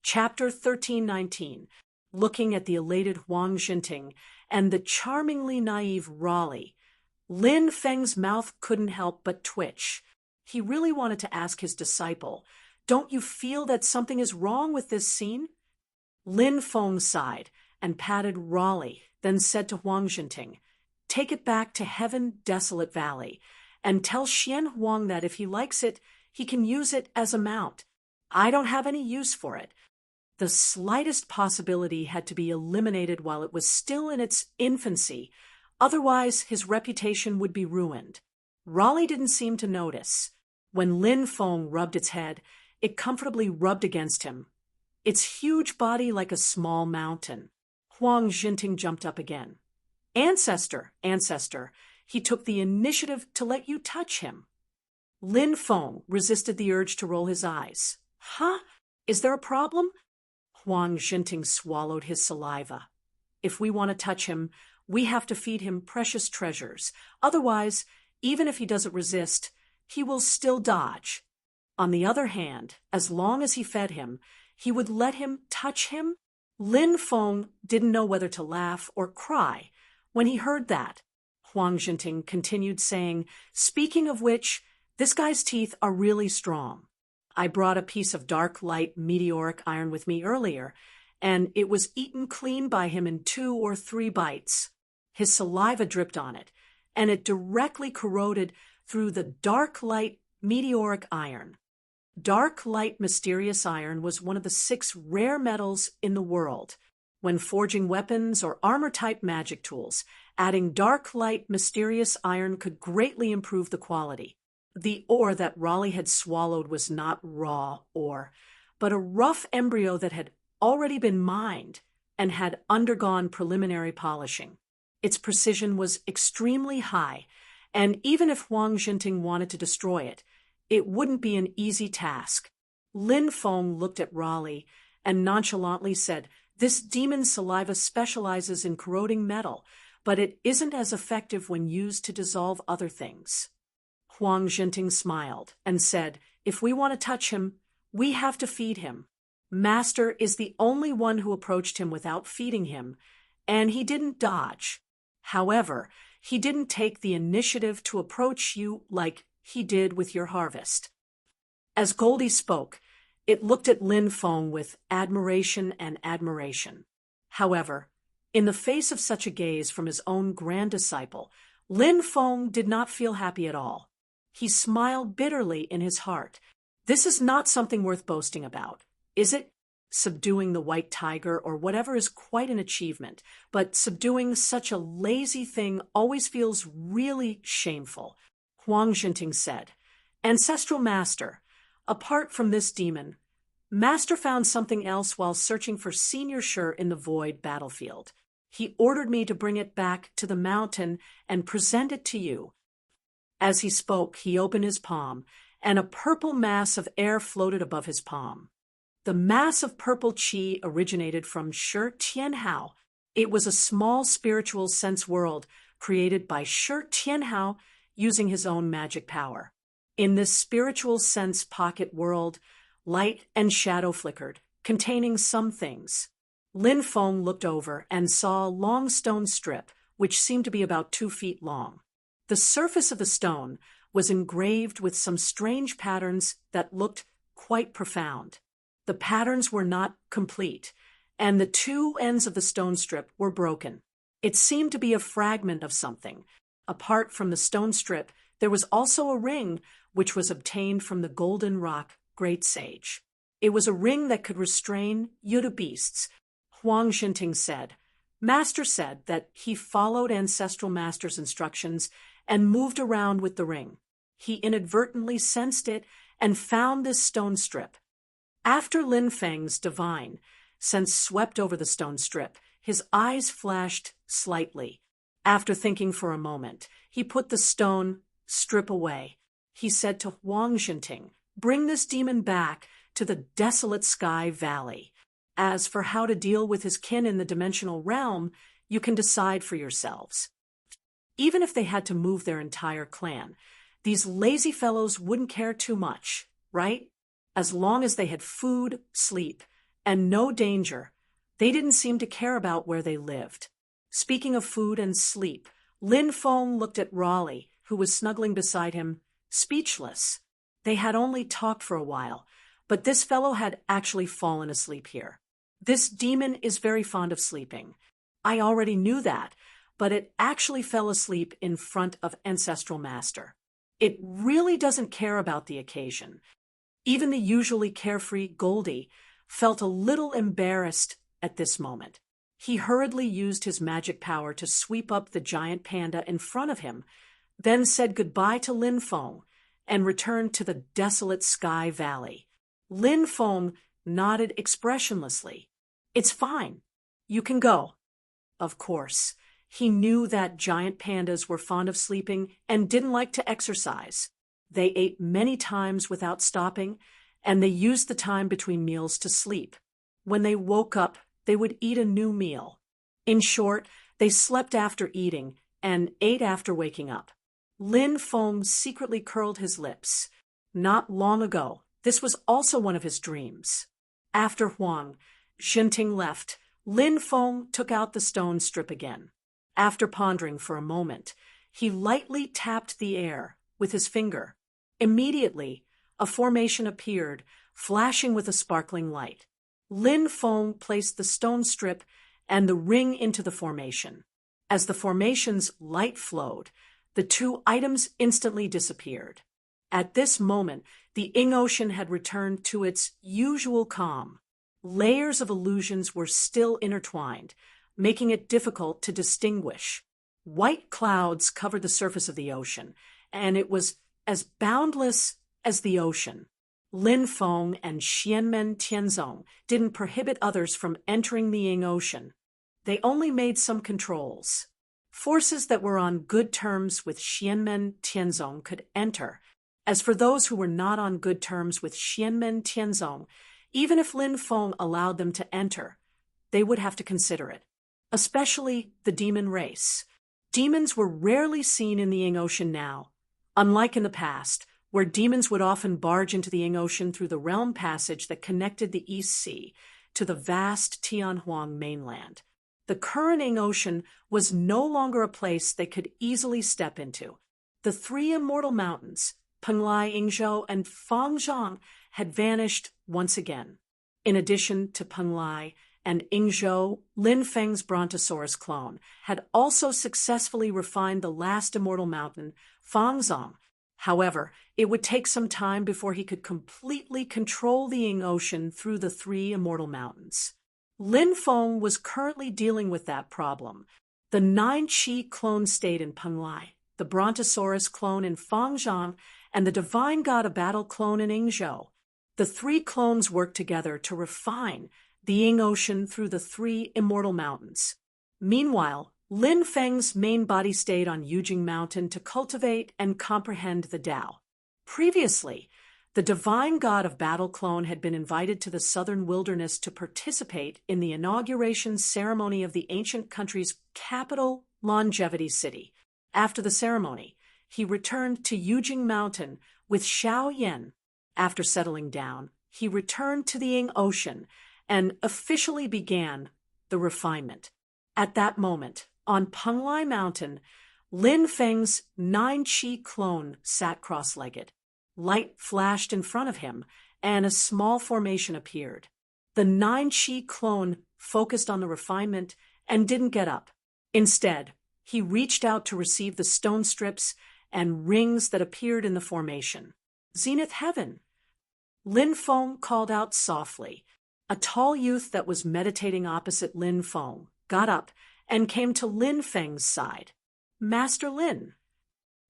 Chapter 1319, looking at the elated Huang Jinting and the charmingly naive Raleigh. Lin Feng's mouth couldn't help but twitch. He really wanted to ask his disciple, "Don't you feel that something is wrong with this scene?" Lin Feng sighed and patted Raleigh, then said to Huang Jinting, "Take it back to Heaven Desolate Valley, and tell Xian Huang that if he likes it, he can use it as a mount. I don't have any use for it." The slightest possibility had to be eliminated while it was still in its infancy, otherwise his reputation would be ruined. Raleigh didn't seem to notice. When Lin Feng rubbed its head, it comfortably rubbed against him, its huge body like a small mountain. Huang Jinting jumped up again. "Ancestor, ancestor, he took the initiative to let you touch him." Lin Feng resisted the urge to roll his eyes. "Huh? Is there a problem?" Huang Jinting swallowed his saliva. "If we want to touch him, we have to feed him precious treasures. Otherwise, even if he doesn't resist, he will still dodge. On the other hand, as long as he fed him, he would let him touch him." Lin Feng didn't know whether to laugh or cry when he heard that. Huang Jinting continued saying, "Speaking of which, this guy's teeth are really strong. I brought a piece of dark light meteoric iron with me earlier, and it was eaten clean by him in 2 or 3 bites. His saliva dripped on it, and it directly corroded through the dark light meteoric iron." Dark light mysterious iron was one of the 6 rare metals in the world. When forging weapons or armor-type magic tools, adding dark light mysterious iron could greatly improve the quality. The ore that Raleigh had swallowed was not raw ore, but a rough embryo that had already been mined and had undergone preliminary polishing. Its precision was extremely high, and even if Huang Jinting wanted to destroy it, it wouldn't be an easy task. Lin Feng looked at Raleigh and nonchalantly said, "This demon's saliva specializes in corroding metal, but it isn't as effective when used to dissolve other things." Huang Jinting smiled and said, "If we want to touch him, we have to feed him. Master is the only one who approached him without feeding him, and he didn't dodge. However, he didn't take the initiative to approach you like he did with your harvest." As Goldie spoke, it looked at Lin Feng with admiration and admiration. However, in the face of such a gaze from his own grand disciple, Lin Feng did not feel happy at all. He smiled bitterly in his heart. This is not something worth boasting about, is it? Subduing the white tiger or whatever is quite an achievement, but subduing such a lazy thing always feels really shameful. Huang Jinting said, "Ancestral Master, apart from this demon, Master found something else while searching for Senior Shi in the Void battlefield. He ordered me to bring it back to the mountain and present it to you." As he spoke, he opened his palm, and a purple mass of air floated above his palm. The mass of purple qi originated from Shi Tianhao. It was a small spiritual sense world created by Shi Tianhao using his own magic power. In this spiritual sense pocket world, light and shadow flickered, containing some things. Lin Feng looked over and saw a long stone strip, which seemed to be about 2 feet long. The surface of the stone was engraved with some strange patterns that looked quite profound. The patterns were not complete, and the 2 ends of the stone strip were broken. It seemed to be a fragment of something. Apart from the stone strip, there was also a ring which was obtained from the Golden Rock Great Sage. It was a ring that could restrain Yuta beasts. Huang Jinting said, "Master said that he followed Ancestral Master's instructions and moved around with the ring. He inadvertently sensed it and found this stone strip." After Lin Feng's divine sense swept over the stone strip, his eyes flashed slightly. After thinking for a moment, he put the stone strip away. He said to Huang Jinting, "Bring this demon back to the desolate sky valley. As for how to deal with his kin in the dimensional realm, you can decide for yourselves." Even if they had to move their entire clan, these lazy fellows wouldn't care too much, right? As long as they had food, sleep, and no danger. They didn't seem to care about where they lived. Speaking of food and sleep, Lin Feng looked at Raleigh, who was snuggling beside him, speechless. They had only talked for a while, but this fellow had actually fallen asleep here. This demon is very fond of sleeping. I already knew that, but it actually fell asleep in front of Ancestral Master. It really doesn't care about the occasion. Even the usually carefree Goldie felt a little embarrassed at this moment. He hurriedly used his magic power to sweep up the giant panda in front of him, then said goodbye to Lin Feng and returned to the desolate Sky Valley. Lin Feng nodded expressionlessly. It's fine. You can go. Of course, he knew that giant pandas were fond of sleeping and didn't like to exercise. They ate many times without stopping, and they used the time between meals to sleep. When they woke up, they would eat a new meal. In short, they slept after eating and ate after waking up. Lin Feng secretly curled his lips. Not long ago, this was also one of his dreams. After Huang Xinting left, Lin Feng took out the stone strip again. After pondering for a moment, he lightly tapped the air with his finger. Immediately, a formation appeared, flashing with a sparkling light. Lin Feng placed the stone strip and the ring into the formation. As the formation's light flowed, the two items instantly disappeared. At this moment, the Ing Ocean had returned to its usual calm. Layers of illusions were still intertwined, making it difficult to distinguish. White clouds covered the surface of the ocean, and it was as boundless as the ocean. Lin Feng and Xianmen Tianzong didn't prohibit others from entering the Ing Ocean. They only made some controls. Forces that were on good terms with Xianmen Tianzong could enter. As for those who were not on good terms with Xianmen Tianzong, even if Lin Feng allowed them to enter, they would have to consider it. Especially the demon race. Demons were rarely seen in the Ing Ocean now. Unlike in the past, where demons would often barge into the Ing Ocean through the realm passage that connected the East Sea to the vast Tianhuang mainland. The current Ing Ocean was no longer a place they could easily step into. The three immortal mountains, Penglai, Yingzhou, and Fangzhang, had vanished once again. In addition to Penglai and Yingzhou, Lin Feng's Brontosaurus clone had also successfully refined the last immortal mountain, Fangzhang. However, it would take some time before he could completely control the Ing Ocean through the three immortal mountains. Lin Feng was currently dealing with that problem. The 9 Qi clone stayed in Penglai, the Brontosaurus clone in Fangzhang, and the Divine God of Battle clone in Yingzhou. The 3 clones worked together to refine the Ing Ocean through the 3 immortal mountains. Meanwhile, Lin Feng's main body stayed on Yujing Mountain to cultivate and comprehend the Tao. Previously, the Divine God of Battle clone had been invited to the southern wilderness to participate in the inauguration ceremony of the ancient country's capital, Longevity City. After the ceremony, he returned to Yujing Mountain with Xiao Yan. After settling down, he returned to the Ing Ocean and officially began the refinement. At that moment, on Penglai Mountain, Lin Feng's 9 Qi clone sat cross-legged. Light flashed in front of him, and a small formation appeared. The 9 Qi clone focused on the refinement and didn't get up. Instead, he reached out to receive the stone strips and rings that appeared in the formation. Zenith Heaven! Lin Feng called out softly. A tall youth that was meditating opposite Lin Feng got up and came to Lin Feng's side. Master Lin.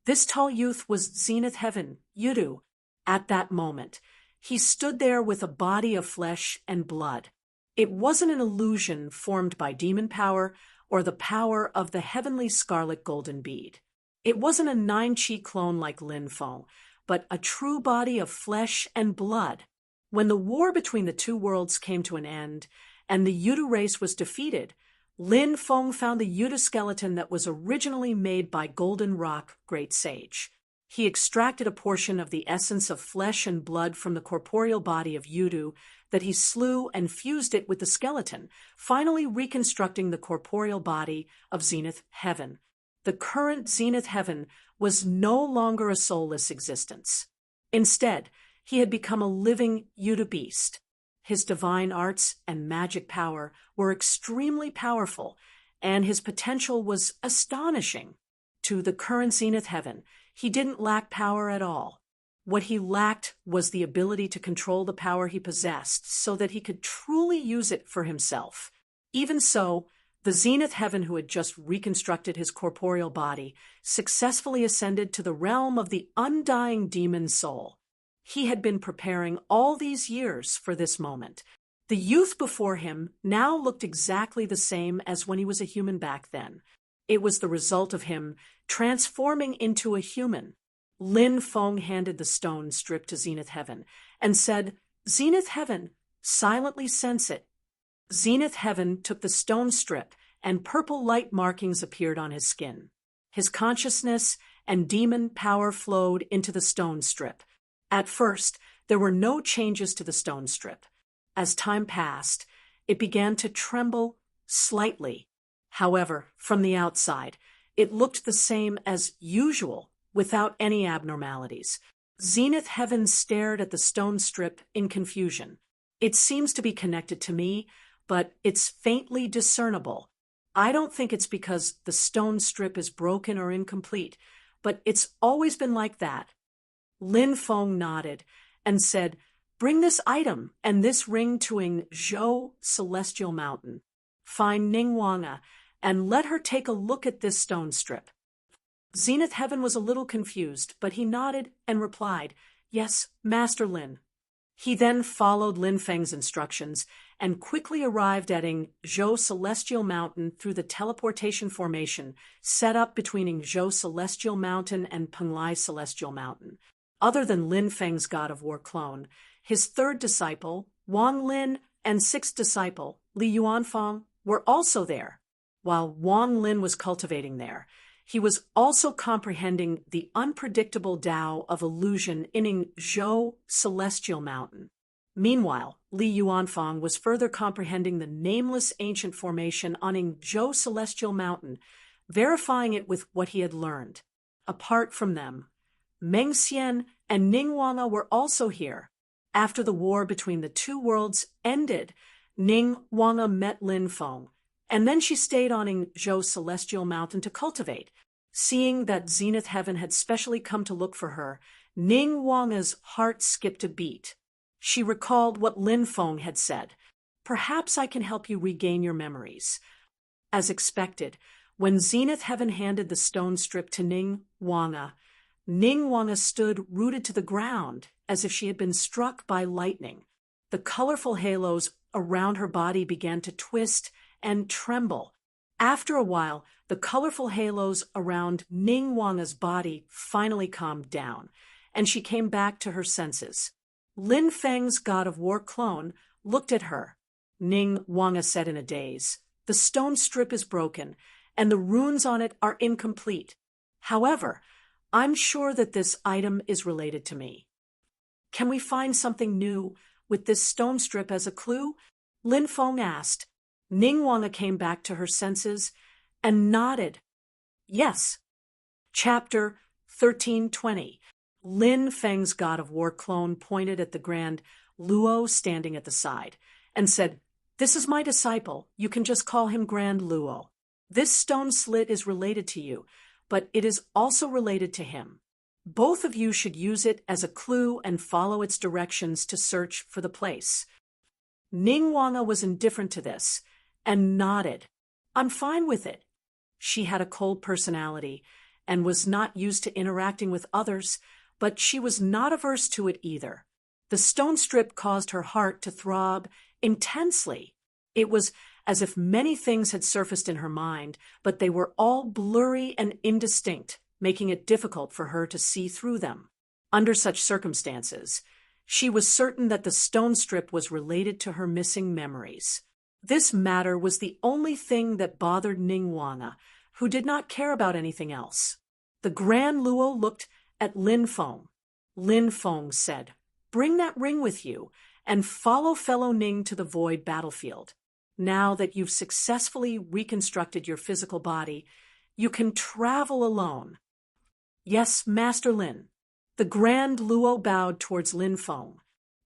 This tall youth was Zenith Heaven, Yudu. At that moment, he stood there with a body of flesh and blood. It wasn't an illusion formed by demon power or the power of the heavenly scarlet golden bead. It wasn't a 9 Qi clone like Lin Feng, but a true body of flesh and blood. When the war between the two worlds came to an end and the Yudu race was defeated, Lin Feng found the Yudu skeleton that was originally made by Golden Rock Great Sage. He extracted a portion of the essence of flesh and blood from the corporeal body of Yudu that he slew and fused it with the skeleton, finally reconstructing the corporeal body of Zenith Heaven. The current Zenith Heaven was no longer a soulless existence. Instead, he had become a living Yudu beast. His divine arts and magic power were extremely powerful, and his potential was astonishing. To the current Zenith Heaven, he didn't lack power at all. What he lacked was the ability to control the power he possessed so that he could truly use it for himself. Even so, the Zenith Heaven who had just reconstructed his corporeal body successfully ascended to the realm of the undying demon soul. He had been preparing all these years for this moment. The youth before him now looked exactly the same as when he was a human back then. It was the result of him transforming into a human. Lin Feng handed the stone strip to Zenith Heaven and said, "Zenith Heaven, silently sense it." Zenith Heaven took the stone strip, and purple light markings appeared on his skin. His consciousness and demon power flowed into the stone strip. At first, there were no changes to the stone strip. As time passed, it began to tremble slightly. However, from the outside, it looked the same as usual, without any abnormalities. Zenith Heaven stared at the stone strip in confusion. "It seems to be connected to me, but it's faintly discernible. I don't think it's because the stone strip is broken or incomplete, but it's always been like that." Lin Feng nodded and said, "Bring this item and this ring to Zhou Celestial Mountain. Find Ning Wanga and let her take a look at this stone strip." Zenith Heaven was a little confused, but he nodded and replied, "Yes, Master Lin." He then followed Lin Feng's instructions and quickly arrived at Zhou Celestial Mountain through the teleportation formation set up between Zhou Celestial Mountain and Penglai Celestial Mountain. Other than Lin Feng's God of War clone, his third disciple, Wang Lin, and sixth disciple, Li Yuanfang, were also there. While Wang Lin was cultivating there, he was also comprehending the unpredictable Tao of illusion in Zhou Celestial Mountain. Meanwhile, Li Yuanfang was further comprehending the nameless ancient formation on Zhou Celestial Mountain, verifying it with what he had learned. Apart from them, Meng Xian and Ning Wanga were also here. After the war between the two worlds ended, Ning Wanga met Lin Feng, and then she stayed on Zhou Celestial Mountain to cultivate. Seeing that Zenith Heaven had specially come to look for her, Ning Wanga's heart skipped a beat. She recalled what Lin Feng had said, "Perhaps I can help you regain your memories." As expected, when Zenith Heaven handed the stone strip to Ning Wanga stood rooted to the ground as if she had been struck by lightning. The colorful halos around her body began to twist and tremble. After a while, the colorful halos around Ning Wanga's body finally calmed down, and she came back to her senses. Lin Feng's God of War clone looked at her. Ning Wanga said in a daze, "The stone strip is broken, and the runes on it are incomplete. However, I'm sure that this item is related to me. Can we find something new with this stone strip as a clue?" Lin Feng asked. Ning Wanga came back to her senses and nodded. "Yes." Chapter 1320. Lin Feng's God of War clone pointed at the Grand Luo standing at the side and said, "This is my disciple. You can just call him Grand Luo. This stone slit is related to you, but it is also related to him. Both of you should use it as a clue and follow its directions to search for the place." Ning Wanga was indifferent to this and nodded. "I'm fine with it." She had a cold personality and was not used to interacting with others, but she was not averse to it either. The stone strip caused her heart to throb intensely. It was as if many things had surfaced in her mind, but they were all blurry and indistinct, making it difficult for her to see through them. Under such circumstances, she was certain that the stone strip was related to her missing memories. This matter was the only thing that bothered Ning Wanga, who did not care about anything else. The Grand Luo looked at Lin Feng. Lin Feng said, "Bring that ring with you and follow fellow Ning to the void battlefield. Now that you've successfully reconstructed your physical body, you can travel alone." "Yes, Master Lin." The Grand Luo bowed towards Lin Feng.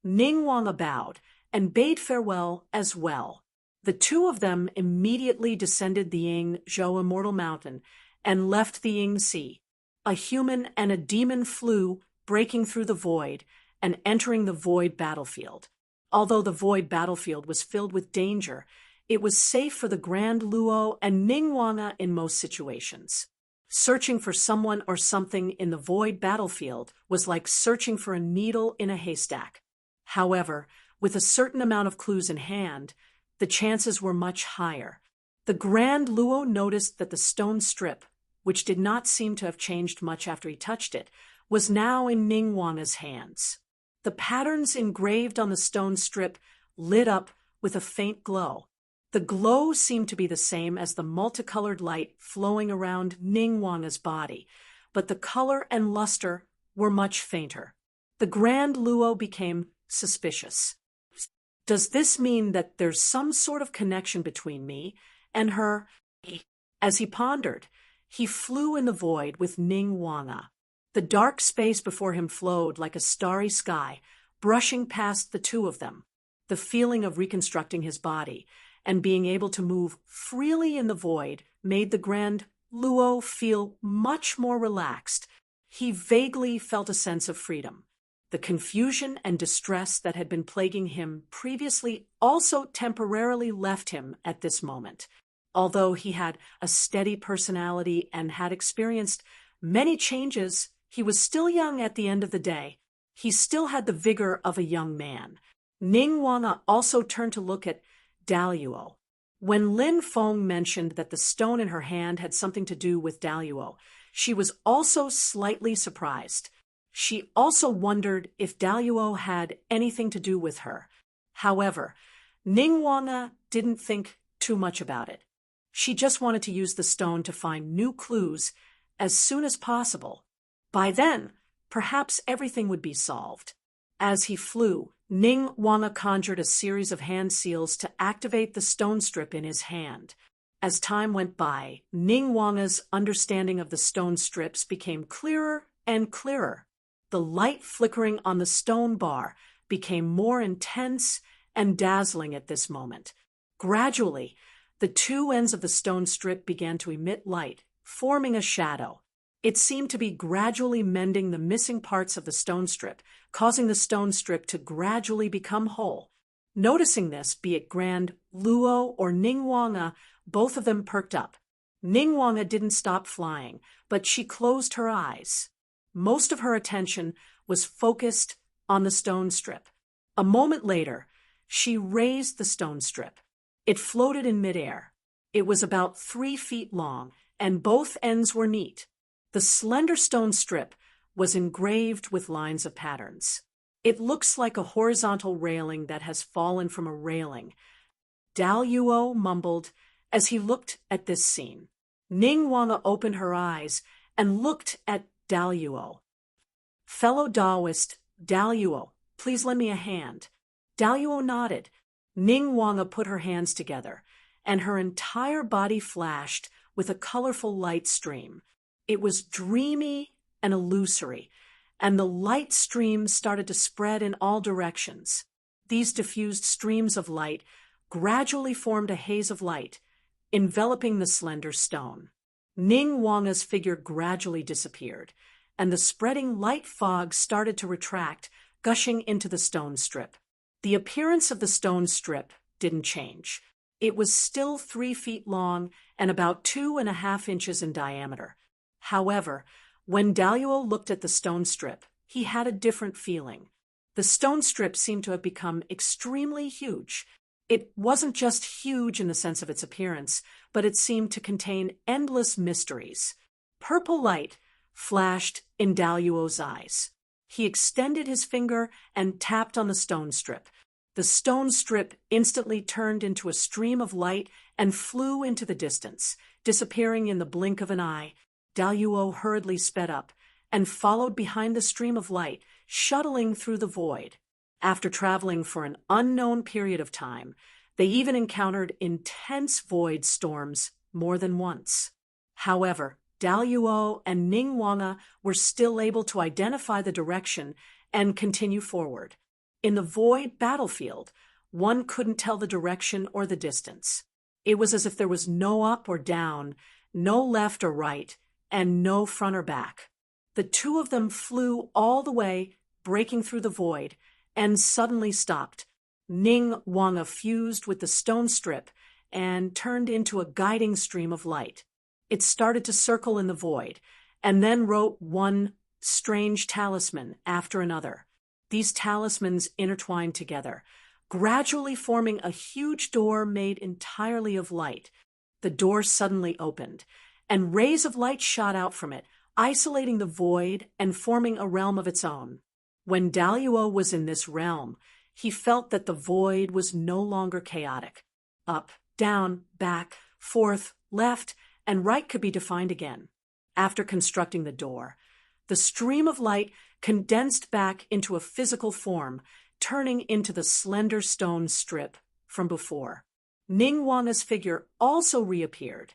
Ning Wanga bowed and bade farewell as well. The two of them immediately descended the Ying Zhou Immortal Mountain and left the Ying Sea. A human and a demon flew, breaking through the void and entering the void battlefield. Although the void battlefield was filled with danger, it was safe for the Grand Luo and Ning Wanga in most situations. Searching for someone or something in the void battlefield was like searching for a needle in a haystack. However, with a certain amount of clues in hand, the chances were much higher. The Grand Luo noticed that the stone strip, which did not seem to have changed much after he touched it, was now in Ning Wanga's hands. The patterns engraved on the stone strip lit up with a faint glow. The glow seemed to be the same as the multicolored light flowing around Ning Wanga's body, but the color and luster were much fainter. The Grand Luo became suspicious. "Does this mean that there's some sort of connection between me and her?" As he pondered, he flew in the void with Ning Wanga. The dark space before him flowed like a starry sky, brushing past the two of them. The feeling of reconstructing his body and being able to move freely in the void made the Grand Luo feel much more relaxed. He vaguely felt a sense of freedom. The confusion and distress that had been plaguing him previously also temporarily left him at this moment. Although he had a steady personality and had experienced many changes, he was still young at the end of the day. He still had the vigor of a young man. Ning Wanga also turned to look at Daluo. When Lin Feng mentioned that the stone in her hand had something to do with Daluo, she was also slightly surprised. She also wondered if Daluo had anything to do with her. However, Ning Wanga didn't think too much about it. She just wanted to use the stone to find new clues as soon as possible. By then, perhaps everything would be solved. As he flew, Ning Wanga conjured a series of hand seals to activate the stone strip in his hand. As time went by, Ning Wanga's understanding of the stone strips became clearer and clearer. The light flickering on the stone bar became more intense and dazzling at this moment. Gradually, the two ends of the stone strip began to emit light, forming a shadow. It seemed to be gradually mending the missing parts of the stone strip, causing the stone strip to gradually become whole. Noticing this, be it Grand Luo or Ning Wanga, both of them perked up. Ning Wanga didn't stop flying, but she closed her eyes. Most of her attention was focused on the stone strip. A moment later, she raised the stone strip. It floated in midair. It was about 3 feet long, and both ends were neat. The slender stone strip was engraved with lines of patterns. "It looks like a horizontal railing that has fallen from a railing," Daluo mumbled as he looked at this scene. Ning Wanga opened her eyes and looked at Daluo. "Fellow Taoist, Daluo, please lend me a hand." Daluo nodded. Ning Wanga put her hands together, and her entire body flashed with a colorful light stream. It was dreamy and illusory, and the light streams started to spread in all directions. These diffused streams of light gradually formed a haze of light, enveloping the slender stone. Ning Wanga's figure gradually disappeared, and the spreading light fog started to retract, gushing into the stone strip. The appearance of the stone strip didn't change. It was still 3 feet long and about 2.5 inches in diameter. However, when Daluo looked at the stone strip, he had a different feeling. The stone strip seemed to have become extremely huge. It wasn't just huge in the sense of its appearance, but it seemed to contain endless mysteries. Purple light flashed in Daluo's eyes. He extended his finger and tapped on the stone strip. The stone strip instantly turned into a stream of light and flew into the distance, disappearing in the blink of an eye. Daluo hurriedly sped up and followed behind the stream of light, shuttling through the void. After traveling for an unknown period of time, they even encountered intense void storms more than once. However, Daluo and Ningwanga were still able to identify the direction and continue forward. In the void battlefield, one couldn't tell the direction or the distance. It was as if there was no up or down, no left or right, and no front or back. The two of them flew all the way, breaking through the void, and suddenly stopped. Ningwanga fused with the stone strip and turned into a guiding stream of light. It started to circle in the void, and then wrote one strange talisman after another. These talismans intertwined together, gradually forming a huge door made entirely of light. The door suddenly opened, and rays of light shot out from it, isolating the void and forming a realm of its own. When Daluo was in this realm, he felt that the void was no longer chaotic. Up, down, back, forth, left, and right could be defined again. After constructing the door, the stream of light condensed back into a physical form, turning into the slender stone strip from before. Ningwanga's figure also reappeared.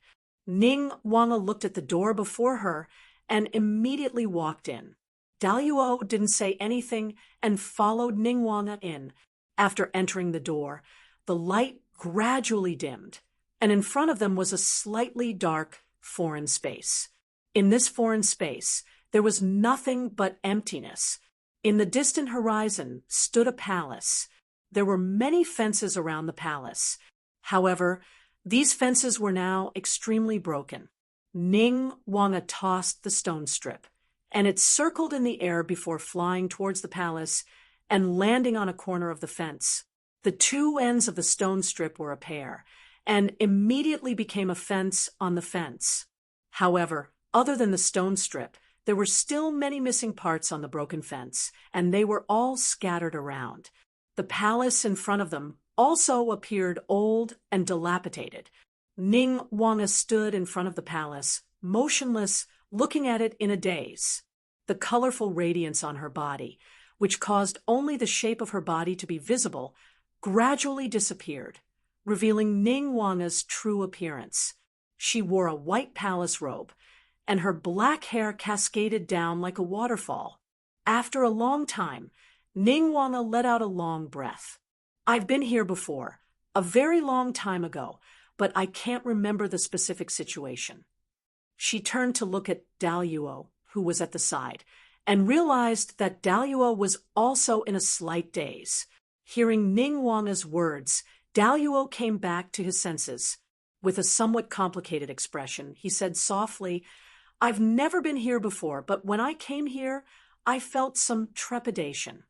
Ningwanga looked at the door before her and immediately walked in. Daluo didn't say anything and followed Ningwanga in. After entering the door, the light gradually dimmed, and in front of them was a slightly dark foreign space. In this foreign space, there was nothing but emptiness. In the distant horizon stood a palace. There were many fences around the palace. However, these fences were now extremely broken. Ningwanga tossed the stone strip, and it circled in the air before flying towards the palace and landing on a corner of the fence. The two ends of the stone strip were a pair, and immediately became a fence on the fence. However, other than the stone strip, there were still many missing parts on the broken fence, and they were all scattered around. The palace in front of them also appeared old and dilapidated. Ningwanga stood in front of the palace, motionless, looking at it in a daze. The colorful radiance on her body, which caused only the shape of her body to be visible, gradually disappeared, revealing Ningwanga's true appearance. She wore a white palace robe, and her black hair cascaded down like a waterfall. After a long time, Ningwanga let out a long breath. "I've been here before, a very long time ago, but I can't remember the specific situation." She turned to look at Daluo, who was at the side, and realized that Daluo was also in a slight daze. Hearing Ningwanga's words, Daluo came back to his senses. With a somewhat complicated expression, he said softly, "I've never been here before, but when I came here, I felt some trepidation."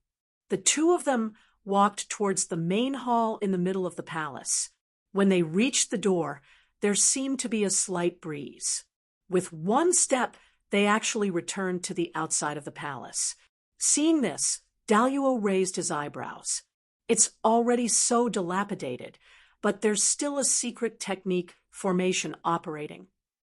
The two of them walked towards the main hall in the middle of the palace. When they reached the door, there seemed to be a slight breeze. With one step, they actually returned to the outside of the palace. Seeing this, Daluo raised his eyebrows. "It's already so dilapidated, but there's still a secret technique formation operating."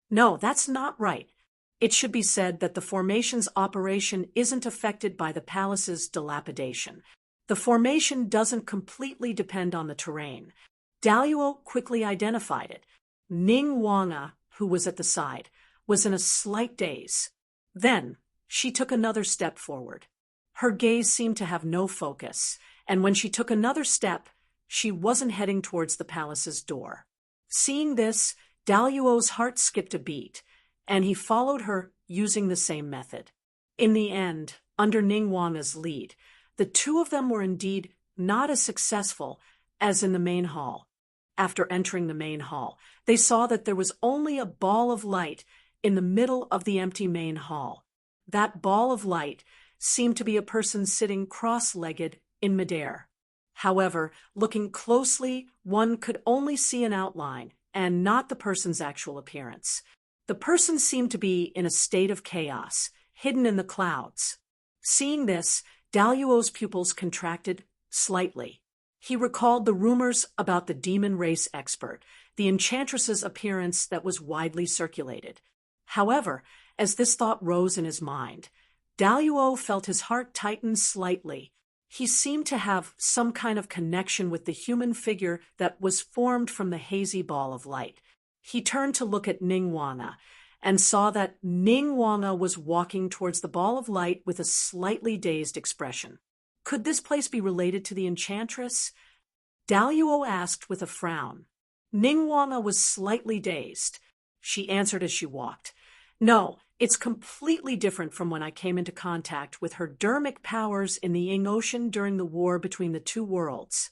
"No, that's not right. It should be said that the formation's operation isn't affected by the palace's dilapidation. The formation doesn't completely depend on the terrain." Daluo quickly identified it. Ningwanga, who was at the side, was in a slight daze. Then she took another step forward. Her gaze seemed to have no focus, and when she took another step, she wasn't heading towards the palace's door. Seeing this, Daluo's heart skipped a beat, and he followed her using the same method. In the end, under Ningwanga's lead, the two of them were indeed not as successful as in the main hall. After entering the main hall, they saw that there was only a ball of light in the middle of the empty main hall. That ball of light seemed to be a person sitting cross-legged in midair. However, looking closely, one could only see an outline and not the person's actual appearance. The person seemed to be in a state of chaos, hidden in the clouds. Seeing this, Daluo's pupils contracted slightly. He recalled the rumors about the demon race expert, the enchantress's appearance that was widely circulated. However, as this thought rose in his mind. Daluo felt his heart tighten slightly. He seemed to have some kind of connection with the human figure that was formed from the hazy ball of light. He turned to look at Ningguang and saw that Ningguang was walking towards the ball of light with a slightly dazed expression. Could this place be related to the enchantress? Daluo asked with a frown. Ningguang was slightly dazed. She answered as she walked. No, it's completely different from when I came into contact with her dermic powers in the Ying Ocean during the war between the two worlds.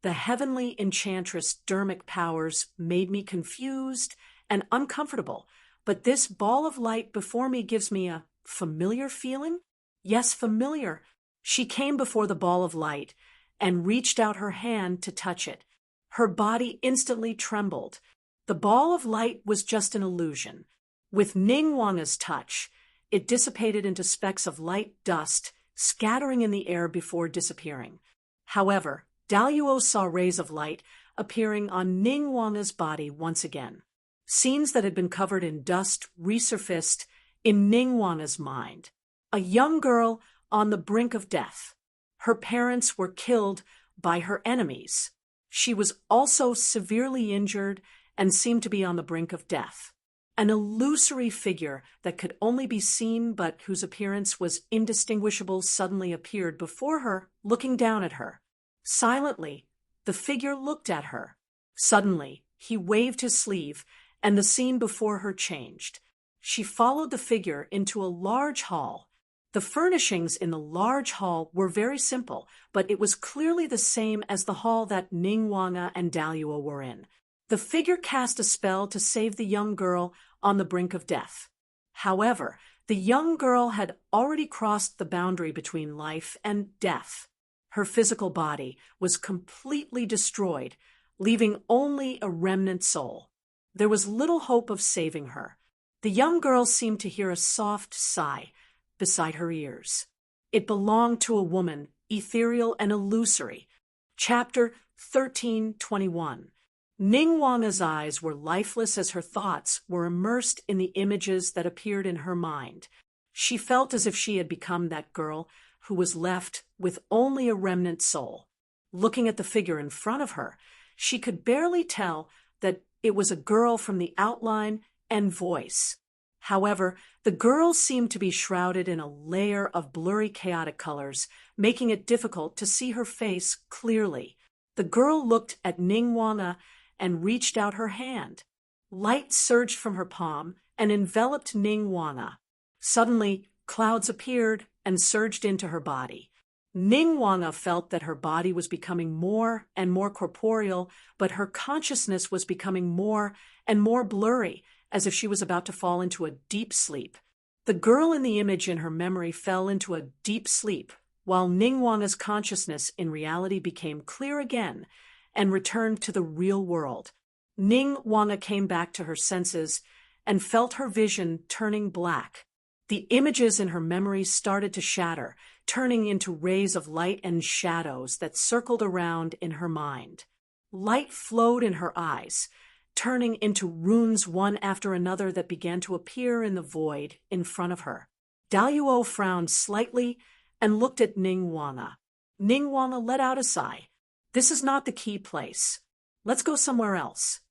The heavenly enchantress' dermic powers made me confused and uncomfortable, but this ball of light before me gives me a familiar feeling? Yes, familiar. She came before the ball of light and reached out her hand to touch it. Her body instantly trembled. The ball of light was just an illusion. With Ningguang's touch, it dissipated into specks of light dust, scattering in the air before disappearing. However, Daluo saw rays of light appearing on Ningguang's body once again. Scenes that had been covered in dust resurfaced in Ningguang's mind. A young girl on the brink of death. Her parents were killed by her enemies. She was also severely injured and seemed to be on the brink of death. An illusory figure that could only be seen but whose appearance was indistinguishable suddenly appeared before her, looking down at her. Silently, the figure looked at her. Suddenly, he waved his sleeve, and the scene before her changed. She followed the figure into a large hall. The furnishings in the large hall were very simple, but it was clearly the same as the hall that Ningguang and Daluo were in. The figure cast a spell to save the young girl on the brink of death. However, the young girl had already crossed the boundary between life and death. Her physical body was completely destroyed, leaving only a remnant soul. There was little hope of saving her. The young girl seemed to hear a soft sigh beside her ears. It belonged to a woman, ethereal and illusory. Chapter 13:21. Ningguang's eyes were lifeless as her thoughts were immersed in the images that appeared in her mind. She felt as if she had become that girl who was left with only a remnant soul. Looking at the figure in front of her, she could barely tell that it was a girl from the outline and voice. However, the girl seemed to be shrouded in a layer of blurry, chaotic colors, making it difficult to see her face clearly. The girl looked at Ningguang and reached out her hand. Light surged from her palm and enveloped Ningguang. Suddenly, clouds appeared and surged into her body. Ningguang felt that her body was becoming more and more corporeal, but her consciousness was becoming more and more blurry, as if she was about to fall into a deep sleep. The girl in the image in her memory fell into a deep sleep, while Ningguang's consciousness in reality became clear again and returned to the real world. Ningguang came back to her senses and felt her vision turning black. The images in her memory started to shatter, turning into rays of light and shadows that circled around in her mind. Light flowed in her eyes, turning into runes one after another that began to appear in the void in front of her. Daluo frowned slightly and looked at Ningguang. Ningguang let out a sigh. This is not the key place. Let's go somewhere else.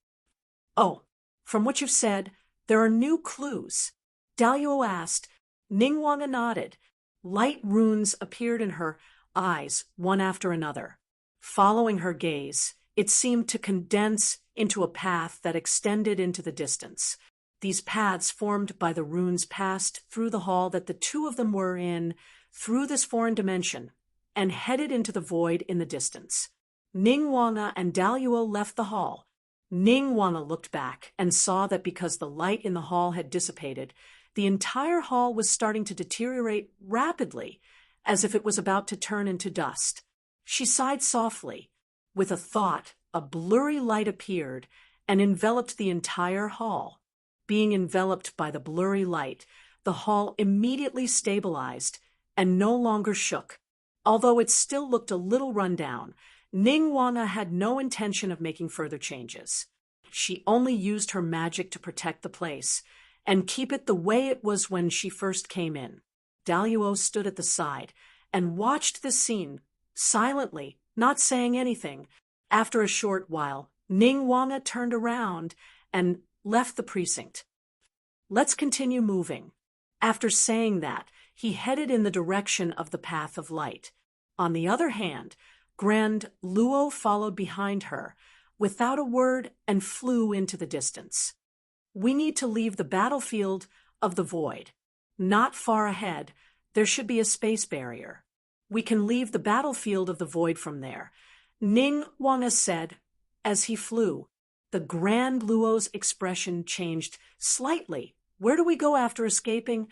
Oh, from what you've said, there are new clues. Daluo asked. Ningguang nodded. Light runes appeared in her eyes, one after another. Following her gaze, it seemed to condense into a path that extended into the distance. These paths formed by the runes passed through the hall that the two of them were in, through this foreign dimension, and headed into the void in the distance. Ningguang and Daluo left the hall. Ningguang looked back and saw that because the light in the hall had dissipated, the entire hall was starting to deteriorate rapidly, as if it was about to turn into dust. She sighed softly. With a thought, a blurry light appeared and enveloped the entire hall. Being enveloped by the blurry light, the hall immediately stabilized and no longer shook. Although it still looked a little run down, Ningguang had no intention of making further changes. She only used her magic to protect the place, and keep it the way it was when she first came in. Daluo stood at the side and watched this scene silently, not saying anything. After a short while, Ning Wanga turned around and left the precinct. "Let's continue moving." After saying that, he headed in the direction of the path of light. On the other hand, Grand Luo followed behind her, without a word, and flew into the distance. "We need to leave the battlefield of the void. Not far ahead, there should be a space barrier. We can leave the battlefield of the void from there," Ning Wanga said as he flew. The Grand Luo's expression changed slightly. "Where do we go after escaping?"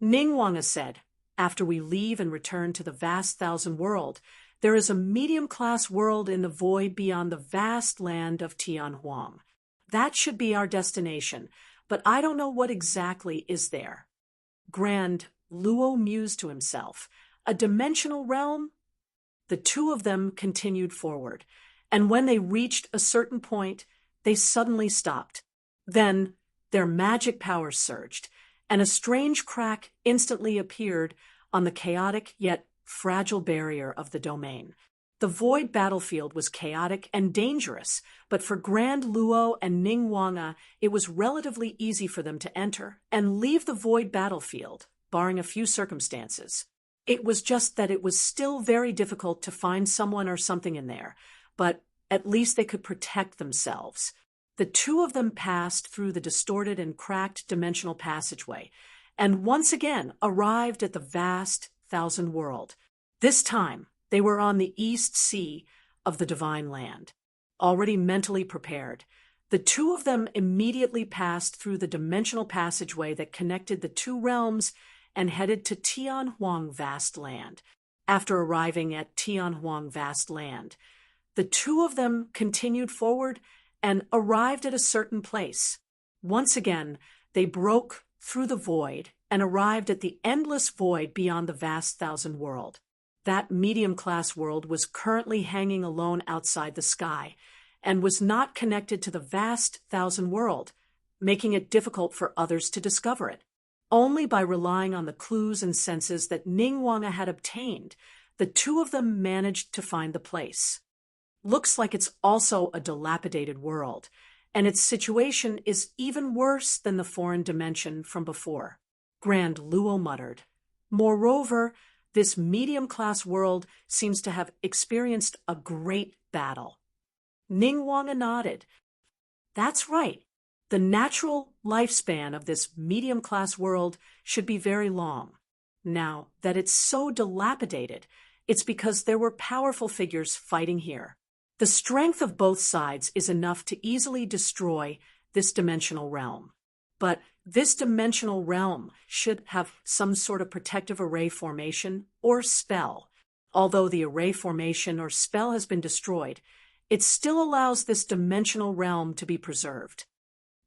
Ning Wanga said, "After we leave and return to the vast thousand world, there is a medium-class world in the void beyond the vast land of Tianhuang. That should be our destination, but I don't know what exactly is there." Grand Luo mused to himself. "A dimensional realm?" The two of them continued forward, and when they reached a certain point, they suddenly stopped. Then their magic powers surged, and a strange crack instantly appeared on the chaotic yet fragile barrier of the domain. The void battlefield was chaotic and dangerous, but for Grand Luo and Ning Wanga, it was relatively easy for them to enter and leave the void battlefield, barring a few circumstances. It was just that it was still very difficult to find someone or something in there, but at least they could protect themselves. The two of them passed through the distorted and cracked dimensional passageway, and once again arrived at the vast thousand world. This time, they were on the East Sea of the Divine Land. Already mentally prepared, the two of them immediately passed through the dimensional passageway that connected the two realms and headed to Tianhuang Vast Land. After arriving at Tianhuang Vast Land, the two of them continued forward and arrived at a certain place. Once again, they broke through the void and arrived at the endless void beyond the vast thousand world. That medium-class world was currently hanging alone outside the sky and was not connected to the vast thousand world, making it difficult for others to discover it. Only by relying on the clues and senses that Ning Wanga had obtained, the two of them managed to find the place. "Looks like it's also a dilapidated world, and its situation is even worse than the foreign dimension from before," Grand Luo muttered. "Moreover, this medium-class world seems to have experienced a great battle." Ning Wanga nodded. "That's right. The natural lifespan of this medium-class world should be very long. Now that it's so dilapidated, it's because there were powerful figures fighting here. The strength of both sides is enough to easily destroy this dimensional realm. But this dimensional realm should have some sort of protective array formation or spell. Although the array formation or spell has been destroyed, it still allows this dimensional realm to be preserved."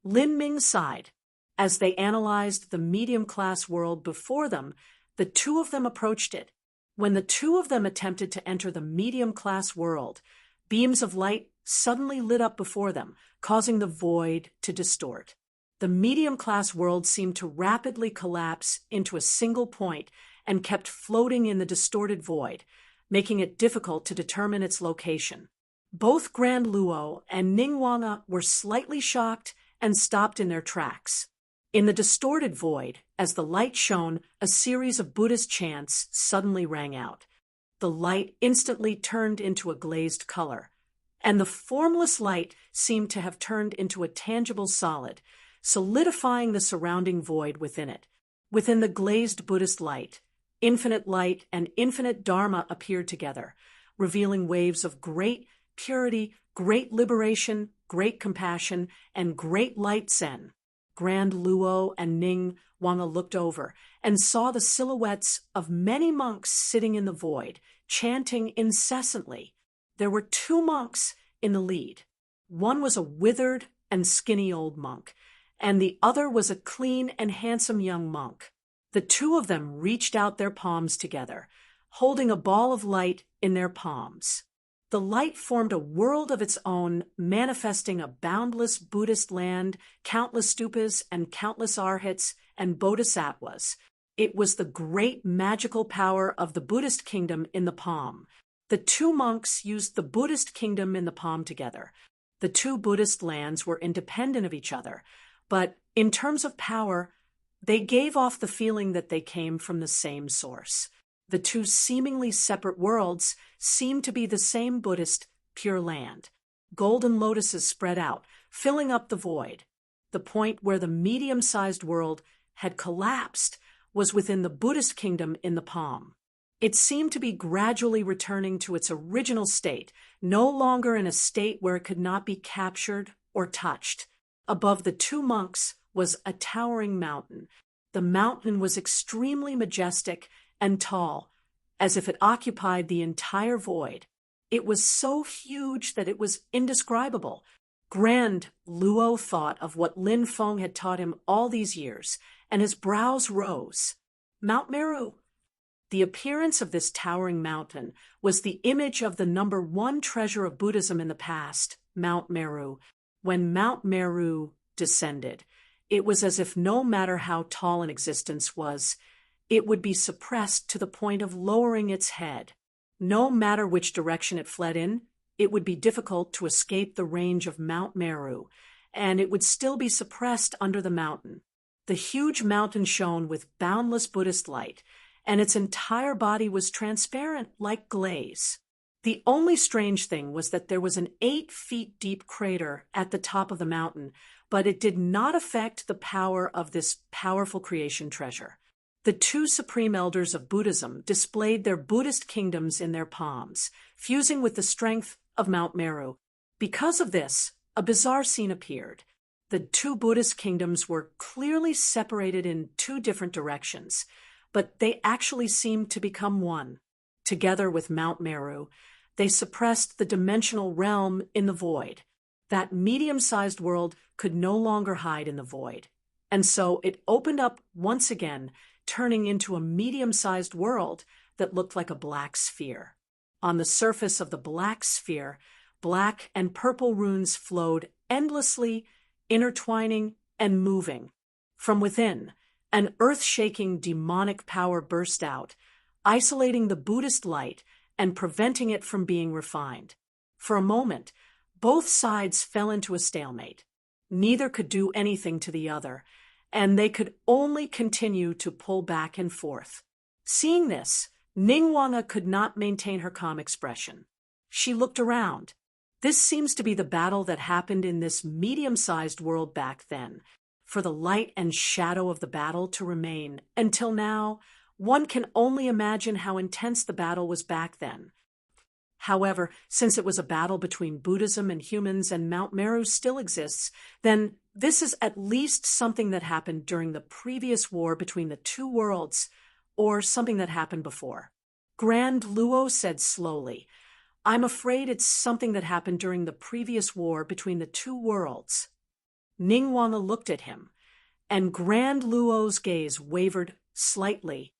Lin Ming sighed. As they analyzed the medium-class world before them, the two of them approached it. When the two of them attempted to enter the medium-class world, beams of light suddenly lit up before them, causing the void to distort. The medium-class world seemed to rapidly collapse into a single point and kept floating in the distorted void, making it difficult to determine its location. Both Grand Luo and Ning Wanga were slightly shocked and stopped in their tracks. In the distorted void, as the light shone, a series of Buddhist chants suddenly rang out. The light instantly turned into a glazed color, and the formless light seemed to have turned into a tangible solid, solidifying the surrounding void within it. Within the glazed Buddhist light and infinite Dharma appeared together, revealing waves of great purity, great liberation, great compassion, and great light Zen. Grand Luo and Ning Wanga looked over and saw the silhouettes of many monks sitting in the void, chanting incessantly. There were two monks in the lead. One was a withered and skinny old monk, and the other was a clean and handsome young monk. The two of them reached out their palms together, holding a ball of light in their palms. The light formed a world of its own, manifesting a boundless Buddhist land, countless stupas and countless arhats and bodhisattvas. It was the great magical power of the Buddhist kingdom in the palm. The two monks used the Buddhist kingdom in the palm together. The two Buddhist lands were independent of each other, but in terms of power, they gave off the feeling that they came from the same source. The two seemingly separate worlds seemed to be the same Buddhist Pure Land. Golden lotuses spread out, filling up the void. The point where the medium-sized world had collapsed was within the Buddhist kingdom in the palm. It seemed to be gradually returning to its original state, no longer in a state where it could not be captured or touched. Above the two monks was a towering mountain. The mountain was extremely majestic and tall, as if it occupied the entire void. It was so huge that it was indescribable. Grand Luo thought of what Lin Feng had taught him all these years, and his brows rose. Mount Meru. The appearance of this towering mountain was the image of the number one treasure of Buddhism in the past, Mount Meru. When Mount Meru descended, it was as if no matter how tall an existence was, it would be suppressed to the point of lowering its head. No matter which direction it fled in, it would be difficult to escape the range of Mount Meru, and it would still be suppressed under the mountain. The huge mountain shone with boundless Buddhist light, and its entire body was transparent like glaze. The only strange thing was that there was an 8 feet deep crater at the top of the mountain, but it did not affect the power of this powerful creation treasure. The two supreme elders of Buddhism displayed their Buddhist kingdoms in their palms, fusing with the strength of Mount Meru. Because of this, a bizarre scene appeared. The two Buddhist kingdoms were clearly separated in two different directions, but they actually seemed to become one. Together with Mount Meru, they suppressed the dimensional realm in the void. That medium-sized world could no longer hide in the void, and so it opened up once again, turning into a medium-sized world that looked like a black sphere. On the surface of the black sphere, black and purple runes flowed endlessly, intertwining and moving. From within, an earth-shaking demonic power burst out, isolating the Buddhist light and preventing it from being refined. For a moment, both sides fell into a stalemate. Neither could do anything to the other, and they could only continue to pull back and forth. Seeing this, Ningguang could not maintain her calm expression. She looked around. This seems to be the battle that happened in this medium-sized world back then. For the light and shadow of the battle to remain until now, one can only imagine how intense the battle was back then. However, since it was a battle between Buddhism and humans and Mount Meru still exists, then this is at least something that happened during the previous war between the two worlds, or something that happened before. Grand Luo said slowly, "I'm afraid it's something that happened during the previous war between the two worlds." Ningguang looked at him, and Grand Luo's gaze wavered slightly.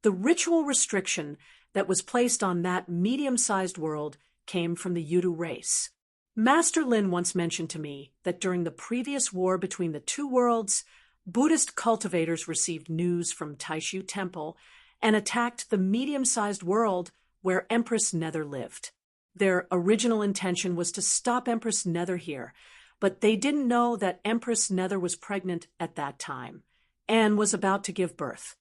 The ritual restriction that was placed on that medium-sized world came from the Yudu race. Master Lin once mentioned to me that during the previous war between the two worlds, Buddhist cultivators received news from Taishu Temple and attacked the medium-sized world where Empress Nether lived. Their original intention was to stop Empress Nether here, but they didn't know that Empress Nether was pregnant at that time and was about to give birth.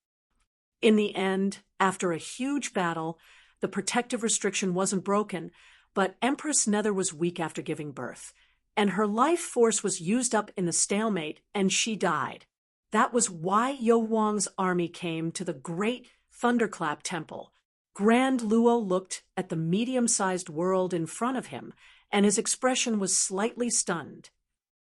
In the end, after a huge battle, the protective restriction wasn't broken, but Empress Nether was weak after giving birth, and her life force was used up in the stalemate, and she died. That was why Yo Wang's army came to the great Thunderclap Temple. Grand Luo looked at the medium-sized world in front of him, and his expression was slightly stunned.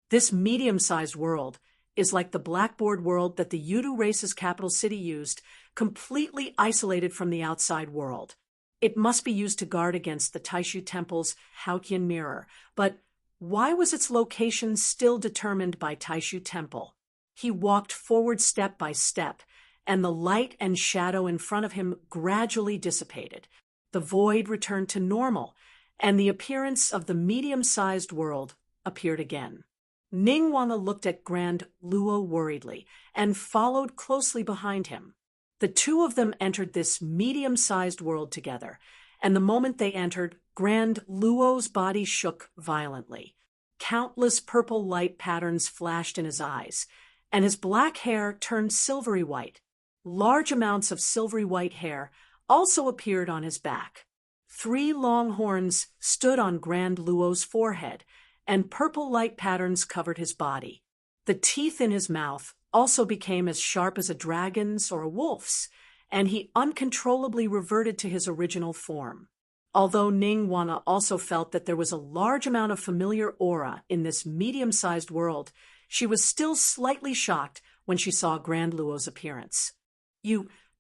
This medium-sized world is like the blackboard world that the Yudu race's capital city used, completely isolated from the outside world. It must be used to guard against the Taishu Temple's Haotian mirror, but why was its location still determined by Taishu Temple? He walked forward step by step, and the light and shadow in front of him gradually dissipated. The void returned to normal, and the appearance of the medium-sized world appeared again. Ningwana looked at Grand Luo worriedly and followed closely behind him. The two of them entered this medium-sized world together, and the moment they entered, Grand Luo's body shook violently. Countless purple light patterns flashed in his eyes, and his black hair turned silvery white. Large amounts of silvery white hair also appeared on his back. 3 long horns stood on Grand Luo's forehead, and purple light patterns covered his body. The teeth in his mouth also became as sharp as a dragon's or a wolf's, and he uncontrollably reverted to his original form. Although Ningwana also felt that there was a large amount of familiar aura in this medium-sized world, she was still slightly shocked when she saw Grand Luo's appearance.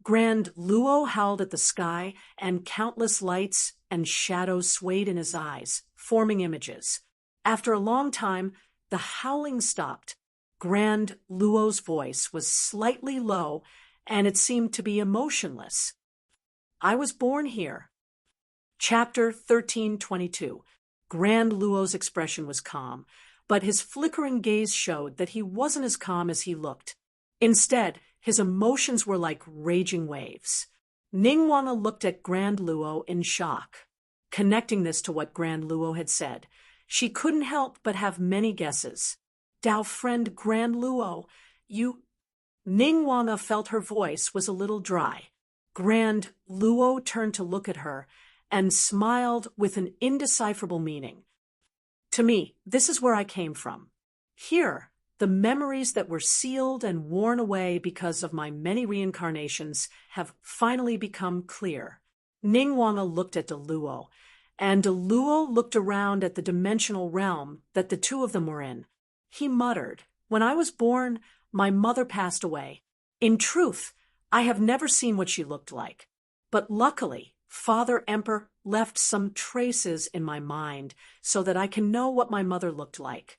Grand Luo howled at the sky, and countless lights and shadows swayed in his eyes, forming images. After a long time, the howling stopped. Grand Luo's voice was slightly low, and it seemed to be emotionless. "I was born here." Chapter 1322. Grand Luo's expression was calm, but his flickering gaze showed that he wasn't as calm as he looked. Instead, his emotions were like raging waves. Ningwana looked at Grand Luo in shock. Connecting this to what Grand Luo had said, she couldn't help but have many guesses. "Dao friend Grand Luo, you—" Ningwana felt her voice was a little dry. Grand Luo turned to look at her and smiled with an indecipherable meaning. "To me, this is where I came from. Here, the memories that were sealed and worn away because of my many reincarnations have finally become clear." Ningwana looked at Luo, and Luo looked around at the dimensional realm that the two of them were in. He muttered, "When I was born, my mother passed away. In truth, I have never seen what she looked like. But luckily, Father Emperor left some traces in my mind so that I can know what my mother looked like."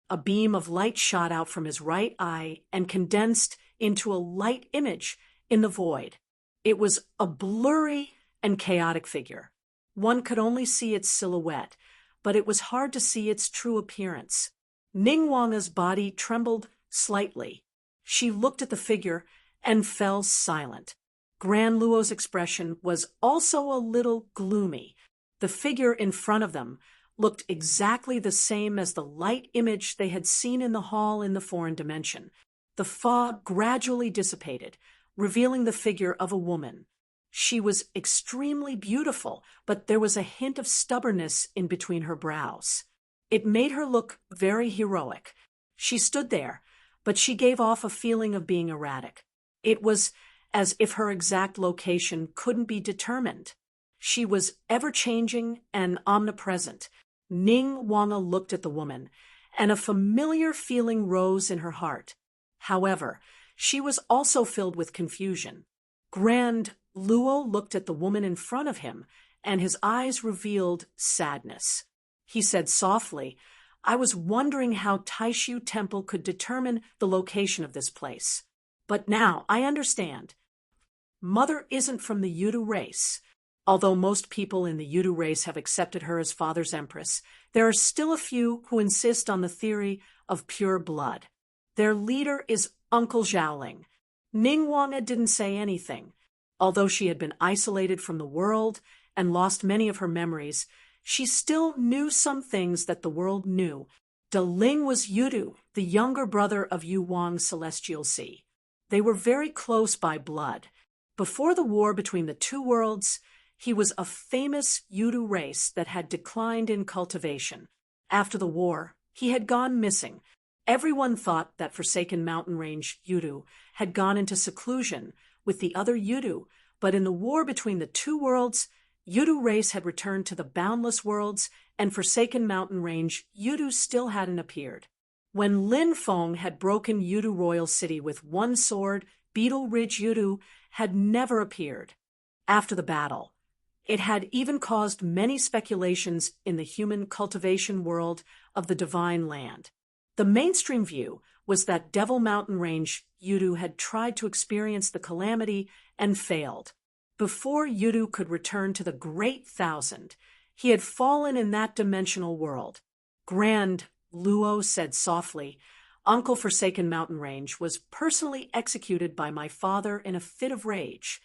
A beam of light shot out from his right eye and condensed into a light image in the void. It was a blurry and chaotic figure. One could only see its silhouette, but it was hard to see its true appearance. Ningwana's body trembled slightly. She looked at the figure and fell silent. Grand Luo's expression was also a little gloomy. The figure in front of them looked exactly the same as the light image they had seen in the hall in the foreign dimension. The fog gradually dissipated, revealing the figure of a woman. She was extremely beautiful, but there was a hint of stubbornness in between her brows. It made her look very heroic. She stood there, but she gave off a feeling of being erratic. It was as if her exact location couldn't be determined. She was ever-changing and omnipresent. Ningwana looked at the woman, and a familiar feeling rose in her heart. However, she was also filled with confusion. Grand Luo looked at the woman in front of him, and his eyes revealed sadness. He said softly, "I was wondering how Taishu Temple could determine the location of this place. But now I understand. Mother isn't from the Yudu race. Although most people in the Yudu race have accepted her as Father's Empress, there are still a few who insist on the theory of pure blood. Their leader is Uncle Zhaoling." Ningwana didn't say anything. Although she had been isolated from the world and lost many of her memories, she still knew some things that the world knew. De Ling was Yudu, the younger brother of Yu Wang's Celestial Sea. They were very close by blood. Before the war between the two worlds, he was a famous Yudu race that had declined in cultivation. After the war, he had gone missing. Everyone thought that Forsaken Mountain Range Yudu had gone into seclusion with the other Yudu, but in the war between the two worlds, Yudu race had returned to the Boundless Worlds, and Forsaken Mountain Range Yudu still hadn't appeared. When Lin Feng had broken Yudu Royal City with one sword, Beetle Ridge Yudu had never appeared. After the battle, it had even caused many speculations in the human cultivation world of the Divine Land. The mainstream view was that Devil Mountain Range Yudu had tried to experience the calamity and failed. Before Yudu could return to the Great Thousand, He had fallen in that dimensional world. Grand, Luo said softly, Uncle Forsaken Mountain Range was personally executed by my father in a fit of rage.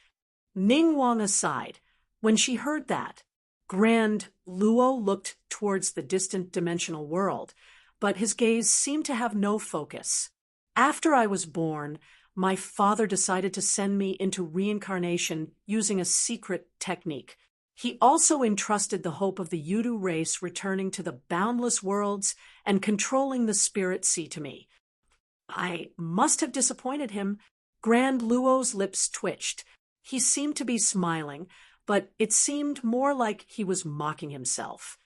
Ning Wang sighed. When she heard that, Grand Luo looked towards the distant dimensional world, but his gaze seemed to have no focus. After I was born, my father decided to send me into reincarnation using a secret technique. He also entrusted the hope of the Yudu race returning to the boundless worlds and controlling the spirit sea to me. I must have disappointed him. Grand Luo's lips twitched. He seemed to be smiling, but it seemed more like he was mocking himself.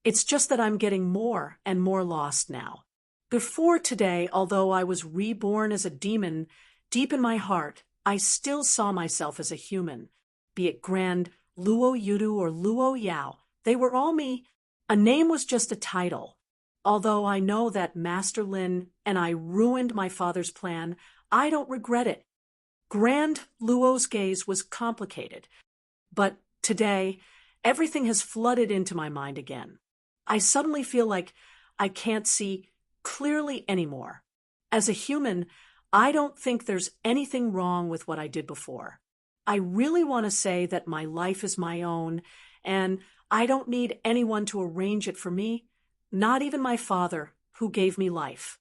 It's just that I'm getting more and more lost now. Before today, although I was reborn as a demon, deep in my heart, I still saw myself as a human. Be it Grand Luo Yudu or Luo Yao, they were all me. A name was just a title. Although I know that Master Lin and I ruined my father's plan, I don't regret it. Grand Luo's gaze was complicated. But today, everything has flooded into my mind again. I suddenly feel like I can't see clearly anymore. As a human, I don't think there's anything wrong with what I did before. I really want to say that my life is my own, and I don't need anyone to arrange it for me, not even my father, who gave me life.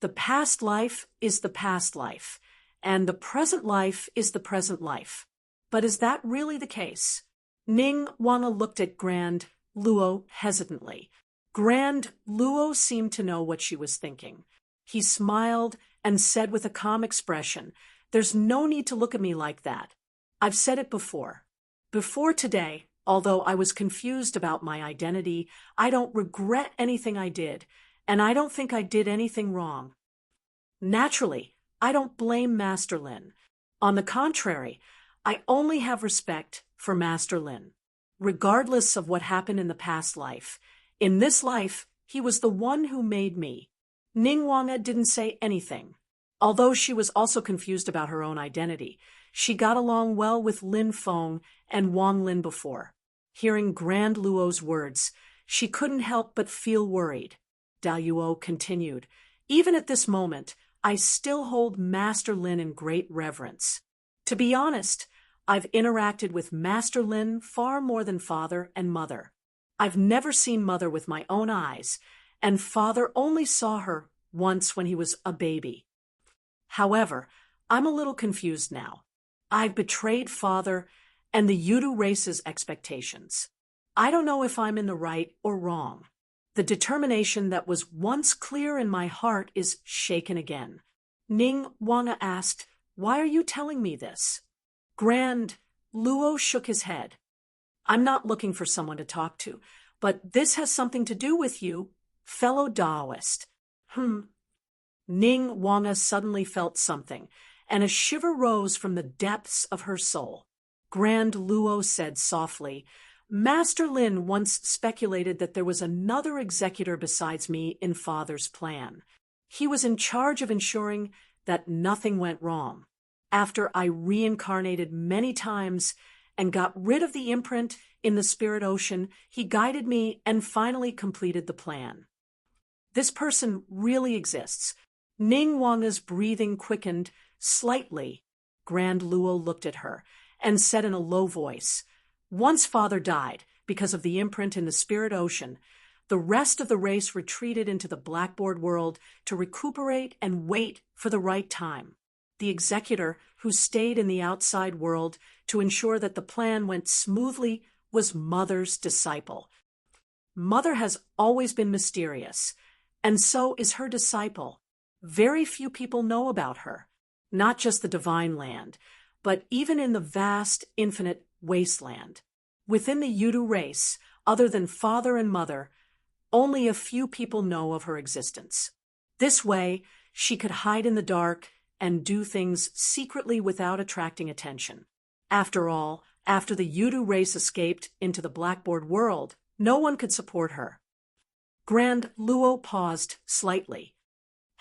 The past life is the past life, and the present life is the present life. But is that really the case? Ning Wang looked at Grand Luo hesitantly. Grand Luo seemed to know what she was thinking. He smiled and said with a calm expression, "There's no need to look at me like that. I've said it before. Before today, although I was confused about my identity, I don't regret anything I did, and I don't think I did anything wrong. Naturally, I don't blame Master Lin. On the contrary, I only have respect for Master Lin. Regardless of what happened in the past life, in this life, he was the one who made me." Ning Wang didn't say anything. Although she was also confused about her own identity, she got along well with Lin Feng and Wang Lin before. Hearing Grand Luo's words, she couldn't help but feel worried. Dao Yuo continued, "Even at this moment, I still hold Master Lin in great reverence. To be honest, I've interacted with Master Lin far more than father and mother. I've never seen mother with my own eyes, and father only saw her once when he was a baby. However, I'm a little confused now. I've betrayed father and the Yudu race's expectations. I don't know if I'm in the right or wrong. The determination that was once clear in my heart is shaken again." Ning Wang asked, "Why are you telling me this?" Grand Luo shook his head. "I'm not looking for someone to talk to, but this has something to do with you, fellow Taoist." Ning Wang suddenly felt something, and a shiver rose from the depths of her soul. Grand Luo said softly, "Master Lin once speculated that there was another executor besides me in father's plan. He was in charge of ensuring that nothing went wrong. After I reincarnated many times and got rid of the imprint in the spirit ocean, he guided me and finally completed the plan. This person really exists." Ning Wang's breathing quickened slightly. Grand Luo looked at her and said in a low voice, "Once father died because of the imprint in the spirit ocean, the rest of the race retreated into the blackboard world to recuperate and wait for the right time. The executor who stayed in the outside world to ensure that the plan went smoothly was Mother's disciple. Mother has always been mysterious, and so is her disciple. Very few people know about her, not just the divine land, but even in the vast, infinite wasteland. Within the Yudu race, other than father and mother, only a few people know of her existence. This way, she could hide in the dark and do things secretly without attracting attention. After all, after the Yudu race escaped into the blackboard world, no one could support her." Grand Luo paused slightly.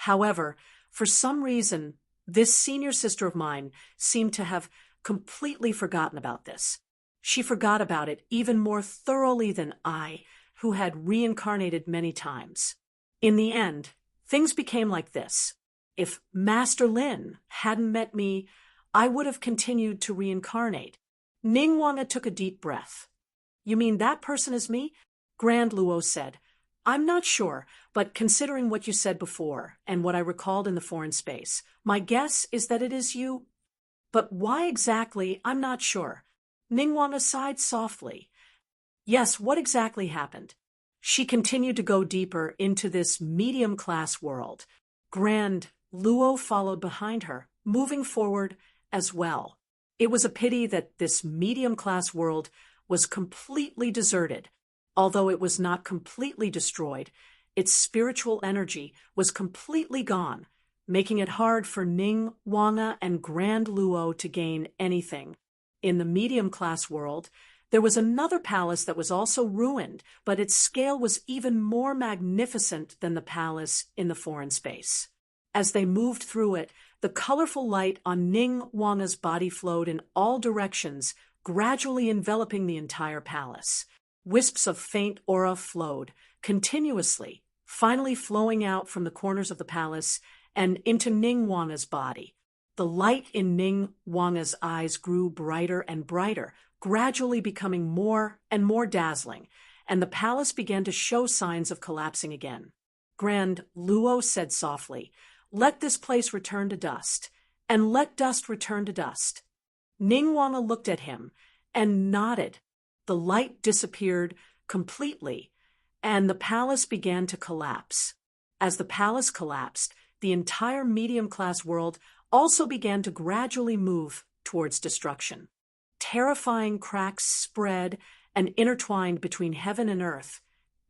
However, for some reason, this senior sister of mine seemed to have completely forgotten about this. She forgot about it even more thoroughly than I, who had reincarnated many times. In the end, things became like this. If Master Lin hadn't met me, I would have continued to reincarnate. Ningguang took a deep breath. You mean that person is me? Grand Luo said. I'm not sure, but considering what you said before and what I recalled in the foreign space, my guess is that it is you. But why exactly, I'm not sure. Ningguang sighed softly. Yes, what exactly happened? She continued to go deeper into this medium-class world. Grand Luo followed behind her, moving forward as well. It was a pity that this medium-class world was completely deserted. Although it was not completely destroyed, its spiritual energy was completely gone, making it hard for Ning Wanga and Grand Luo to gain anything. In the medium-class world, there was another palace that was also ruined, but its scale was even more magnificent than the palace in the foreign space. As they moved through it, the colorful light on Ning Wanga's body flowed in all directions, gradually enveloping the entire palace. Wisps of faint aura flowed, continuously, finally flowing out from the corners of the palace and into Ning Wanga's body. The light in Ning Wanga's eyes grew brighter and brighter, gradually becoming more and more dazzling, and the palace began to show signs of collapsing again. Grand Luo said softly, "Let this place return to dust, and let dust return to dust." Ning Wanga looked at him and nodded. The light disappeared completely, and the palace began to collapse. As the palace collapsed, the entire medium-class world also began to gradually move towards destruction. Terrifying cracks spread and intertwined between heaven and earth,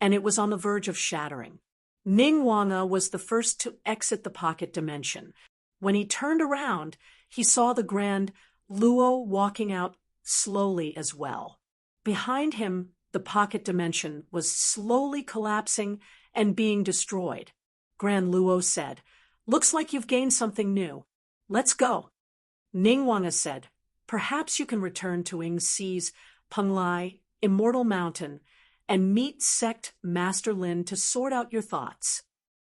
and it was on the verge of shattering. Ning Wanga was the first to exit the pocket dimension. When he turned around, he saw the Grand Luo walking out slowly as well. Behind him, the pocket dimension was slowly collapsing and being destroyed. Grand Luo said, "Looks like you've gained something new. Let's go." Ning Wanga said, "Perhaps you can return to Ing Si's Penglai, Immortal Mountain, and meet Sect Master Lin to sort out your thoughts.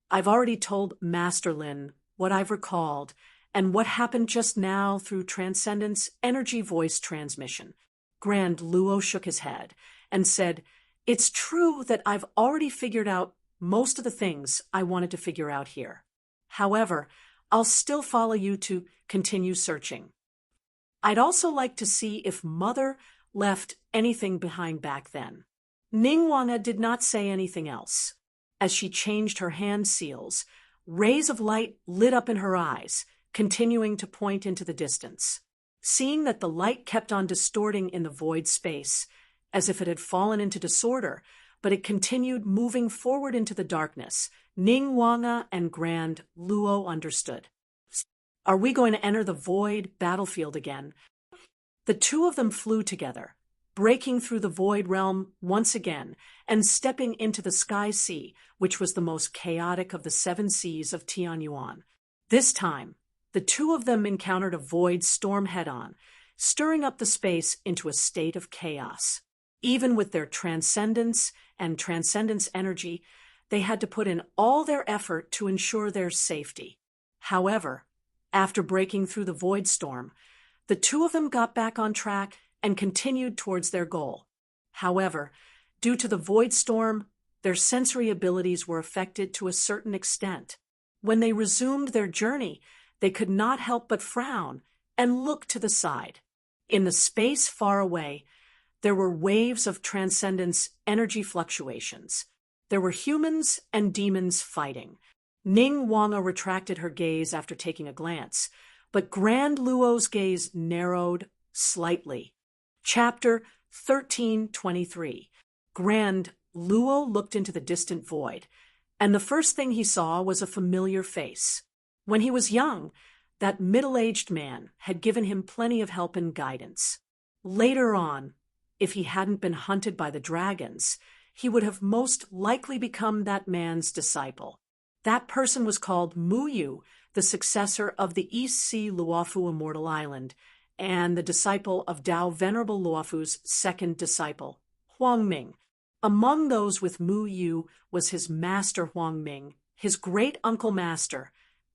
I've already told Master Lin what I've recalled and what happened just now through Transcendence Energy Voice Transmission." Grand Luo shook his head and said, "It's true that I've already figured out most of the things I wanted to figure out here. However, I'll still follow you to continue searching. I'd also like to see if Mother left anything behind back then." Ning Wanga did not say anything else. As she changed her hand seals, rays of light lit up in her eyes, continuing to point into the distance. Seeing that the light kept on distorting in the void space, as if it had fallen into disorder, but it continued moving forward into the darkness, Ning Wanga and Grand Luo understood. Are we going to enter the void battlefield again? The two of them flew together, breaking through the void realm once again and stepping into the sky sea, which was the most chaotic of the 7 seas of Tianyuan. This time, the two of them encountered a void storm head-on, stirring up the space into a state of chaos. Even with their transcendence and transcendence energy, they had to put in all their effort to ensure their safety. However, after breaking through the void storm, the two of them got back on track and continued towards their goal. However, due to the void storm, their sensory abilities were affected to a certain extent. When they resumed their journey, they could not help but frown and look to the side. In the space far away, there were waves of transcendence energy fluctuations. There were humans and demons fighting. Ning Wanga retracted her gaze after taking a glance, but Grand Luo's gaze narrowed slightly. Chapter 1323. Grand Luo looked into the distant void, and the first thing he saw was a familiar face. When he was young, that middle-aged man had given him plenty of help and guidance. Later on, if he hadn't been hunted by the dragons, he would have most likely become that man's disciple. That person was called Muyu, the successor of the East Sea Luofu Immortal Island, and the disciple of Tao Venerable Luofu's second disciple, Huang Ming. Among those with Mu Yu was his master Huang Ming, his great-uncle master,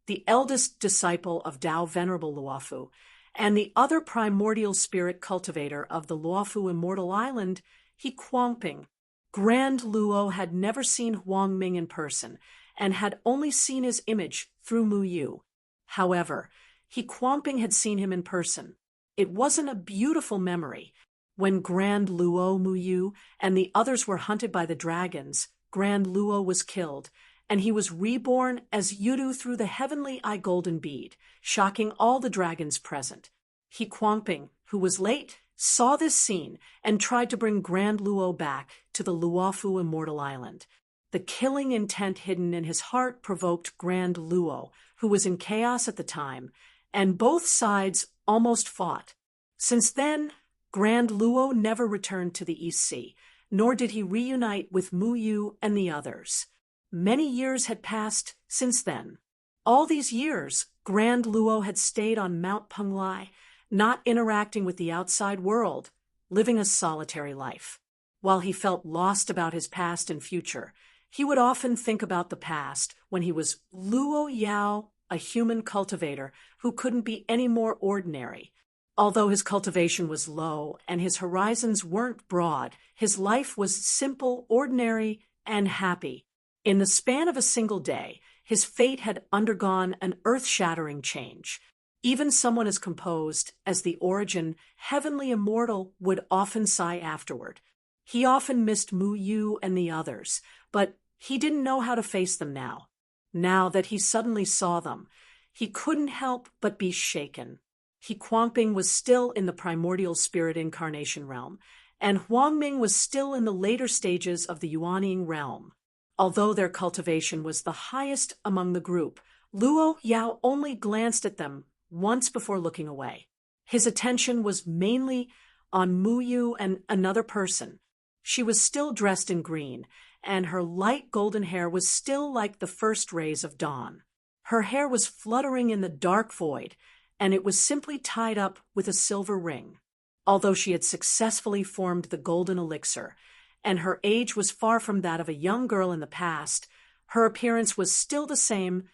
the eldest disciple of Tao Venerable Luofu, and the other primordial spirit cultivator of the Luofu Immortal Island, He Kuangping. Grand Luo had never seen Huang Ming in person and had only seen his image through Mu Yu. However, He Kuangping had seen him in person. It wasn't a beautiful memory. When Grand Luo Mu Yu and the others were hunted by the dragons, Grand Luo was killed, and he was reborn as Yudu through the heavenly eye golden bead, shocking all the dragons present. He Kuangping, who was late, saw this scene and tried to bring Grand Luo back to the Luofu Immortal Island. The killing intent hidden in his heart provoked Grand Luo, who was in chaos at the time, and both sides almost fought. Since then, Grand Luo never returned to the East Sea, nor did he reunite with Mu Yu and the others. Many years had passed since then. All these years, Grand Luo had stayed on Mount Penglai, not interacting with the outside world, living a solitary life. While he felt lost about his past and future, he would often think about the past when he was Luo Yao, a human cultivator who couldn't be any more ordinary. Although his cultivation was low and his horizons weren't broad, his life was simple, ordinary, and happy. In the span of a single day, his fate had undergone an earth-shattering change. Even someone as composed as the Origin, heavenly immortal, would often sigh afterward. He often missed Mu Yu and the others, but he didn't know how to face them now. Now that he suddenly saw them, he couldn't help but be shaken. He Kuangping was still in the primordial spirit incarnation realm, and Huang Ming was still in the later stages of the Yuanying realm. Although their cultivation was the highest among the group, Luo Yao only glanced at them once before looking away. His attention was mainly on Mu Yu and another person. She was still dressed in green, and her light golden hair was still like the first rays of dawn. Her hair was fluttering in the dark void, and it was simply tied up with a silver ring. Although she had successfully formed the golden elixir, and her age was far from that of a young girl in the past, her appearance was still the same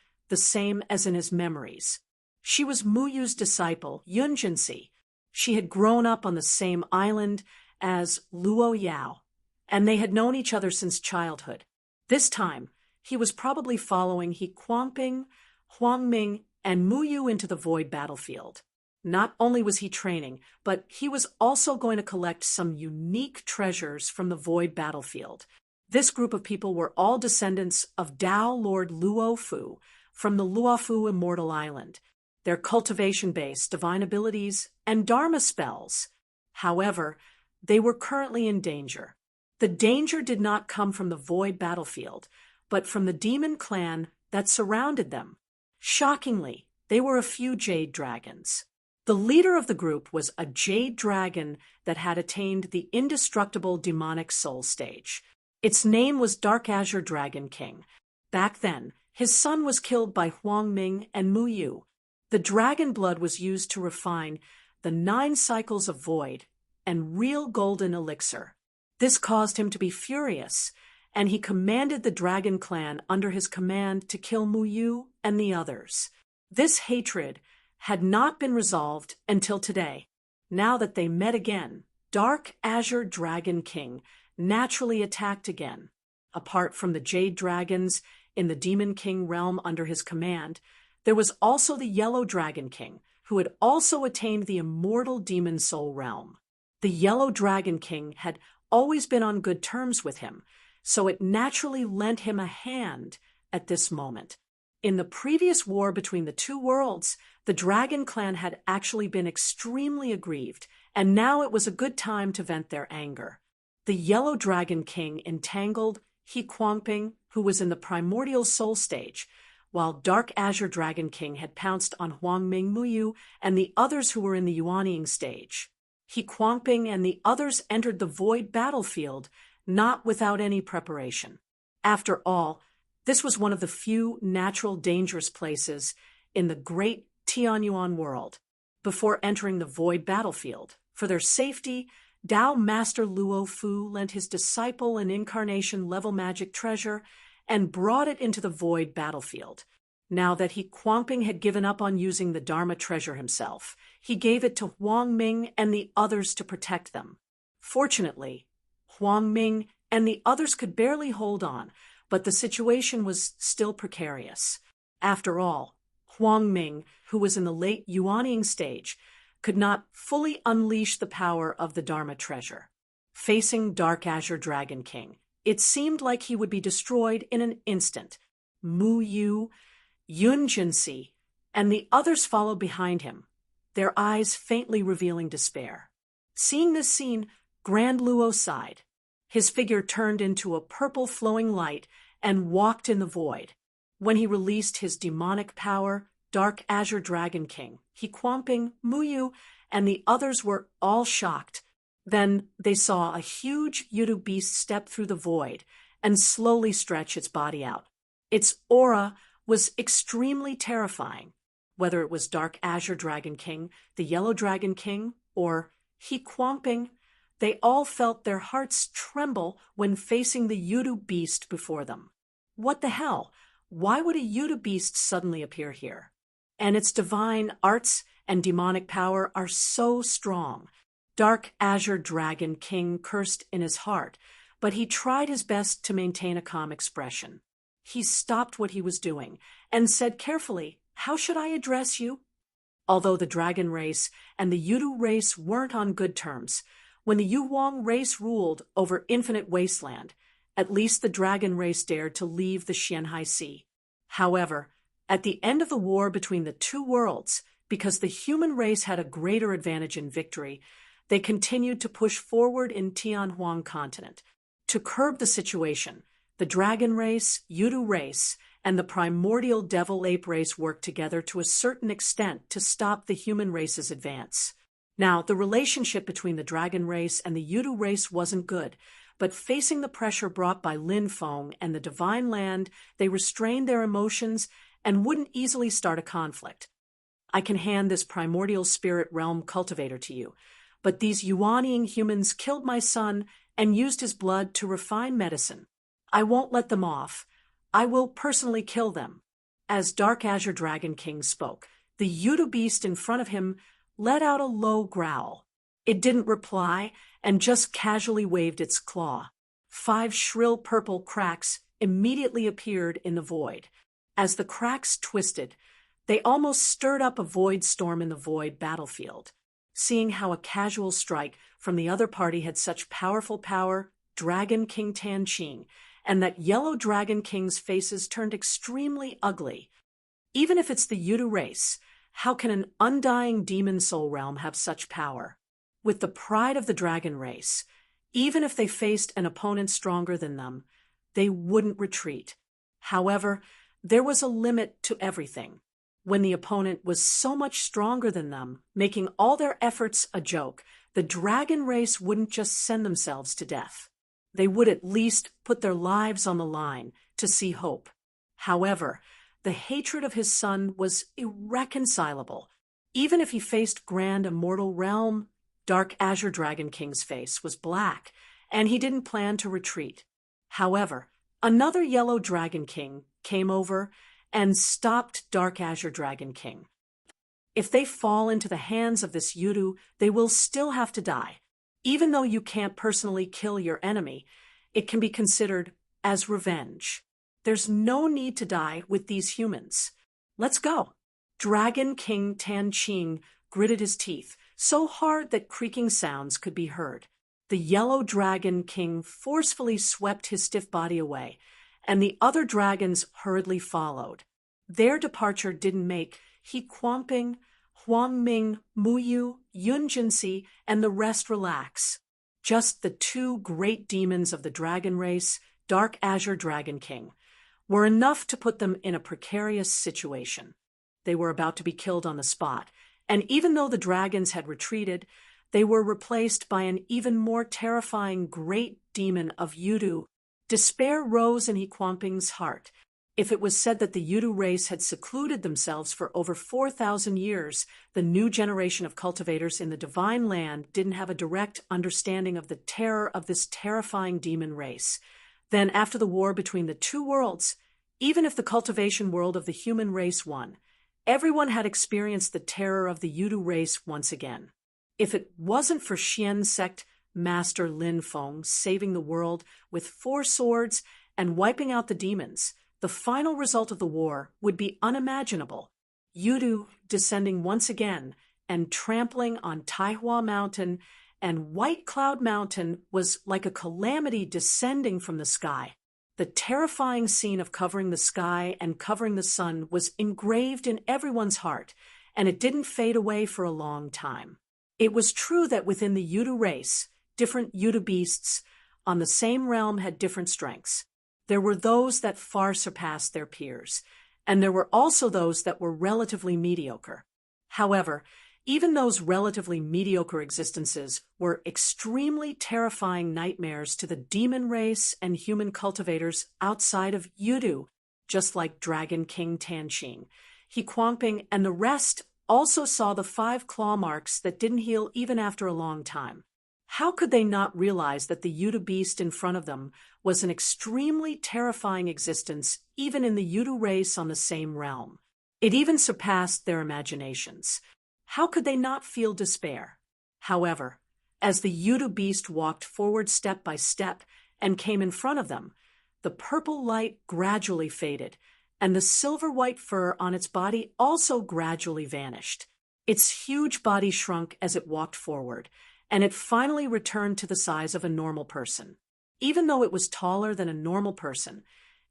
as in his memories. She was Mu Yu's disciple, Yunjinsi. She had grown up on the same island as Luo Yao, and they had known each other since childhood. This time, he was probably following He Kuangping, Huang Ming, and Mu Yu into the void battlefield. Not only was he training, but he was also going to collect some unique treasures from the void battlefield. This group of people were all descendants of Tao Lord Luofu from the Luofu Immortal Island. Their cultivation-based divine abilities and Dharma spells. However, they were currently in danger. The danger did not come from the void battlefield, but from the demon clan that surrounded them. Shockingly, they were a few jade dragons. The leader of the group was a jade dragon that had attained the indestructible demonic soul stage. Its name was Dark Azure Dragon King. Back then, his son was killed by Huang Ming and Mu Yu. The dragon blood was used to refine the 9 cycles of void and real golden elixir. This caused him to be furious, and he commanded the dragon clan under his command to kill Mu Yu and the others. This hatred had not been resolved until today. Now that they met again, Dark Azure Dragon King naturally attacked again. Apart from the Jade Dragons in the Demon King realm under his command, there was also the Yellow Dragon King, who had also attained the immortal Demon Soul realm. The Yellow Dragon King had always been on good terms with him, so it naturally lent him a hand at this moment. In the previous war between the two worlds, the Dragon Clan had actually been extremely aggrieved, and now it was a good time to vent their anger. The Yellow Dragon King entangled He Kuangping, who was in the primordial soul stage, while Dark Azure Dragon King had pounced on Huang Ming, Mu Yu, and the others who were in the Yuanying stage. He Kuangping and the others entered the void battlefield, not without any preparation. After all, this was one of the few natural dangerous places in the great Tianyuan world. before entering the void battlefield. For their safety, Tao Master Luo Fu lent his disciple an incarnation-level magic treasure and brought it into the void battlefield. Now that He Kuangping had given up on using the Dharma treasure himself, he gave it to Huang Ming and the others to protect them. Fortunately, Huang Ming and the others could barely hold on, but the situation was still precarious. After all, Huang Ming, who was in the late Yuanying stage, could not fully unleash the power of the Dharma treasure. Facing Dark Azure Dragon King, it seemed like he would be destroyed in an instant. Mu Yu, Yun Jinsi, and the others followed behind him, their eyes faintly revealing despair. Seeing this scene, Grand Luo sighed. His figure turned into a purple flowing light and walked in the void. When he released his demonic power, Dark Azure Dragon King, He Kuangping, Mu Yu, and the others were all shocked. Then they saw a huge Yudu beast step through the void and slowly stretch its body out. Its aura was extremely terrifying. Whether it was Dark Azure Dragon King, the Yellow Dragon King, or He Kuangping, they all felt their hearts tremble when facing the Yudu beast before them. What the hell? Why would a Yudu beast suddenly appear here? And its divine arts and demonic power are so strong. Dark Azure Dragon King cursed in his heart, but he tried his best to maintain a calm expression. He stopped what he was doing and said carefully, "How should I address you?" Although the dragon race and the Yudu race weren't on good terms, when the Yuwang race ruled over infinite wasteland, at least the dragon race dared to leave the Xianhai Sea. However, at the end of the war between the two worlds, because the human race had a greater advantage in victory, they continued to push forward in Tianhuang continent. To curb the situation, the dragon race, Yudu race, and the primordial devil ape race worked together to a certain extent to stop the human race's advance. Now, the relationship between the dragon race and the Yudu race wasn't good, but facing the pressure brought by Lin Feng and the divine land, they restrained their emotions and wouldn't easily start a conflict. I can hand this primordial spirit realm cultivator to you, but these Yuanying humans killed my son and used his blood to refine medicine. I won't let them off. I will personally kill them. As Dark Azure Dragon King spoke, the Yudu beast in front of him let out a low growl. It didn't reply and just casually waved its claw. 5 shrill purple cracks immediately appeared in the void. As the cracks twisted, they almost stirred up a void storm in the void battlefield. Seeing how a casual strike from the other party had such powerful power, Dragon King Tanqing, and that Yellow Dragon King's faces turned extremely ugly. Even if it's the Yudu race, how can an undying demon soul realm have such power? With the pride of the dragon race, even if they faced an opponent stronger than them, they wouldn't retreat. However, there was a limit to everything. When the opponent was so much stronger than them, making all their efforts a joke, the dragon race wouldn't just send themselves to death. They would at least put their lives on the line to see hope. However, the hatred of his son was irreconcilable. Even if he faced Grand Immortal Realm, Dark Azure Dragon King's face was black, and he didn't plan to retreat. However, another Yellow Dragon King came over and stopped Dark Azure Dragon King. If they fall into the hands of this Yudu, they will still have to die. Even though you can't personally kill your enemy, it can be considered as revenge. There's no need to die with these humans. Let's go. Dragon King Tanqing gritted his teeth so hard that creaking sounds could be heard. The Yellow Dragon King forcefully swept his stiff body away, and the other dragons hurriedly followed. Their departure didn't make He Kuangping, Huang Ming, Mu Yu, Yun Jinsi, and the rest relax. Just the 2 great demons of the dragon race, Dark Azure Dragon King, were enough to put them in a precarious situation. They were about to be killed on the spot, and even though the dragons had retreated, they were replaced by an even more terrifying great demon of Yudu. Despair rose in He Kuangping's heart. If it was said that the Yudu race had secluded themselves for over 4,000 years, the new generation of cultivators in the divine land didn't have a direct understanding of the terror of this terrifying demon race. Then, after the war between the two worlds, even if the cultivation world of the human race won, everyone had experienced the terror of the Yudu race once again. If it wasn't for Xian sect Master Lin Feng saving the world with 4 swords and wiping out the demons, the final result of the war would be unimaginable. Yudu descending once again and trampling on Taihua Mountain and White Cloud Mountain was like a calamity descending from the sky. The terrifying scene of covering the sky and covering the sun was engraved in everyone's heart, and it didn't fade away for a long time. It was true that within the Yudu race, different Yudu beasts on the same realm had different strengths. There were those that far surpassed their peers, and there were also those that were relatively mediocre. However, even those relatively mediocre existences were extremely terrifying nightmares to the demon race and human cultivators outside of Yudu, just like Dragon King Tanxing. He Kuangping and the rest also saw the 5 claw marks that didn't heal even after a long time. How could they not realize that the Yudu beast in front of them was an extremely terrifying existence even in the Yudu race on the same realm? It even surpassed their imaginations. How could they not feel despair? However, as the Yudu beast walked forward step by step and came in front of them, the purple light gradually faded, and the silver-white fur on its body also gradually vanished. Its huge body shrunk as it walked forward, and it finally returned to the size of a normal person. Even though it was taller than a normal person,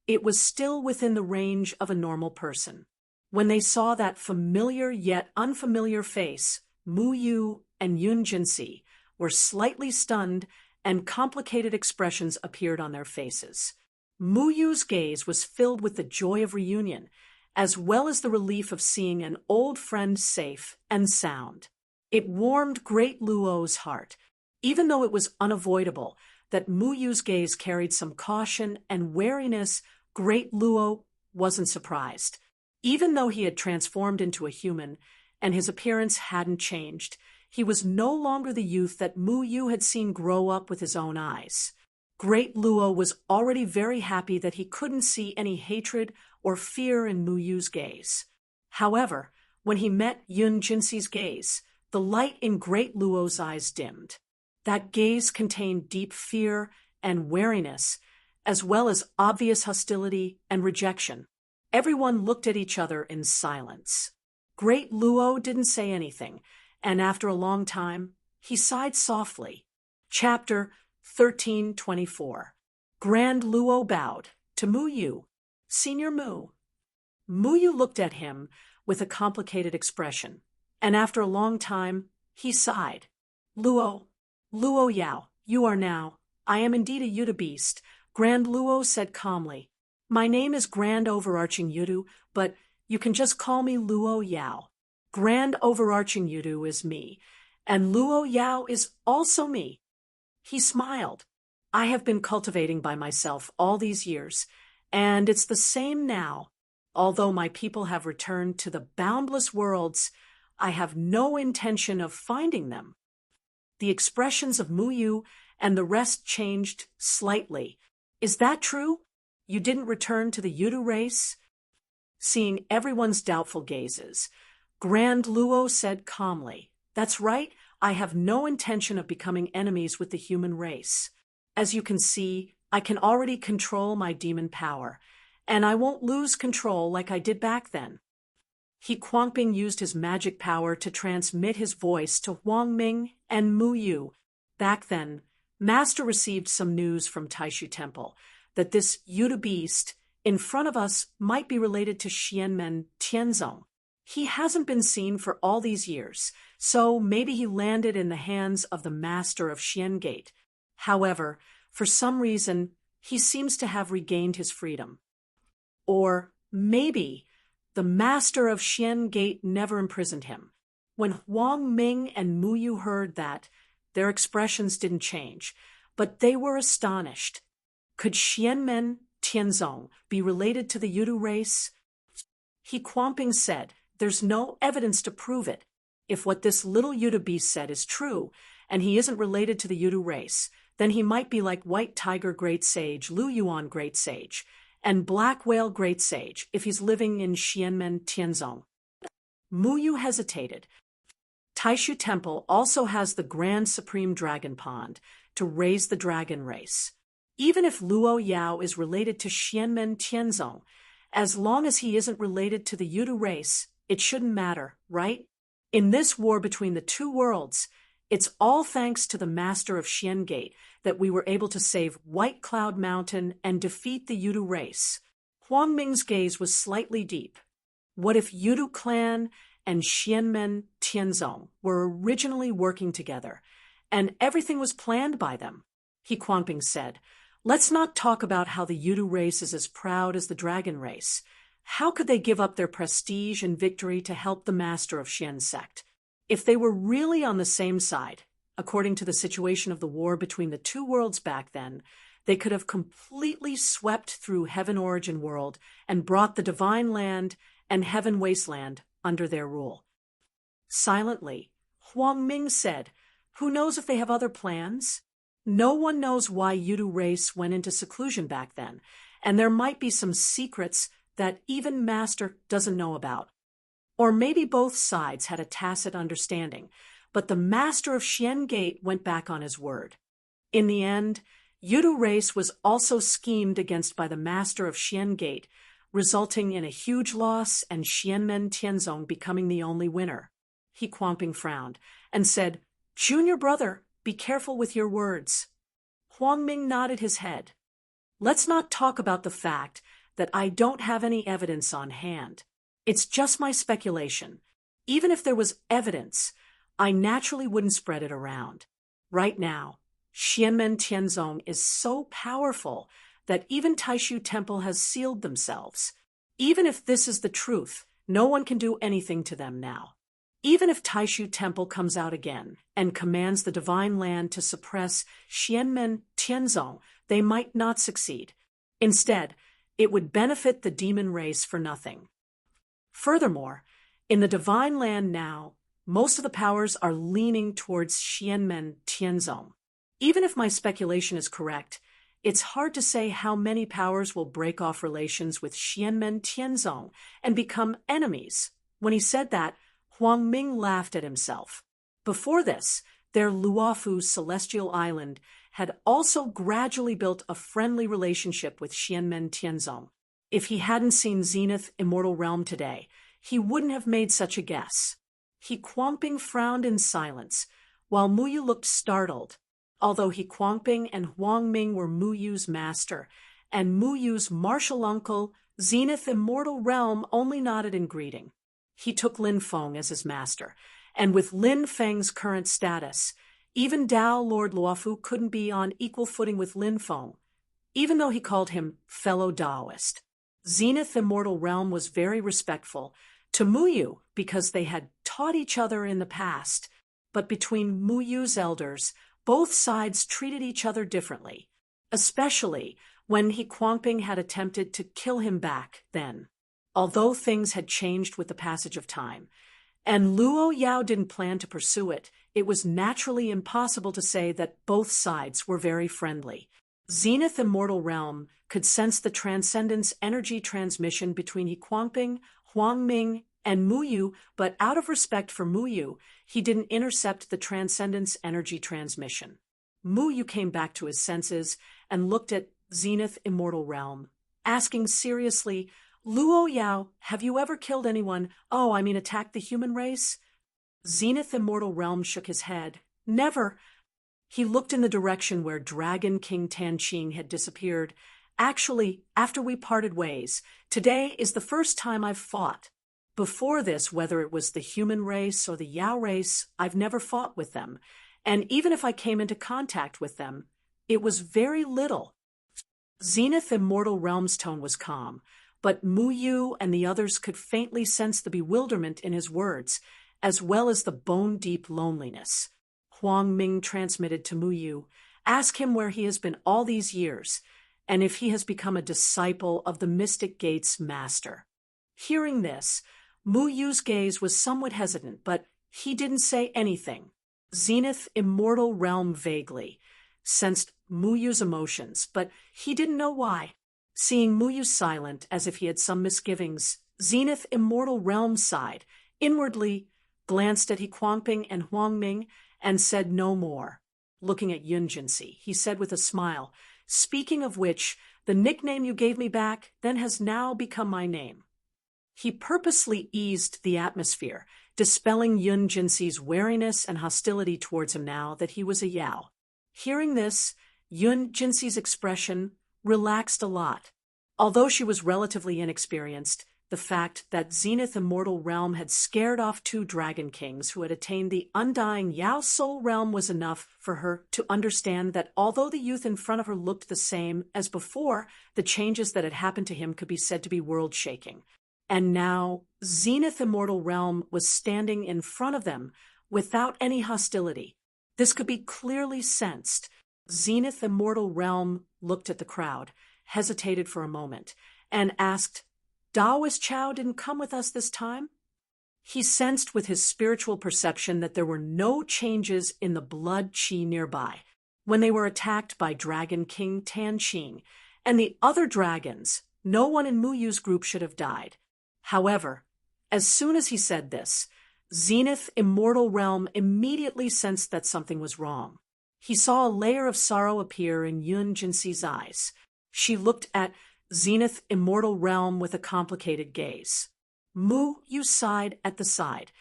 it was still within the range of a normal person. When they saw that familiar yet unfamiliar face, Mu Yu and Yun Jinsi were slightly stunned, and complicated expressions appeared on their faces. Mu Yu's gaze was filled with the joy of reunion, as well as the relief of seeing an old friend safe and sound. It warmed Great Luo's heart, even though it was unavoidable that Mu Yu's gaze carried some caution and wariness. Great Luo wasn't surprised. Even though he had transformed into a human, and his appearance hadn't changed, he was no longer the youth that Mu Yu had seen grow up with his own eyes. Great Luo was already very happy that he couldn't see any hatred or fear in Mu Yu's gaze. However, when he met Yun Jinsi's gaze, the light in Great Luo's eyes dimmed. That gaze contained deep fear and wariness, as well as obvious hostility and rejection. Everyone looked at each other in silence. Great Luo didn't say anything, and after a long time, he sighed softly. Chapter 1324. Grand Luo bowed to Mu Yu. Senior Mu. Mu Yu looked at him with a complicated expression, and after a long time, he sighed. Luo Yao, you are now. I am indeed a Yudu beast, Grand Luo said calmly. My name is Grand Overarching Yudu, but you can just call me Luo Yao. Grand Overarching Yudu is me, and Luo Yao is also me. He smiled. I have been cultivating by myself all these years, and it's the same now. Although my people have returned to the boundless worlds, I have no intention of finding them. The expressions of Mu Yu and the rest changed slightly. Is that true? You didn't return to the Yudu race? Seeing everyone's doubtful gazes, Grand Luo said calmly, That's right, I have no intention of becoming enemies with the human race. As you can see, I can already control my demon power, and I won't lose control like I did back then. He Kuangping used his magic power to transmit his voice to Huang Ming and Mu Yu. Back then, Master received some news from Taishu Temple that this Yudu beast in front of us might be related to Xianmen Tianzong. He hasn't been seen for all these years, so maybe he landed in the hands of the Master of Xian Gate. However, for some reason, he seems to have regained his freedom. Or maybe the Master of Xian Gate never imprisoned him. When Huang Ming and Mu Yu heard that, their expressions didn't change, but they were astonished. Could Xianmen Tianzong be related to the Yudu race? He Quanping said, there's no evidence to prove it. If what this little Yudu beast said is true, and he isn't related to the Yudu race, then he might be like White Tiger Great Sage, Lu Yuan Great Sage, and Black Whale Great Sage if he's living in Xianmen Tianzong. Mu Yu hesitated. Taishu Temple also has the Grand Supreme Dragon Pond to raise the dragon race. Even if Luo Yao is related to Xianmen Tianzong, as long as he isn't related to the Yudu race, it shouldn't matter, right? In this war between the two worlds, it's all thanks to the master of Xian Gate that we were able to save White Cloud Mountain and defeat the Yudu race. Huang Ming's gaze was slightly deep. What if Yudu clan and Xianmen Tianzong were originally working together, and everything was planned by them? He Quanping said, let's not talk about how the Yudu race is as proud as the dragon race. How could they give up their prestige and victory to help the master of Xian sect? If they were really on the same side, according to the situation of the war between the two worlds back then, they could have completely swept through Heaven Origin World and brought the Divine Land and Heaven Wasteland under their rule. Silently, Huang Ming said, who knows if they have other plans? No one knows why Yudu race went into seclusion back then, and there might be some secrets that even Master doesn't know about. Or maybe both sides had a tacit understanding, but the Master of Xian Gate went back on his word. In the end, Yudu race was also schemed against by the Master of Xian Gate, resulting in a huge loss and Xianmen Tianzong becoming the only winner. He Quanping frowned and said, Junior brother, be careful with your words. Huang Ming nodded his head. Let's not talk about the fact that I don't have any evidence on hand. It's just my speculation. Even if there was evidence, I naturally wouldn't spread it around. Right now, Xianmen Tianzong is so powerful that even Taishu Temple has sealed themselves. Even if this is the truth, no one can do anything to them now. Even if Taishu Temple comes out again and commands the Divine Land to suppress Xianmen Tianzong, they might not succeed. Instead, it would benefit the demon race for nothing. Furthermore, in the Divine Land now, most of the powers are leaning towards Xianmen Tianzong. Even if my speculation is correct, it's hard to say how many powers will break off relations with Xianmen Tianzong and become enemies. When he said that, Huang Ming laughed at himself. Before this, their Luofu celestial island had also gradually built a friendly relationship with Xianmen Tianzong. If he hadn't seen Zenith Immortal Realm today, he wouldn't have made such a guess. He Quanping frowned in silence, while Mu Yu looked startled. Although He Quanping and Huang Ming were Mu Yu's master, and Mu Yu's martial uncle, Zenith Immortal Realm only nodded in greeting. He took Lin Feng as his master, and with Lin Feng's current status, even Dao Lord Luofu couldn't be on equal footing with Lin Feng, even though he called him fellow Daoist. Zenith Immortal Realm was very respectful to Mu Yu because they had taught each other in the past, but between Mu Yu's elders, both sides treated each other differently, especially when He Quanping had attempted to kill him back then. Although things had changed with the passage of time, and Luo Yao didn't plan to pursue it, it was naturally impossible to say that both sides were very friendly. Zenith Immortal Realm could sense the transcendence energy transmission between He Quanping, Huang Ming, and Mu Yu, but out of respect for Mu Yu, he didn't intercept the transcendence energy transmission. Mu Yu came back to his senses and looked at Zenith Immortal Realm, asking seriously, Luo Yao, have you ever killed anyone? Attacked the human race? Zenith Immortal Realm shook his head. Never. He looked in the direction where Dragon King Tanqing had disappeared. Actually, after we parted ways, today is the first time I've fought. Before this, whether it was the human race or the Yao race, I've never fought with them. And even if I came into contact with them, it was very little. Zenith Immortal Realm's tone was calm, but Mu Yu and the others could faintly sense the bewilderment in his words, as well as the bone-deep loneliness. Huang Ming transmitted to Mu Yu, ask him where he has been all these years. and if he has become a disciple of the Mystic Gate's master. Hearing this, Mu Yu's gaze was somewhat hesitant, but he didn't say anything. Zenith Immortal Realm vaguely sensed Mu Yu's emotions, but he didn't know why. Seeing Mu Yu silent, as if he had some misgivings, Zenith Immortal Realm sighed, inwardly glanced at He Kuangping and Huang Ming, and said no more. Looking at Yun Jinsi, he said with a smile, "Speaking of which, the nickname you gave me back then has now become my name." He purposely eased the atmosphere, dispelling Yun Jinsi's wariness and hostility towards him now that he was a Yao. Hearing this, Yun Jinsi's expression relaxed a lot. Although she was relatively inexperienced, the fact that Zenith Immortal Realm had scared off 2 Dragon Kings who had attained the undying Yao Soul Realm was enough for her to understand that although the youth in front of her looked the same as before, the changes that had happened to him could be said to be world-shaking. And now, Zenith Immortal Realm was standing in front of them without any hostility. This could be clearly sensed. Zenith Immortal Realm looked at the crowd, hesitated for a moment, and asked, "Daoist Chao didn't come with us this time?" He sensed with his spiritual perception that there were no changes in the blood qi nearby when they were attacked by Dragon King Tanqing and the other dragons. No one in Mu Yu's group should have died. However, as soon as he said this, Zenith Immortal Realm immediately sensed that something was wrong. He saw a layer of sorrow appear in Yun Jinsi's eyes. She looked at Zenith Immortal Realm with a complicated gaze. Mu Yu sighed at the side.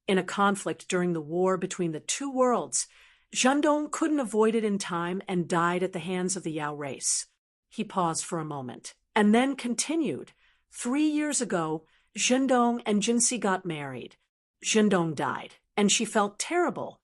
In a conflict during the war between the 2 worlds, Zhendong couldn't avoid it in time and died at the hands of the Yao race. He paused for a moment, and then continued. 3 years ago, Zhendong and Jinsi got married. Zhendong died, and she felt terrible.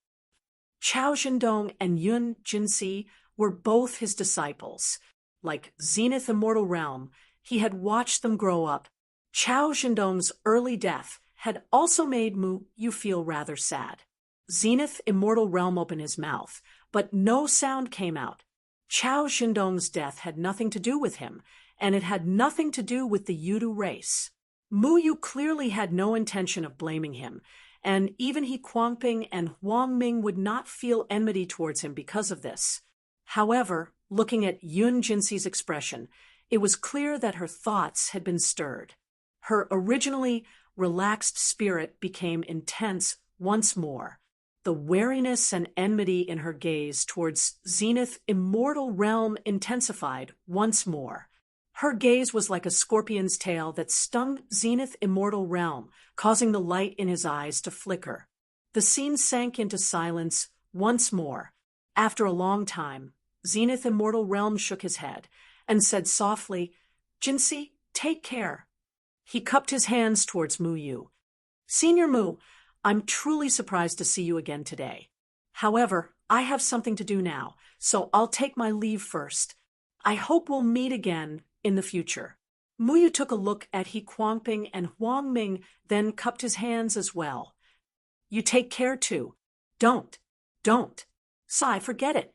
Chao Zhendong and Yun Jinsi were both his disciples. Like Zenith Immortal Realm, he had watched them grow up. Chao Zhendong's early death had also made Mu Yu feel rather sad. Zenith Immortal Realm opened his mouth, but no sound came out. Chao Zhendong's death had nothing to do with him, and it had nothing to do with the Yudu race. Mu Yu clearly had no intention of blaming him, and even He Kuangping and Huang Ming would not feel enmity towards him because of this. However, looking at Yun Jinsi's expression, it was clear that her thoughts had been stirred. Her originally relaxed spirit became intense once more. The wariness and enmity in her gaze towards Zenith Immortal Realm intensified once more. Her gaze was like a scorpion's tail that stung Zenith Immortal Realm, causing the light in his eyes to flicker. The scene sank into silence once more. After a long time, Zenith Immortal Realm shook his head and said softly, "Jinsi, take care." He cupped his hands towards Mu Yu. "Senior Mu, I'm truly surprised to see you again today. However, I have something to do now, so I'll take my leave first. I hope we'll meet again in the future." Mu Yu took a look at He Kuangping and Huang Ming, then cupped his hands as well. "You take care too. Don't. Sai, forget it.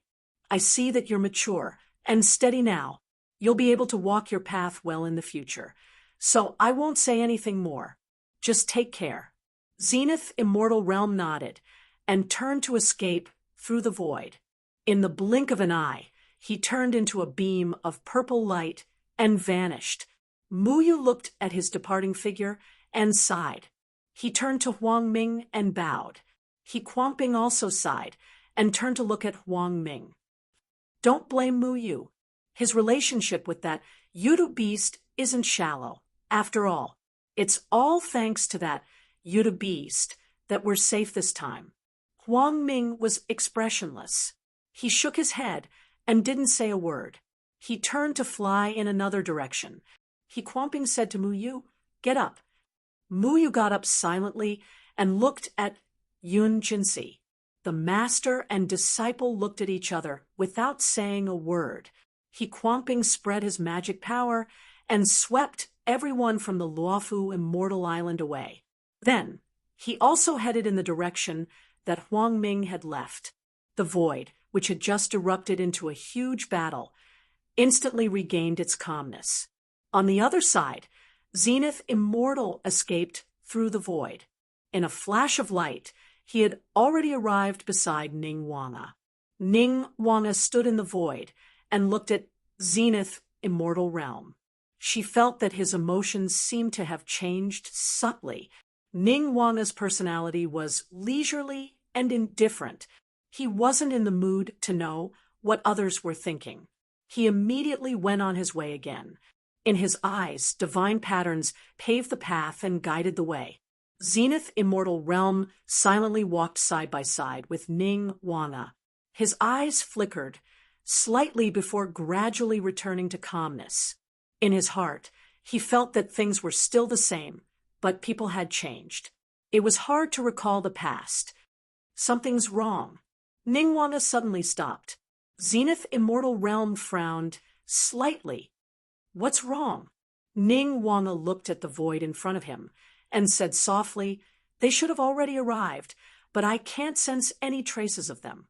I see that you're mature and steady now. You'll be able to walk your path well in the future. So I won't say anything more. Just take care." Zenith Immortal Realm nodded and turned to escape through the void. In the blink of an eye, he turned into a beam of purple light and vanished. Mu Yu looked at his departing figure and sighed. He turned to Huang Ming and bowed. He Kuangping also sighed and turned to look at Huang Ming. Don't blame Mu Yu. His relationship with that Yudu beast isn't shallow. After all, it's all thanks to that Yudu beast that we're safe this time. Huang Ming was expressionless. He shook his head and didn't say a word. He turned to fly in another direction. He Kuangping said to Mu Yu, "Get up." Mu Yu got up silently and looked at Yun Jinsi. The master and disciple looked at each other without saying a word. He Kuangping spread his magic power and swept everyone from the Luofu Immortal Island away. Then, he also headed in the direction that Huang Ming had left. The void, which had just erupted into a huge battle, instantly regained its calmness. On the other side, Zenith Immortal escaped through the void. In a flash of light, he had already arrived beside Ning Wanga. Ning Wanga stood in the void and looked at Zenith Immortal Realm. She felt that his emotions seemed to have changed subtly. Ning Wanga's personality was leisurely and indifferent. He wasn't in the mood to know what others were thinking. He immediately went on his way again. In his eyes, divine patterns paved the path and guided the way. Zenith Immortal Realm silently walked side by side with Ning Wanga. His eyes flickered slightly before gradually returning to calmness. In his heart, he felt that things were still the same, but people had changed. It was hard to recall the past. Something's wrong. Ning Wanga suddenly stopped. Zenith Immortal Realm frowned slightly. What's wrong? Ning Wanga looked at the void in front of him and said softly, "They should have already arrived, but I can't sense any traces of them."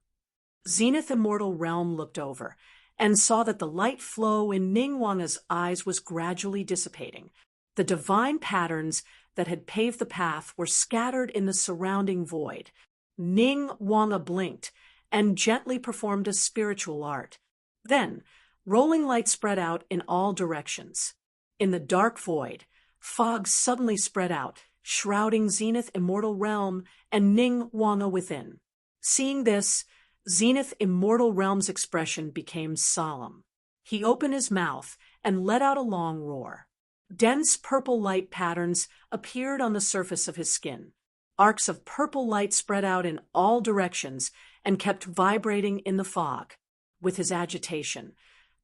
Zenith Immortal Realm looked over and saw that the light flow in Ning Wanga's eyes was gradually dissipating. The divine patterns that had paved the path were scattered in the surrounding void. Ning Wanga blinked and gently performed a spiritual art. Then, rolling light spread out in all directions. In the dark void, fog suddenly spread out, shrouding Zenith Immortal Realm and Ning Wanga within. Seeing this, Zenith Immortal Realm's expression became solemn. He opened his mouth and let out a long roar. Dense purple light patterns appeared on the surface of his skin. Arcs of purple light spread out in all directions and kept vibrating in the fog. With his agitation,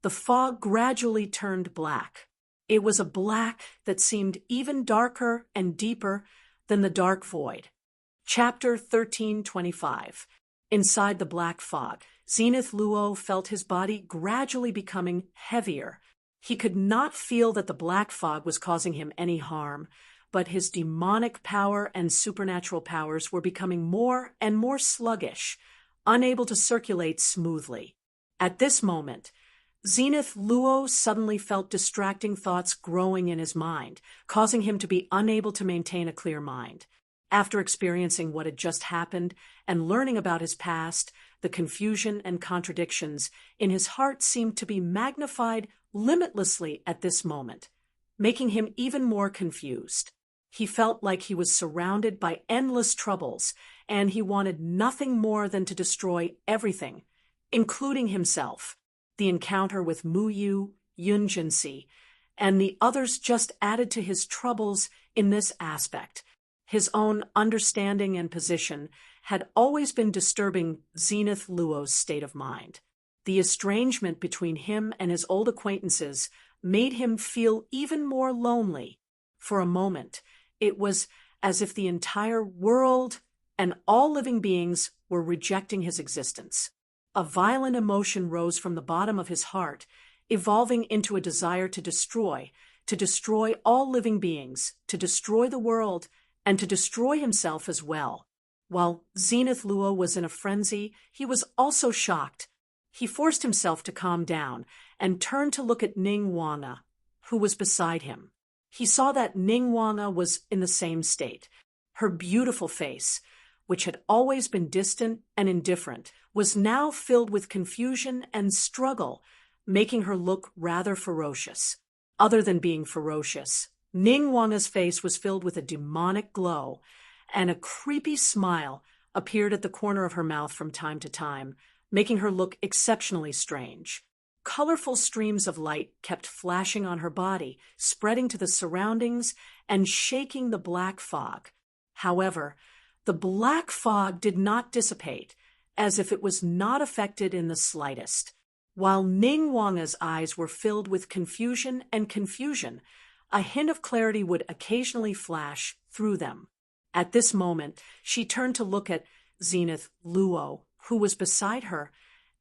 the fog gradually turned black. It was a black that seemed even darker and deeper than the dark void. Chapter 1325. Inside the black fog, Zenith Luo felt his body gradually becoming heavier. He could not feel that the black fog was causing him any harm, but his demonic power and supernatural powers were becoming more and more sluggish, unable to circulate smoothly. At this moment, Zenith Luo suddenly felt distracting thoughts growing in his mind, causing him to be unable to maintain a clear mind. After experiencing what had just happened and learning about his past, the confusion and contradictions in his heart seemed to be magnified limitlessly at this moment, making him even more confused. He felt like he was surrounded by endless troubles, and he wanted nothing more than to destroy everything, including himself. The encounter with Mu Yu, Yun Jinsi, and the others just added to his troubles in this aspect. His own understanding and position had always been disturbing Zenith Luo's state of mind. The estrangement between him and his old acquaintances made him feel even more lonely. For a moment, it was as if the entire world and all living beings were rejecting his existence. A violent emotion rose from the bottom of his heart, evolving into a desire to destroy all living beings, to destroy the world, and to destroy himself as well. While Zenith Luo was in a frenzy, he was also shocked. He forced himself to calm down and turned to look at Ning Wanga, who was beside him. He saw that Ning Wanga was in the same state. Her beautiful face, which had always been distant and indifferent, was now filled with confusion and struggle, making her look rather ferocious. Other than being ferocious, Ning Wanga's face was filled with a demonic glow, and a creepy smile appeared at the corner of her mouth from time to time, making her look exceptionally strange. Colorful streams of light kept flashing on her body, spreading to the surroundings and shaking the black fog. However, the black fog did not dissipate, as if it was not affected in the slightest. While Ning Wanga's eyes were filled with confusion, a hint of clarity would occasionally flash through them. At this moment, she turned to look at Zenith Luo, who was beside her,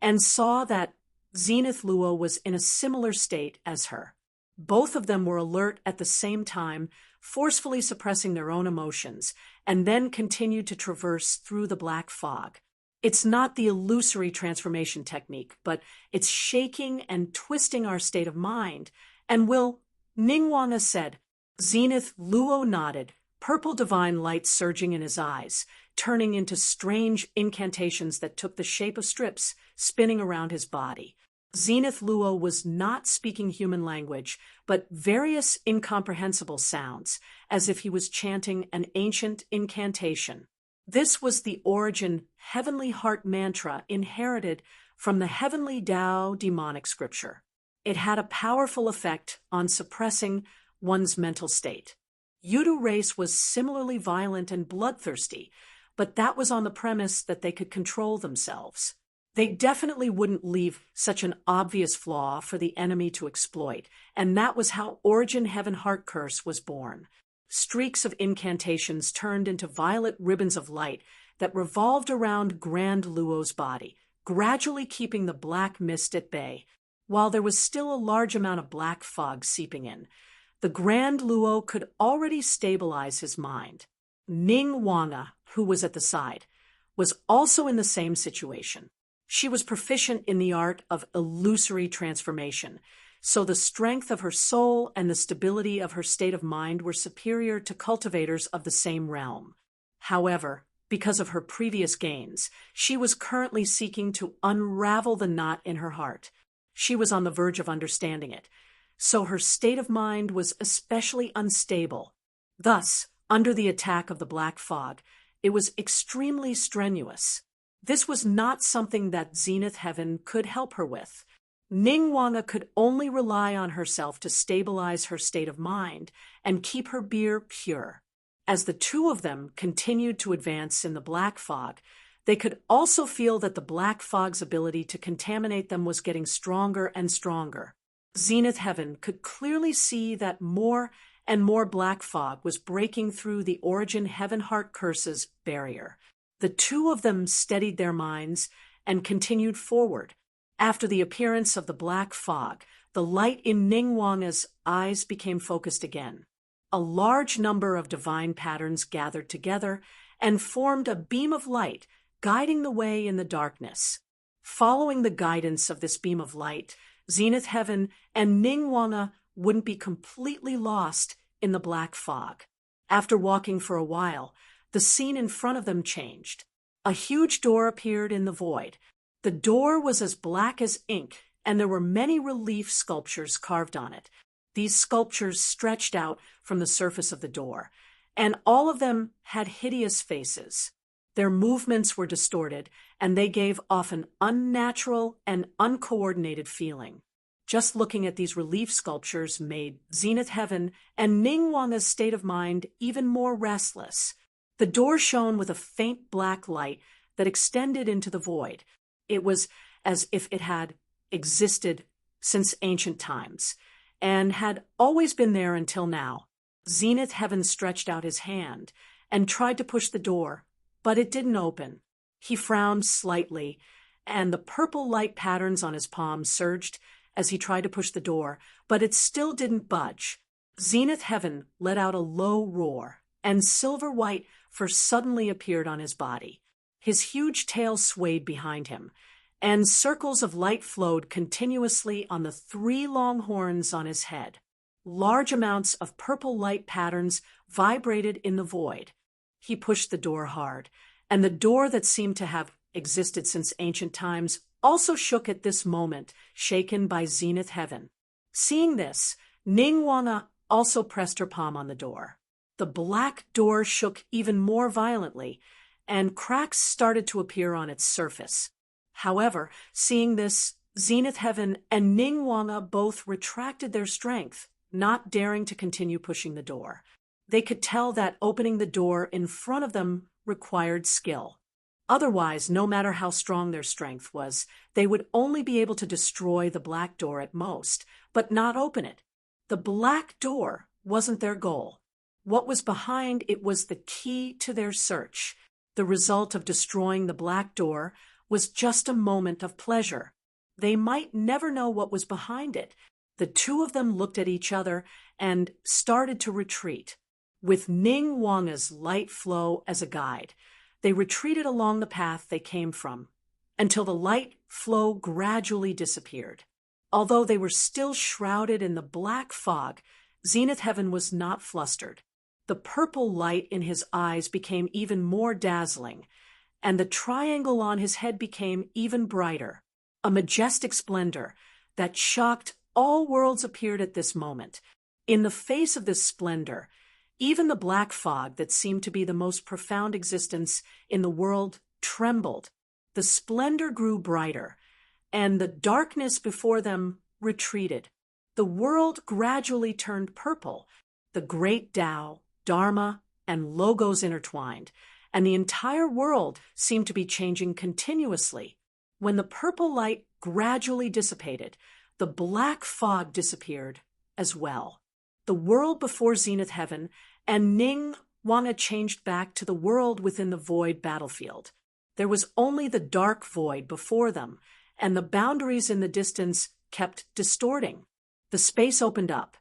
and saw that Zenith Luo was in a similar state as her. Both of them were alert at the same time, forcefully suppressing their own emotions, and then continued to traverse through the black fog. It's not the illusory transformation technique, but it's shaking and twisting our state of mind. And Ningguang said. Zenith Luo nodded, purple divine light surging in his eyes, turning into strange incantations that took the shape of strips spinning around his body. Zenith Luo was not speaking human language, but various incomprehensible sounds, as if he was chanting an ancient incantation. This was the origin heavenly heart mantra inherited from the heavenly Tao demonic scripture. It had a powerful effect on suppressing one's mental state. Yudu race was similarly violent and bloodthirsty, but that was on the premise that they could control themselves. They definitely wouldn't leave such an obvious flaw for the enemy to exploit, and that was how Origin Heaven Heart Curse was born. Streaks of incantations turned into violet ribbons of light that revolved around Grand Luo's body, gradually keeping the black mist at bay, while there was still a large amount of black fog seeping in. The Grand Luo could already stabilize his mind. Ning Wanga, who was at the side, was also in the same situation. She was proficient in the art of illusory transformation, so the strength of her soul and the stability of her state of mind were superior to cultivators of the same realm. However, because of her previous gains, she was currently seeking to unravel the knot in her heart. She was on the verge of understanding it, so her state of mind was especially unstable. Thus, under the attack of the black fog, it was extremely strenuous. This was not something that Zenith Heaven could help her with. Ning Wanga could only rely on herself to stabilize her state of mind and keep her beer pure. As the two of them continued to advance in the black fog, they could also feel that the black fog's ability to contaminate them was getting stronger and stronger. Zenith Heaven could clearly see that more and more black fog was breaking through the Origin Heaven Heart Curse's barrier. The two of them steadied their minds and continued forward. After the appearance of the black fog, the light in Ning Wanga's eyes became focused again. A large number of divine patterns gathered together and formed a beam of light, guiding the way in the darkness. Following the guidance of this beam of light, Zenith Heaven and Ning Wanga wouldn't be completely lost in the black fog. After walking for a while, the scene in front of them changed. A huge door appeared in the void. The door was as black as ink, and there were many relief sculptures carved on it. These sculptures stretched out from the surface of the door, and all of them had hideous faces. Their movements were distorted, and they gave off an unnatural and uncoordinated feeling. Just looking at these relief sculptures made Zenith Heaven and Ning Wanga's state of mind even more restless. The door shone with a faint black light that extended into the void. It was as if it had existed since ancient times, and had always been there until now. Zenith Heaven stretched out his hand and tried to push the door, but it didn't open. He frowned slightly, and the purple light patterns on his palm surged as he tried to push the door, but it still didn't budge. Zenith Heaven let out a low roar, and silver white fur suddenly appeared on his body. His huge tail swayed behind him, and circles of light flowed continuously on the 3 long horns on his head. Large amounts of purple light patterns vibrated in the void. He pushed the door hard, and the door that seemed to have existed since ancient times also shook at this moment, shaken by Zenith Heaven. Seeing this, Ning Wanga also pressed her palm on the door. The black door shook even more violently, and cracks started to appear on its surface. However, seeing this, Zenith Heaven and Ning Wanga both retracted their strength, not daring to continue pushing the door. They could tell that opening the door in front of them required skill. Otherwise, no matter how strong their strength was, they would only be able to destroy the black door at most, but not open it. The black door wasn't their goal. What was behind it was the key to their search. The result of destroying the black door was just a moment of pleasure. They might never know what was behind it. The two of them looked at each other and started to retreat. With Ning Wanga's light flow as a guide, They retreated along the path they came from, until the light flow gradually disappeared. Although they were still shrouded in the black fog, Zenith Heaven was not flustered. The purple light in his eyes became even more dazzling, and the triangle on his head became even brighter. A majestic splendor that shocked all worlds appeared at this moment. In the face of this splendor, even the black fog that seemed to be the most profound existence in the world trembled. The splendor grew brighter, and the darkness before them retreated. The world gradually turned purple. The great Tao, Dharma, and Logos intertwined, and the entire world seemed to be changing continuously. When the purple light gradually dissipated, the black fog disappeared as well. The world before Zenith Heaven and Ning Wanga changed back to the world within the void battlefield. There was only the dark void before them, and the boundaries in the distance kept distorting. The space opened up,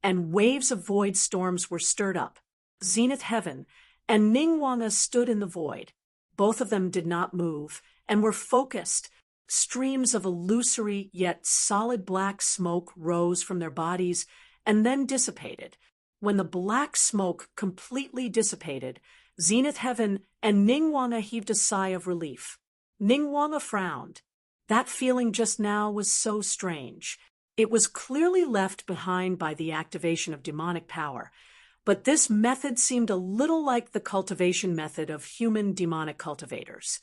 and waves of void storms were stirred up. Zenith Heaven and Ning Wanga stood in the void. Both of them did not move and were focused. Streams of illusory yet solid black smoke rose from their bodies and then dissipated. When the black smoke completely dissipated, Zenith Heaven and Ning Wanga heaved a sigh of relief. Ning Wanga frowned. That feeling just now was so strange. It was clearly left behind by the activation of demonic power, but this method seemed a little like the cultivation method of human demonic cultivators.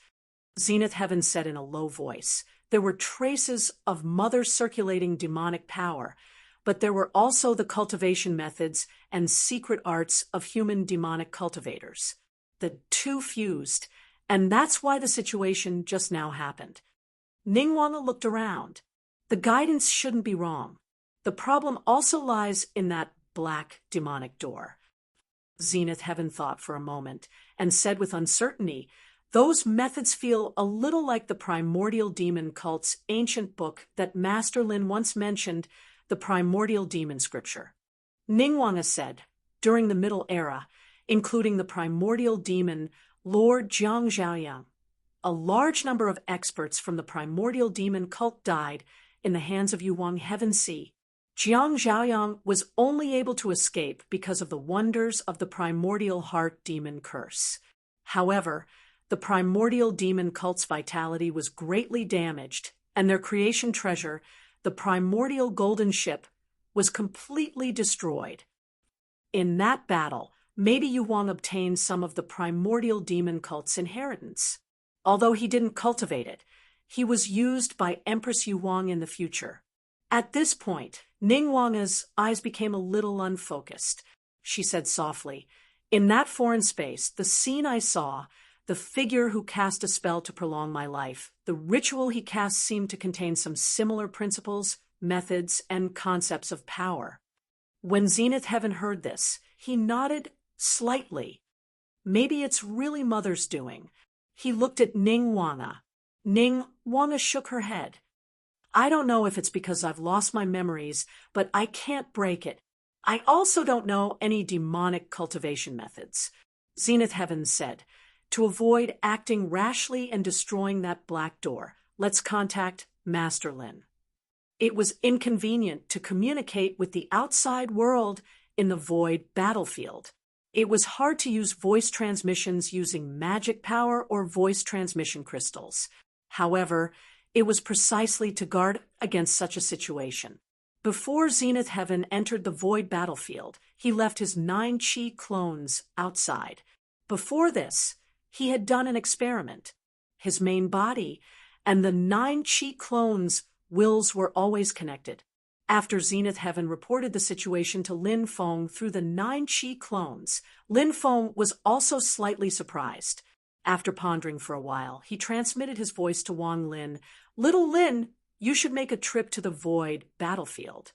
Zenith Heaven said in a low voice. There were traces of mother-circulating demonic power, but there were also the cultivation methods and secret arts of human demonic cultivators. The two fused, and that's why the situation just now happened. Ning Wanga looked around. The guidance shouldn't be wrong. The problem also lies in that black demonic door. Zenith Heaven thought for a moment and said with uncertainty, those methods feel a little like the primordial demon cult's ancient book that Master Lin once mentioned, the primordial demon scripture. Ning Wanga said, during the Middle Era, including the primordial demon Lord Jiang Zhaoyang, a large number of experts from the primordial demon cult died in the hands of Yuwang Heaven Sea. Jiang Zhaoyang was only able to escape because of the wonders of the primordial heart demon curse. However, the primordial demon cult's vitality was greatly damaged, and their creation treasure, the primordial golden ship, was completely destroyed. In that battle, maybe Yuwang obtained some of the primordial demon cult's inheritance. Although he didn't cultivate it, he was used by Empress Yuwang in the future. At this point, Ning Wanga's eyes became a little unfocused. She said softly, in that foreign space, the scene I saw, the figure who cast a spell to prolong my life, the ritual he cast seemed to contain some similar principles, methods, and concepts of power. When Zenith Heaven heard this, he nodded slightly. Maybe it's really Mother's doing. He looked at Ning Wanga. Ning Wanga shook her head. I don't know if it's because I've lost my memories, but I can't break it. I also don't know any demonic cultivation methods. Zenith Heaven said, to avoid acting rashly and destroying that black door, let's contact Master Lin. It was inconvenient to communicate with the outside world in the void battlefield. It was hard to use voice transmissions using magic power or voice transmission crystals. However, it was precisely to guard against such a situation. Before Zenith Heaven entered the void battlefield, he left his 9 chi clones outside. Before this, he had done an experiment. His main body and the 9 chi clones' wills were always connected. After Zenith Heaven reported the situation to Lin Feng through the 9 chi clones, Lin Feng was also slightly surprised. After pondering for a while, he transmitted his voice to Wang Lin. Little Lin, you should make a trip to the void battlefield.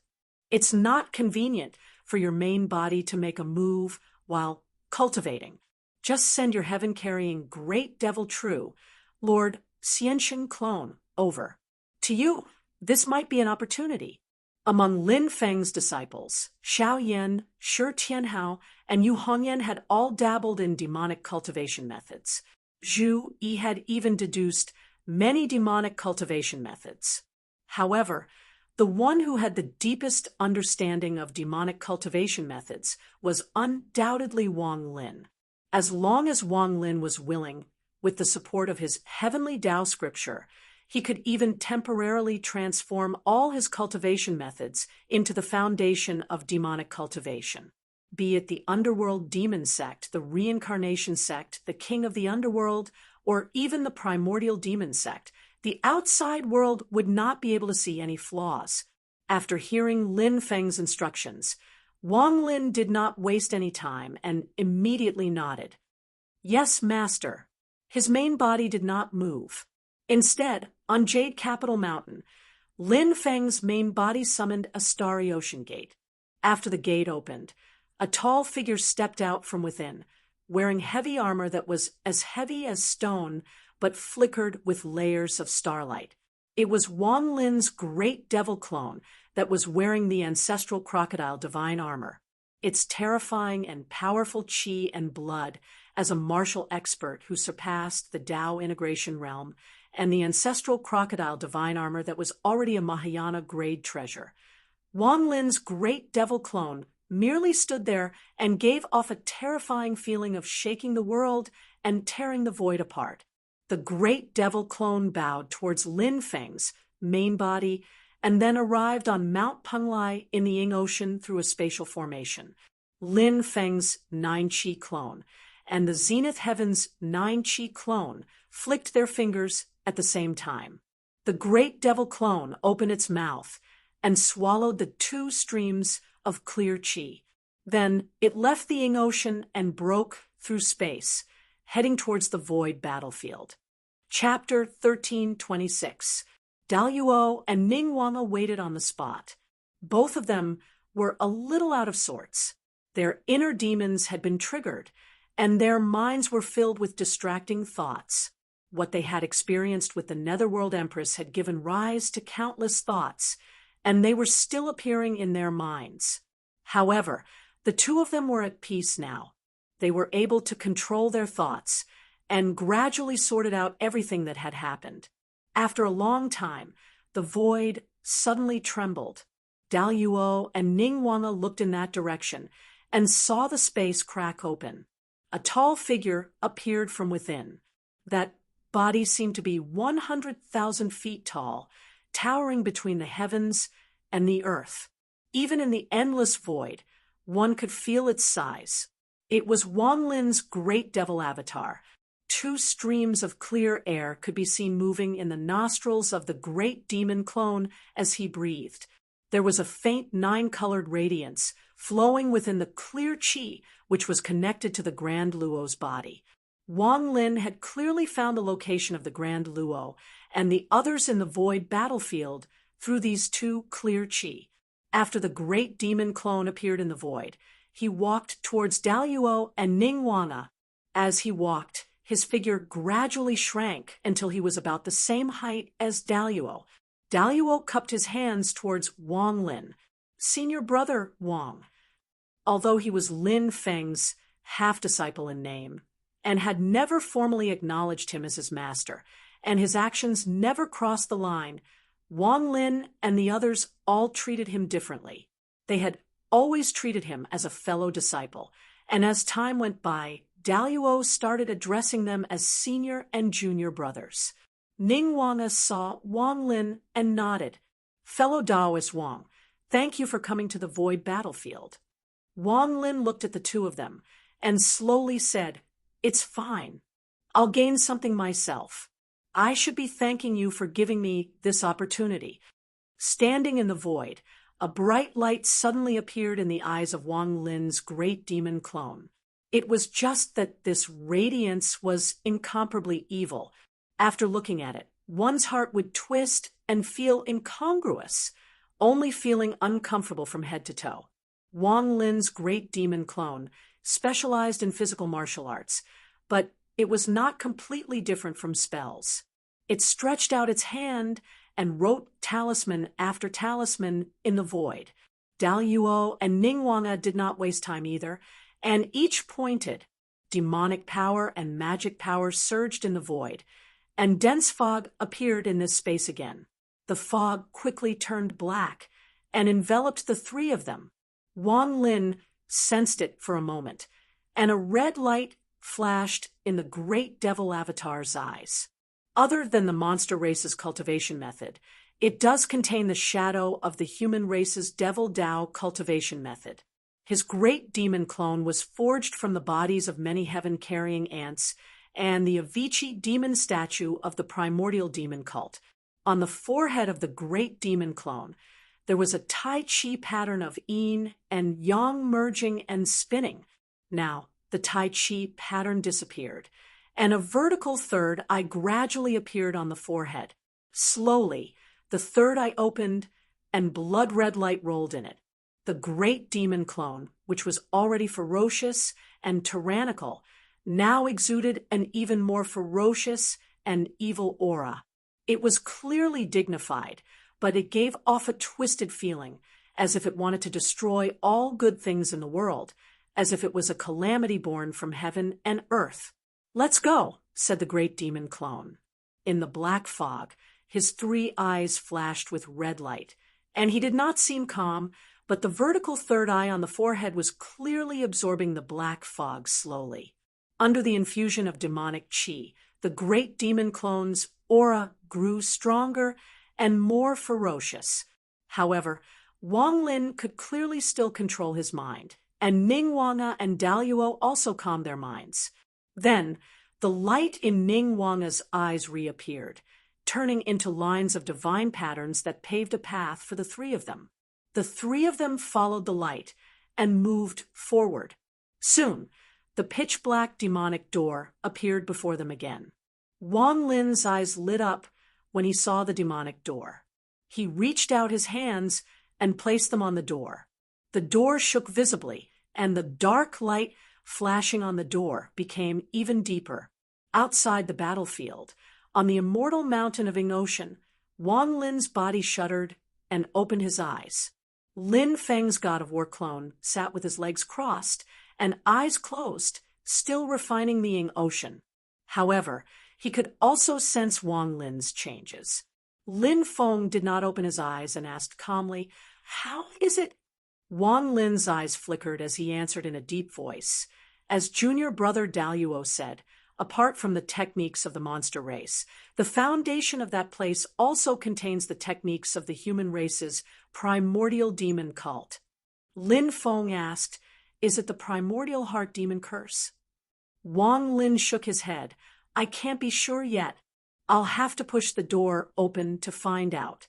It's not convenient for your main body to make a move while cultivating. Just send your heaven-carrying great devil true, Lord Xianxin clone, over. To you, this might be an opportunity. Among Lin Feng's disciples, Xiao Yan, Shi Tianhao, and Yu Hongyan had all dabbled in demonic cultivation methods. Zhu Yi had even deduced many demonic cultivation methods. However, the one who had the deepest understanding of demonic cultivation methods was undoubtedly Wang Lin. As long as Wang Lin was willing, with the support of his heavenly Tao scripture, he could even temporarily transform all his cultivation methods into the foundation of demonic cultivation. Be it the underworld demon sect, the reincarnation sect, the king of the underworld, or even the primordial demon sect, the outside world would not be able to see any flaws. After hearing Lin Feng's instructions, Wang Lin did not waste any time and immediately nodded. Yes, master. His main body did not move. Instead, on Jade Capital Mountain, Lin Feng's main body summoned a starry ocean gate. After the gate opened, a tall figure stepped out from within, wearing heavy armor that was as heavy as stone but flickered with layers of starlight. It was Wang Lin's great devil clone that was wearing the ancestral crocodile divine armor. Its terrifying and powerful chi and blood as a martial expert who surpassed the Tao integration realm, and the ancestral crocodile divine armor that was already a Mahayana grade treasure. Wang Lin's great devil clone merely stood there and gave off a terrifying feeling of shaking the world and tearing the void apart. The great devil clone bowed towards Lin Feng's main body and then arrived on Mount Penglai in the Ying Ocean through a spatial formation. Lin Feng's 9-chi clone and the Zenith Heaven's 9-chi clone flicked their fingers at the same time. The great devil clone opened its mouth and swallowed the 2 streams of clear chi. Then it left the Ying Ocean and broke through space, heading towards the void battlefield. Chapter 1326. Dao Yuo and Ning Wang waited on the spot. Both of them were a little out of sorts. Their inner demons had been triggered, and their minds were filled with distracting thoughts. What they had experienced with the Netherworld Empress had given rise to countless thoughts, and they were still appearing in their minds. However, the two of them were at peace now. They were able to control their thoughts and gradually sorted out everything that had happened. After a long time, the void suddenly trembled. Dao Yuo and Ning Wang looked in that direction and saw the space crack open. A tall figure appeared from within. That body seemed to be 100,000 feet tall, towering between the heavens and the earth. Even in the endless void, one could feel its size. It was Wang Lin's great devil avatar. 2 streams of clear air could be seen moving in the nostrils of the great demon clone as he breathed. There was a faint 9-colored radiance flowing within the clear chi which was connected to the Grand Luo's body. Wang Lin had clearly found the location of the Grand Luo and the others in the void battlefield through these 2 clear chi. After the great demon clone appeared in the void, he walked towards Dao Yuo and Ning Wang. As he walked, his figure gradually shrank until he was about the same height as Dao Yuo. Dao Yuo cupped his hands towards Wang Lin, senior brother Wang. Although he was Lin Feng's half-disciple in name, and had never formally acknowledged him as his master, and his actions never crossed the line, Wang Lin and the others all treated him differently. They had always treated him as a fellow disciple, and as time went by, Dao Yuo started addressing them as senior and junior brothers. Ning Wang saw Wang Lin and nodded. Fellow Taoist Wang, thank you for coming to the void battlefield. Wang Lin looked at the 2 of them and slowly said, It's fine. I'll gain something myself. I should be thanking you for giving me this opportunity. Standing in the void, a bright light suddenly appeared in the eyes of Wang Lin's great demon clone. It was just that this radiance was incomparably evil. After looking at it, one's heart would twist and feel incongruous, only feeling uncomfortable from head to toe. Wang Lin's great demon clone specialized in physical martial arts, but it was not completely different from spells. It stretched out its hand and wrote talisman after talisman in the void. Dao Yuo and Ning Wang did not waste time either, and each pointed demonic power and magic power surged in the void, and dense fog appeared in this space again. The fog quickly turned black and enveloped the three of them. Wang Lin sensed it for a moment, and a red light flashed in the great devil avatar's eyes. Other than the monster race's cultivation method, it does contain the shadow of the human race's devil Dao cultivation method. His great demon clone was forged from the bodies of many heaven-carrying ants and the Avicii demon statue of the primordial demon cult. On the forehead of the great demon clone, there was a Tai Chi pattern of yin and yang merging and spinning. Now, the Tai Chi pattern disappeared, and a vertical third eye gradually appeared on the forehead. Slowly, the third eye opened, and blood-red light rolled in it. The great demon clone, which was already ferocious and tyrannical, now exuded an even more ferocious and evil aura. It was clearly dignified, but it gave off a twisted feeling, as if it wanted to destroy all good things in the world, as if it was a calamity born from heaven and earth. "Let's go," said the great demon clone. In the black fog, his three eyes flashed with red light, and he did not seem calm, but the vertical third eye on the forehead was clearly absorbing the black fog slowly. Under the infusion of demonic chi, the great demon clone's aura grew stronger and more ferocious. However, Wang Lin could clearly still control his mind, and Ning Wanga and Daluo also calmed their minds. Then, the light in Ning Wanga's eyes reappeared, turning into lines of divine patterns that paved a path for the three of them. The three of them followed the light and moved forward. Soon, the pitch-black demonic door appeared before them again. Wang Lin's eyes lit up when he saw the demonic door. He reached out his hands and placed them on the door. The door shook visibly, and the dark light flashing on the door became even deeper. Outside the battlefield, on the immortal mountain of Ignotion, Wang Lin's body shuddered and opened his eyes. Lin Feng's God of War clone sat with his legs crossed and eyes closed, still refining the Ying Ocean. However, he could also sense Wang Lin's changes. Lin Feng did not open his eyes and asked calmly, "How is it?" Wang Lin's eyes flickered as he answered in a deep voice. As junior brother Daluo said, apart from the techniques of the monster race, the foundation of that place also contains the techniques of the human race's primordial demon cult. Lin Feng asked, "Is it the primordial heart demon curse?" Wang Lin shook his head. "I can't be sure yet. I'll have to push the door open to find out."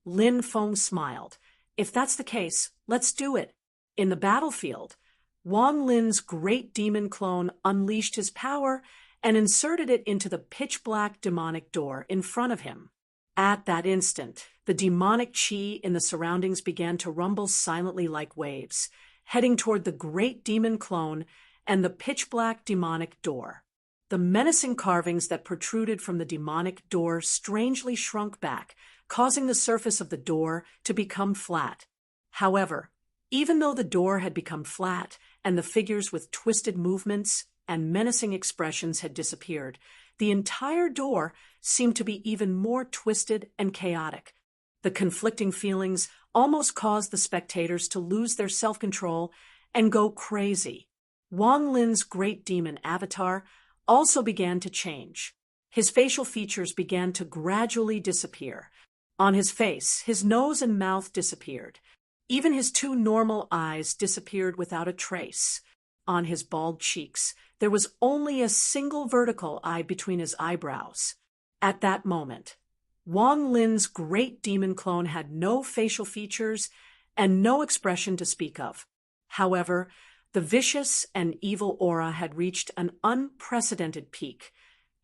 Lin Feng smiled. "If that's the case, let's do it." In the battlefield, Wang Lin's great demon clone unleashed his power and inserted it into the pitch-black demonic door in front of him. At that instant, the demonic chi in the surroundings began to rumble silently like waves, heading toward the great demon clone and the pitch-black demonic door. The menacing carvings that protruded from the demonic door strangely shrunk back, causing the surface of the door to become flat. However, even though the door had become flat and the figures with twisted movements and menacing expressions had disappeared, the entire door seemed to be even more twisted and chaotic. The conflicting feelings almost caused the spectators to lose their self-control and go crazy. Wang Lin's great demon avatar also began to change. His facial features began to gradually disappear. On his face, his nose and mouth disappeared. Even his two normal eyes disappeared without a trace. On his bald cheeks, there was only a single vertical eye between his eyebrows. At that moment, Wang Lin's great demon clone had no facial features and no expression to speak of. However, the vicious and evil aura had reached an unprecedented peak,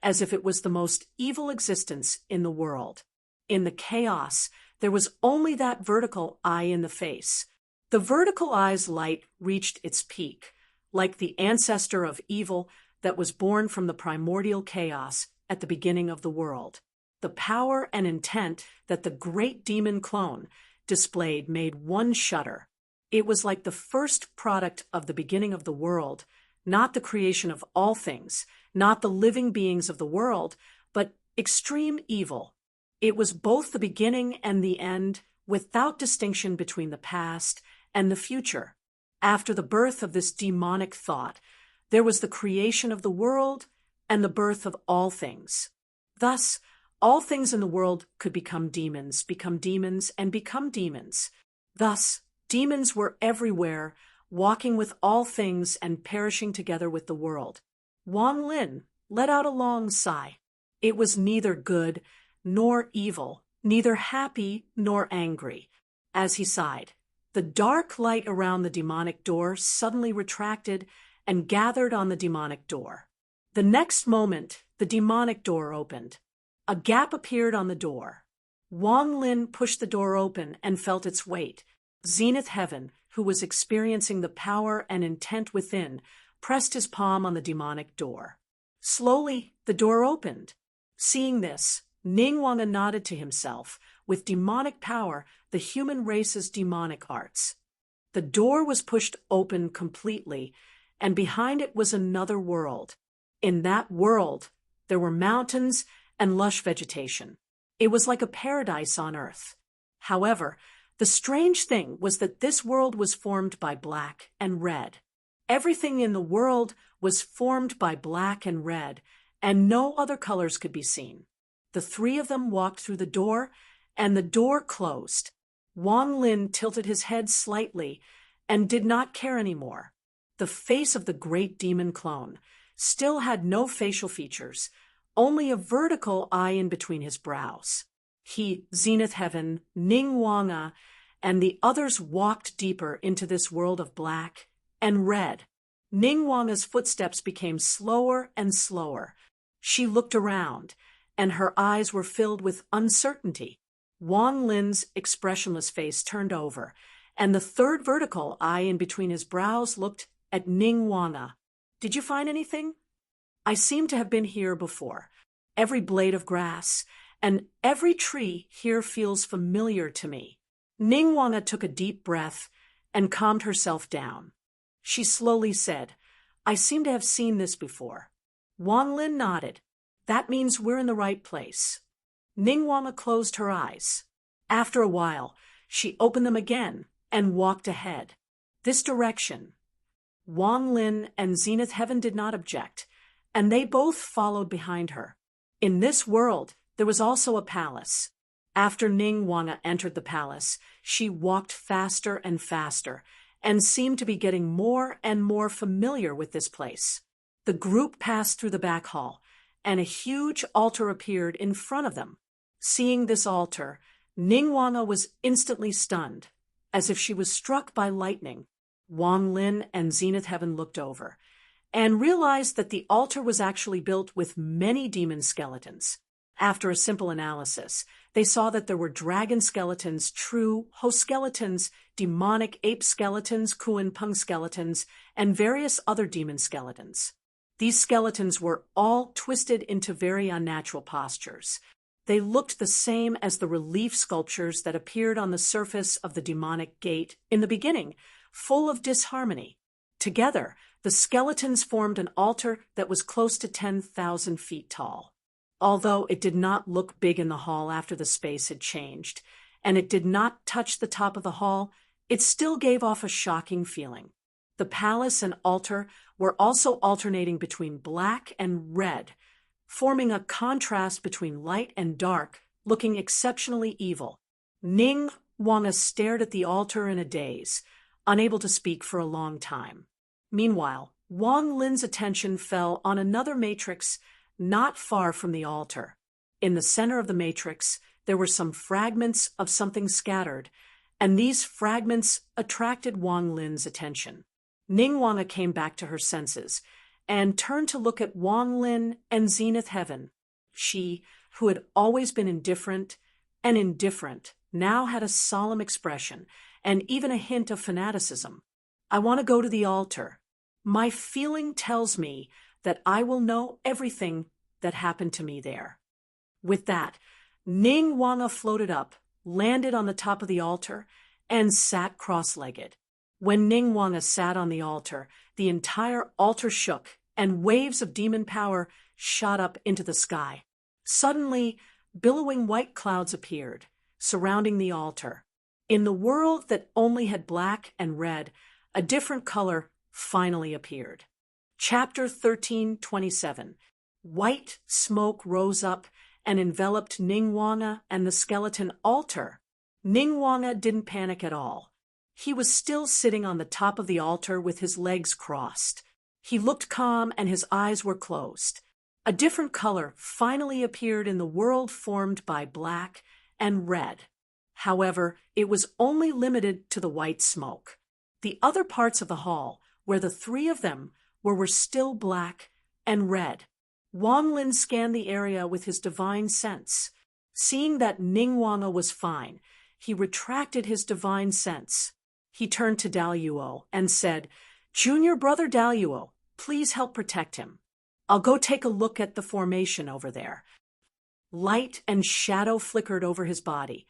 as if it was the most evil existence in the world. In the chaos, there was only that vertical eye in the face. The vertical eye's light reached its peak, like the ancestor of evil that was born from the primordial chaos at the beginning of the world. The power and intent that the great demon clone displayed made one shudder. It was like the first product of the beginning of the world, not the creation of all things, not the living beings of the world, but extreme evil. It was both the beginning and the end, without distinction between the past and the future. After the birth of this demonic thought, there was the creation of the world and the birth of all things. Thus, all things in the world could become demons, and become demons. Thus, demons were everywhere, walking with all things and perishing together with the world. Wang Lin let out a long sigh. It was neither good nor evil, neither happy nor angry. As he sighed, the dark light around the demonic door suddenly retracted and gathered on the demonic door. The next moment, the demonic door opened. A gap appeared on the door. Wang Lin pushed the door open and felt its weight. Zenith Heaven, who was experiencing the power and intent within, pressed his palm on the demonic door. Slowly, the door opened. Seeing this, Ningguang nodded to himself. With demonic power, the human race's demonic arts. The door was pushed open completely, and behind it was another world. In that world, there were mountains and lush vegetation. It was like a paradise on earth. However, the strange thing was that this world was formed by black and red. Everything in the world was formed by black and red, and no other colors could be seen. The three of them walked through the door, and the door closed. Wang Lin tilted his head slightly and did not care anymore. The face of the great demon clone still had no facial features, only a vertical eye in between his brows. He, Zenith Heaven, Ningguang, and the others walked deeper into this world of black and red. Ningguang's footsteps became slower and slower. She looked around, and her eyes were filled with uncertainty. Wang Lin's expressionless face turned over, and the third vertical eye in between his brows looked at Ningguang. "Did you find anything? I seem to have been here before. Every blade of grass and every tree here feels familiar to me." Ningguang took a deep breath and calmed herself down. She slowly said, "I seem to have seen this before." Wang Lin nodded. "That means we're in the right place." Ningguang closed her eyes. After a while, she opened them again and walked ahead. This direction. Wang Lin and Zenith Heaven did not object, and they both followed behind her. In this world, there was also a palace. After Ningguang entered the palace, she walked faster and faster, and seemed to be getting more and more familiar with this place. The group passed through the back hall, and a huge altar appeared in front of them. Seeing this altar, Ningguang was instantly stunned, as if she was struck by lightning. Wang Lin and Zenith Heaven looked over, and realized that the altar was actually built with many demon skeletons. After a simple analysis, they saw that there were dragon skeletons, true host skeletons, demonic ape skeletons, Kuan Peng skeletons, and various other demon skeletons. These skeletons were all twisted into very unnatural postures. They looked the same as the relief sculptures that appeared on the surface of the demonic gate in the beginning, full of disharmony. Together, the skeletons formed an altar that was close to 10,000 feet tall. Although it did not look big in the hall after the space had changed, and it did not touch the top of the hall, it still gave off a shocking feeling. The palace and altar were also alternating between black and red, forming a contrast between light and dark, looking exceptionally evil. Ningguang stared at the altar in a daze, unable to speak for a long time. Meanwhile, Wang Lin's attention fell on another matrix not far from the altar. In the center of the matrix, there were some fragments of something scattered, and these fragments attracted Wang Lin's attention. Ningguang came back to her senses and turned to look at Wang Lin and Zenith Heaven. She, who had always been indifferent and indifferent, now had a solemn expression and even a hint of fanaticism. "I want to go to the altar. My feeling tells me that I will know everything that happened to me there." With that, Ningguang floated up, landed on the top of the altar, and sat cross-legged. When Ningguang sat on the altar, the entire altar shook, and waves of demon power shot up into the sky. Suddenly, billowing white clouds appeared, surrounding the altar. In the world that only had black and red, a different color finally appeared. Chapter 13:27. White smoke rose up and enveloped Ningguang and the skeleton altar. Ningguang didn't panic at all. He was still sitting on the top of the altar with his legs crossed. He looked calm and his eyes were closed. A different color finally appeared in the world formed by black and red. However, it was only limited to the white smoke. The other parts of the hall, where the three of them were still black and red. Wang Lin scanned the area with his divine sense. Seeing that Ningguang was fine, he retracted his divine sense. He turned to Daluo and said, "Junior brother Daluo, please help protect him. I'll go take a look at the formation over there." Light and shadow flickered over his body,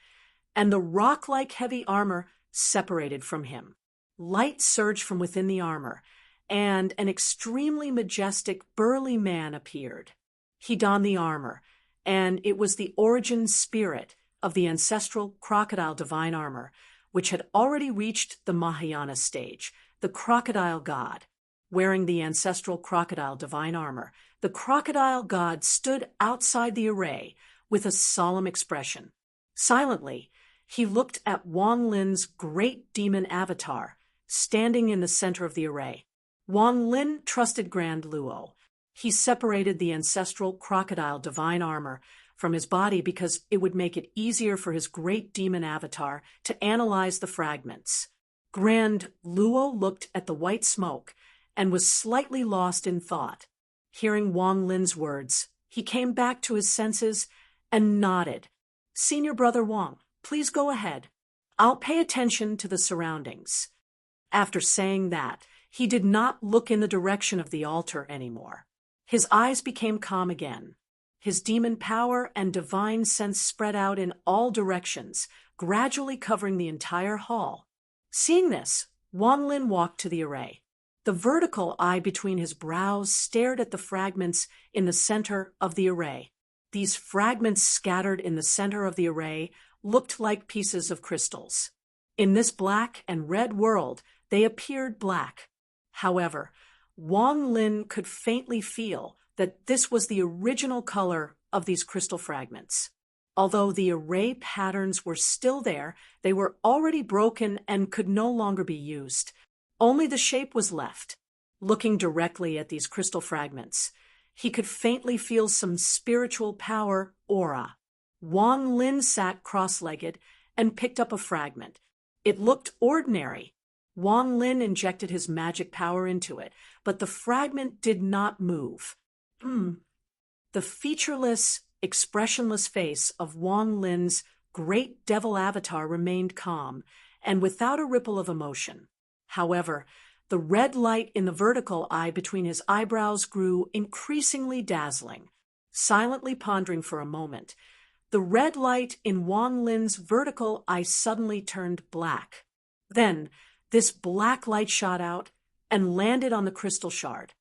and the rock-like heavy armor separated from him. Light surged from within the armor, and an extremely majestic, burly man appeared. He donned the armor, and it was the origin spirit of the ancestral crocodile divine armor, which had already reached the Mahayana stage, the crocodile god. Wearing the ancestral crocodile divine armor, the crocodile god stood outside the array with a solemn expression. Silently, he looked at Wang Lin's great demon avatar, standing in the center of the array. Wang Lin trusted Grand Luo. He separated the ancestral crocodile divine armor from his body because it would make it easier for his great demon avatar to analyze the fragments. Grand Luo looked at the white smoke and was slightly lost in thought. Hearing Wang Lin's words, he came back to his senses and nodded. "Senior brother Wang, please go ahead. I'll pay attention to the surroundings." After saying that, he did not look in the direction of the altar anymore. His eyes became calm again. His demon power and divine sense spread out in all directions, gradually covering the entire hall. Seeing this, Wang Lin walked to the array. The vertical eye between his brows stared at the fragments in the center of the array. These fragments scattered in the center of the array looked like pieces of crystals. In this black and red world, they appeared black. However, Wang Lin could faintly feel that this was the original color of these crystal fragments. Although the array patterns were still there, they were already broken and could no longer be used. Only the shape was left. Looking directly at these crystal fragments, he could faintly feel some spiritual power aura. Wang Lin sat cross-legged and picked up a fragment. It looked ordinary. Wang Lin injected his magic power into it, but the fragment did not move. The featureless, expressionless face of Wang Lin's great devil avatar remained calm and without a ripple of emotion. However, the red light in the vertical eye between his eyebrows grew increasingly dazzling. Silently pondering for a moment, the red light in Wang Lin's vertical eye suddenly turned black. Then, this black light shot out and landed on the crystal shard.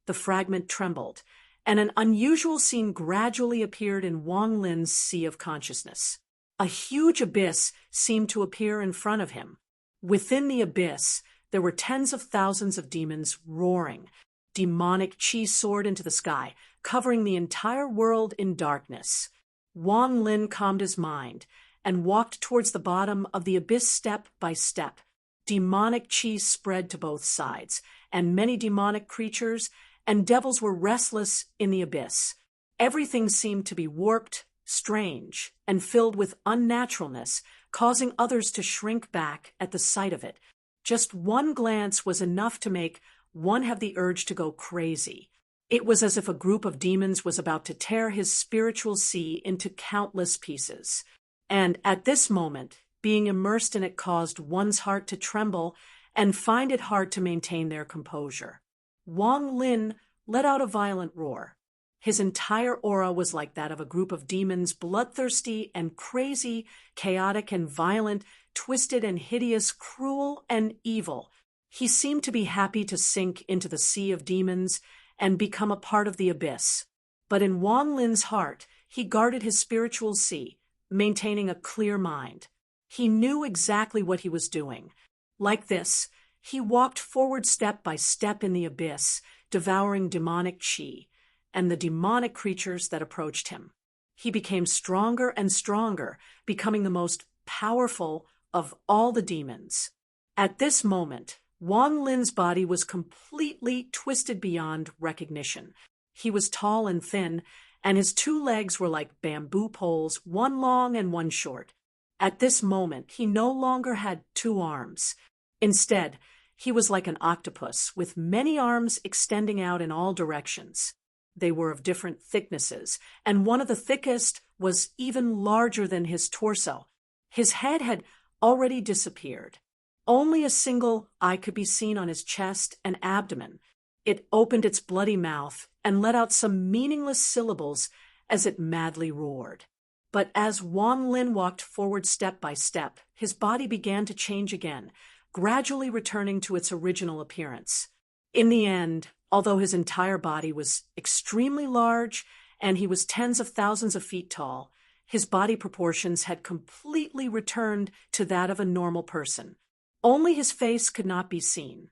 The fragment trembled, and an unusual scene gradually appeared in Wang Lin's sea of consciousness. A huge abyss seemed to appear in front of him. Within the abyss, there were tens of thousands of demons roaring. Demonic chi soared into the sky, covering the entire world in darkness. Wang Lin calmed his mind and walked towards the bottom of the abyss step by step. Demonic chi spread to both sides, and many demonic creatures and devils were restless in the abyss. Everything seemed to be warped, strange, and filled with unnaturalness, causing others to shrink back at the sight of it. Just one glance was enough to make one have the urge to go crazy. It was as if a group of demons was about to tear his spiritual sea into countless pieces. And at this moment, being immersed in it caused one's heart to tremble and find it hard to maintain their composure. Wang Lin let out a violent roar. His entire aura was like that of a group of demons, bloodthirsty and crazy, chaotic and violent, twisted and hideous, cruel and evil, He seemed to be happy to sink into the sea of demons and become a part of the abyss. But in Wang Lin's heart, he guarded his spiritual sea, maintaining a clear mind. He knew exactly what he was doing. Like this, he walked forward step by step in the abyss, devouring demonic chi and the demonic creatures that approached him. He became stronger and stronger, becoming the most powerful of all the demons. At this moment, Wang Lin's body was completely twisted beyond recognition. He was tall and thin, and his two legs were like bamboo poles, one long and one short. At this moment, he no longer had two arms. Instead, he was like an octopus, with many arms extending out in all directions. They were of different thicknesses, and one of the thickest was even larger than his torso. His head had already disappeared. Only a single eye could be seen on his chest and abdomen. It opened its bloody mouth and let out some meaningless syllables as it madly roared. But as Wang Lin walked forward step by step, his body began to change again, gradually returning to its original appearance. In the end, although his entire body was extremely large and he was tens of thousands of feet tall, his body proportions had completely returned to that of a normal person. Only his face could not be seen.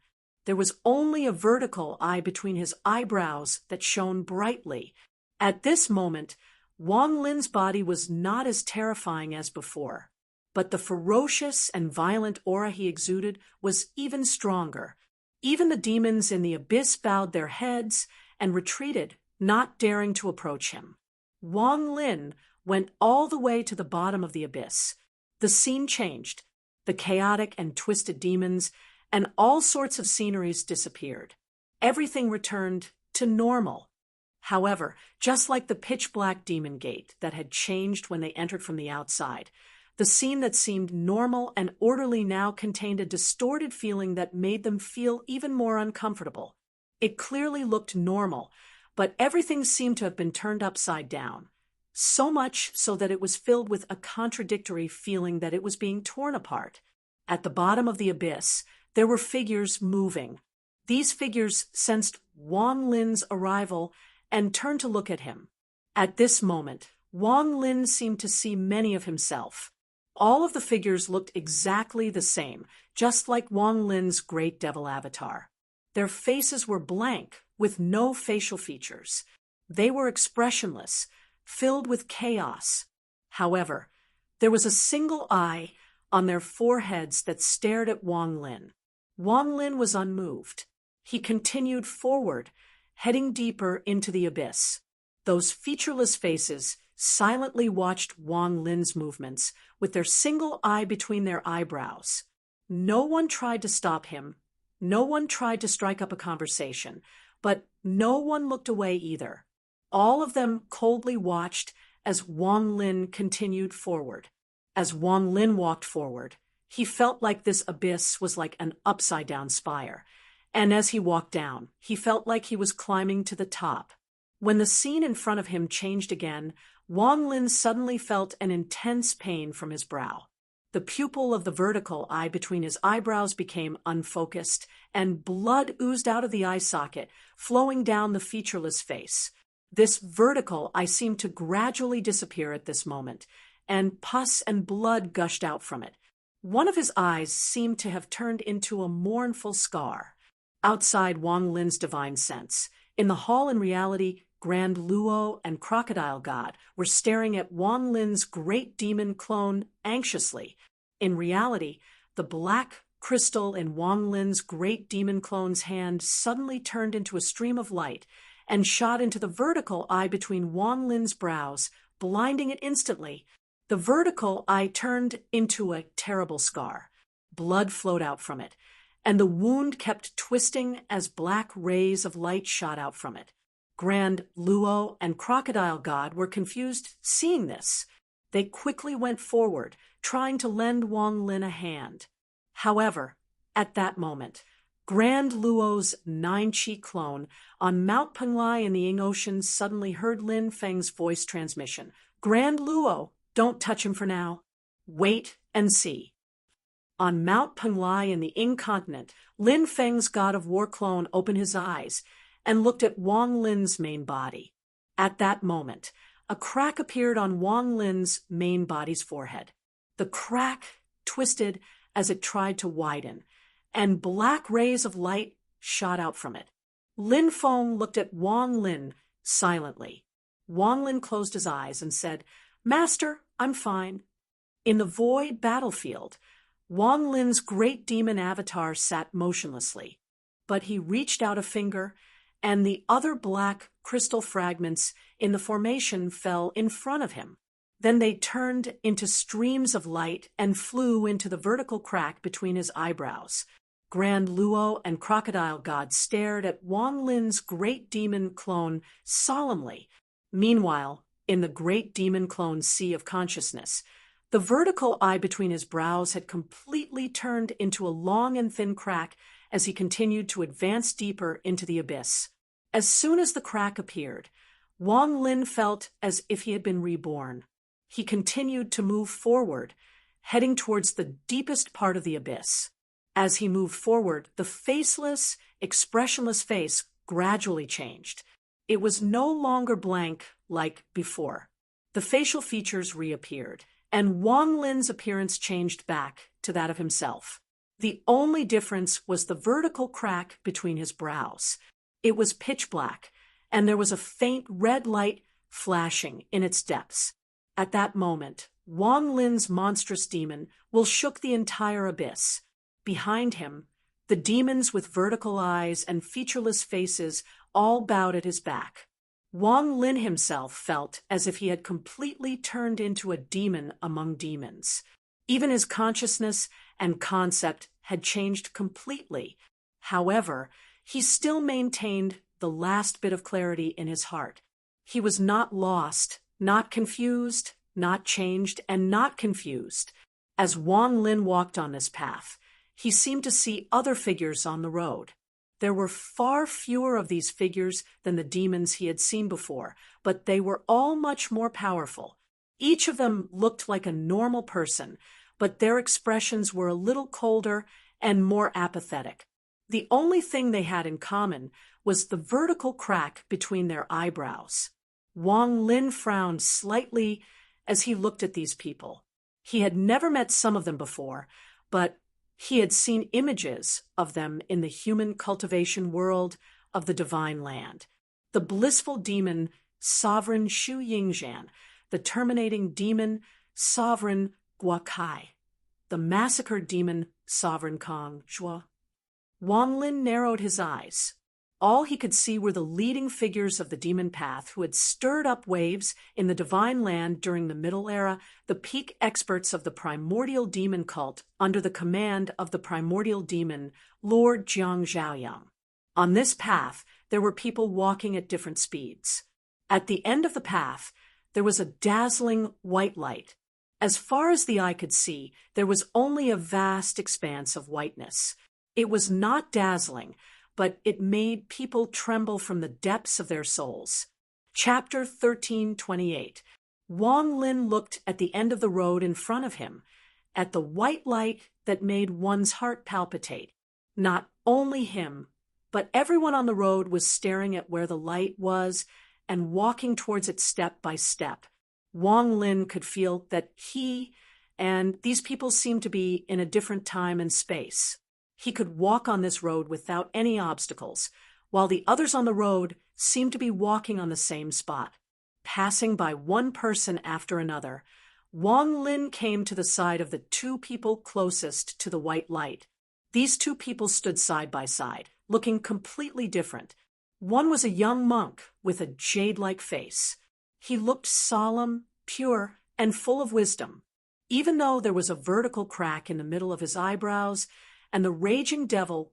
There was only a vertical eye between his eyebrows that shone brightly. At this moment, Wang Lin's body was not as terrifying as before, but the ferocious and violent aura he exuded was even stronger. Even the demons in the abyss bowed their heads and retreated, not daring to approach him. Wang Lin went all the way to the bottom of the abyss. The scene changed. The chaotic and twisted demons and all sorts of sceneries disappeared. Everything returned to normal. However, just like the pitch-black demon gate that had changed when they entered from the outside, the scene that seemed normal and orderly now contained a distorted feeling that made them feel even more uncomfortable. It clearly looked normal, but everything seemed to have been turned upside down. So much so that it was filled with a contradictory feeling that it was being torn apart. At the bottom of the abyss, there were figures moving. These figures sensed Wang Lin's arrival and turned to look at him. At this moment, Wang Lin seemed to see many of himself. All of the figures looked exactly the same, just like Wang Lin's great devil avatar. Their faces were blank, with no facial features. They were expressionless, filled with chaos. However, there was a single eye on their foreheads that stared at Wang Lin. Wang Lin was unmoved. He continued forward, heading deeper into the abyss. Those featureless faces silently watched Wang Lin's movements with their single eye between their eyebrows. No one tried to stop him. No one tried to strike up a conversation, but no one looked away either. All of them coldly watched as Wang Lin continued forward. As Wang Lin walked forward, he felt like this abyss was like an upside-down spire. And as he walked down, he felt like he was climbing to the top. When the scene in front of him changed again, Wang Lin suddenly felt an intense pain from his brow. The pupil of the vertical eye between his eyebrows became unfocused, and blood oozed out of the eye socket, flowing down the featureless face. This vertical eye seemed to gradually disappear at this moment, and pus and blood gushed out from it. One of his eyes seemed to have turned into a mournful scar. Outside Wang Lin's divine sense, in the hall in reality, Grand Luo and Crocodile God were staring at Wang Lin's great demon clone anxiously. In reality, the black crystal in Wang Lin's great demon clone's hand suddenly turned into a stream of light and shot into the vertical eye between Wang Lin's brows, blinding it instantly. The vertical eye turned into a terrible scar. Blood flowed out from it, and the wound kept twisting as black rays of light shot out from it. Grand Luo and Crocodile God were confused seeing this. They quickly went forward, trying to lend Wang Lin a hand. However, at that moment, Grand Luo's 9-chi clone on Mount Penglai in the Ying Ocean suddenly heard Lin Feng's voice transmission. "Grand Luo, don't touch him for now. Wait and see." On Mount Penglai in the Ing continent, Lin Feng's god of war clone opened his eyes and looked at Wang Lin's main body. At that moment, a crack appeared on Wang Lin's main body's forehead. The crack twisted as it tried to widen, and black rays of light shot out from it. Lin Feng looked at Wang Lin silently. Wang Lin closed his eyes and said, "Master, I'm fine." In the void battlefield, Wang Lin's great demon avatar sat motionlessly, but he reached out a finger, and the other black crystal fragments in the formation fell in front of him. Then they turned into streams of light and flew into the vertical crack between his eyebrows. Grand Luo and Crocodile God stared at Wang Lin's great demon clone solemnly. Meanwhile, in the great demon clone's sea of consciousness, the vertical eye between his brows had completely turned into a long and thin crack as he continued to advance deeper into the abyss. As soon as the crack appeared, Wang Lin felt as if he had been reborn. He continued to move forward, heading towards the deepest part of the abyss. As he moved forward, the faceless, expressionless face gradually changed. It was no longer blank like before. The facial features reappeared, and Wang Lin's appearance changed back to that of himself. The only difference was the vertical crack between his brows. It was pitch black, and there was a faint red light flashing in its depths. At that moment, Wang Lin's monstrous demon will shook the entire abyss. Behind him, the demons with vertical eyes and featureless faces all bowed at his back. Wang Lin himself felt as if he had completely turned into a demon among demons. Even his consciousness and concept had changed completely. However, he still maintained the last bit of clarity in his heart. He was not lost, not confused, not changed, and not confused. As Wang Lin walked on this path, he seemed to see other figures on the road. There were far fewer of these figures than the demons he had seen before, but they were all much more powerful. Each of them looked like a normal person, but their expressions were a little colder and more apathetic. The only thing they had in common was the vertical crack between their eyebrows. Wang Lin frowned slightly as he looked at these people. He had never met some of them before, but he had seen images of them in the human cultivation world of the divine land. The blissful demon, sovereign Shu Yingzhan, the terminating demon, sovereign Guakai, the massacred demon, sovereign Kong Zhuo. Wang Lin narrowed his eyes. All he could see were the leading figures of the demon path who had stirred up waves in the divine land during the Middle Era, the peak experts of the primordial demon cult under the command of the primordial demon, Lord Jiang Zhaoyang. On this path, there were people walking at different speeds. At the end of the path, there was a dazzling white light. As far as the eye could see, there was only a vast expanse of whiteness. It was not dazzling, but it made people tremble from the depths of their souls. Chapter 1328. Wang Lin looked at the end of the road in front of him, at the white light that made one's heart palpitate. Not only him, but everyone on the road was staring at where the light was and walking towards it step by step. Wang Lin could feel that he and these people seemed to be in a different time and space. He could walk on this road without any obstacles, while the others on the road seemed to be walking on the same spot. Passing by one person after another, Wang Lin came to the side of the two people closest to the white light. These two people stood side by side, looking completely different. One was a young monk with a jade-like face. He looked solemn, pure, and full of wisdom. Even though there was a vertical crack in the middle of his eyebrows, and the raging devil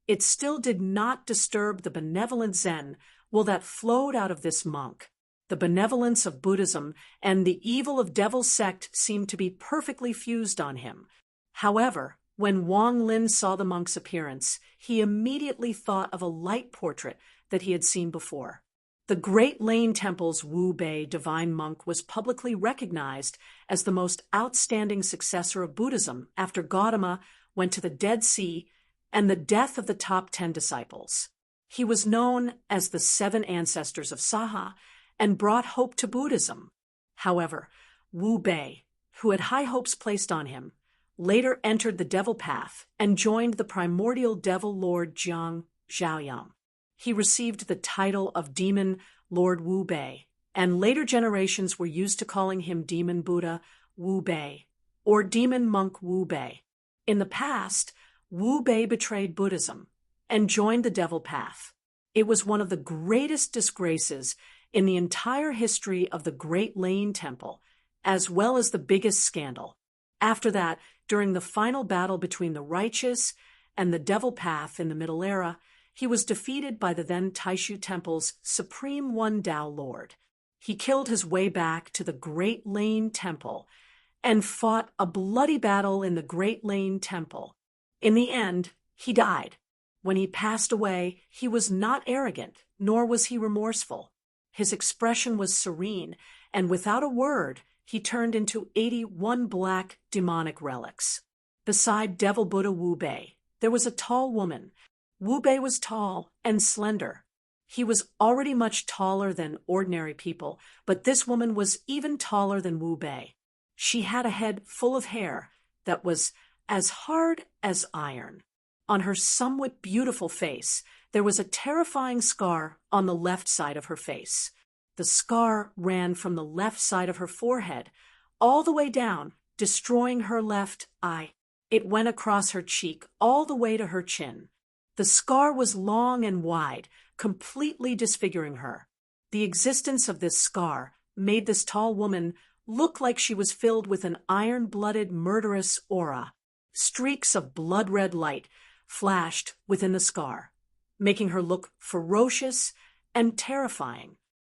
it still did not disturb the benevolent Zen that flowed out of this monk. The benevolence of Buddhism and the evil of devil's sect seemed to be perfectly fused on him. However, when Wang Lin saw the monk's appearance, he immediately thought of a light portrait that he had seen before. The Great Lane Temple's Wu Bei divine monk was publicly recognized as the most outstanding successor of Buddhism after Gautama went to the Dead Sea and the death of the top 10 disciples. He was known as the Seven Ancestors of Saha and brought hope to Buddhism. However, Wu Bei, who had high hopes placed on him, later entered the devil path and joined the primordial devil lord Jiang Zhaoyang. He received the title of Demon Lord Wu Bei, and later generations were used to calling him Demon Buddha Wu Bei or Demon Monk Wu Bei. In the past, Wu Bei betrayed Buddhism and joined the devil path. It was one of the greatest disgraces in the entire history of the Great Lane Temple, as well as the biggest scandal. After that, during the final battle between the righteous and the devil path in the Middle Era, he was defeated by the then Taishu Temple's Supreme One Tao Lord. He killed his way back to the Great Lane Temple and fought a bloody battle in the Great Lane Temple. In the end, he died. When he passed away, he was not arrogant, nor was he remorseful. His expression was serene, and without a word, he turned into 81 black demonic relics. Beside Devil Buddha Wu Bei, there was a tall woman. Wu Bei was tall and slender. He was already much taller than ordinary people, but this woman was even taller than Wu Bei. She had a head full of hair that was as hard as iron. On her somewhat beautiful face, there was a terrifying scar on the left side of her face. The scar ran from the left side of her forehead all the way down, destroying her left eye. It went across her cheek all the way to her chin. The scar was long and wide, completely disfiguring her. The existence of this scar made this tall woman look like she was filled with an iron-blooded, murderous aura. Streaks of blood-red light flashed within the scar, making her look ferocious and terrifying.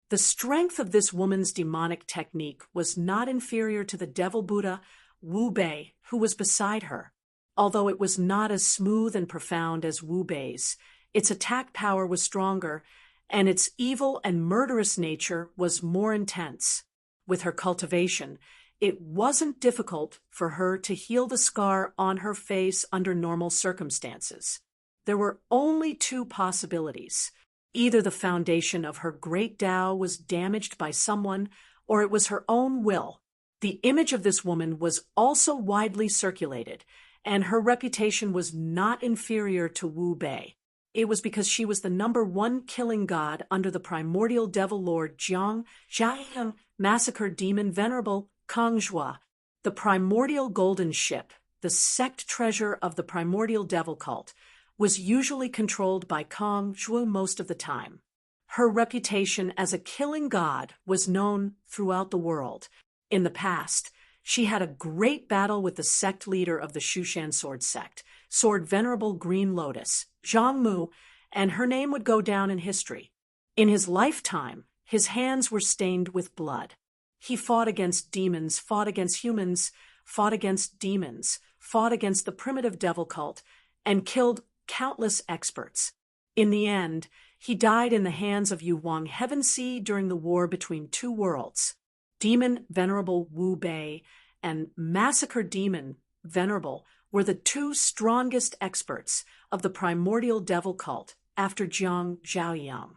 The strength of this woman's demonic technique was not inferior to the devil Buddha Wu Bei, who was beside her. Although it was not as smooth and profound as Wu Bei's, its attack power was stronger, and its evil and murderous nature was more intense. With her cultivation, it wasn't difficult for her to heal the scar on her face under normal circumstances. There were only two possibilities. Either the foundation of her great Tao was damaged by someone, or it was her own will. The image of this woman was also widely circulated, and her reputation was not inferior to Wu Bei. It was because she was the #1 killing god under the primordial devil lord Jiang Zhaoyang massacred demon venerable Kangzhua. The primordial golden ship, the sect treasure of the primordial devil cult, was usually controlled by Kangzhua most of the time. Her reputation as a killing god was known throughout the world. In the past, she had a great battle with the sect leader of the Shushan sword sect, Sword Venerable Green Lotus, Zhang Mu, and her name would go down in history. In his lifetime, his hands were stained with blood. He fought against demons, fought against humans, fought against demons, fought against the primitive devil cult, and killed countless experts. In the end, he died in the hands of Yu Wang Heavenseed during the war between two worlds. Demon Venerable Wu Bei and Massacre Demon Venerable were the two strongest experts of the primordial devil cult after Jiang Zhaoyang.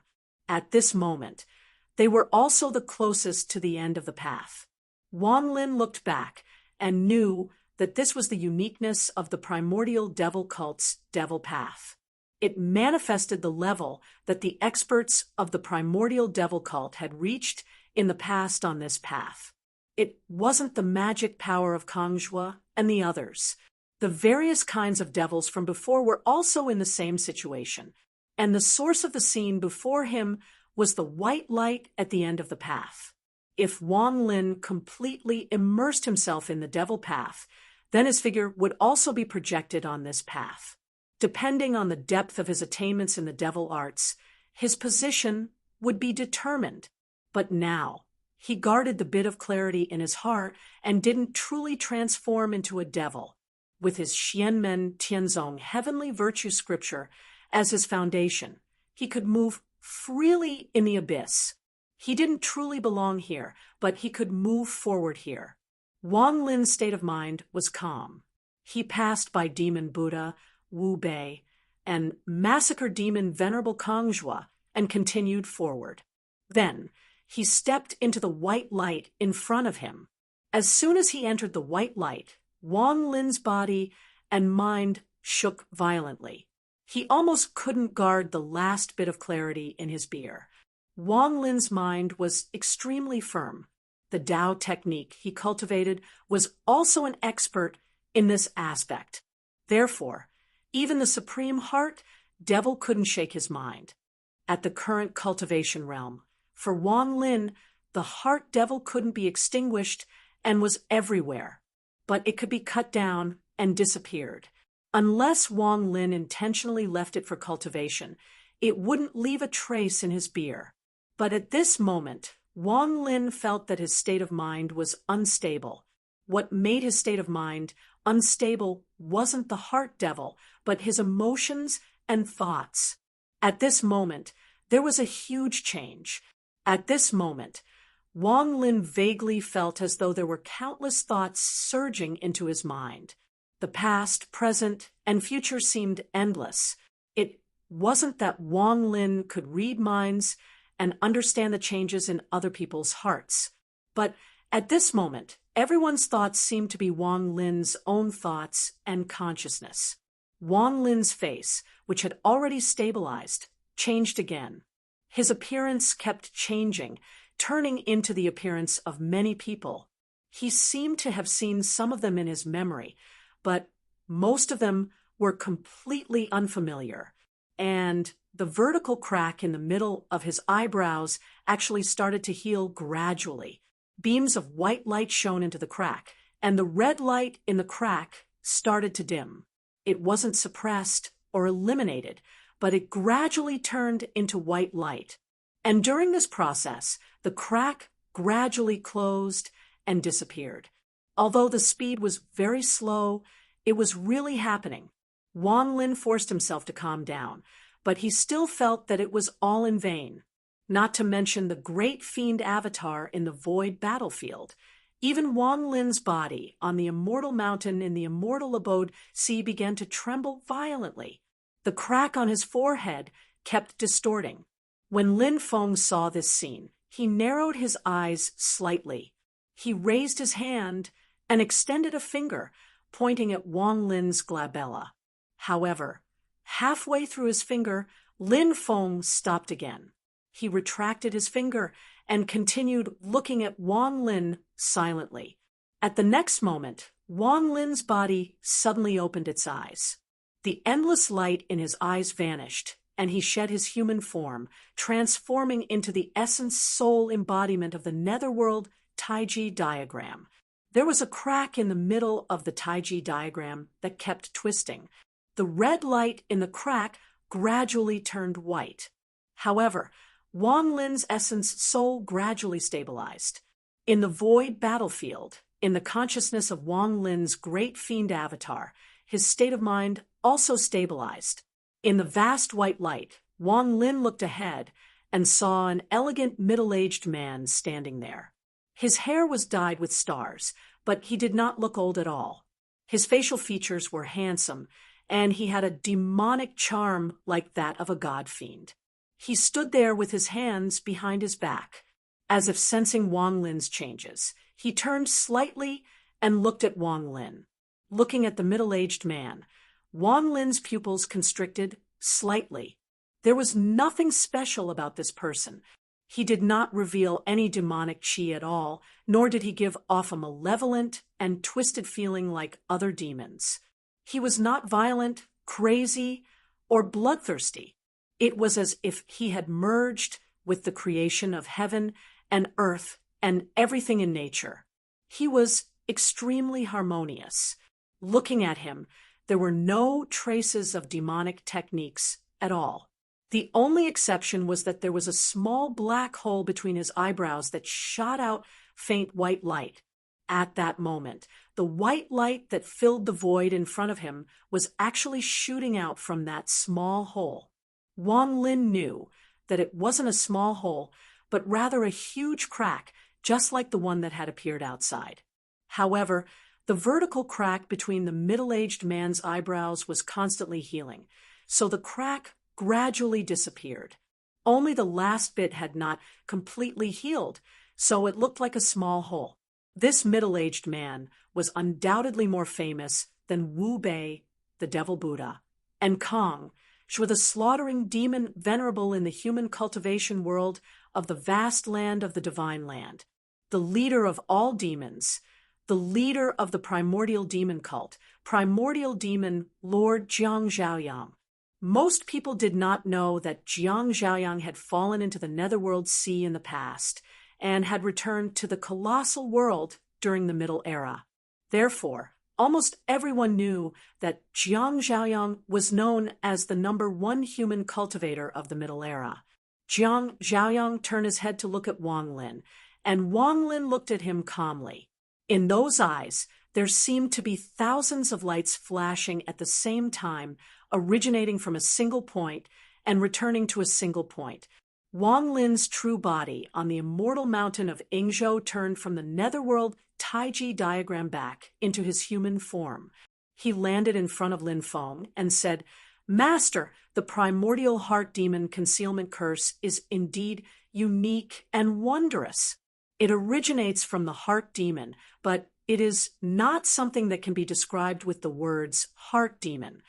At this moment, they were also the closest to the end of the path. Wang Lin looked back and knew that this was the uniqueness of the primordial devil cult's devil path. It manifested the level that the experts of the primordial devil cult had reached in the past on this path. It wasn't the magic power of Kangzhua and the others. The various kinds of devils from before were also in the same situation, and the source of the scene before him was the white light at the end of the path. If Wang Lin completely immersed himself in the devil path, then his figure would also be projected on this path. Depending on the depth of his attainments in the devil arts, his position would be determined. But now, he guarded the bit of clarity in his heart and didn't truly transform into a devil. With his Xianmen Tianzong heavenly virtue scripture as his foundation, he could move freely in the abyss. He didn't truly belong here, but he could move forward here. Wang Lin's state of mind was calm. He passed by Demon Buddha, Wu Bei, and Massacre Demon Venerable Kongjua and continued forward. Then, he stepped into the white light in front of him. As soon as he entered the white light, Wang Lin's body and mind shook violently. He almost couldn't guard the last bit of clarity in his beer. Wang Lin's mind was extremely firm. The Tao technique he cultivated was also an expert in this aspect. Therefore, even the Supreme Heart Devil couldn't shake his mind. At the current cultivation realm, for Wang Lin, the Heart Devil couldn't be extinguished and was everywhere, but it could be cut down and disappeared. Unless Wang Lin intentionally left it for cultivation, it wouldn't leave a trace in his beer. But at this moment, Wang Lin felt that his state of mind was unstable. What made his state of mind unstable wasn't the Heart Devil, but his emotions and thoughts. At this moment, there was a huge change. At this moment, Wang Lin vaguely felt as though there were countless thoughts surging into his mind. The past, present, and future seemed endless. It wasn't that Wang Lin could read minds and understand the changes in other people's hearts. But at this moment, everyone's thoughts seemed to be Wang Lin's own thoughts and consciousness. Wang Lin's face, which had already stabilized, changed again. His appearance kept changing, turning into the appearance of many people. He seemed to have seen some of them in his memory, but most of them were completely unfamiliar. And the vertical crack in the middle of his eyebrows actually started to heal gradually. Beams of white light shone into the crack, and the red light in the crack started to dim. It wasn't suppressed or eliminated, but it gradually turned into white light. And during this process, the crack gradually closed and disappeared. Although the speed was very slow, it was really happening. Wang Lin forced himself to calm down, but he still felt that it was all in vain. Not to mention the great fiend avatar in the void battlefield. Even Wang Lin's body on the immortal mountain in the immortal abode sea began to tremble violently. The crack on his forehead kept distorting. When Lin Feng saw this scene, he narrowed his eyes slightly. He raised his hand and extended a finger, pointing at Wang Lin's glabella. However, halfway through his finger, Lin Feng stopped again. He retracted his finger and continued looking at Wang Lin silently. At the next moment, Wang Lin's body suddenly opened its eyes. The endless light in his eyes vanished, and he shed his human form, transforming into the essence soul embodiment of the netherworld Taiji diagram. There was a crack in the middle of the Taiji diagram that kept twisting. The red light in the crack gradually turned white. However, Wang Lin's essence soul gradually stabilized. In the void battlefield, in the consciousness of Wang Lin's great fiend avatar, his state of mind also stabilized. In the vast white light, Wang Lin looked ahead and saw an elegant middle-aged man standing there. His hair was dyed with stars, but he did not look old at all. His facial features were handsome, and he had a demonic charm like that of a god fiend. He stood there with his hands behind his back. As if sensing Wang Lin's changes, he turned slightly and looked at Wang Lin. Looking at the middle-aged man, Wang Lin's pupils constricted slightly. There was nothing special about this person. He did not reveal any demonic chi at all, nor did he give off a malevolent and twisted feeling like other demons. He was not violent, crazy, or bloodthirsty. It was as if he had merged with the creation of heaven and earth and everything in nature. He was extremely harmonious. Looking at him, there were no traces of demonic techniques at all. The only exception was that there was a small black hole between his eyebrows that shot out faint white light. At that moment, the white light that filled the void in front of him was actually shooting out from that small hole. Wang Lin knew that it wasn't a small hole, but rather a huge crack, just like the one that had appeared outside. However, the vertical crack between the middle-aged man's eyebrows was constantly healing, so the crack gradually disappeared. Only the last bit had not completely healed, so it looked like a small hole. This middle-aged man was undoubtedly more famous than Wu Bei, the Devil Buddha, and Kong, the slaughtering demon venerable in the human cultivation world of the vast land of the divine land, the leader of all demons, the leader of the primordial demon cult, primordial demon Lord Jiang Zhaoyang. Most people did not know that Jiang Zhaoyang had fallen into the netherworld sea in the past and had returned to the colossal world during the Middle Era. Therefore, almost everyone knew that Jiang Zhaoyang was known as the #1 human cultivator of the Middle Era. Jiang Zhaoyang turned his head to look at Wang Lin, and Wang Lin looked at him calmly. In those eyes, there seemed to be thousands of lights flashing at the same time, originating from a single point and returning to a single point. Wang Lin's true body on the immortal mountain of Yingzhou turned from the netherworld Taiji diagram back into his human form. He landed in front of Lin Feng and said, "Master, the primordial heart demon concealment curse is indeed unique and wondrous. It originates from the heart demon, but it is not something that can be described with the words heart demon.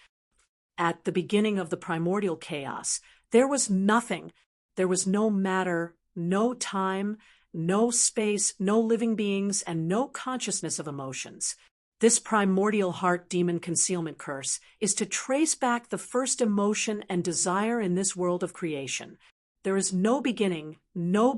At the beginning of the primordial chaos, there was nothing. There was no matter, no time, no space, no living beings, and no consciousness of emotions. This primordial heart demon concealment curse is to trace back the first emotion and desire in this world of creation. There is no beginning, no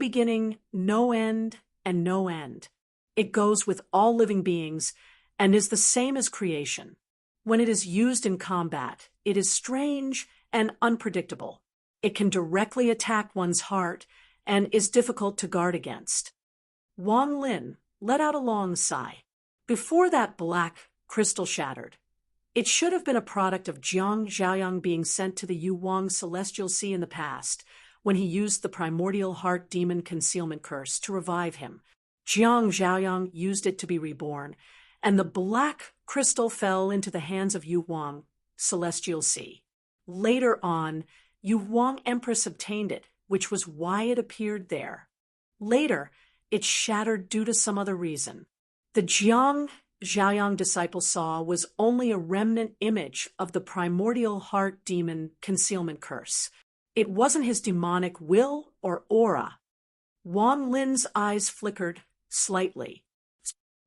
end, and no end. It goes with all living beings and is the same as creation. When it is used in combat, it is strange and unpredictable. It can directly attack one's heart and is difficult to guard against." Wang Lin let out a long sigh. Before that black crystal shattered, it should have been a product of Jiang Zhaoyang being sent to the Yuwang Celestial Sea in the past, when he used the primordial heart demon concealment curse to revive him. Jiang Zhaoyang used it to be reborn, and the black crystal fell into the hands of Yuwang Celestial Sea. Later on, Yuwang Empress obtained it, which was why it appeared there. Later, it shattered due to some other reason. The Jiang Zhaoyang disciple saw was only a remnant image of the primordial heart demon concealment curse. It wasn't his demonic will or aura. Wang Lin's eyes flickered slightly.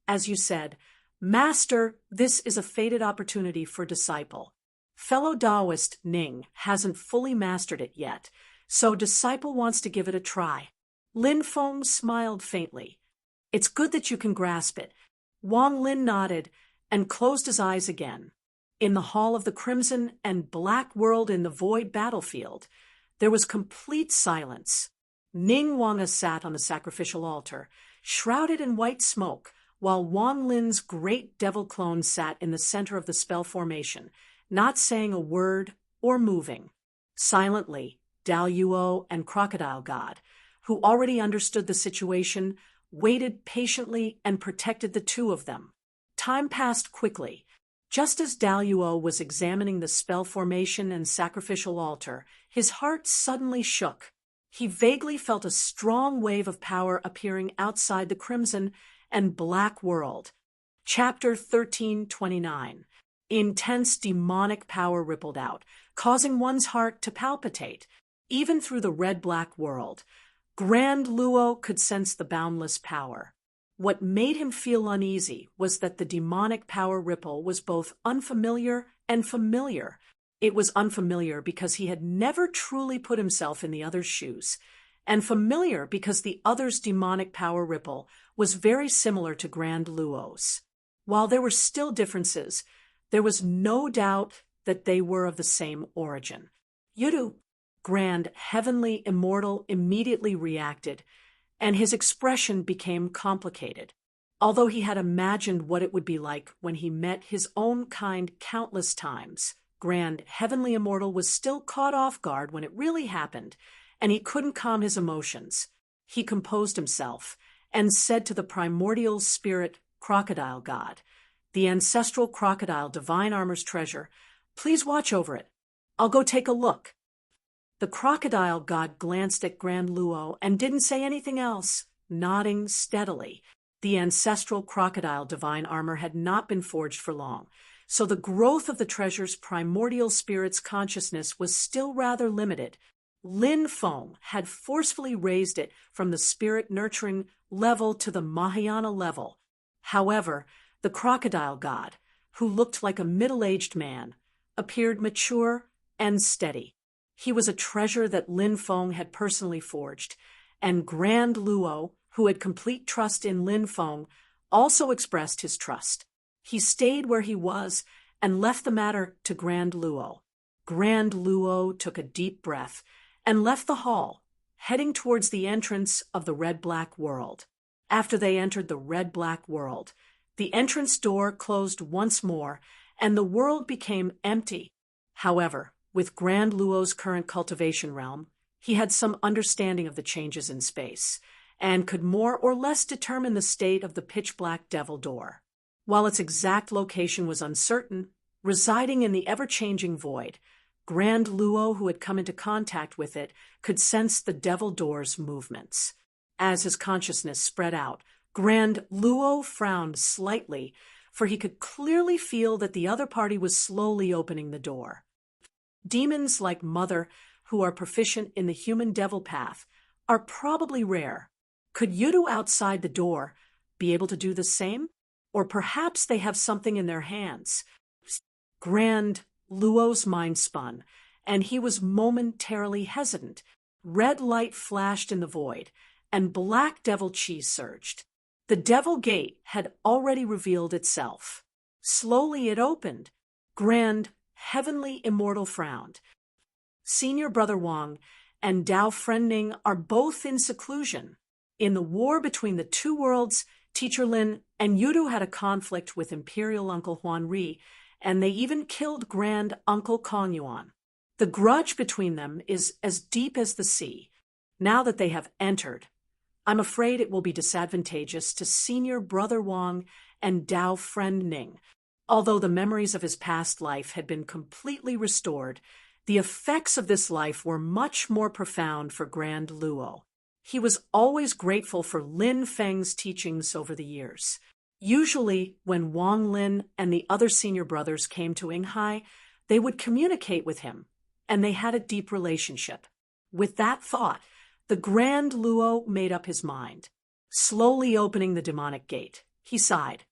"As you said, Master, this is a fated opportunity for disciple. Fellow Taoist Ning hasn't fully mastered it yet, so disciple wants to give it a try." Lin Feng smiled faintly. "It's good that you can grasp it." Wang Lin nodded and closed his eyes again. In the hall of the crimson and black world in the void battlefield, there was complete silence. Ning Wanga sat on the sacrificial altar, shrouded in white smoke, while Wang Lin's great devil clone sat in the center of the spell formation, not saying a word or moving. Silently, Dao Yuo and Crocodile God, who already understood the situation, waited patiently and protected the two of them. Time passed quickly. Just as Dao Yuo was examining the spell formation and sacrificial altar, his heart suddenly shook. He vaguely felt a strong wave of power appearing outside the crimson and black world. Chapter 1329. Intense demonic power rippled out, causing one's heart to palpitate, even through the red-black world. Grand Luo could sense the boundless power. What made him feel uneasy was that the demonic power ripple was both unfamiliar and familiar. It was unfamiliar because he had never truly put himself in the other's shoes, and familiar because the other's demonic power ripple was very similar to Grand Luo's. While there were still differences, there was no doubt that they were of the same origin. Yudu, Grand, Heavenly, Immortal, immediately reacted, and his expression became complicated. Although he had imagined what it would be like when he met his own kind countless times, Grand, Heavenly, Immortal was still caught off guard when it really happened, and he couldn't calm his emotions. He composed himself and said to the primordial spirit crocodile god, the ancestral crocodile divine armor's treasure, "Please watch over it. I'll go take a look." The crocodile god glanced at Grand Luo and didn't say anything else, nodding steadily. The ancestral crocodile divine armor had not been forged for long, so the growth of the treasure's primordial spirit's consciousness was still rather limited. Lin Feng had forcefully raised it from the spirit-nurturing level to the Mahayana level. However, the crocodile god, who looked like a middle-aged man, appeared mature and steady. He was a treasure that Lin Feng had personally forged, and Grand Luo, who had complete trust in Lin Feng, also expressed his trust. He stayed where he was and left the matter to Grand Luo. Grand Luo took a deep breath and left the hall, heading towards the entrance of the red-black world. After they entered the red-black world, the entrance door closed once more, and the world became empty. However, with Grand Luo's current cultivation realm, he had some understanding of the changes in space, and could more or less determine the state of the pitch-black devil door. While its exact location was uncertain, residing in the ever-changing void, Grand Luo, who had come into contact with it, could sense the devil door's movements. As his consciousness spread out, Grand Luo frowned slightly, for he could clearly feel that the other party was slowly opening the door. Demons like Mother, who are proficient in the human devil path, are probably rare. Could Yudu outside the door be able to do the same? Or perhaps they have something in their hands. Grand Luo's mind spun, and he was momentarily hesitant. Red light flashed in the void, and black devil chi surged. The devil gate had already revealed itself. Slowly it opened. Grand, heavenly immortal frowned. Senior Brother Wang and Dao Friend Ning are both in seclusion. In the war between the two worlds, Teacher Lin and Yudu had a conflict with Imperial Uncle Huan Ri, and they even killed Grand Uncle Kong Yuan. The grudge between them is as deep as the sea. Now that they have entered, I'm afraid it will be disadvantageous to Senior Brother Wang and Dao Friend Ning. Although the memories of his past life had been completely restored, the effects of this life were much more profound for Grand Luo. He was always grateful for Lin Feng's teachings over the years. Usually, when Wang Lin and the other senior brothers came to Yinghai, they would communicate with him, and they had a deep relationship. With that thought, the Grand Luo made up his mind. Slowly opening the demonic gate, he sighed.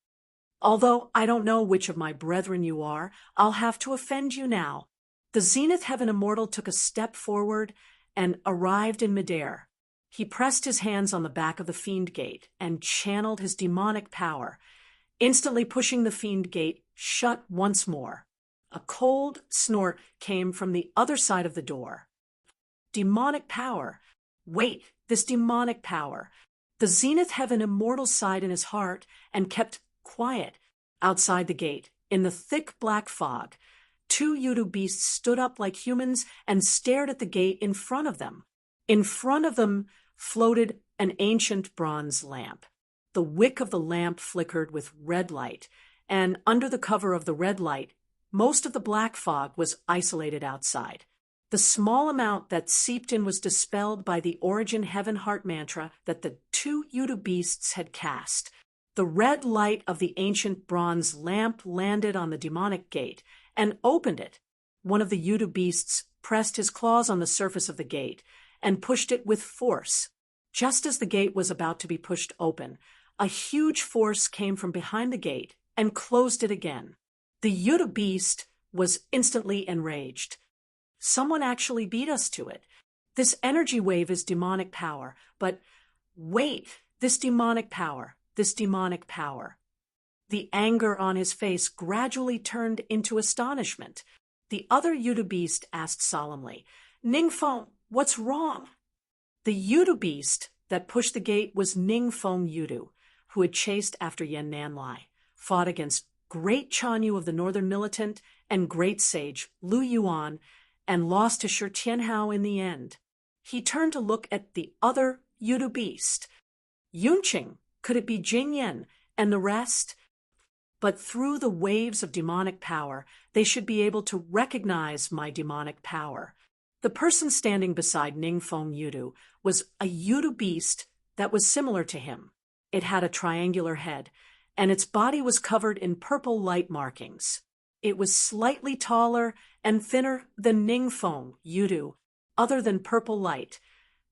"Although I don't know which of my brethren you are, I'll have to offend you now." The Zenith Heaven Immortal took a step forward and arrived in midair. He pressed his hands on the back of the Fiend Gate and channeled his demonic power, instantly pushing the Fiend Gate shut once more. A cold snort came from the other side of the door. Demonic power. Wait, this demonic power. The Zenith Heaven Immortal sighed in his heart and kept quiet. Outside the gate, in the thick black fog, two Yudu beasts stood up like humans and stared at the gate in front of them. In front of them floated an ancient bronze lamp. The wick of the lamp flickered with red light, and under the cover of the red light, most of the black fog was isolated outside. The small amount that seeped in was dispelled by the Origin Heaven Heart mantra that the two Yudu beasts had cast. The red light of the ancient bronze lamp landed on the demonic gate and opened it. One of the Yudu beasts pressed his claws on the surface of the gate and pushed it with force. Just as the gate was about to be pushed open, a huge force came from behind the gate and closed it again. The Yudu beast was instantly enraged. Someone actually beat us to it. This energy wave is demonic power, but wait, this demonic power. The anger on his face gradually turned into astonishment. The other Yudu beast asked solemnly, "Ningfeng, what's wrong?" The Yudu beast that pushed the gate was Ningfeng Yudu, who had chased after Yan Nanlai, fought against Great Chanyu of the Northern Militant and Great Sage Lu Yuan, and lost to Shi Tianhao in the end. He turned to look at the other Yudu beast. Yunqing, could it be Jingyan and the rest? But through the waves of demonic power, they should be able to recognize my demonic power. The person standing beside Ningfeng Yudu was a Yudu beast that was similar to him. It had a triangular head, and its body was covered in purple light markings. It was slightly taller and thinner than Ningfeng Yudu, other than purple light.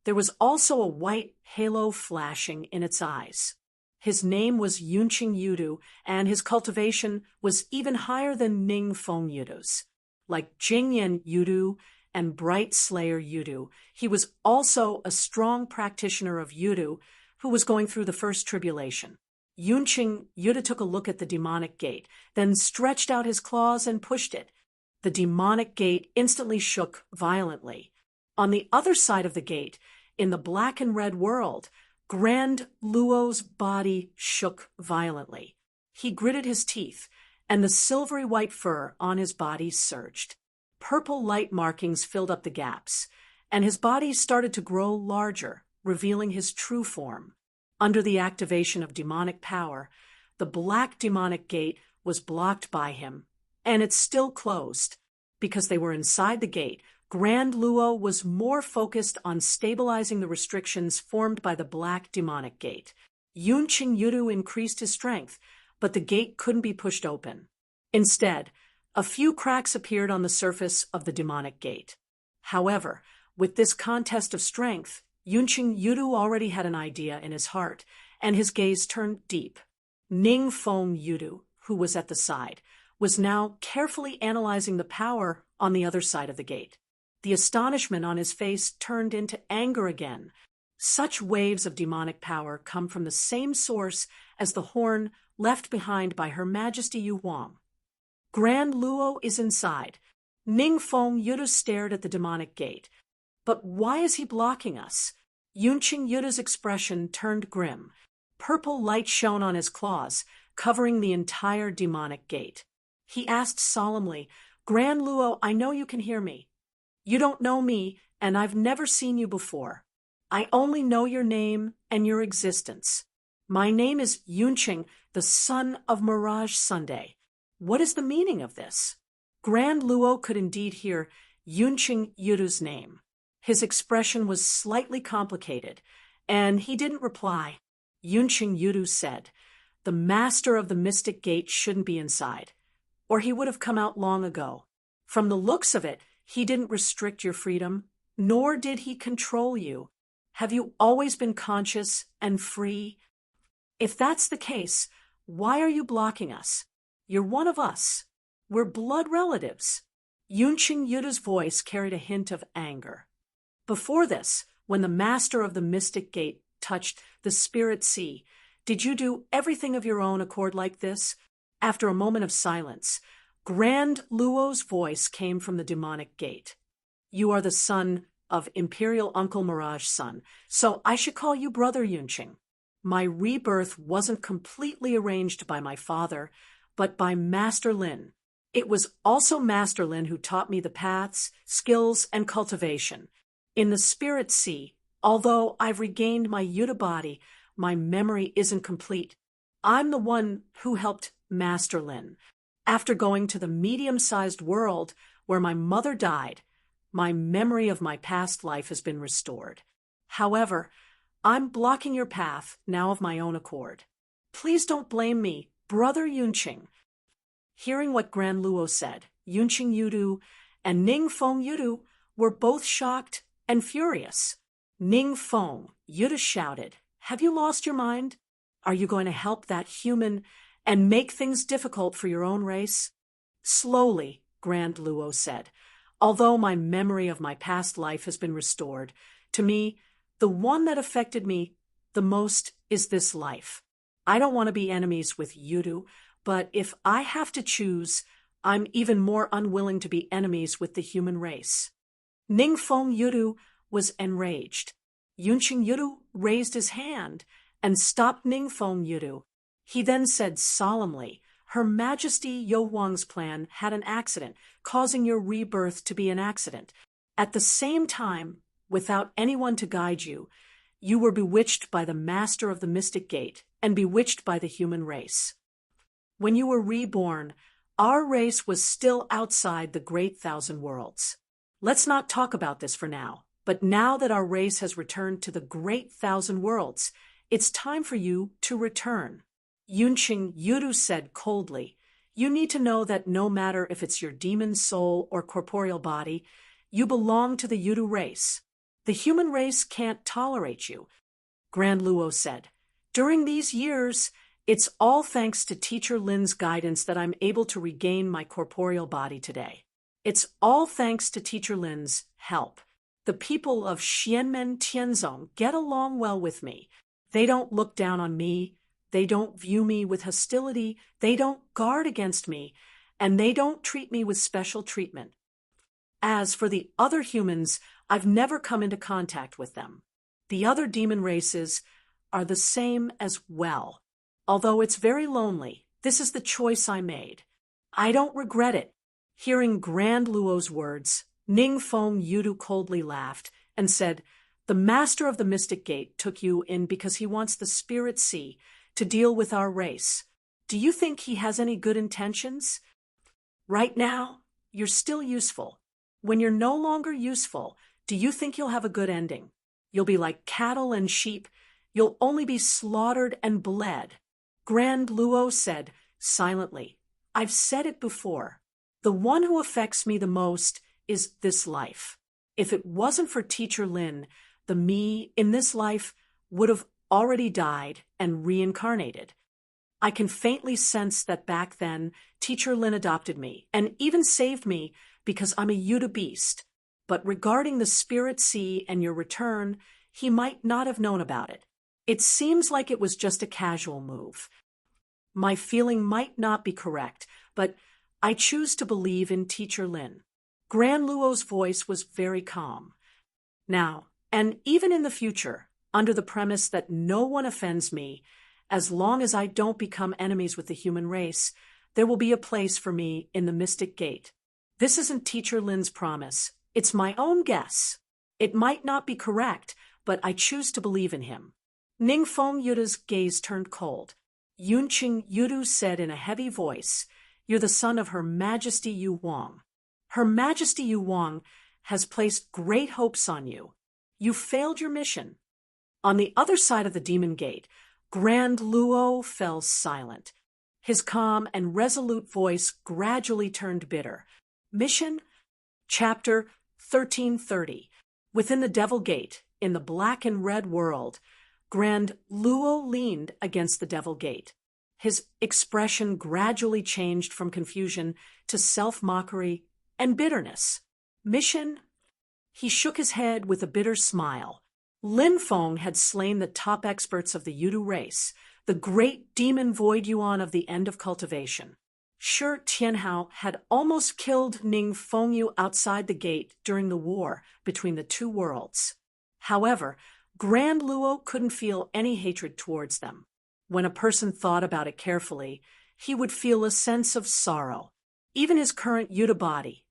There was also a white halo flashing in its eyes. His name was Yunqing Yudu, and his cultivation was even higher than Ningfeng Yudu's. Like Jingyan Yudu and Bright Slayer Yudu, he was also a strong practitioner of Yudu who was going through the first tribulation. Yunqing Yudu took a look at the demonic gate, then stretched out his claws and pushed it. The demonic gate instantly shook violently. On the other side of the gate, in the black and red world, Grand Luo's body shook violently. He gritted his teeth, and the silvery white fur on his body surged. Purple light markings filled up the gaps, and his body started to grow larger, revealing his true form. Under the activation of demonic power, the black demonic gate was blocked by him, and it's still closed. Because they were inside the gate, Grand Luo was more focused on stabilizing the restrictions formed by the black demonic gate. Yunqing Yudu increased his strength, but the gate couldn't be pushed open. Instead, a few cracks appeared on the surface of the demonic gate. However, with this contest of strength, Yunqing Yudu already had an idea in his heart, and his gaze turned deep. Ningfeng Yudu, who was at the side, was now carefully analyzing the power on the other side of the gate. The astonishment on his face turned into anger again. Such waves of demonic power come from the same source as the horn left behind by Her Majesty Yu Huang. Grand Luo is inside. Ningfeng Yudu stared at the demonic gate. But why is he blocking us? Yunqing Yudu's expression turned grim. Purple light shone on his claws, covering the entire demonic gate. He asked solemnly, Grand Luo, I know you can hear me. You don't know me, and I've never seen you before. I only know your name and your existence. My name is Yunqing, the son of Mirage Sunday. What is the meaning of this? Grand Luo could indeed hear Yunqing Yudu's name. His expression was slightly complicated, and he didn't reply. Yunqing Yudu said, The master of the mystic gate shouldn't be inside, or he would have come out long ago. From the looks of it, he didn't restrict your freedom, nor did he control you. Have you always been conscious and free? If that's the case, why are you blocking us? You're one of us. We're blood relatives. Yunqing Yudu's voice carried a hint of anger. Before this, when the master of the mystic gate touched the spirit sea, did you do everything of your own accord like this? After a moment of silence, Grand Luo's voice came from the demonic gate. You are the son of Imperial Uncle Mirage Sun, so I should call you Brother Yunqing. My rebirth wasn't completely arranged by my father, but by Master Lin. It was also Master Lin who taught me the paths, skills, and cultivation. In the Spirit Sea, although I've regained my Yuta body, my memory isn't complete. I'm the one who helped Master Lin. After going to the medium-sized world where my mother died, my memory of my past life has been restored. However, I'm blocking your path now of my own accord. Please don't blame me, Brother Yunqing. Hearing what Grand Luo said, Yunqing Yudu and Ningfeng Yudu were both shocked and furious. Ningfeng Yudu shouted, Have you lost your mind? Are you going to help that human and make things difficult for your own race? Slowly, Grand Luo said, although my memory of my past life has been restored, to me, the one that affected me the most is this life. I don't want to be enemies with Yudu, but if I have to choose, I'm even more unwilling to be enemies with the human race. Ningfeng Yudu was enraged. Yunqing Yudu raised his hand and stopped Ningfeng Yudu. He then said solemnly, Her Majesty Yu Huang's plan had an accident, causing your rebirth to be an accident. At the same time, without anyone to guide you, you were bewitched by the master of the mystic gate and bewitched by the human race. When you were reborn, our race was still outside the great thousand worlds. Let's not talk about this for now, but now that our race has returned to the great thousand worlds, it's time for you to return. Yunqing Yudu said coldly, "You need to know that no matter if it's your demon soul or corporeal body, you belong to the Yudu race. The human race can't tolerate you." Grand Luo said, "During these years, it's all thanks to Teacher Lin's guidance that I'm able to regain my corporeal body today. It's all thanks to Teacher Lin's help. The people of Xianmen Tianzong get along well with me. They don't look down on me. They don't view me with hostility. They don't guard against me. And they don't treat me with special treatment. As for the other humans, I've never come into contact with them. The other demon races are the same as well. Although it's very lonely, this is the choice I made. I don't regret it." Hearing Grand Luo's words, Ningfeng Yudu coldly laughed and said, "The master of the Mystic Gate took you in because he wants the Spirit Sea to deal with our race. Do you think he has any good intentions? Right now, you're still useful. When you're no longer useful, do you think you'll have a good ending? You'll be like cattle and sheep. You'll only be slaughtered and bled." Grand Luo said silently, "I've said it before. The one who affects me the most is this life. If it wasn't for Teacher Lin, the me in this life would have already died and reincarnated. I can faintly sense that back then, Teacher Lin adopted me and even saved me because I'm a Yuda beast. But regarding the Spirit Sea and your return, he might not have known about it. It seems like it was just a casual move. My feeling might not be correct, but I choose to believe in Teacher Lin." Grand Luo's voice was very calm. "Now, and even in the future, under the premise that no one offends me, as long as I don't become enemies with the human race, there will be a place for me in the Mystic Gate. This isn't Teacher Lin's promise. It's my own guess. It might not be correct, but I choose to believe in him." Ningfeng Yudu's gaze turned cold. Yunqing Yudu said in a heavy voice, "You're the son of Her Majesty Yu Wang. Her Majesty Yu Wang has placed great hopes on you. You failed your mission." On the other side of the Demon Gate, Grand Luo fell silent. His calm and resolute voice gradually turned bitter. Mission? Chapter 1330. Within the Devil Gate, in the black and red world, Grand Luo leaned against the Devil Gate. His expression gradually changed from confusion to self-mockery and bitterness. Mission? He shook his head with a bitter smile. Lin Feng had slain the top experts of the Yudu race, the great demon Void Yuan of the end of cultivation. Shi Tianhao had almost killed Ning Fengyu outside the gate during the war between the two worlds. However, Grand Luo couldn't feel any hatred towards them. When a person thought about it carefully, he would feel a sense of sorrow. Even his current Yuda body,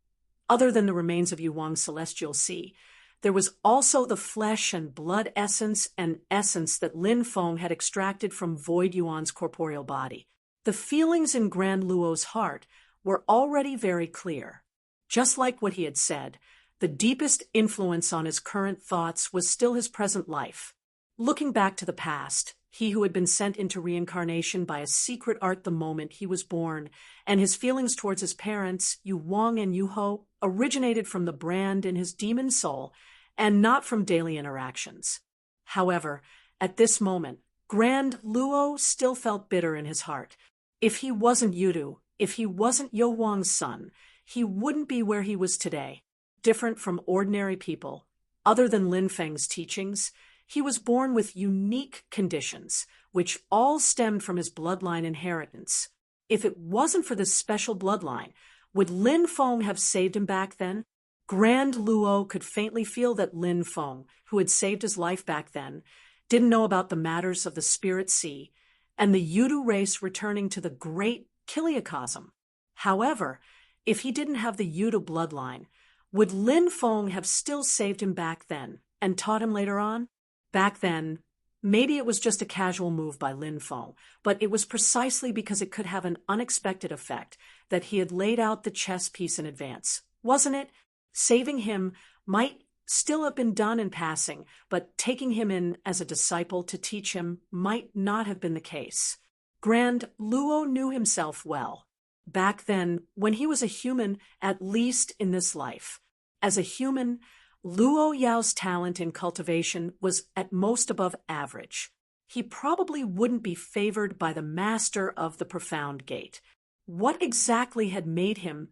other than the remains of Yu Wang's celestial sea, there was also the flesh and blood essence and essence that Lin Feng had extracted from Void Yuan's corporeal body. The feelings in Grand Luo's heart were already very clear. Just like what he had said, the deepest influence on his current thoughts was still his present life. Looking back to the past, he who had been sent into reincarnation by a secret art the moment he was born, and his feelings towards his parents, Yu Wang and Yu Ho, originated from the brand in his demon soul and not from daily interactions. However, at this moment, Grand Luo still felt bitter in his heart. If he wasn't Yudu, if he wasn't Yu Wang's son, he wouldn't be where he was today. Different from ordinary people, other than Lin Feng's teachings, he was born with unique conditions, which all stemmed from his bloodline inheritance. If it wasn't for this special bloodline, would Lin Feng have saved him back then? Grand Luo could faintly feel that Lin Feng, who had saved his life back then, didn't know about the matters of the Spirit Sea and the Yudu race returning to the great Kiliacosm. However, if he didn't have the Yudu bloodline, would Lin Feng have still saved him back then, and taught him later on? Back then, maybe it was just a casual move by Lin Feng, but it was precisely because it could have an unexpected effect that he had laid out the chess piece in advance, wasn't it? Saving him might still have been done in passing, but taking him in as a disciple to teach him might not have been the case. Grand Luo knew himself well. Back then, when he was a human, at least in this life. As a human, Luo Yao's talent in cultivation was at most above average. He probably wouldn't be favored by the master of the profound gate. What exactly had made him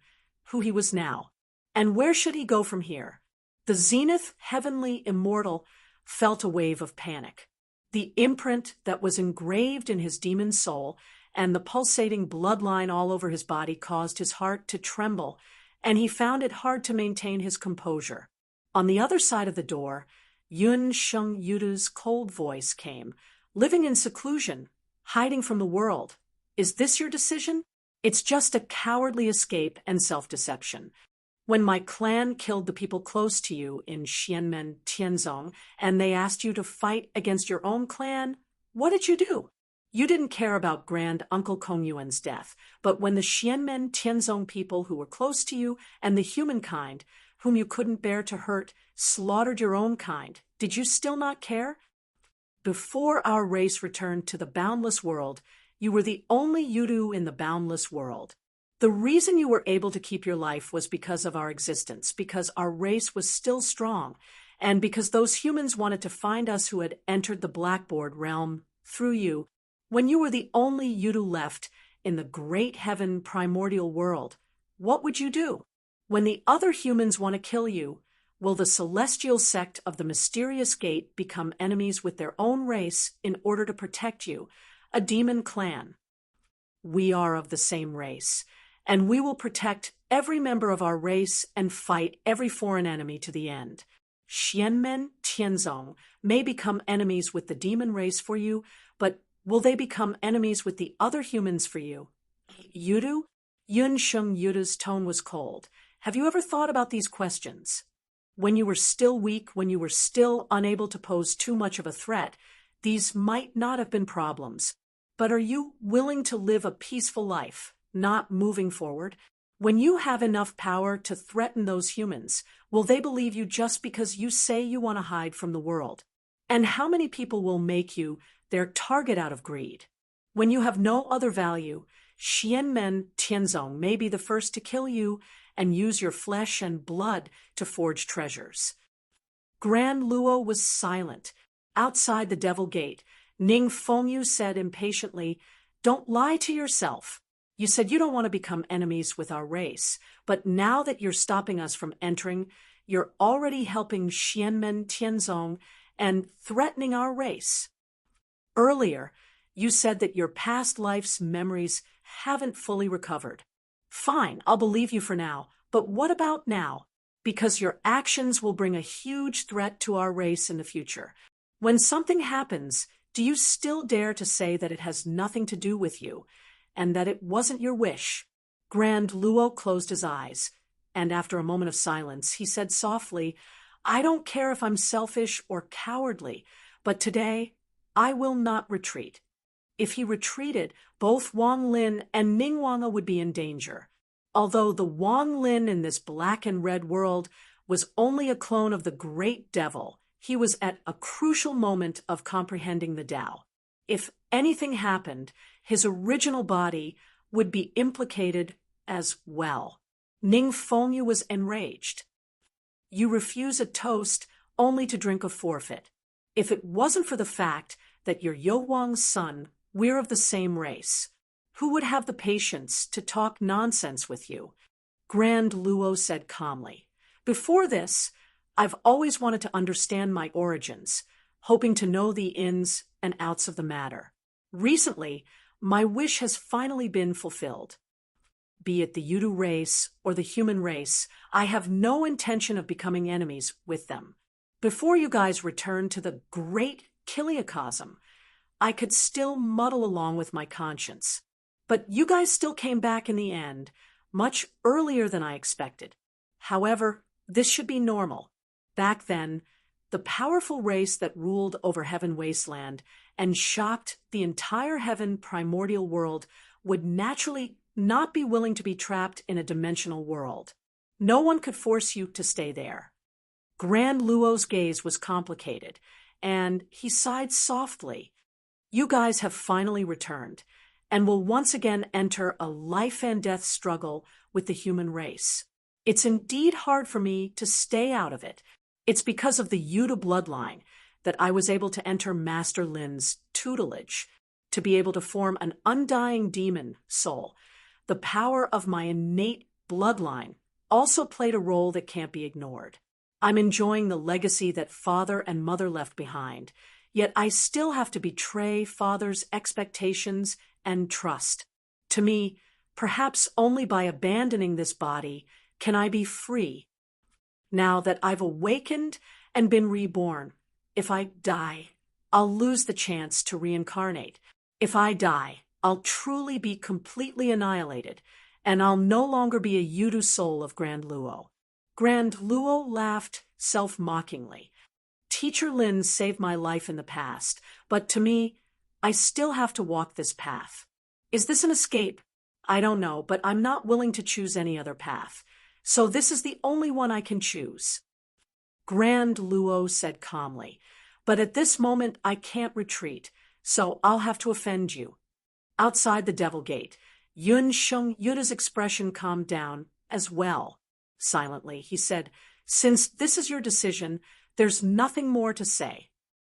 who he was now? And where should he go from here? The zenith heavenly immortal felt a wave of panic. The imprint that was engraved in his demon soul and the pulsating bloodline all over his body caused his heart to tremble, and he found it hard to maintain his composure. On the other side of the door, Yun Sheng Yudu's cold voice came. Living in seclusion, hiding from the world. Is this your decision? It's just a cowardly escape and self-deception. When my clan killed the people close to you in Xianmen Tianzong, and they asked you to fight against your own clan, what did you do? You didn't care about Grand Uncle Kong Yuan's death, but when the Xianmen Tianzong people who were close to you and the humankind, whom you couldn't bear to hurt, slaughtered your own kind, did you still not care? Before our race returned to the boundless world, you were the only Yudu in the boundless world. The reason you were able to keep your life was because of our existence, because our race was still strong, and because those humans wanted to find us who had entered the Blackboard realm through you. When you were the only Yudu left in the great heaven primordial world, what would you do? When the other humans want to kill you, will the celestial sect of the mysterious gate become enemies with their own race in order to protect you, a demon clan? We are of the same race, and we will protect every member of our race and fight every foreign enemy to the end. Xianmen Tianzong may become enemies with the demon race for you, but will they become enemies with the other humans for you? Yudu? Yun Sheng Yudu's tone was cold. Have you ever thought about these questions? When you were still weak, when you were still unable to pose too much of a threat, these might not have been problems. But are you willing to live a peaceful life, not moving forward? When you have enough power to threaten those humans, will they believe you just because you say you want to hide from the world? And how many people will make you their target out of greed? When you have no other value, Xianmen Tianzong may be the first to kill you and use your flesh and blood to forge treasures. Grand Luo was silent. Outside the Devil Gate, Ning Fengyu said impatiently, "Don't lie to yourself. You said you don't want to become enemies with our race, but now that you're stopping us from entering, you're already helping Xianmen Tianzong and threatening our race. Earlier, you said that your past life's memories haven't fully recovered. Fine, I'll believe you for now, but what about now? Because your actions will bring a huge threat to our race in the future. When something happens, do you still dare to say that it has nothing to do with you, and that it wasn't your wish?" Grand Luo closed his eyes, and after a moment of silence, he said softly, "I don't care if I'm selfish or cowardly, but today I will not retreat." If he retreated, both Wang Lin and Ning Wanga would be in danger. Although the Wang Lin in this black and red world was only a clone of the great devil, he was at a crucial moment of comprehending the Tao. If anything happened, his original body would be implicated as well. Ning Fengyu was enraged. "You refuse a toast only to drink a forfeit. If it wasn't for the fact that you're Yo Wang's son, we're of the same race. Who would have the patience to talk nonsense with you?" Grand Luo said calmly. "Before this, I've always wanted to understand my origins, hoping to know the ins and outs of the matter. Recently, my wish has finally been fulfilled. Be it the Yudu race or the human race, I have no intention of becoming enemies with them. Before you guys return to the great Kiliacosm, I could still muddle along with my conscience. But you guys still came back in the end, much earlier than I expected. However, this should be normal. Back then, the powerful race that ruled over Heaven Wasteland and shocked the entire Heaven primordial world, would naturally not be willing to be trapped in a dimensional world. No one could force you to stay there. Grand Luo's gaze was complicated, and he sighed softly. You guys have finally returned, and will once again enter a life and death struggle with the human race. It's indeed hard for me to stay out of it. It's because of the Yuta bloodline that I was able to enter Master Lin's tutelage, to be able to form an undying demon soul. The power of my innate bloodline also played a role that can't be ignored. I'm enjoying the legacy that father and mother left behind, yet I still have to betray father's expectations and trust. To me, perhaps only by abandoning this body can I be free. Now that I've awakened and been reborn, if I die, I'll lose the chance to reincarnate. If I die, I'll truly be completely annihilated, and I'll no longer be a Yudu soul of Grand Luo. Grand Luo laughed self-mockingly. Teacher Lin saved my life in the past, but to me, I still have to walk this path. Is this an escape? I don't know, but I'm not willing to choose any other path. So this is the only one I can choose. Grand Luo said calmly, but at this moment I can't retreat, so I'll have to offend you. Outside the Devil Gate, Yun Sheng Yuta's expression calmed down as well. Silently, he said, since this is your decision, there's nothing more to say.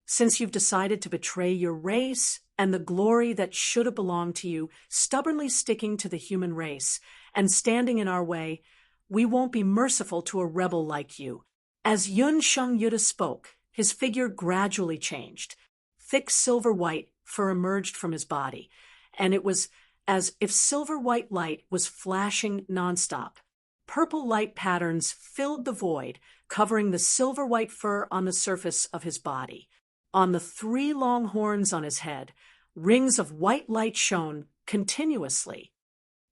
Since you've decided to betray your race and the glory that should have belonged to you, stubbornly sticking to the human race and standing in our way, we won't be merciful to a rebel like you. As Yun Sheng Yuta spoke, his figure gradually changed. Thick silver-white fur emerged from his body, and it was as if silver-white light was flashing nonstop. Purple light patterns filled the void, covering the silver-white fur on the surface of his body. On the 3 long horns on his head, rings of white light shone continuously.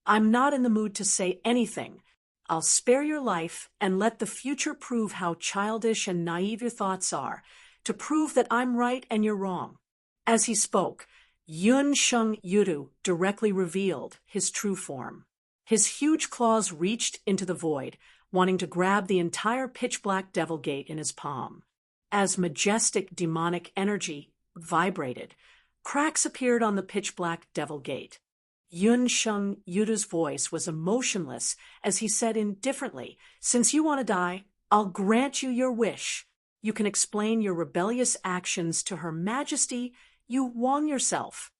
I'm not in the mood to say anything. I'll spare your life and let the future prove how childish and naive your thoughts are, to prove that I'm right and you're wrong. As he spoke, Yun Sheng Yudu directly revealed his true form. His huge claws reached into the void, wanting to grab the entire pitch-black Devil Gate in his palm. As majestic demonic energy vibrated, cracks appeared on the pitch-black Devil Gate. Yun Sheng Yuda's voice was emotionless as he said indifferently, since you want to die, I'll grant you your wish. You can explain your rebellious actions to Her Majesty Yu Wang yourself.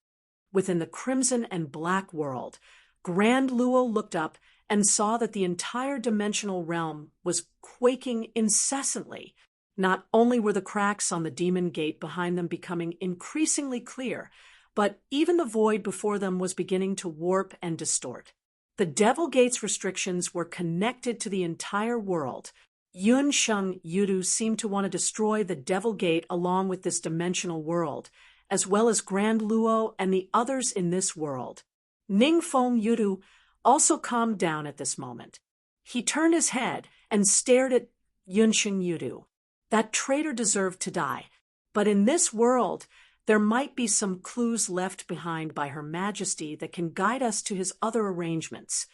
Within the crimson and black world, Grand Luo looked up and saw that the entire dimensional realm was quaking incessantly. Not only were the cracks on the demon gate behind them becoming increasingly clear, but even the void before them was beginning to warp and distort. The Devil Gate's restrictions were connected to the entire world. Yun Sheng Yudu seemed to want to destroy the Devil Gate along with this dimensional world, as well as Grand Luo and the others in this world. Ningfeng Yudu also calmed down at this moment. He turned his head and stared at Yun Sheng Yudu. That traitor deserved to die, but in this world, there might be some clues left behind by Her Majesty that can guide us to his other arrangements.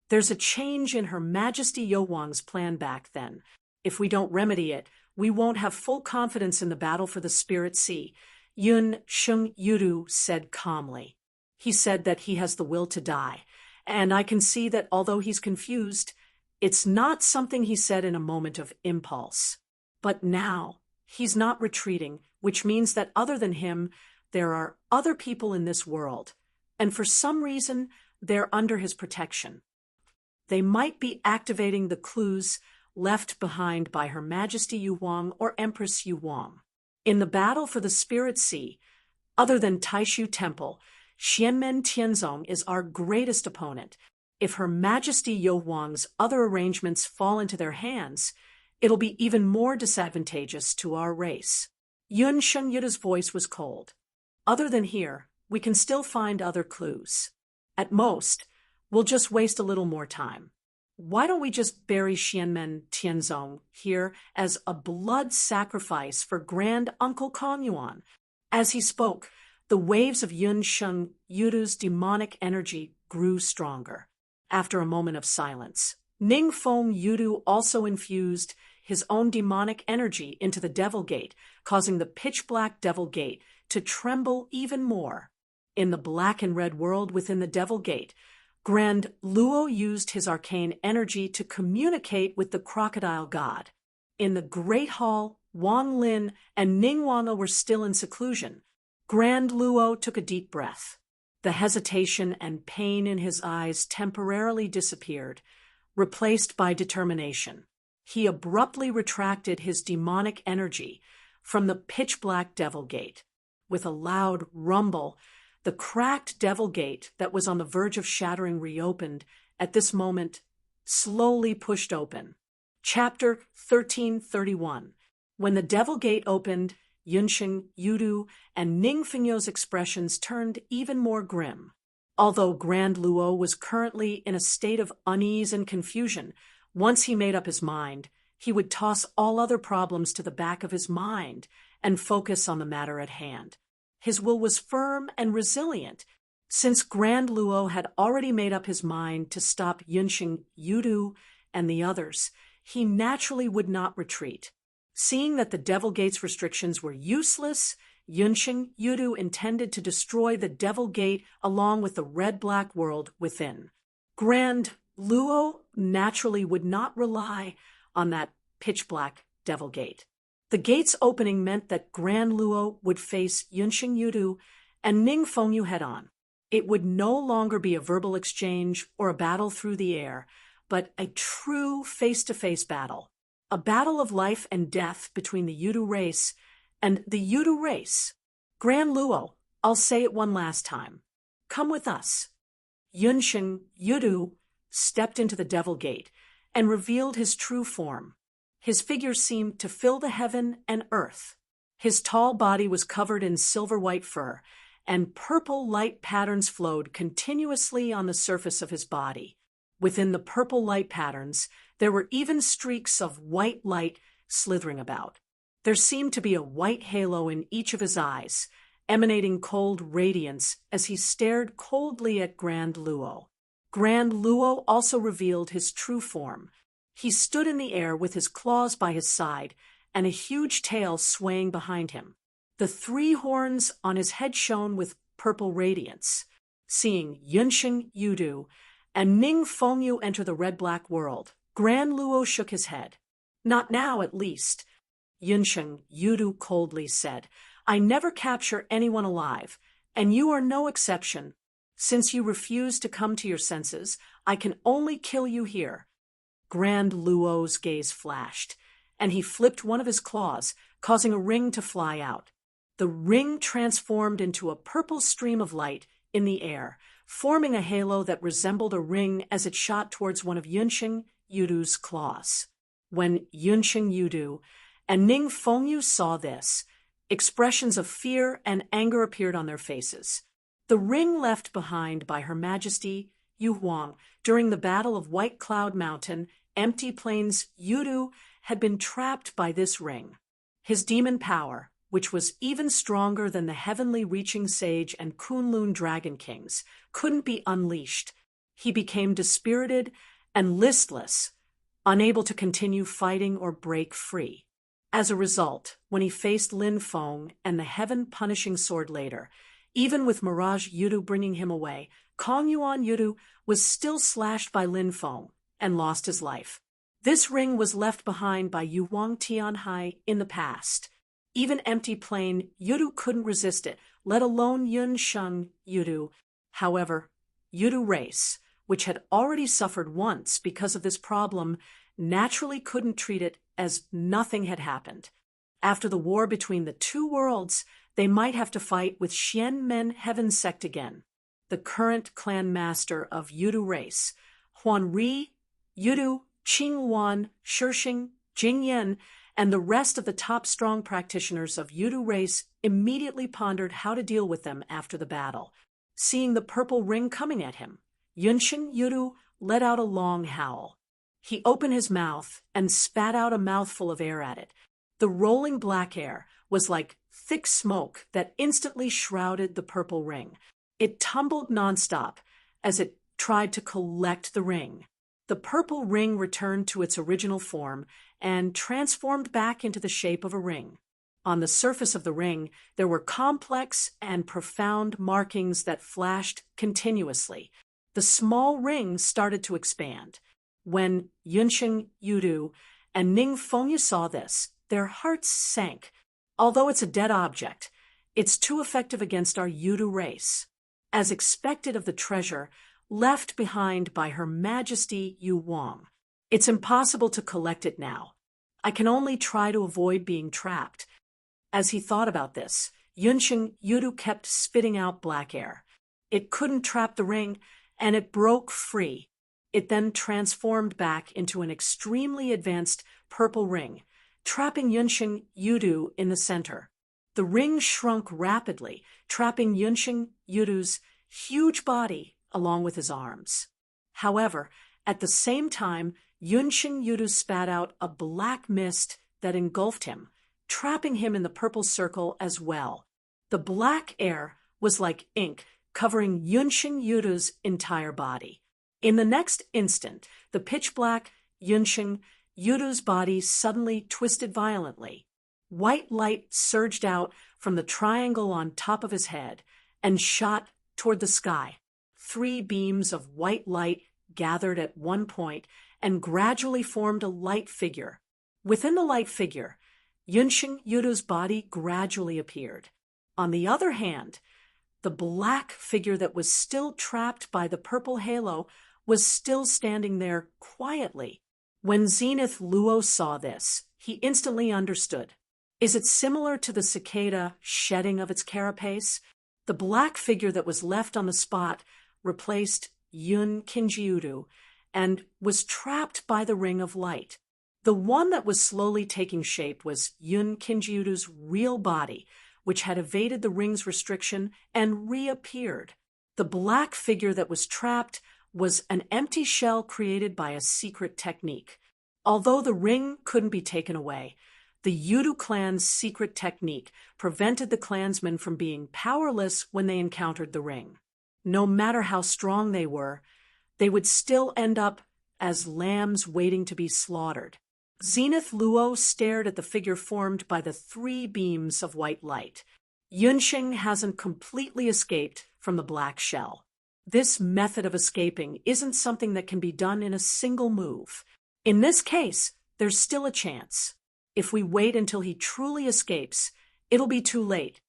There's a change in Her Majesty Yo Wang's plan back then. If we don't remedy it, we won't have full confidence in the battle for the Spirit Sea, Yun Sheng Yudu said calmly. He said that he has the will to die, and I can see that although he's confused, it's not something he said in a moment of impulse. But now, he's not retreating, which means that other than him, there are other people in this world, and for some reason, they're under his protection. They might be activating the clues left behind by Her Majesty Yu Wang or Empress Yu Wang. In the battle for the Spirit Sea, other than Taishu Temple, Xianmen Tianzong is our greatest opponent. If Her Majesty Yo Wang's other arrangements fall into their hands, it'll be even more disadvantageous to our race. Yun Sheng Yuda's voice was cold. Other than here, we can still find other clues. At most, we'll just waste a little more time. Why don't we just bury Xianmen Tianzong here as a blood sacrifice for Grand Uncle Kongyuan? As he spoke, the waves of Yun Sheng Yudu's demonic energy grew stronger. After a moment of silence, Ning Feng Yudu also infused his own demonic energy into the Devil Gate, causing the pitch-black Devil Gate to tremble even more. In the black and red world within the Devil Gate, Grand Luo used his arcane energy to communicate with the crocodile god. In the Great Hall, Wang Lin and Ning Wanga were still in seclusion. Grand Luo took a deep breath. The hesitation and pain in his eyes temporarily disappeared, replaced by determination. He abruptly retracted his demonic energy from the pitch-black Devil Gate. With a loud rumble, the cracked Devil Gate that was on the verge of shattering reopened, at this moment, slowly pushed open. Chapter 1331. When the Devil Gate opened, Yunsheng, Yudu, and Ning Fengyou's expressions turned even more grim. Although Grand Luo was currently in a state of unease and confusion, once he made up his mind, he would toss all other problems to the back of his mind and focus on the matter at hand. His will was firm and resilient. Since Grand Luo had already made up his mind to stop Yunsheng, Yudu, and the others, he naturally would not retreat. Seeing that the Devil Gate's restrictions were useless, Yunsheng Yudu intended to destroy the Devil Gate along with the red-black world within. Grand Luo naturally would not rely on that pitch-black Devil Gate. The gate's opening meant that Grand Luo would face Yunsheng Yudu and Ning Fengyu head-on. It would no longer be a verbal exchange or a battle through the air, but a true face-to-face battle. A battle of life and death between the Yudu race and the Yudu race. Grand Luo, I'll say it one last time. Come with us. Yunsheng Yudu stepped into the Devil Gate and revealed his true form. His figure seemed to fill the heaven and earth. His tall body was covered in silver-white fur, and purple light patterns flowed continuously on the surface of his body. Within the purple light patterns, there were even streaks of white light slithering about. There seemed to be a white halo in each of his eyes, emanating cold radiance as he stared coldly at Grand Luo. Grand Luo also revealed his true form. He stood in the air with his claws by his side and a huge tail swaying behind him. The 3 horns on his head shone with purple radiance. Seeing Yunsheng Yudu and Ning Fengyu enter the red-black world, Grand Luo shook his head. Not now, at least. Yunsheng Yudu coldly said, I never capture anyone alive, and you are no exception. Since you refuse to come to your senses, I can only kill you here. Grand Luo's gaze flashed, and he flipped one of his claws, causing a ring to fly out. The ring transformed into a purple stream of light in the air, forming a halo that resembled a ring as it shot towards one of Yunsheng Yudu's claws. When Yunsheng Yudu and Ning Fengyu saw this, expressions of fear and anger appeared on their faces. The ring left behind by Her Majesty Yu Huang during the Battle of White Cloud Mountain, Empty Plains Yudu had been trapped by this ring. His demon power, which was even stronger than the heavenly reaching sage and Kunlun dragon kings, couldn't be unleashed. He became dispirited and listless, unable to continue fighting or break free. As a result, when he faced Lin Feng and the heaven-punishing sword later, even with Mirage Yudu bringing him away, Kongyuan Yudu was still slashed by Lin Feng and lost his life. This ring was left behind by Yu Huang Tianhai in the past. Even Empty Plain Yudu couldn't resist it, let alone Yunsheng Yudu. However, Yudu race, which had already suffered once because of this problem, naturally couldn't treat it as nothing had happened. After the war between the 2 worlds, they might have to fight with Xianmen Heaven Sect again. The current clan master of Yudu race, Huan Ri, Yudu, Qing Wan, Shishing, Jing Yan, and the rest of the top strong practitioners of Yudu race immediately pondered how to deal with them after the battle. Seeing the purple ring coming at him, Yunsheng Yudu let out a long howl. He opened his mouth and spat out a mouthful of air at it. The rolling black air was like thick smoke that instantly shrouded the purple ring. It tumbled nonstop as it tried to collect the ring. The purple ring returned to its original form and transformed back into the shape of a ring. On the surface of the ring, there were complex and profound markings that flashed continuously. The small ring started to expand. When Yunsheng Yudu and Ning Fengyu saw this, their hearts sank. Although it's a dead object, it's too effective against our Yudu race. As expected of the treasure left behind by Her Majesty Yu Wang, it's impossible to collect it now. I can only try to avoid being trapped. As he thought about this, Yunsheng Yudu kept spitting out black air. It couldn't trap the ring, and it broke free. It then transformed back into an extremely advanced purple ring, trapping Yunsheng Yudu in the center. The ring shrunk rapidly, trapping Yunsheng Yudu's huge body along with his arms. However, at the same time, Yunsheng Yudu spat out a black mist that engulfed him, trapping him in the purple circle as well. The black air was like ink, covering Yunsheng Yudu's entire body. In the next instant, the pitch-black Yunsheng Yudu's body suddenly twisted violently. White light surged out from the triangle on top of his head and shot toward the sky. 3 beams of white light gathered at one point and gradually formed a light figure. Within the light figure, Yunsheng Yudu's body gradually appeared. On the other hand, the black figure that was still trapped by the purple halo was still standing there quietly. When Zenith Luo saw this, he instantly understood. Is it similar to the cicada shedding of its carapace? The black figure that was left on the spot replaced Yun Kinjiudu and was trapped by the ring of light. The one that was slowly taking shape was Yun Kinjiudu's real body, which had evaded the ring's restriction and reappeared. The black figure that was trapped was an empty shell created by a secret technique. Although the ring couldn't be taken away, the Yudu clan's secret technique prevented the clansmen from being powerless when they encountered the ring. No matter how strong they were, they would still end up as lambs waiting to be slaughtered. Zenith Luo stared at the figure formed by the 3 beams of white light. Yunsheng hasn't completely escaped from the black shell. This method of escaping isn't something that can be done in a single move. In this case, there's still a chance. If we wait until he truly escapes, it'll be too late.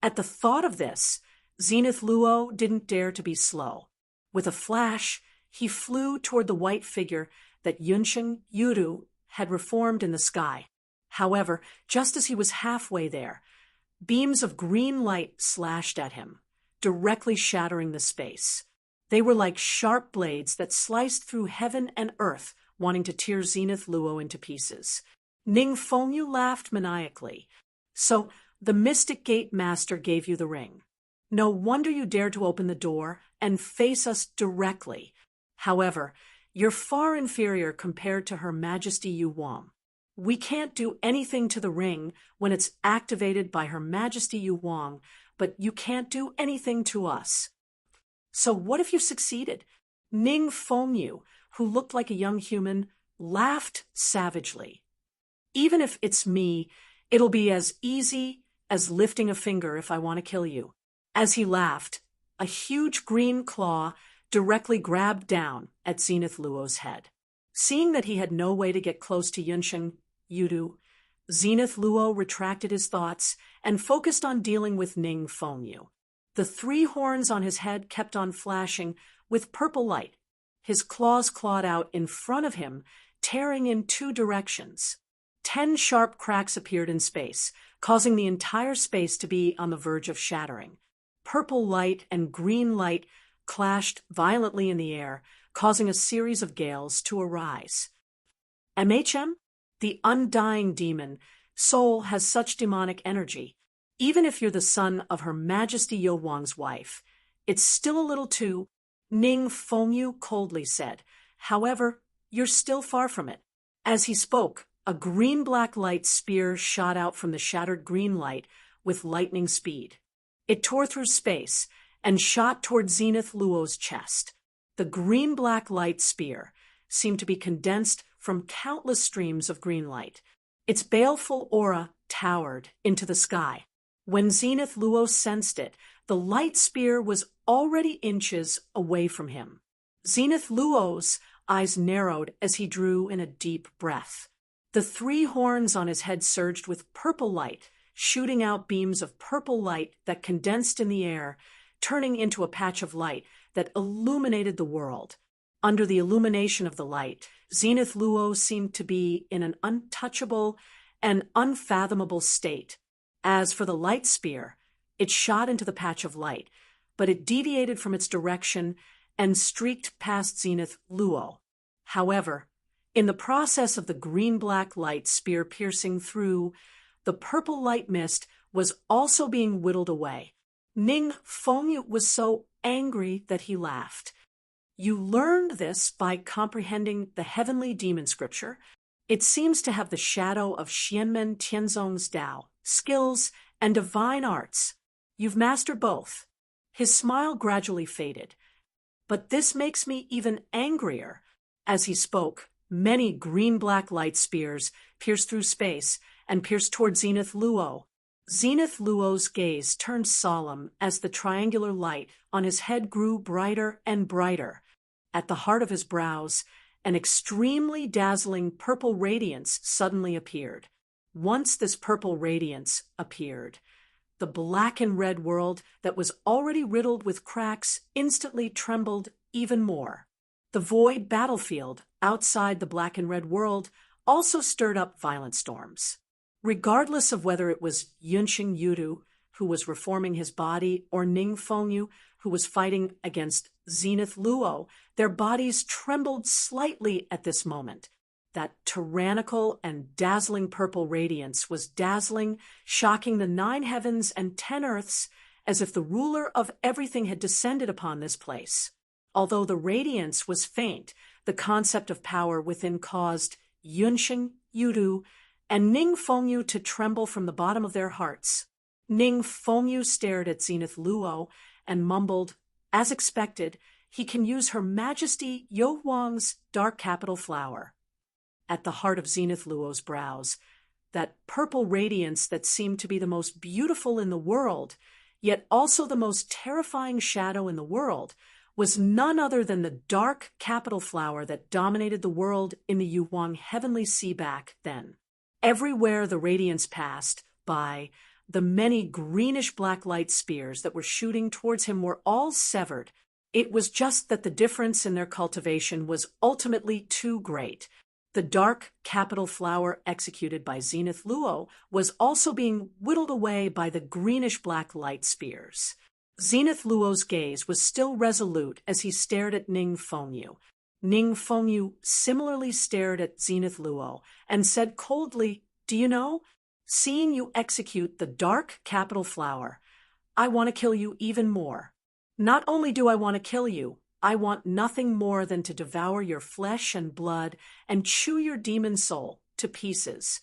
At the thought of this, Zenith Luo didn't dare to be slow. With a flash, he flew toward the white figure that Yunsheng Yudu had reformed in the sky. However, just as he was halfway there, beams of green light slashed at him, directly shattering the space. They were like sharp blades that sliced through heaven and earth, wanting to tear Zenith Luo into pieces. Ning Fengyu laughed maniacally. So, the Mystic Gate Master gave you the ring. No wonder you dared to open the door and face us directly. However, you're far inferior compared to Her Majesty Yu Wang. We can't do anything to the ring when it's activated by Her Majesty Yu Wang, but you can't do anything to us. So what if you succeeded? Ning Fengyu, who looked like a young human, laughed savagely. Even if it's me, it'll be as easy as lifting a finger if I want to kill you. As he laughed, a huge green claw directly grabbed down at Zenith Luo's head. Seeing that he had no way to get close to Yunsheng Yudu, Zenith Luo retracted his thoughts and focused on dealing with Ning Fengyu. The 3 horns on his head kept on flashing with purple light. His claws clawed out in front of him, tearing in 2 directions. 10 sharp cracks appeared in space, causing the entire space to be on the verge of shattering. Purple light and green light clashed violently in the air, causing a series of gales to arise. MHM, the undying demon, soul has such demonic energy. Even if you're the son of Her Majesty Yu Wang's wife, it's still a little too, Ning Fengyu coldly said. However, You're still far from it." As he spoke, a green-black light spear shot out from the shattered green light with lightning speed. It tore through space and shot toward Zenith Luo's chest. The green-black light spear seemed to be condensed from countless streams of green light. Its baleful aura towered into the sky. When Zenith Luo sensed it, the light spear was already inches away from him. Zenith Luo's eyes narrowed as he drew in a deep breath. The 3 horns on his head surged with purple light, shooting out beams of purple light that condensed in the air, turning into a patch of light that illuminated the world. Under the illumination of the light, Zenith Luo seemed to be in an untouchable and unfathomable state. As for the light spear, it shot into the patch of light, but it deviated from its direction and streaked past Zenith Luo. However, in the process of the green-black light spear piercing through, the purple light mist was also being whittled away. Ning Fengyu was so angry that he laughed. You learned this by comprehending the heavenly demon scripture. It seems to have the shadow of Xianmen Tianzong's Tao, skills, and divine arts. You've mastered both. His smile gradually faded. But this makes me even angrier. As he spoke, many green-black light spears pierced through space and pierced toward Zenith Luo. Zenith Luo's gaze turned solemn as the triangular light on his head grew brighter and brighter. At the heart of his brows, an extremely dazzling purple radiance suddenly appeared. Once this purple radiance appeared, the black and red world that was already riddled with cracks instantly trembled even more. The void battlefield outside the black and red world also stirred up violent storms. Regardless of whether it was Yunxing Yudu, who was reforming his body, or Ning Fengyu, who was fighting against Zenith Luo, their bodies trembled slightly at this moment. That tyrannical and dazzling purple radiance was dazzling, shocking the 9 heavens and 10 earths, as if the ruler of everything had descended upon this place. Although the radiance was faint, the concept of power within caused Yunxing Yudu and Ning Fengyu to tremble from the bottom of their hearts. Ning Fengyu stared at Zenith Luo and mumbled, "As expected, he can use Her Majesty Yo Huang's dark capital flower." At the heart of Zenith Luo's brows, that purple radiance that seemed to be the most beautiful in the world, yet also the most terrifying shadow in the world, was none other than the dark capital flower that dominated the world in the Yuhuang heavenly sea back then. Everywhere the radiance passed by, the many greenish-black light spears that were shooting towards him were all severed. It was just that the difference in their cultivation was ultimately too great. The dark capital flower executed by Zenith Luo was also being whittled away by the greenish-black light spears. Zenith Luo's gaze was still resolute as he stared at Ning Fengyu. Ning Fengyu similarly stared at Zenith Luo and said coldly, "Do you know, seeing you execute the dark capital flower, I want to kill you even more. Not only do I want to kill you, I want nothing more than to devour your flesh and blood and chew your demon soul to pieces."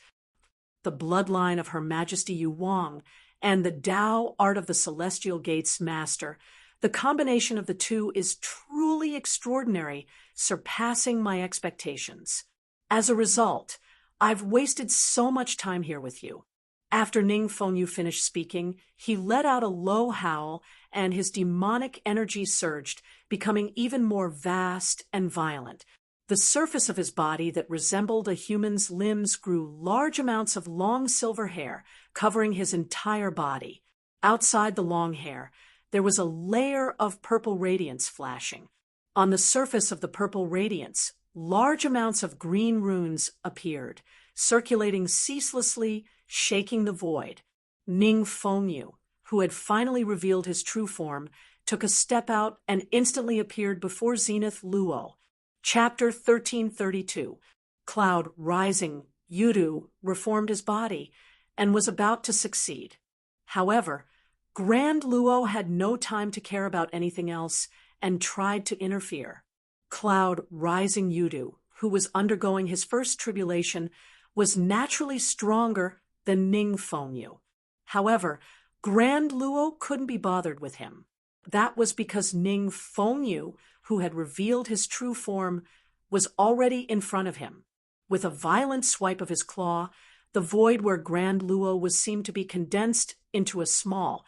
The bloodline of Her Majesty Yu Wang and the Tao art of the Celestial Gates Master, the combination of the two is truly extraordinary, surpassing my expectations. As a result, I've wasted so much time here with you. After Ning Fengyu finished speaking, he let out a low howl, and his demonic energy surged, becoming even more vast and violent. The surface of his body that resembled a human's limbs grew large amounts of long silver hair, covering his entire body. Outside the long hair, there was a layer of purple radiance flashing. On the surface of the purple radiance, large amounts of green runes appeared, circulating ceaselessly, shaking the void. Ning Fengyu, who had finally revealed his true form, took a step out and instantly appeared before Zenith Luo. Chapter 1332. Cloud rising, Yudu reformed his body and was about to succeed. However, Grand Luo had no time to care about anything else and tried to interfere. Cloud rising Yudu, who was undergoing his first tribulation, was naturally stronger than Ning Fengyu. However, Grand Luo couldn't be bothered with him. That was because Ning Fengyu, who had revealed his true form, was already in front of him. With a violent swipe of his claw, the void where Grand Luo was seemed to be condensed into a small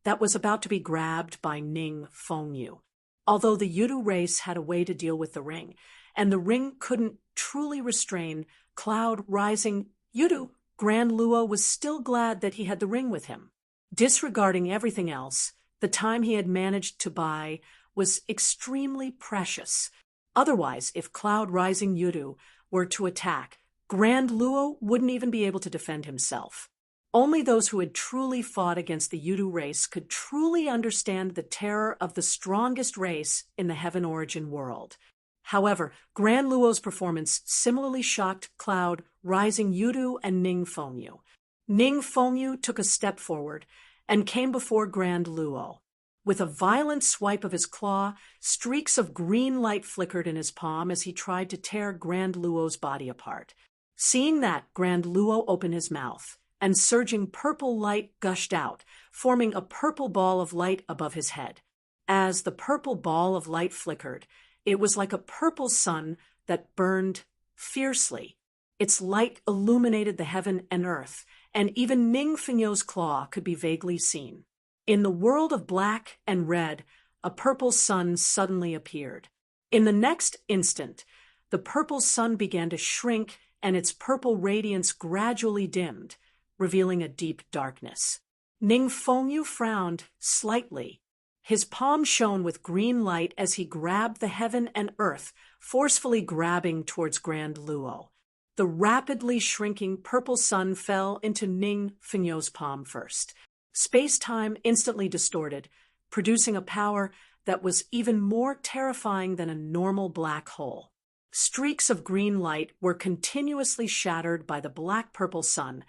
that was about to be grabbed by Ning Fengyu. Although the Yudu race had a way to deal with the ring, and the ring couldn't truly restrain Cloud Rising Yudu, Grand Luo was still glad that he had the ring with him. Disregarding everything else, the time he had managed to buy was extremely precious. Otherwise, if Cloud Rising Yudu were to attack, Grand Luo wouldn't even be able to defend himself. Only those who had truly fought against the Yudu race could truly understand the terror of the strongest race in the Heaven Origin world. However, Grand Luo's performance similarly shocked Cloud Rising Yudu and Ning Fengyu. Ning Fengyu took a step forward and came before Grand Luo. With a violent swipe of his claw, streaks of green light flickered in his palm as he tried to tear Grand Luo's body apart. Seeing that, Grand Luo opened his mouth, and surging purple light gushed out, forming a purple ball of light above his head. As the purple ball of light flickered, it was like a purple sun that burned fiercely. Its light illuminated the heaven and earth, and even Ning Fengyu's claw could be vaguely seen. In the world of black and red, a purple sun suddenly appeared. In the next instant, the purple sun began to shrink and its purple radiance gradually dimmed, revealing a deep darkness. Ning Fengyu frowned slightly. His palm shone with green light as he grabbed the heaven and earth, forcefully grabbing towards Grand Luo. The rapidly shrinking purple sun fell into Ning Fengyu's palm first. Space-time instantly distorted, producing a power that was even more terrifying than a normal black hole. Streaks of green light were continuously shattered by the black-purple sun,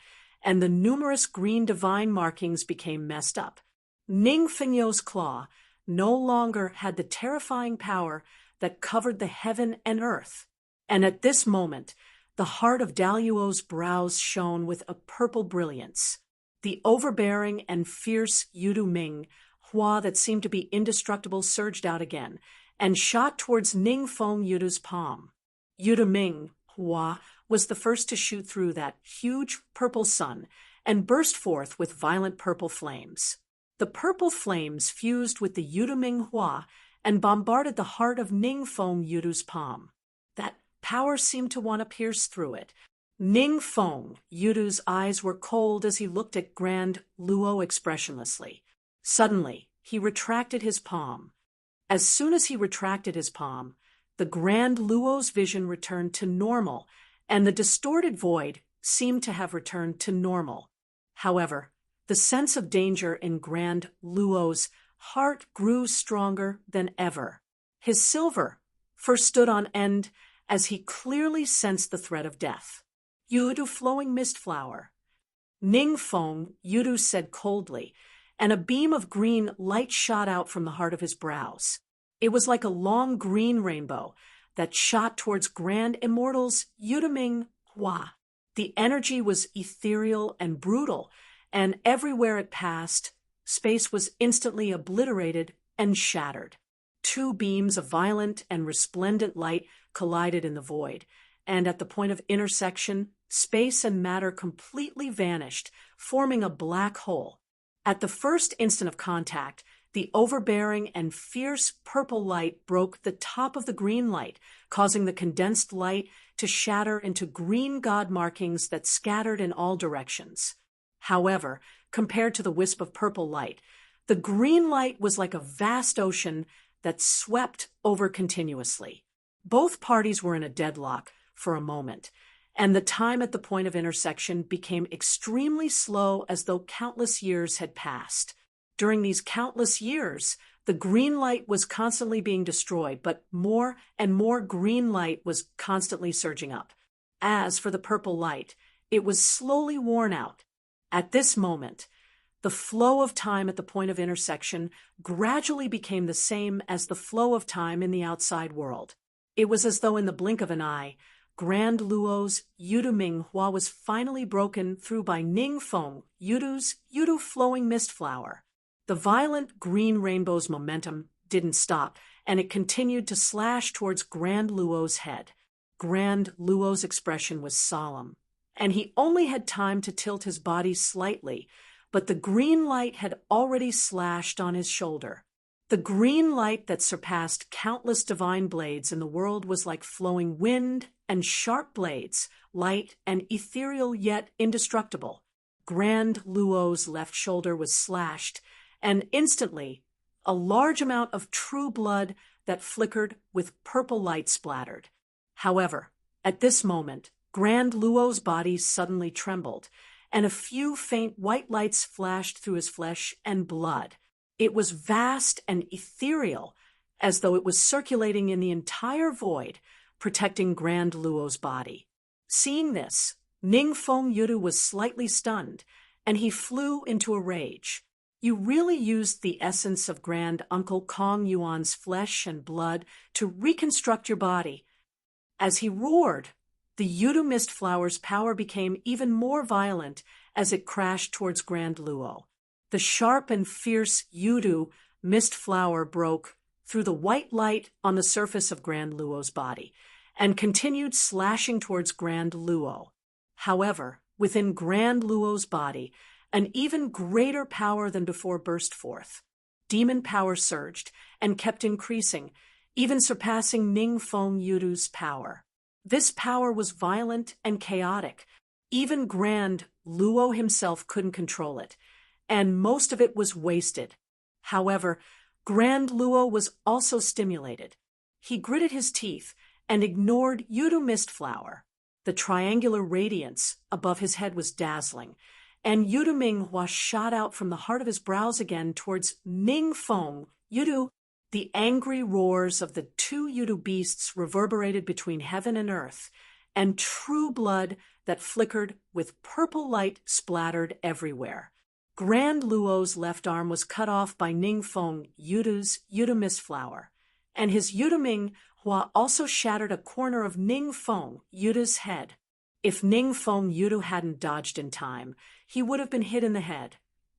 and the numerous green divine markings became messed up. Ning Fengyu's claw no longer had the terrifying power that covered the heaven and earth. And at this moment, the heart of Daluo's brows shone with a purple brilliance. The overbearing and fierce Yudu Ming Hua that seemed to be indestructible surged out again and shot towards Ning Fengyu's palm. Yudu Ming Hua was the first to shoot through that huge purple sun and burst forth with violent purple flames. The purple flames fused with the Yudu Ming Hua and bombarded the heart of Ning Fengyu's palm. That power seemed to want to pierce through it. Ning Fengyu's eyes were cold as he looked at Grand Luo expressionlessly. Suddenly, he retracted his palm. As soon as he retracted his palm, the Grand Luo's vision returned to normal, and the distorted void seemed to have returned to normal. However, the sense of danger in Grand Luo's heart grew stronger than ever. His silver first stood on end as he clearly sensed the threat of death. Yudu flowing mist flower. Ning Fengyudu said coldly, and a beam of green light shot out from the heart of his brows. It was like a long green rainbow that shot towards Grand Immortal's Yudu Ming Hua. The energy was ethereal and brutal, and everywhere it passed, space was instantly obliterated and shattered. Two beams of violent and resplendent light collided in the void, and at the point of intersection, space and matter completely vanished, forming a black hole. At the first instant of contact, the overbearing and fierce purple light broke the top of the green light, causing the condensed light to shatter into green god markings that scattered in all directions. However, compared to the wisp of purple light, the green light was like a vast ocean that swept over continuously. Both parties were in a deadlock for a moment, and the time at the point of intersection became extremely slow as though countless years had passed. During these countless years, the green light was constantly being destroyed, but more and more green light was constantly surging up. As for the purple light, it was slowly worn out. At this moment, the flow of time at the point of intersection gradually became the same as the flow of time in the outside world. It was as though in the blink of an eye, Grand Luo's Yudu Minghua was finally broken through by Ningfeng Yudu's Yudu flowing mist flower. The violent green rainbow's momentum didn't stop, and it continued to slash towards Grand Luo's head. Grand Luo's expression was solemn, and he only had time to tilt his body slightly, but the green light had already slashed on his shoulder. The green light that surpassed countless divine blades in the world was like flowing wind and sharp blades, light and ethereal yet indestructible. Grand Luo's left shoulder was slashed, and instantly, a large amount of true blood that flickered with purple light splattered. However, at this moment, Grand Luo's body suddenly trembled, and a few faint white lights flashed through his flesh and blood. It was vast and ethereal, as though it was circulating in the entire void, protecting Grand Luo's body. Seeing this, Ningfeng Yudu was slightly stunned, and he flew into a rage. You really used the essence of Grand Uncle Kong Yuan's flesh and blood to reconstruct your body. As he roared, the Yudu mist flower's power became even more violent as it crashed towards Grand Luo. The sharp and fierce Yudu mist flower broke through the white light on the surface of Grand Luo's body and continued slashing towards Grand Luo. However, within Grand Luo's body, an even greater power than before burst forth. Demon power surged and kept increasing, even surpassing Ningfeng Yudu's power. This power was violent and chaotic. Even Grand Luo himself couldn't control it, and most of it was wasted. However, Grand Luo was also stimulated. He gritted his teeth and ignored Yudu Mist Flower. The triangular radiance above his head was dazzling, and Yudu Minghua shot out from the heart of his brows again towards Ningfeng Yudu. The angry roars of the two Yudu beasts reverberated between heaven and earth, and true blood that flickered with purple light splattered everywhere. Grand Luo's left arm was cut off by Ningfeng Yudu's Yudu Mist Flower, and his Yudu Minghua also shattered a corner of Ningfeng Yudu's head. If Ningfeng Yudu hadn't dodged in time, he would have been hit in the head,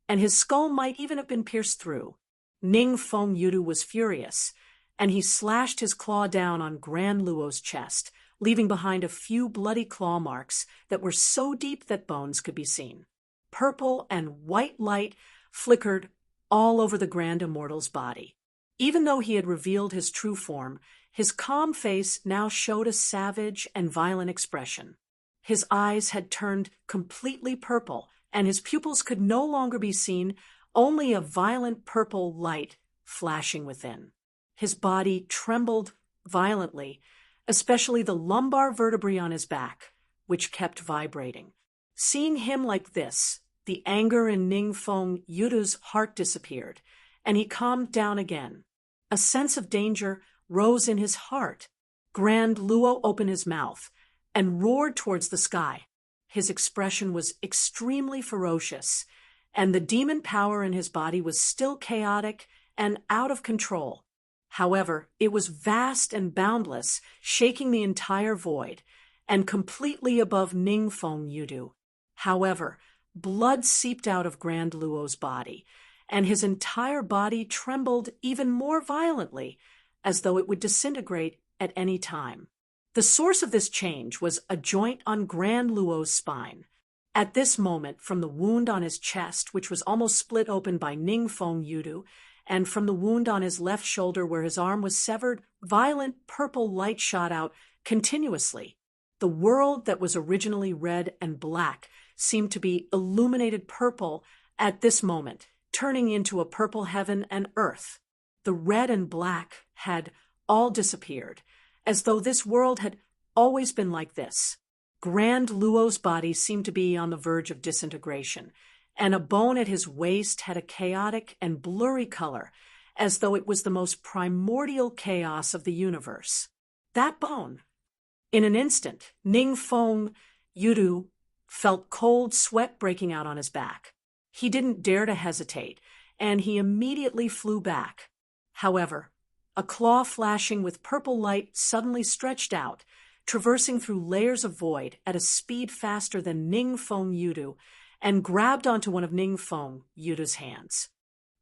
and his skull might even have been pierced through. Ningfeng Yudu was furious, and he slashed his claw down on Grand Luo's chest, leaving behind a few bloody claw marks that were so deep that bones could be seen. Purple and white light flickered all over the Grand Immortal's body. Even though he had revealed his true form, his calm face now showed a savage and violent expression. His eyes had turned completely purple, and his pupils could no longer be seen, only a violent purple light flashing within. His body trembled violently, especially the lumbar vertebrae on his back, which kept vibrating. Seeing him like this, the anger in Ningfeng Yudu's heart disappeared, and he calmed down again. A sense of danger rose in his heart. Grand Luo opened his mouth and roared towards the sky. His expression was extremely ferocious, and the demon power in his body was still chaotic and out of control. However, it was vast and boundless, shaking the entire void, and completely above Ningfeng Yudu. However, blood seeped out of Grand Luo's body, and his entire body trembled even more violently, as though it would disintegrate at any time. The source of this change was a joint on Grand Luo's spine. At this moment, from the wound on his chest, which was almost split open by Ningfeng Yudu, and from the wound on his left shoulder where his arm was severed, violent purple light shot out continuously. The world that was originally red and black seemed to be illuminated purple at this moment, turning into a purple heaven and earth. The red and black had all disappeared, as though this world had always been like this. Grand Luo's body seemed to be on the verge of disintegration, and a bone at his waist had a chaotic and blurry color, as though it was the most primordial chaos of the universe. That bone. In an instant, Ningfeng Yudu felt cold sweat breaking out on his back. He didn't dare to hesitate, and he immediately flew back. However, A claw flashing with purple light suddenly stretched out, traversing through layers of void at a speed faster than Ning Feng Yudu, and grabbed onto one of Ning Feng Yudu's hands.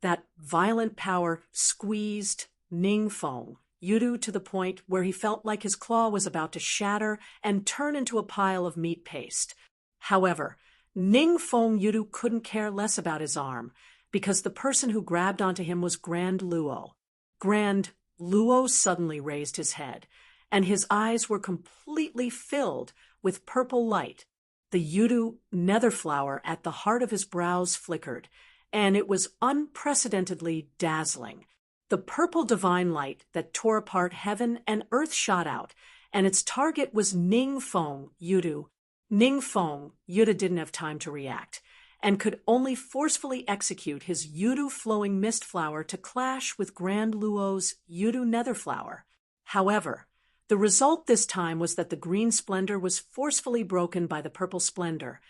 That violent power squeezed Ning Feng Yudu to the point where he felt like his claw was about to shatter and turn into a pile of meat paste. However, Ning Feng Yudu couldn't care less about his arm, because the person who grabbed onto him was Grand Luo. Grand Luo suddenly raised his head, and his eyes were completely filled with purple light. The Yudu nether flower at the heart of his brows flickered, and it was unprecedentedly dazzling. The purple divine light that tore apart heaven and earth shot out, and its target was Ning Feng Yudu. Ning Feng Yudu didn't have time to react, and could only forcefully execute his Yudu flowing mist flower to clash with Grand Luo's Yudu nether flower. However, the result this time was that the green splendor was forcefully broken by the purple splendor,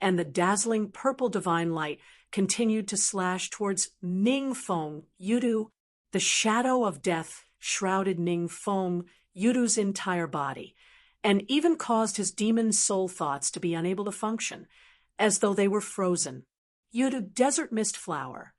and the dazzling purple divine light continued to slash towards Ning Feng Yudu. The shadow of death shrouded Ning Feng Yudu's entire body, and even caused his demon soul thoughts to be unable to function, as though they were frozen. Yudu desert mist flower.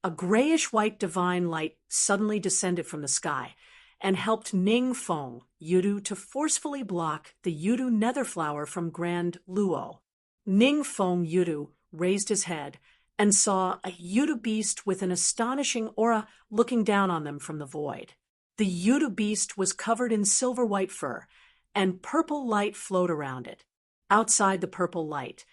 A grayish-white divine light suddenly descended from the sky and helped Ning Feng Yudu to forcefully block the Yudu nether flower from Grand Luo. Ning Feng Yudu raised his head and saw a Yudu beast with an astonishing aura looking down on them from the void. The Yudu beast was covered in silver-white fur, and purple light flowed around it. Outside the purple light,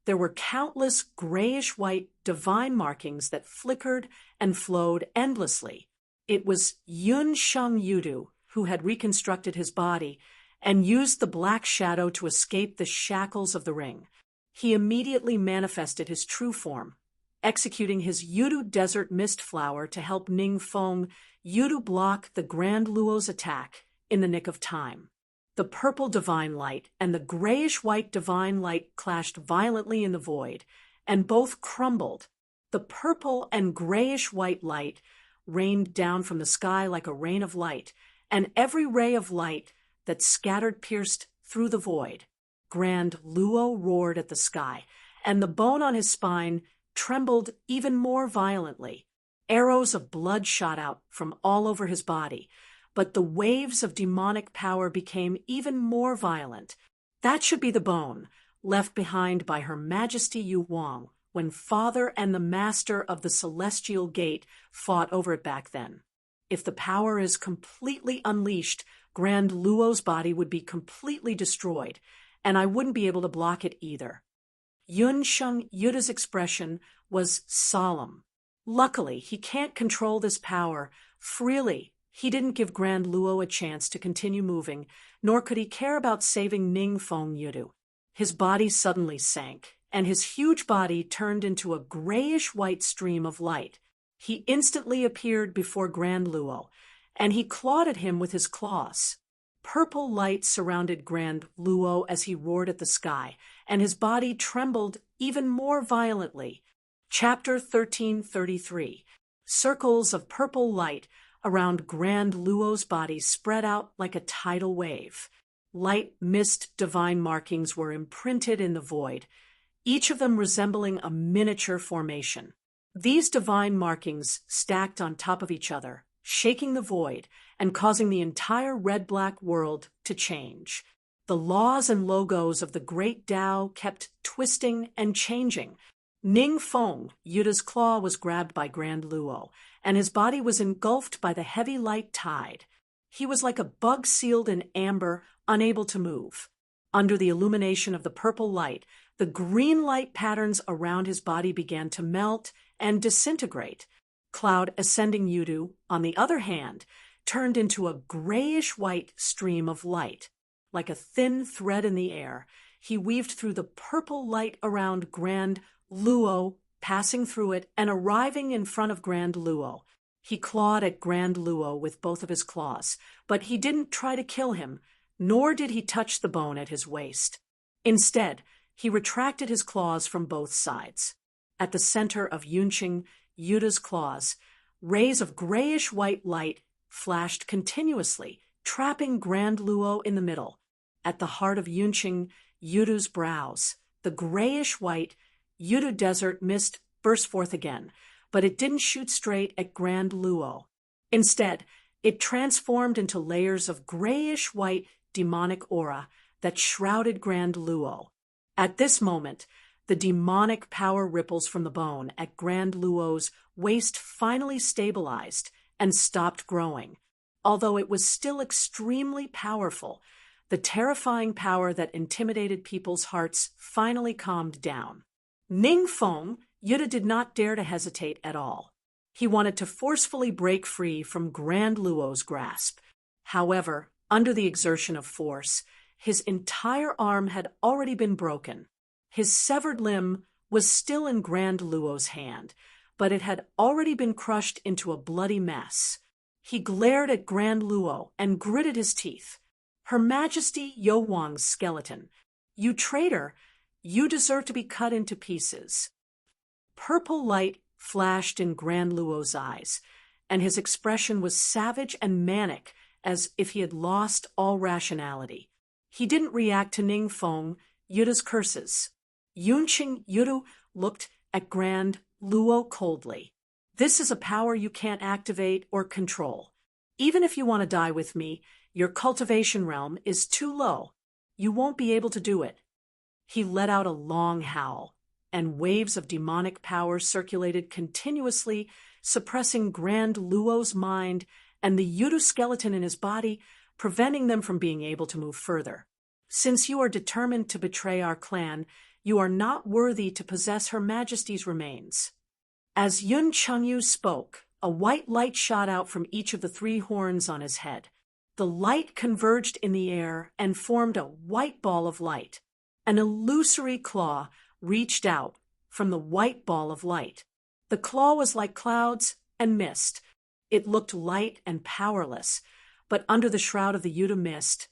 there were countless grayish-white divine markings that flickered and flowed endlessly. It was Yun Sheng Yudu who had reconstructed his body and used the black shadow to escape the shackles of the ring. He immediately manifested his true form, executing his Yudu desert mist flower to help Ning Feng Yudu block the Grand Luo's attack in the nick of time. The purple divine light and the grayish-white divine light clashed violently in the void, and both crumbled. The purple and grayish-white light rained down from the sky like a rain of light, and every ray of light that scattered pierced through the void. Grand Luo roared at the sky, and the bone on his spine trembled even more violently. Arrows of blood shot out from all over his body, but the waves of demonic power became even more violent. That should be the bone, left behind by Her Majesty Yu Huang, when Father and the Master of the Celestial Gate fought over it back then. If the power is completely unleashed, Grand Luo's body would be completely destroyed, and I wouldn't be able to block it either. Yun Sheng Yuda's expression was solemn. Luckily, he can't control this power freely. He didn't give Grand Luo a chance to continue moving, nor could he care about saving Ning Feng Yudu. His body suddenly sank, and his huge body turned into a grayish-white stream of light. He instantly appeared before Grand Luo, and he clawed at him with his claws. Purple light surrounded Grand Luo as he roared at the sky, and his body trembled even more violently. Chapter 1333. Circles of purple light around Grand Luo's body spread out like a tidal wave. Light mist divine markings were imprinted in the void, each of them resembling a miniature formation. These divine markings stacked on top of each other, shaking the void and causing the entire red-black world to change. The laws and logos of the great Tao kept twisting and changing. Ning Feng Yuda's claw was grabbed by Grand Luo, and his body was engulfed by the heavy light tide. He was like a bug sealed in amber, unable to move. Under the illumination of the purple light, the green light patterns around his body began to melt and disintegrate. Cloud Ascending Yudu, on the other hand, turned into a grayish-white stream of light. Like a thin thread in the air, he weaved through the purple light around Grand Luo, passing through it and arriving in front of Grand Luo. He clawed at Grand Luo with both of his claws, but he didn't try to kill him, nor did he touch the bone at his waist. Instead, he retracted his claws from both sides. At the center of Yunqing Yuda's claws, rays of grayish-white light flashed continuously, trapping Grand Luo in the middle. At the heart of Yunqing Yudu's brows, the grayish-white Yudu desert mist burst forth again, but it didn't shoot straight at Grand Luo. Instead, it transformed into layers of grayish-white demonic aura that shrouded Grand Luo. At this moment, the demonic power ripples from the bone at Grand Luo's waist finally stabilized and stopped growing. Although it was still extremely powerful, the terrifying power that intimidated people's hearts finally calmed down. Ningfeng, Yuda did not dare to hesitate at all. He wanted to forcefully break free from Grand Luo's grasp. However, under the exertion of force, his entire arm had already been broken. His severed limb was still in Grand Luo's hand, but it had already been crushed into a bloody mess. He glared at Grand Luo and gritted his teeth. Her Majesty Yo Wang's skeleton. You traitor, you deserve to be cut into pieces. Purple light flashed in Grand Luo's eyes, and his expression was savage and manic, as if he had lost all rationality. He didn't react to Ningfeng Yuda's curses. Yunqing Yudu looked at Grand Luo coldly. This is a power you can't activate or control. Even if you want to die with me, your cultivation realm is too low. You won't be able to do it. He let out a long howl, and waves of demonic power circulated continuously, suppressing Grand Luo's mind and the Yudu skeleton in his body, preventing them from being able to move further. Since you are determined to betray our clan, you are not worthy to possess Her Majesty's remains. As Yun Chengyu spoke, a white light shot out from each of the 3 horns on his head. The light converged in the air and formed a white ball of light. An illusory claw reached out from the white ball of light. The claw was like clouds and mist. It looked light and powerless, but under the shroud of the Yudu mist,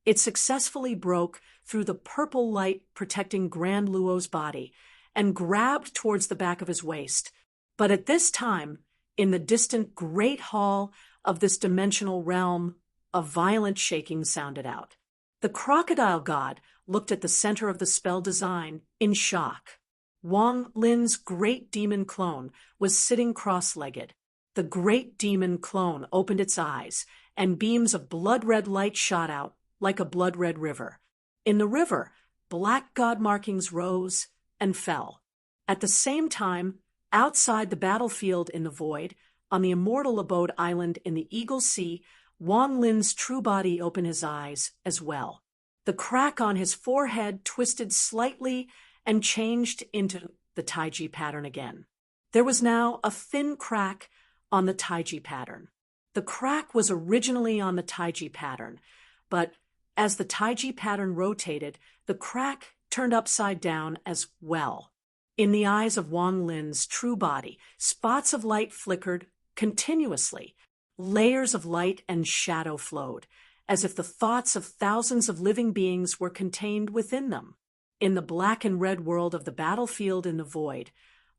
it successfully broke through the purple light protecting Grand Luo's body and grabbed towards the back of his waist. But at this time, in the distant great hall of this dimensional realm, a violent shaking sounded out. The crocodile god looked at the center of the spell design in shock. Wang Lin's great demon clone was sitting cross-legged. The great demon clone opened its eyes, and beams of blood-red light shot out like a blood-red river. In the river, black god markings rose and fell. At the same time, outside the battlefield in the void, on the immortal abode island in the Eagle Sea, Wang Lin's true body opened his eyes as well. The crack on his forehead twisted slightly and changed into the Taiji pattern again. There was now a thin crack on the Taiji pattern. The crack was originally on the Taiji pattern, but as the Taiji pattern rotated, the crack turned upside down as well. In the eyes of Wang Lin's true body, spots of light flickered continuously. Layers of light and shadow flowed, as if the thoughts of thousands of living beings were contained within them. In the black and red world of the battlefield in the void,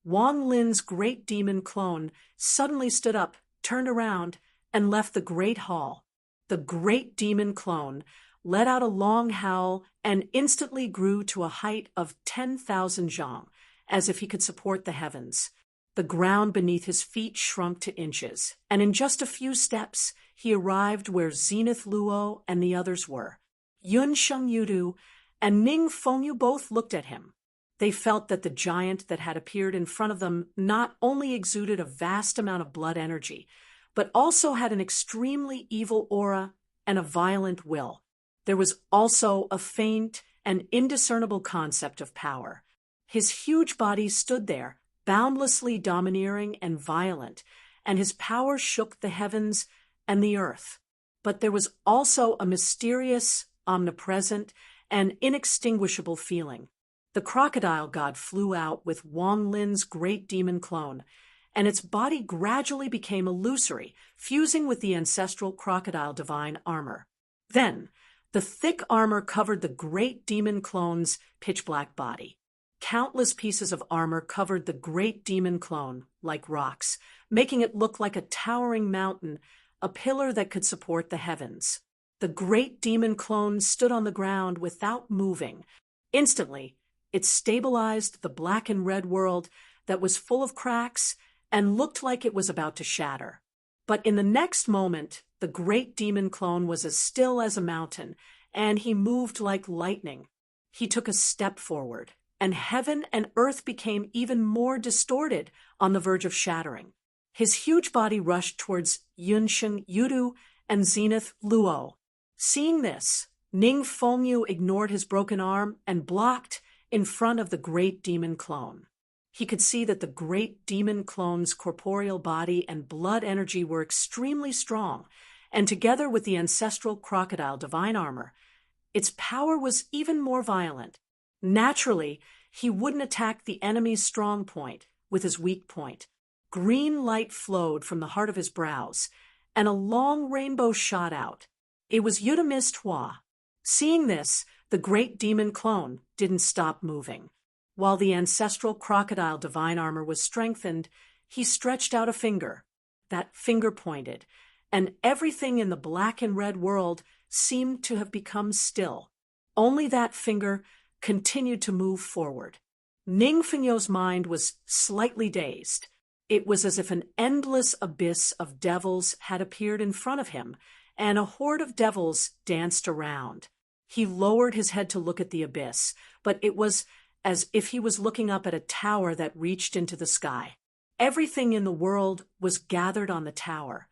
Wang Lin's great demon clone suddenly stood up, turned around, and left the great hall. The great demon clone let out a long howl and instantly grew to a height of 10,000 zhang, as if he could support the heavens. The ground beneath his feet shrunk to inches, and in just a few steps, he arrived where Zenith Luo and the others were. Yun Shengyudu and Ning Fengyu both looked at him. They felt that the giant that had appeared in front of them not only exuded a vast amount of blood energy, but also had an extremely evil aura and a violent will. There was also a faint and indiscernible concept of power. His huge body stood there, boundlessly domineering and violent, and his power shook the heavens and the earth. But there was also a mysterious, omnipresent, and inextinguishable feeling. The crocodile god flew out with Wang Lin's great demon clone, and its body gradually became illusory, fusing with the ancestral crocodile divine armor. Then, the thick armor covered the great demon clone's pitch-black body. Countless pieces of armor covered the great demon clone like rocks, making it look like a towering mountain a pillar that could support the heavens. The great demon clone stood on the ground without moving. Instantly, it stabilized the black and red world that was full of cracks and looked like it was about to shatter. But in the next moment, the great demon clone was as still as a mountain, and he moved like lightning. He took a step forward, and heaven and earth became even more distorted, on the verge of shattering. His huge body rushed towards Yunsheng Yudu and Zenith Luo. Seeing this, Ning Fengyu ignored his broken arm and blocked in front of the great demon clone. He could see that the great demon clone's corporeal body and blood energy were extremely strong, and together with the ancestral crocodile divine armor, its power was even more violent. Naturally, he wouldn't attack the enemy's strong point with his weak point. Green light flowed from the heart of his brows, and a long rainbow shot out. It was Yudamis Hua. Seeing this, the great demon clone didn't stop moving. While the ancestral crocodile divine armor was strengthened, he stretched out a finger. That finger pointed, and everything in the black and red world seemed to have become still. Only that finger continued to move forward. Ning Fengyou's mind was slightly dazed. It was as if an endless abyss of devils had appeared in front of him, and a horde of devils danced around. He lowered his head to look at the abyss, but it was as if he was looking up at a tower that reached into the sky. Everything in the world was gathered on the tower,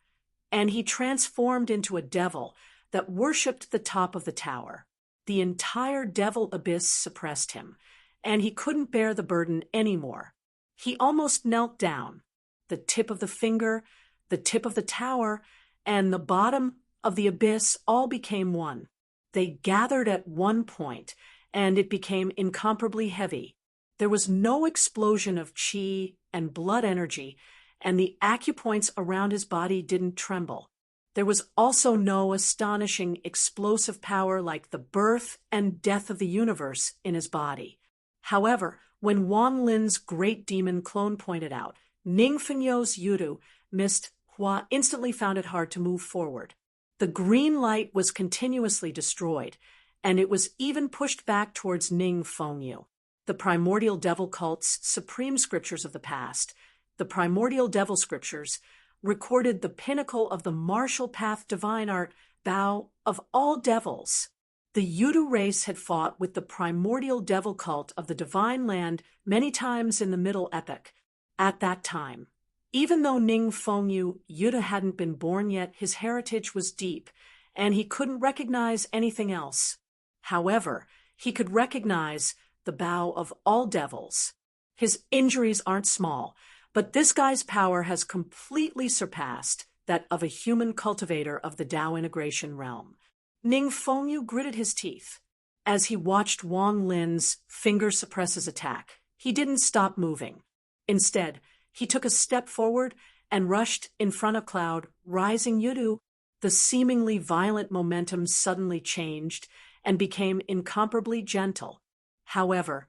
and he transformed into a devil that worshipped the top of the tower. The entire devil abyss suppressed him, and he couldn't bear the burden anymore. He almost knelt down. The tip of the finger, the tip of the tower, and the bottom of the abyss all became one. They gathered at one point, and it became incomparably heavy. There was no explosion of chi and blood energy, and the acupoints around his body didn't tremble. There was also no astonishing explosive power like the birth and death of the universe in his body. However, when Wang Lin's great demon clone pointed out, Ning Fengyou's Yudu missed, Hua instantly found it hard to move forward. The green light was continuously destroyed, and it was even pushed back towards Ning Fengyu. The primordial devil cult's supreme scriptures of the past, the primordial devil scriptures, recorded the pinnacle of the martial path divine art, Bao of all devils. The Yudu race had fought with the primordial devil cult of the divine land many times in the Middle Epoch. At that time, even though Ning Fengyu Yudu hadn't been born yet, his heritage was deep, and he couldn't recognize anything else. However, he could recognize the Bao of all devils. His injuries aren't small, but this guy's power has completely surpassed that of a human cultivator of the Dao integration realm. Ning Fengyu gritted his teeth. As he watched Wang Lin's finger suppress his attack, he didn't stop moving. Instead, he took a step forward and rushed in front of Cloud, rising Yudu. The seemingly violent momentum suddenly changed and became incomparably gentle. However,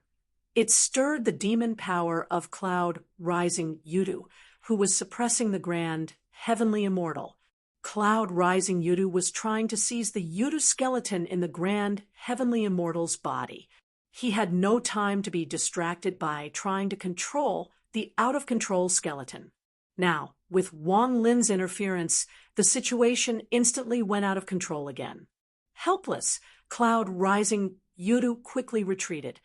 it stirred the demon power of Cloud Rising Yudu, who was suppressing the grand, heavenly immortal. Cloud Rising Yudu was trying to seize the Yudu skeleton in the grand, heavenly immortal's body. He had no time to be distracted by trying to control the out-of-control skeleton. Now, with Wang Lin's interference, the situation instantly went out of control again. Helpless, Cloud Rising Yudu quickly retreated.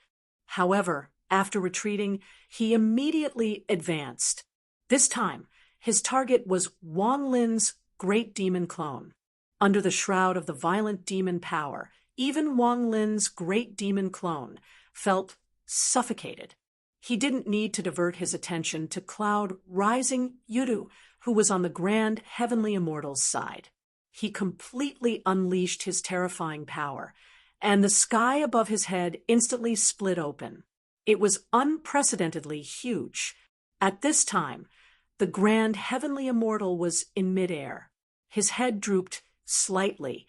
However, after retreating, he immediately advanced. This time, his target was Wang Lin's great demon clone. Under the shroud of the violent demon power, even Wang Lin's great demon clone felt suffocated. He didn't need to divert his attention to Cloud Rising Yudu, who was on the grand heavenly immortal's side. He completely unleashed his terrifying power, and the sky above his head instantly split open. It was unprecedentedly huge. At this time, the grand heavenly immortal was in midair. His head drooped slightly,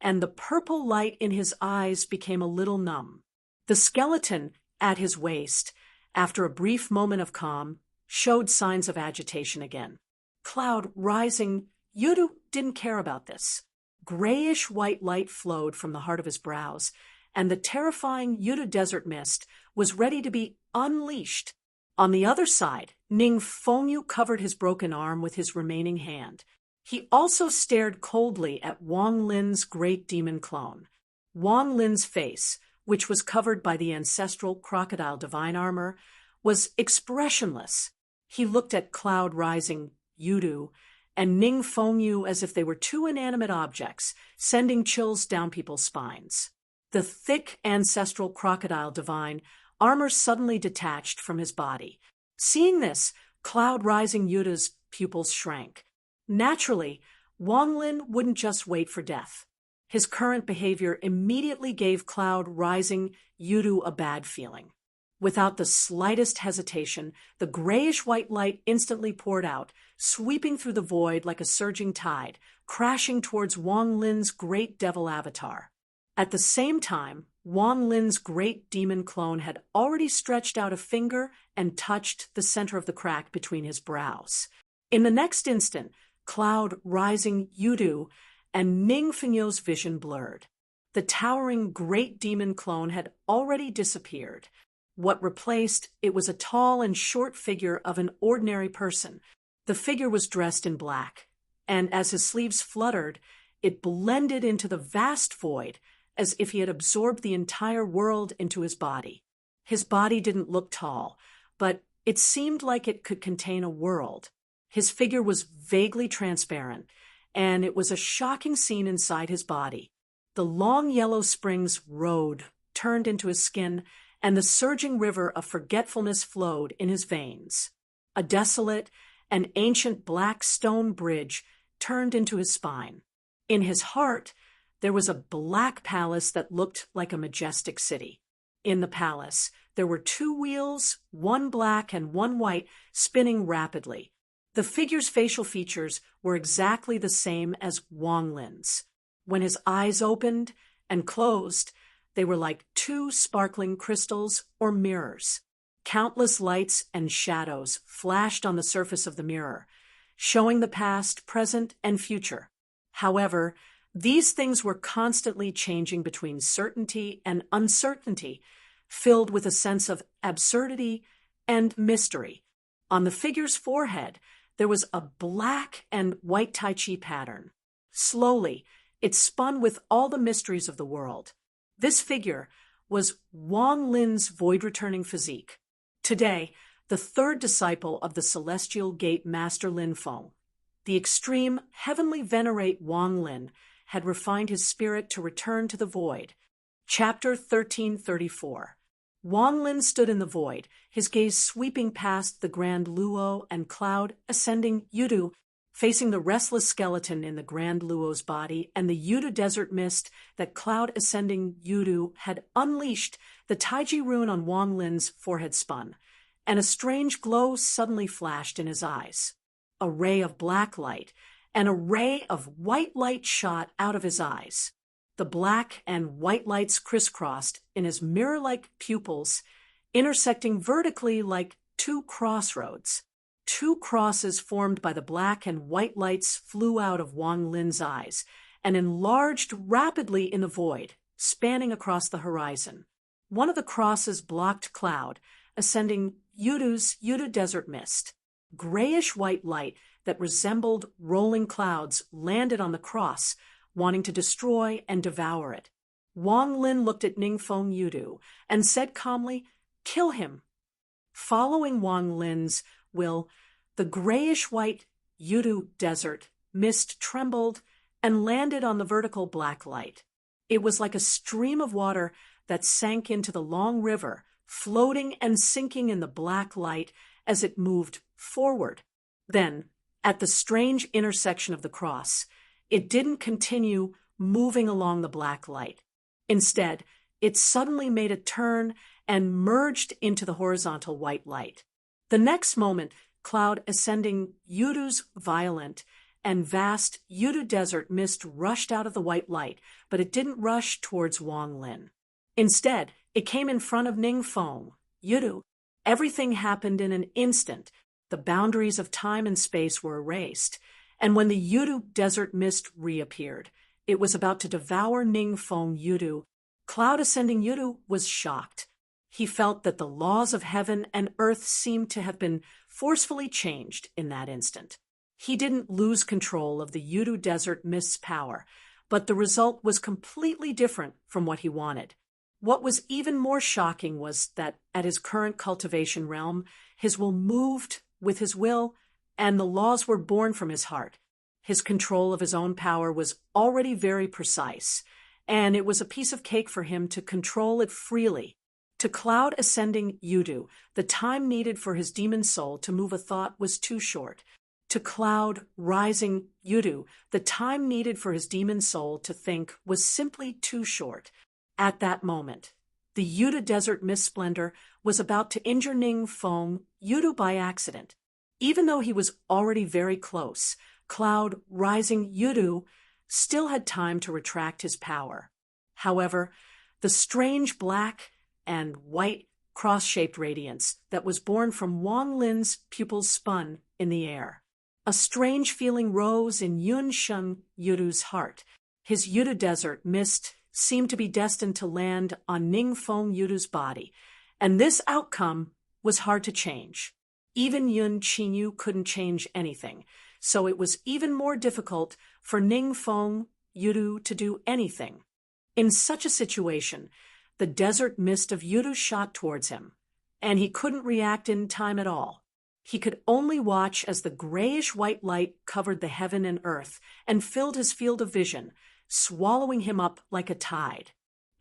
and the purple light in his eyes became a little numb. The skeleton at his waist, after a brief moment of calm, showed signs of agitation again. Cloud Rising Yudu didn't care about this. Grayish-white light flowed from the heart of his brows, and the terrifying Yudu desert mist was ready to be unleashed. On the other side, Ning Fengyu covered his broken arm with his remaining hand. He also stared coldly at Wang Lin's great demon clone. Wang Lin's face, which was covered by the ancestral crocodile divine armor, was expressionless. He looked at cloud-rising Yudu and Ning Fengyu as if they were two inanimate objects, sending chills down people's spines. The thick ancestral crocodile divine armor suddenly detached from his body. Seeing this, cloud-rising Yudu's pupils shrank. Naturally, Wang Lin wouldn't just wait for death. His current behavior immediately gave cloud-rising Yudu a bad feeling. Without the slightest hesitation, the grayish-white light instantly poured out, sweeping through the void like a surging tide, crashing towards Wang Lin's great devil avatar. At the same time, Wang Lin's great demon clone had already stretched out a finger and touched the center of the crack between his brows. In the next instant, cloud-rising Yudu and Ning Fengyu's vision blurred. The towering great demon clone had already disappeared. What replaced it was a tall and short figure of an ordinary person. The figure was dressed in black, and as his sleeves fluttered, it blended into the vast void, as if he had absorbed the entire world into his body. His body didn't look tall, but it seemed like it could contain a world. His figure was vaguely transparent, and it was a shocking scene inside his body. The long yellow springs road turned into his skin, and the surging river of forgetfulness flowed in his veins. A desolate and ancient black stone bridge turned into his spine. In his heart, there was a black palace that looked like a majestic city. In the palace, there were two wheels, one black and one white, spinning rapidly. The figure's facial features were exactly the same as Wang Lin's. When his eyes opened and closed, they were like two sparkling crystals or mirrors. Countless lights and shadows flashed on the surface of the mirror, showing the past, present, and future. However, these things were constantly changing between certainty and uncertainty, filled with a sense of absurdity and mystery. On the figure's forehead, there was a black and white Tai Chi pattern. Slowly, it spun with all the mysteries of the world. This figure was Wang Lin's void-returning physique. Today, the third disciple of the Celestial Gate Master Lin Feng, the extreme, heavenly venerate Wang Lin, had refined his spirit to return to the void. Chapter 1334. Wang Lin stood in the void, his gaze sweeping past the Grand Luo and cloud-ascending Yudu, facing the restless skeleton in the Grand Luo's body and the Yudu desert mist that cloud-ascending Yudu had unleashed. The Taiji rune on Wang Lin's forehead spun, and a strange glow suddenly flashed in his eyes. A ray of black light and a ray of white light shot out of his eyes. The black and white lights crisscrossed in his mirror-like pupils, intersecting vertically like two crossroads. Two crosses formed by the black and white lights flew out of Wang Lin's eyes and enlarged rapidly in the void, spanning across the horizon. One of the crosses blocked cloud, ascending Yudu's Yudu desert mist. Grayish-white light that resembled rolling clouds landed on the cross, wanting to destroy and devour it. Wang Lin looked at Ning Fengyu and said calmly, "Kill him." Following Wang Lin's will, the grayish-white Yudu desert mist trembled and landed on the vertical black light. It was like a stream of water that sank into the long river, floating and sinking in the black light as it moved forward. Then, at the strange intersection of the cross, it didn't continue moving along the black light. Instead, it suddenly made a turn and merged into the horizontal white light. The next moment, cloud ascending Yudu's violent and vast Yudu desert mist rushed out of the white light, but it didn't rush towards Wang Lin. Instead, it came in front of Ning Feng, Yudu. Everything happened in an instant. The boundaries of time and space were erased, And when the Yudu desert mist reappeared, it was about to devour Ningfeng Yudu. Cloud Ascending Yudu was shocked. He felt that the laws of heaven and earth seemed to have been forcefully changed in that instant. He didn't lose control of the Yudu desert mist's power, but the result was completely different from what he wanted. What was even more shocking was that at his current cultivation realm, his will moved with his will, and the laws were born from his heart. His control of his own power was already very precise, and it was a piece of cake for him to control it freely. To Cloud Ascending Yudu, the time needed for his demon soul to move a thought was too short. To Cloud Rising Yudu, the time needed for his demon soul to think was simply too short. At that moment, the Yudu Desert Mist Splendor was about to injure Ningfeng Yudu by accident. Even though he was already very close, Cloud Rising Yudu still had time to retract his power. However, the strange black and white cross-shaped radiance that was born from Wang Lin's pupils spun in the air. A strange feeling rose in Yun Sheng Yudu's heart. His Yudu Desert Mist seemed to be destined to land on Ningfeng Yudu's body, and this outcome was hard to change. Even Yun Qinyu couldn't change anything, so it was even more difficult for Ningfeng Yudu to do anything. In such a situation, the desert mist of Yudu shot towards him, and he couldn't react in time at all. He could only watch as the grayish-white light covered the heaven and earth and filled his field of vision, swallowing him up like a tide.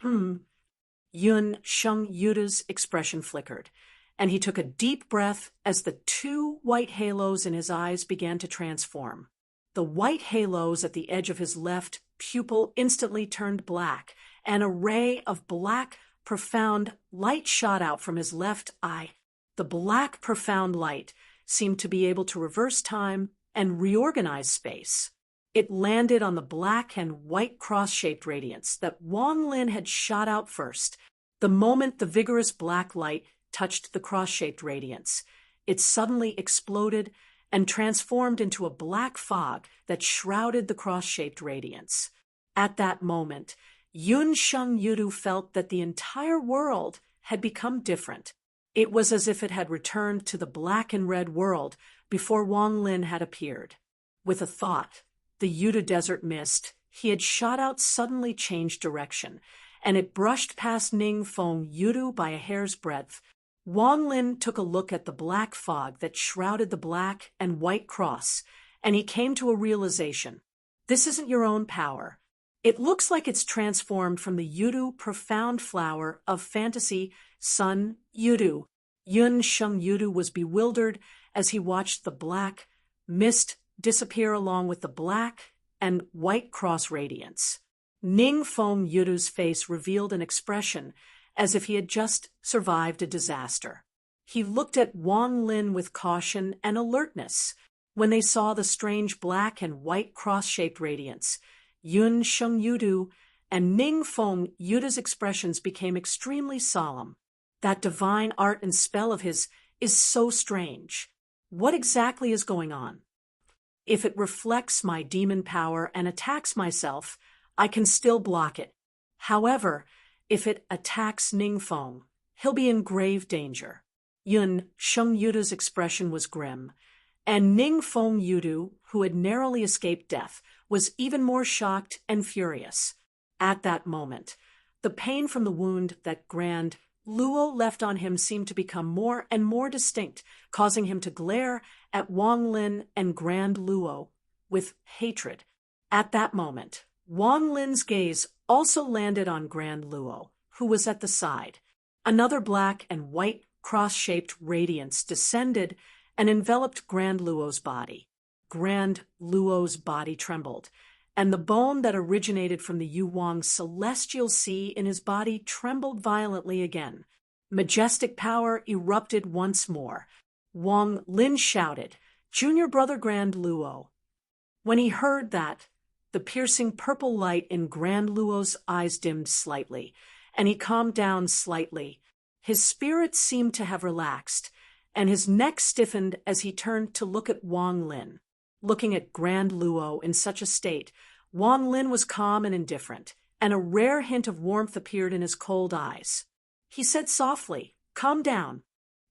Yun Sheng Yudu's expression flickered, and he took a deep breath as the two white halos in his eyes began to transform. The white halos at the edge of his left pupil instantly turned black, and a ray of black, profound light shot out from his left eye. The black, profound light seemed to be able to reverse time and reorganize space. It landed on the black and white cross-shaped radiance that Wang Lin had shot out first. The moment the vigorous black light touched the cross-shaped radiance, it suddenly exploded and transformed into a black fog that shrouded the cross-shaped radiance. At that moment, Yun Sheng Yudu felt that the entire world had become different. It was as if it had returned to the black and red world before Wang Lin had appeared. With a thought, the Yudu Desert Mist he had shot out suddenly changed direction, and it brushed past Ningfeng Yudu by a hair's breadth. Wang Lin took a look at the black fog that shrouded the black and white cross, and he came to a realization. This isn't your own power. It looks like it's transformed from the Yudu profound flower of fantasy, Sun Yudu. Yun Sheng Yudu was bewildered as he watched the black mist disappear along with the black and white cross radiance. Ningfeng Yudu's face revealed an expression as if he had just survived a disaster. He looked at Wang Lin with caution and alertness. When they saw the strange black and white cross-shaped radiance, Yun Sheng Yudu and Ningfeng Yudu's expressions became extremely solemn. That divine art and spell of his is so strange. What exactly is going on? If it reflects my demon power and attacks myself, I can still block it. However, if it attacks Ningfeng, he'll be in grave danger. Yun Sheng Yudu's expression was grim, and Ningfeng Yudu, who had narrowly escaped death, was even more shocked and furious. At that moment, the pain from the wound that Grand Luo left on him seemed to become more and more distinct, causing him to glare at Wang Lin and Grand Luo with hatred. At that moment, Wang Lin's gaze also landed on Grand Luo, who was at the side. Another black and white cross-shaped radiance descended and enveloped Grand Luo's body. Grand Luo's body trembled, and the bone that originated from the Yuwang celestial sea in his body trembled violently again. Majestic power erupted once more. Wang Lin shouted, "Junior brother Grand Luo." When he heard that, the piercing purple light in Grand Luo's eyes dimmed slightly, and he calmed down slightly. His spirit seemed to have relaxed, and his neck stiffened as he turned to look at Wang Lin. Looking at Grand Luo in such a state, Wang Lin was calm and indifferent, and a rare hint of warmth appeared in his cold eyes. He said softly, "Calm down."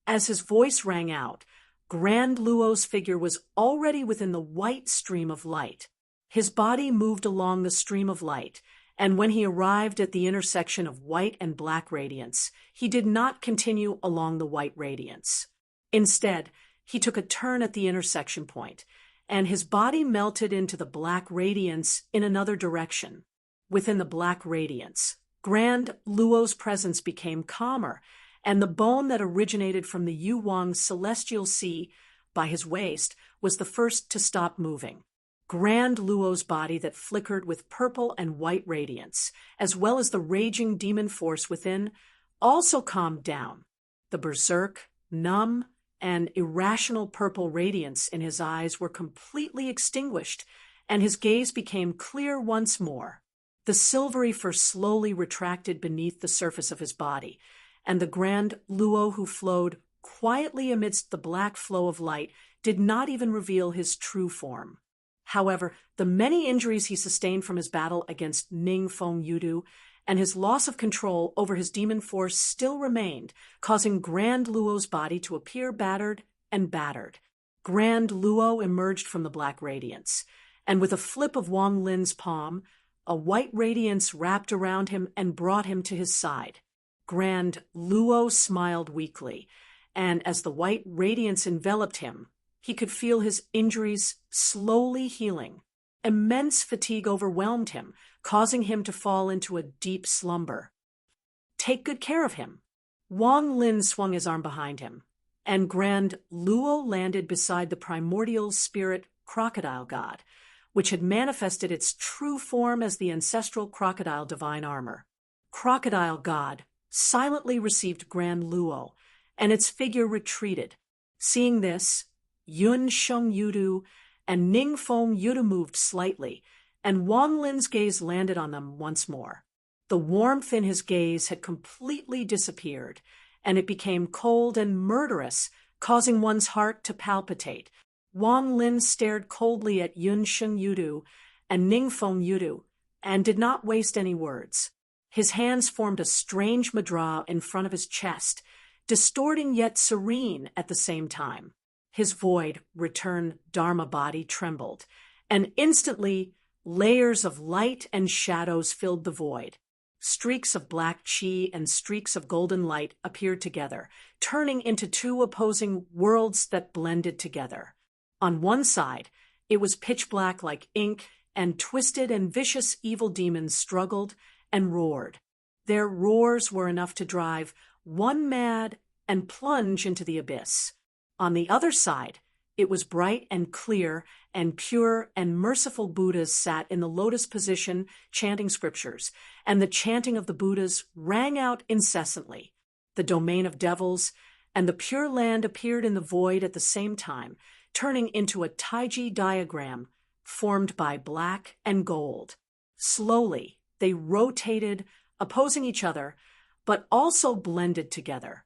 As his voice rang out, Grand Luo's figure was already within the white stream of light. His body moved along the stream of light, and when he arrived at the intersection of white and black radiance, he did not continue along the white radiance. Instead, he took a turn at the intersection point, and his body melted into the black radiance in another direction. Within the black radiance, Grand Luo's presence became calmer, and the bone that originated from the Yuwang celestial sea by his waist was the first to stop moving. Grand Luo's body that flickered with purple and white radiance, as well as the raging demon force within, also calmed down. The berserk, numb, and irrational purple radiance in his eyes were completely extinguished, and his gaze became clear once more. The silvery fur slowly retracted beneath the surface of his body, and the Grand Luo who flowed quietly amidst the black flow of light did not even reveal his true form. However, the many injuries he sustained from his battle against Ning Feng Yudu and his loss of control over his demon force still remained, causing Grand Luo's body to appear battered and battered. Grand Luo emerged from the black radiance, and with a flip of Wang Lin's palm, a white radiance wrapped around him and brought him to his side. Grand Luo smiled weakly, and as the white radiance enveloped him, he could feel his injuries slowly healing. Immense fatigue overwhelmed him, causing him to fall into a deep slumber. "Take good care of him." Wang Lin swung his arm behind him, and Grand Luo landed beside the primordial spirit crocodile god, which had manifested its true form as the ancestral crocodile divine armor. Crocodile god silently received Grand Luo, and its figure retreated. Seeing this, Yun Sheng Yudu and Ning Feng Yudu moved slightly, and Wang Lin's gaze landed on them once more. The warmth in his gaze had completely disappeared, and it became cold and murderous, causing one's heart to palpitate. Wang Lin stared coldly at Yun Sheng Yudu and Ning Feng Yudu, and did not waste any words. His hands formed a strange mudra in front of his chest, distorting yet serene at the same time. His void, return Dharma body trembled, and instantly layers of light and shadows filled the void. Streaks of black chi and streaks of golden light appeared together, turning into two opposing worlds that blended together. On one side, it was pitch black like ink, and twisted and vicious evil demons struggled and roared. Their roars were enough to drive one mad and plunge into the abyss. On the other side, it was bright and clear, and pure and merciful Buddhas sat in the lotus position chanting scriptures, and the chanting of the Buddhas rang out incessantly. The domain of devils and the pure land appeared in the void at the same time, turning into a Taiji diagram formed by black and gold. Slowly, they rotated, opposing each other, but also blended together.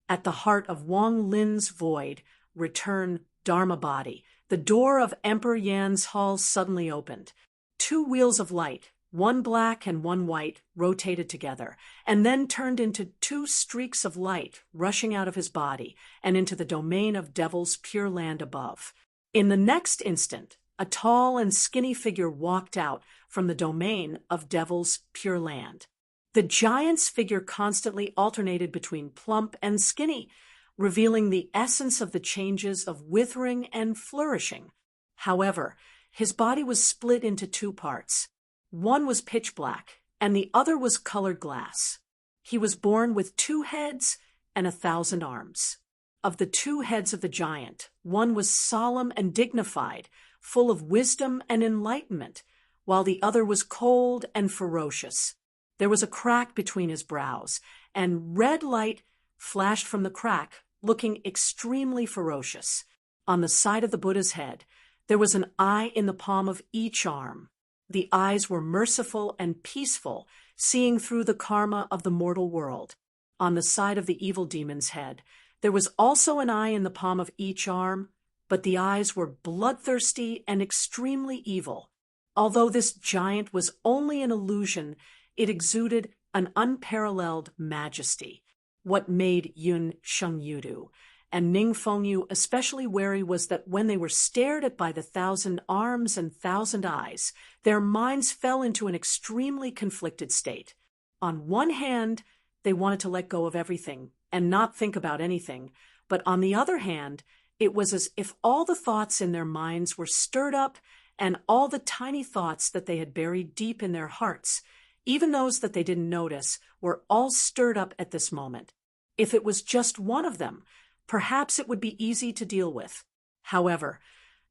At the heart of Wang Lin's void, return Dharma body, the door of Emperor Yan's hall suddenly opened. Two wheels of light, one black and one white, rotated together, and then turned into two streaks of light rushing out of his body and into the domain of Devil's pure land above. In the next instant, a tall and skinny figure walked out from the domain of Devil's pure land. The giant's figure constantly alternated between plump and skinny, revealing the essence of the changes of withering and flourishing. However, his body was split into two parts. One was pitch black, and the other was colored glass. He was born with 2 heads and 1,000 arms. Of the 2 heads of the giant, one was solemn and dignified, full of wisdom and enlightenment, while the other was cold and ferocious. There was a crack between his brows, and red light flashed from the crack, looking extremely ferocious. On the side of the Buddha's head, there was an eye in the palm of each arm. The eyes were merciful and peaceful, seeing through the karma of the mortal world. On the side of the evil demon's head, there was also an eye in the palm of each arm, but the eyes were bloodthirsty and extremely evil. Although this giant was only an illusion, it exuded an unparalleled majesty. What made Yun Shengyudu and Ning Fengyu especially wary was that when they were stared at by the 1,000 arms and 1,000 eyes, their minds fell into an extremely conflicted state. On one hand, they wanted to let go of everything and not think about anything, but on the other hand, it was as if all the thoughts in their minds were stirred up, and all the tiny thoughts that they had buried deep in their hearts, even those that they didn't notice, were all stirred up at this moment. If it was just one of them, perhaps it would be easy to deal with. However,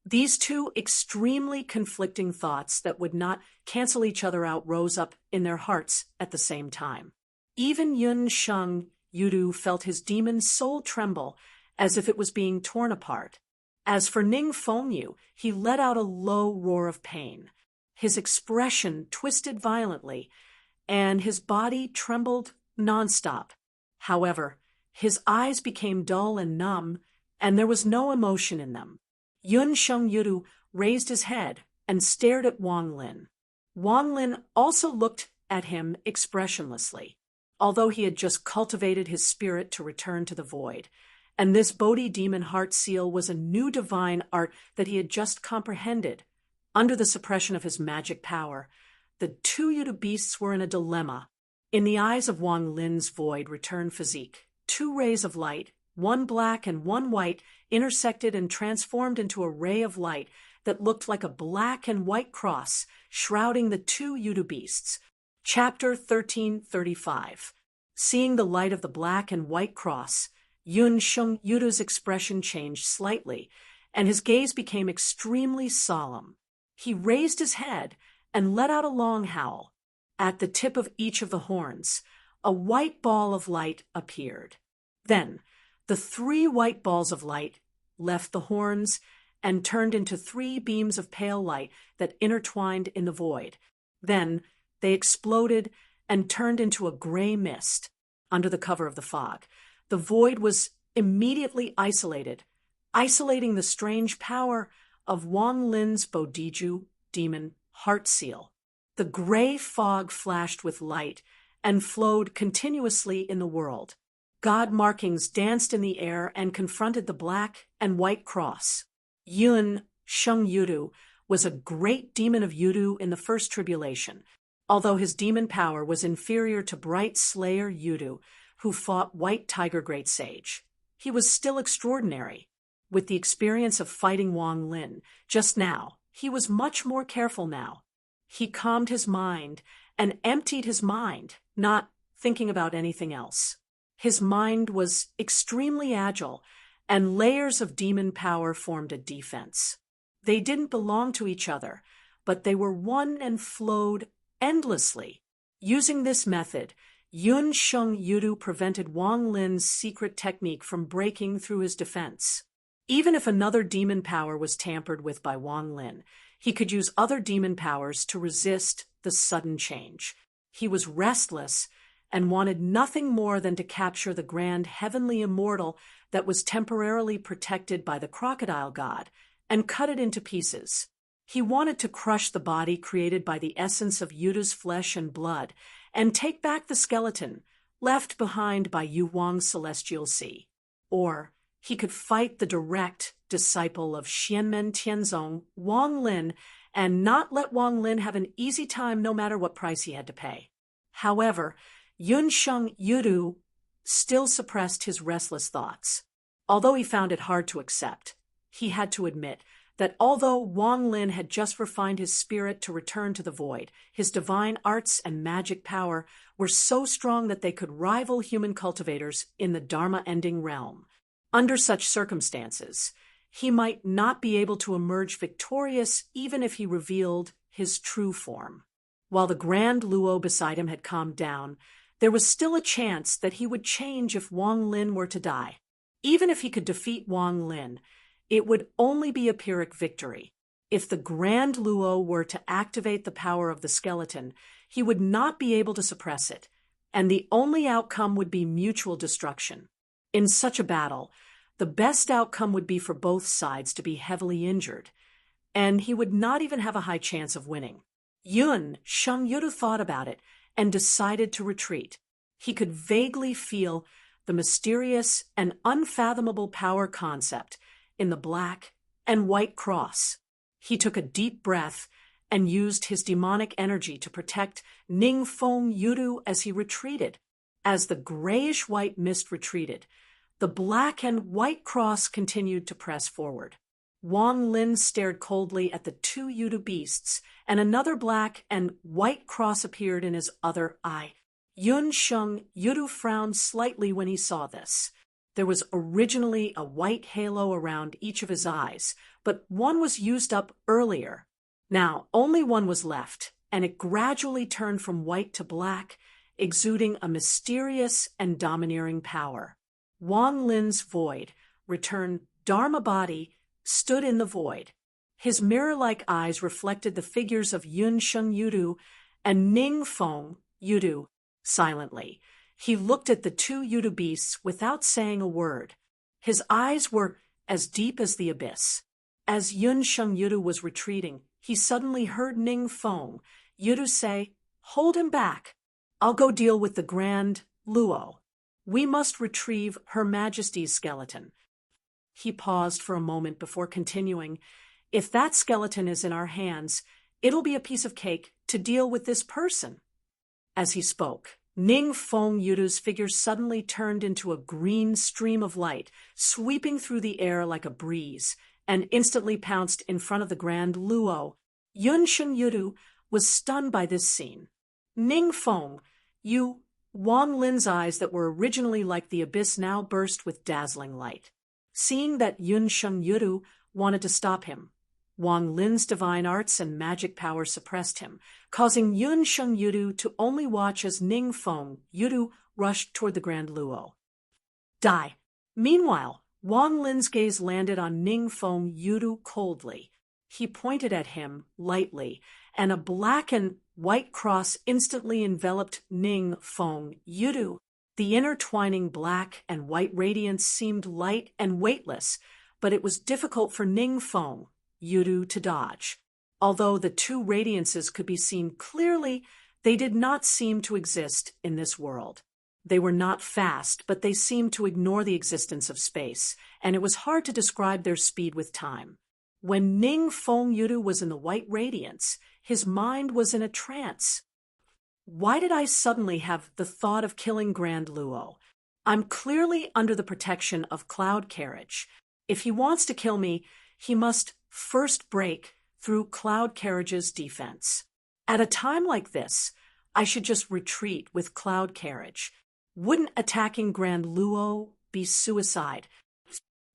these two extremely conflicting thoughts that would not cancel each other out rose up in their hearts at the same time. Even Yun Shengyudu felt his demon soul tremble as if it was being torn apart. As for Ning Fengyu, he let out a low roar of pain. His expression twisted violently, and his body trembled nonstop. However, his eyes became dull and numb, and there was no emotion in them. Yun Shengyudu raised his head and stared at Wang Lin. Wang Lin also looked at him expressionlessly, although he had just cultivated his spirit to return to the void. And this Bodhi demon heart seal was a new divine art that he had just comprehended. Under the suppression of his magic power, the two Yudu beasts were in a dilemma. In the eyes of Wang Lin's void return physique, two rays of light, one black and one white, intersected and transformed into a ray of light that looked like a black and white cross shrouding the two Yudu beasts. Chapter 1335. Seeing the light of the black and white cross, Yun Shengyudu's expression changed slightly, and his gaze became extremely solemn. He raised his head and let out a long howl. At the tip of each of the horns, a white ball of light appeared. Then, the 3 white balls of light left the horns and turned into 3 beams of pale light that intertwined in the void. Then, they exploded and turned into a gray mist under the cover of the fog. The void was immediately isolating the strange power of Wang Lin's Bodhiju demon heart seal. The gray fog flashed with light and flowed continuously in the world. God markings danced in the air and confronted the black and white cross. Yun Shengyudu was a great demon of Yudu in the first tribulation, although his demon power was inferior to Bright Slayer Yudu, who fought White Tiger Great Sage. He was still extraordinary. With the experience of fighting Wang Lin just now, he was much more careful now. He calmed his mind and emptied his mind, not thinking about anything else. His mind was extremely agile, and layers of demon power formed a defense. They didn't belong to each other, but they were one and flowed endlessly. Using this method, Yun Shengyudu prevented Wang Lin's secret technique from breaking through his defense. Even if another demon power was tampered with by Wang Lin, he could use other demon powers to resist the sudden change. He was restless and wanted nothing more than to capture the grand heavenly immortal that was temporarily protected by the crocodile god and cut it into pieces. He wanted to crush the body created by the essence of Yuda's flesh and blood and take back the skeleton left behind by Yu Wang's celestial sea. Or he could fight the direct disciple of Xianmen Tianzong, Wang Lin, and not let Wang Lin have an easy time no matter what price he had to pay. However, Yun Shengyudu still suppressed his restless thoughts. Although he found it hard to accept, he had to admit that although Wang Lin had just refined his spirit to return to the void, his divine arts and magic power were so strong that they could rival human cultivators in the Dharma-ending realm. Under such circumstances, he might not be able to emerge victorious even if he revealed his true form. While the Grand Luo beside him had calmed down, there was still a chance that he would change if Wang Lin were to die. Even if he could defeat Wang Lin, it would only be a Pyrrhic victory. If the Grand Luo were to activate the power of the skeleton, he would not be able to suppress it, and the only outcome would be mutual destruction. In such a battle, The best outcome would be for both sides to be heavily injured, and he would not even have a high chance of winning. Yun Sheng-Yudu thought about it and decided to retreat. He could vaguely feel the mysterious and unfathomable power concept in the black and white cross. He took a deep breath and used his demonic energy to protect Ningfeng-Yudu as he retreated. As the grayish-white mist retreated, the black and white cross continued to press forward. Wang Lin stared coldly at the two Yudu beasts, and another black and white cross appeared in his other eye. Yun Sheng-Yudu frowned slightly when he saw this. There was originally a white halo around each of his eyes, but one was used up earlier. Now only one was left, and it gradually turned from white to black, exuding a mysterious and domineering power. Wang Lin's void, returned Dharma body, stood in the void. His mirror-like eyes reflected the figures of Yun Sheng-Yudu and Ningfeng-Yudu. Silently, he looked at the two Yudu beasts without saying a word. His eyes were as deep as the abyss. As Yun Sheng-Yudu was retreating, he suddenly heard Ningfeng-Yudu say, "Hold him back. I'll go deal with the Grand Luo. We must retrieve Her Majesty's skeleton." He paused for a moment before continuing, "If that skeleton is in our hands, it'll be a piece of cake to deal with this person." As he spoke, Ningfeng-Yudu's figure suddenly turned into a green stream of light, sweeping through the air like a breeze, and instantly pounced in front of the Grand Luo. Yun Sheng-Yudu was stunned by this scene. "Ningfeng, Wang Lin's eyes that were originally like the abyss now burst with dazzling light. Seeing that Yun Sheng-Yudu wanted to stop him, Wang Lin's divine arts and magic power suppressed him, causing Yun Sheng-Yudu to only watch as Ningfeng-Yudu rushed toward the Grand Luo. Die. Meanwhile, Wang Lin's gaze landed on Ningfeng-Yudu coldly. He pointed at him lightly, and a black and white cross instantly enveloped Ningfeng-Yudu. The intertwining black and white radiance seemed light and weightless, but it was difficult for Ningfeng-Yudu to dodge. Although the two radiances could be seen clearly, they did not seem to exist in this world. They were not fast, but they seemed to ignore the existence of space, and it was hard to describe their speed with time. When Ningfeng-Yudu was in the white radiance, his mind was in a trance. Why did I suddenly have the thought of killing Grand Luo? I'm clearly under the protection of Cloud Carriage. If he wants to kill me, he must first break through Cloud Carriage's defense. At a time like this, I should just retreat with Cloud Carriage. Wouldn't attacking Grand Luo be suicide?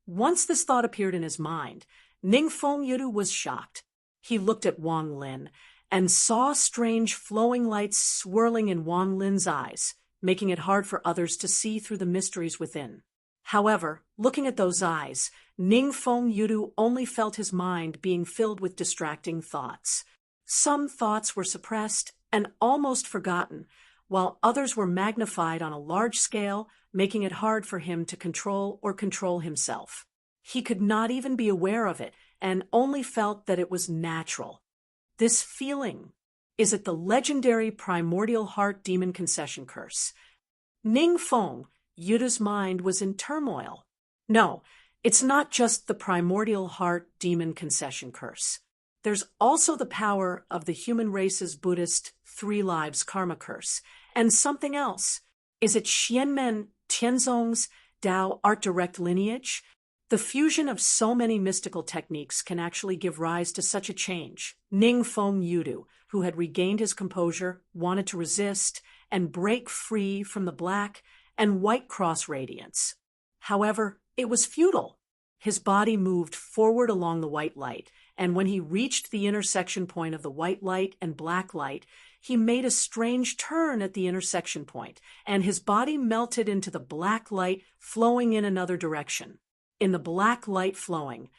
Once this thought appeared in his mind, Ningfeng-Yudu was shocked. He looked at Wang Lin and saw strange flowing lights swirling in Wang Lin's eyes, making it hard for others to see through the mysteries within. However, looking at those eyes, Ningfeng-Yudu only felt his mind being filled with distracting thoughts. Some thoughts were suppressed and almost forgotten, while others were magnified on a large scale, making it hard for him to control himself. He could not even be aware of it and only felt that it was natural. This feeling, is it the legendary primordial heart demon concession curse? Ningfeng-Yudu's mind was in turmoil. No, it's not just the primordial heart demon concession curse. There's also the power of the human race's Buddhist 3 lives karma curse, and something else. Is it Xianmen Tianzong's Tao art direct lineage? The fusion of so many mystical techniques can actually give rise to such a change. Ningfeng-Yudu, who had regained his composure, wanted to resist and break free from the black and white cross radiance. However, it was futile. His body moved forward along the white light, and when he reached the intersection point of the white light and black light, he made a strange turn at the intersection point, and his body melted into the black light flowing in another direction. In the black light flowing,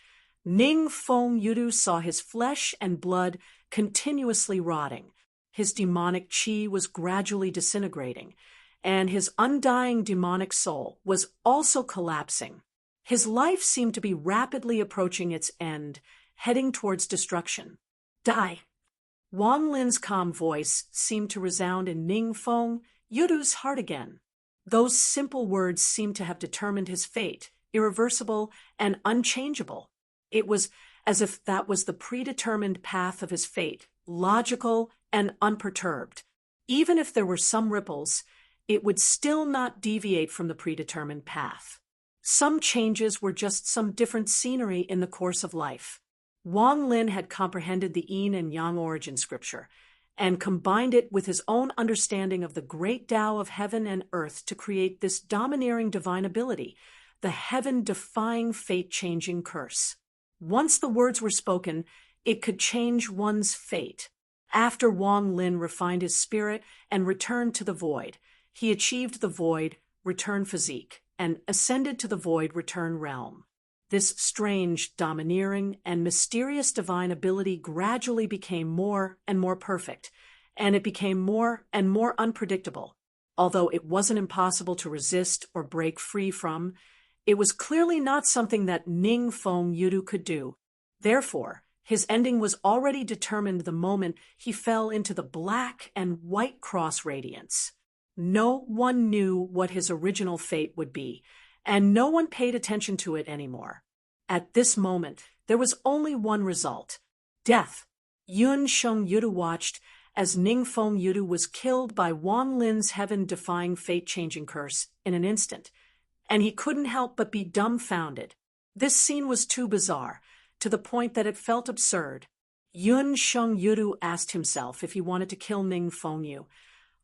Ningfeng-Yudu saw his flesh and blood continuously rotting. His demonic chi was gradually disintegrating, and his undying demonic soul was also collapsing. His life seemed to be rapidly approaching its end, heading towards destruction. Die! Wang Lin's calm voice seemed to resound in Ningfeng Yudu's heart again. Those simple words seemed to have determined his fate, irreversible and unchangeable. It was as if that was the predetermined path of his fate, logical and unperturbed. Even if there were some ripples, it would still not deviate from the predetermined path. Some changes were just some different scenery in the course of life. Wang Lin had comprehended the yin and yang origin scripture, and combined it with his own understanding of the great Tao of heaven and earth to create this domineering divine ability, the heaven-defying fate-changing curse. Once the words were spoken, it could change one's fate. After Wang Lin refined his spirit and returned to the void, he achieved the void return physique and ascended to the void return realm. This strange, domineering, and mysterious divine ability gradually became more and more perfect, and it became more and more unpredictable. Although it wasn't impossible to resist or break free from, it was clearly not something that Ningfeng Yudu could do. Therefore, his ending was already determined the moment he fell into the black and white cross radiance. No one knew what his original fate would be, and no one paid attention to it anymore. At this moment, there was only one result: death. Yun Sheng Yudu watched as Ningfeng Yudu was killed by Wang Lin's heaven-defying fate-changing curse in an instant, and he couldn't help but be dumbfounded. This scene was too bizarre, to the point that it felt absurd. Yun Sheng Yudu asked himself if he wanted to kill Ningfeng Yu.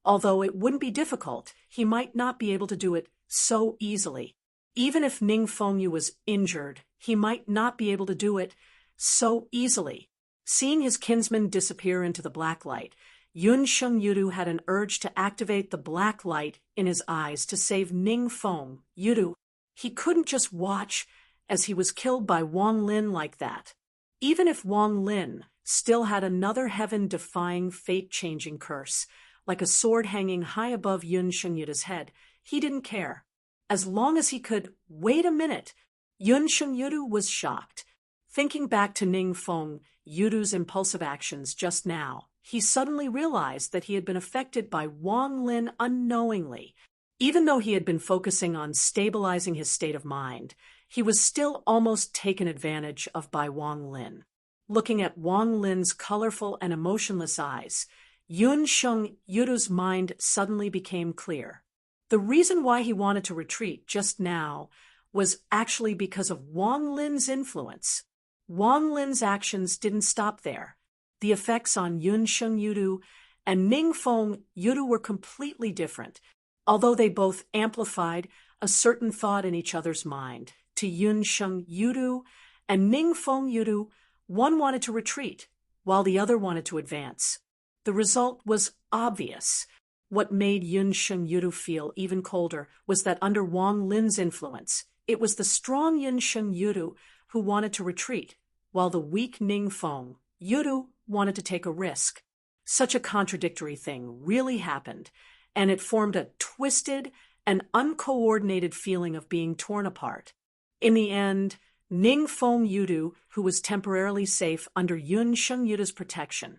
Although it wouldn't be difficult, he might not be able to do it so easily. Even if Ningfeng Yu was injured, he might not be able to do it so easily. Seeing his kinsman disappear into the black light, Yun Sheng Yudu had an urge to activate the black light in his eyes to save Ningfeng Yudu. He couldn't just watch as he was killed by Wang Lin like that. Even if Wang Lin still had another heaven-defying, fate-changing curse, like a sword hanging high above Yun Sheng Yudu's head, he didn't care. As long as he could wait a minute, Yun Sheng Yudu was shocked. Thinking back to Ningfeng Yudu's impulsive actions just now, he suddenly realized that he had been affected by Wang Lin unknowingly. Even though he had been focusing on stabilizing his state of mind, he was still almost taken advantage of by Wang Lin. Looking at Wang Lin's colorful and emotionless eyes, Yun Sheng Yudu's mind suddenly became clear. The reason why he wanted to retreat just now was actually because of Wang Lin's influence. Wang Lin's actions didn't stop there. The effects on Yun Sheng Yudu and Ningfeng Yudu were completely different, although they both amplified a certain thought in each other's mind. To Yun Sheng Yudu and Ningfeng Yudu, one wanted to retreat, while the other wanted to advance. The result was obvious. What made Yun Sheng Yudu feel even colder was that under Wang Lin's influence, it was the strong Yun Sheng Yudu who wanted to retreat, while the weak Ningfeng Yudu wanted to take a risk. Such a contradictory thing really happened, and it formed a twisted and uncoordinated feeling of being torn apart. In the end, Ningfeng Yudu, who was temporarily safe under Yun Sheng Yudu's protection,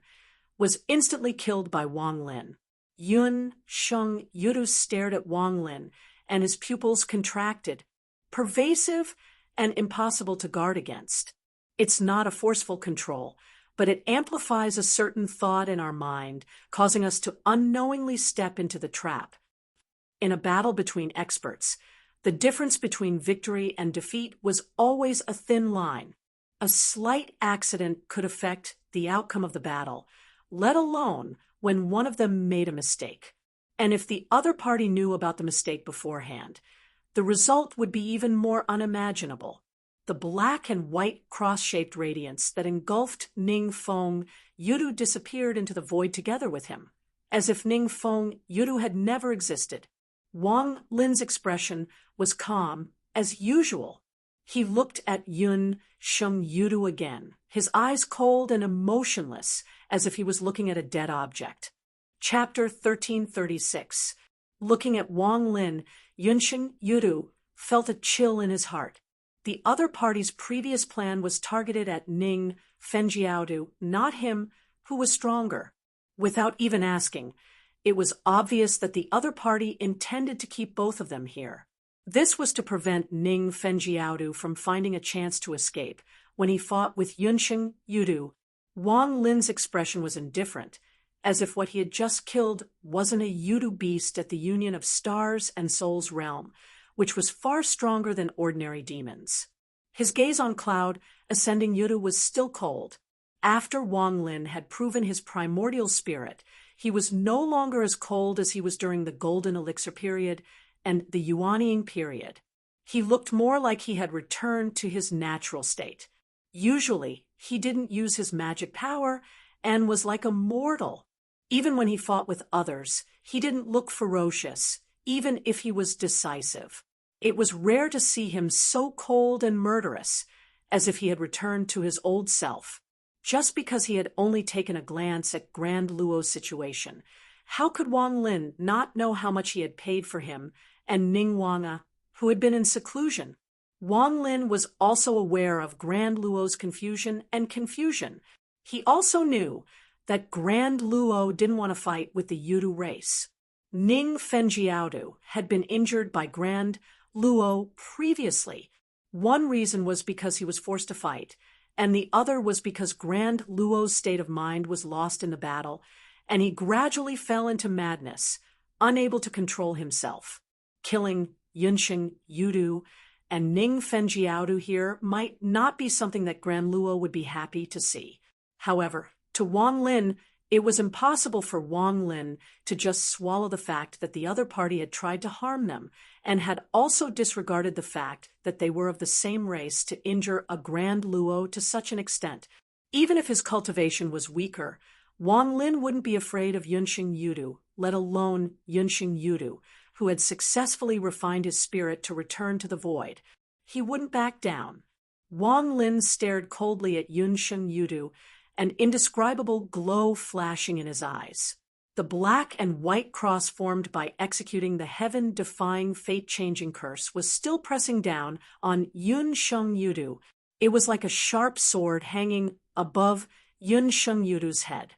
was instantly killed by Wang Lin. Yun Sheng Yudu stared at Wang Lin, and his pupils contracted, pervasive and impossible to guard against. It's not a forceful control, but it amplifies a certain thought in our mind, causing us to unknowingly step into the trap. In a battle between experts, the difference between victory and defeat was always a thin line. A slight accident could affect the outcome of the battle, let alone when one of them made a mistake. And if the other party knew about the mistake beforehand, the result would be even more unimaginable. The black and white cross-shaped radiance that engulfed Ningfeng Yudu disappeared into the void together with him, as if Ningfeng Yudu had never existed. Wang Lin's expression was calm as usual. He looked at Yun Sheng Yudu again, his eyes cold and emotionless, as if he was looking at a dead object. Chapter 1336. Looking at Wang Lin, Yun Sheng Yudu felt a chill in his heart. the other party's previous plan was targeted at Ning Fengjiaodu, not him, who was stronger. Without even asking, it was obvious that the other party intended to keep both of them here. This was to prevent Ning Fengjiaodu from finding a chance to escape. When he fought with Yunsheng Yudu, Wang Lin's expression was indifferent, as if what he had just killed wasn't a Yudu beast at the union of stars and soul's realm, which was far stronger than ordinary demons. His gaze on Cloud, ascending Yudu, was still cold. After Wang Lin had proven his primordial spirit, he was no longer as cold as he was during the Golden Elixir period and the Yuanying period. He looked more like he had returned to his natural state. Usually, he didn't use his magic power and was like a mortal. Even when he fought with others, he didn't look ferocious, even if he was decisive. It was rare to see him so cold and murderous, as if he had returned to his old self. Just because he had only taken a glance at Grand Luo's situation, how could Wang Lin not know how much he had paid for him and Ning Wanga, who had been in seclusion? Wang Lin was also aware of Grand Luo's confusion. He also knew that Grand Luo didn't want to fight with the Yudu race. Ning Fengjiaodu had been injured by Grand Luo previously. One reason was because he was forced to fight, and the other was because Grand Luo's state of mind was lost in the battle, and he gradually fell into madness, unable to control himself. Killing Yunsheng Yudu and Ning Fengjiaodu here might not be something that Grand Luo would be happy to see. However, to Wang Lin, it was impossible for Wang Lin to just swallow the fact that the other party had tried to harm them and had also disregarded the fact that they were of the same race to injure a Grand Luo to such an extent. Even if his cultivation was weaker, Wang Lin wouldn't be afraid of Yunsheng Yudu, let alone Yunsheng Yudu, who had successfully refined his spirit to return to the void. He wouldn't back down. Wang Lin stared coldly at Yunsheng Yudu, an indescribable glow flashing in his eyes. The black and white cross formed by executing the heaven-defying, fate-changing curse was still pressing down on Yunsheng Yudu. It was like a sharp sword hanging above Yunsheng Yudu's head.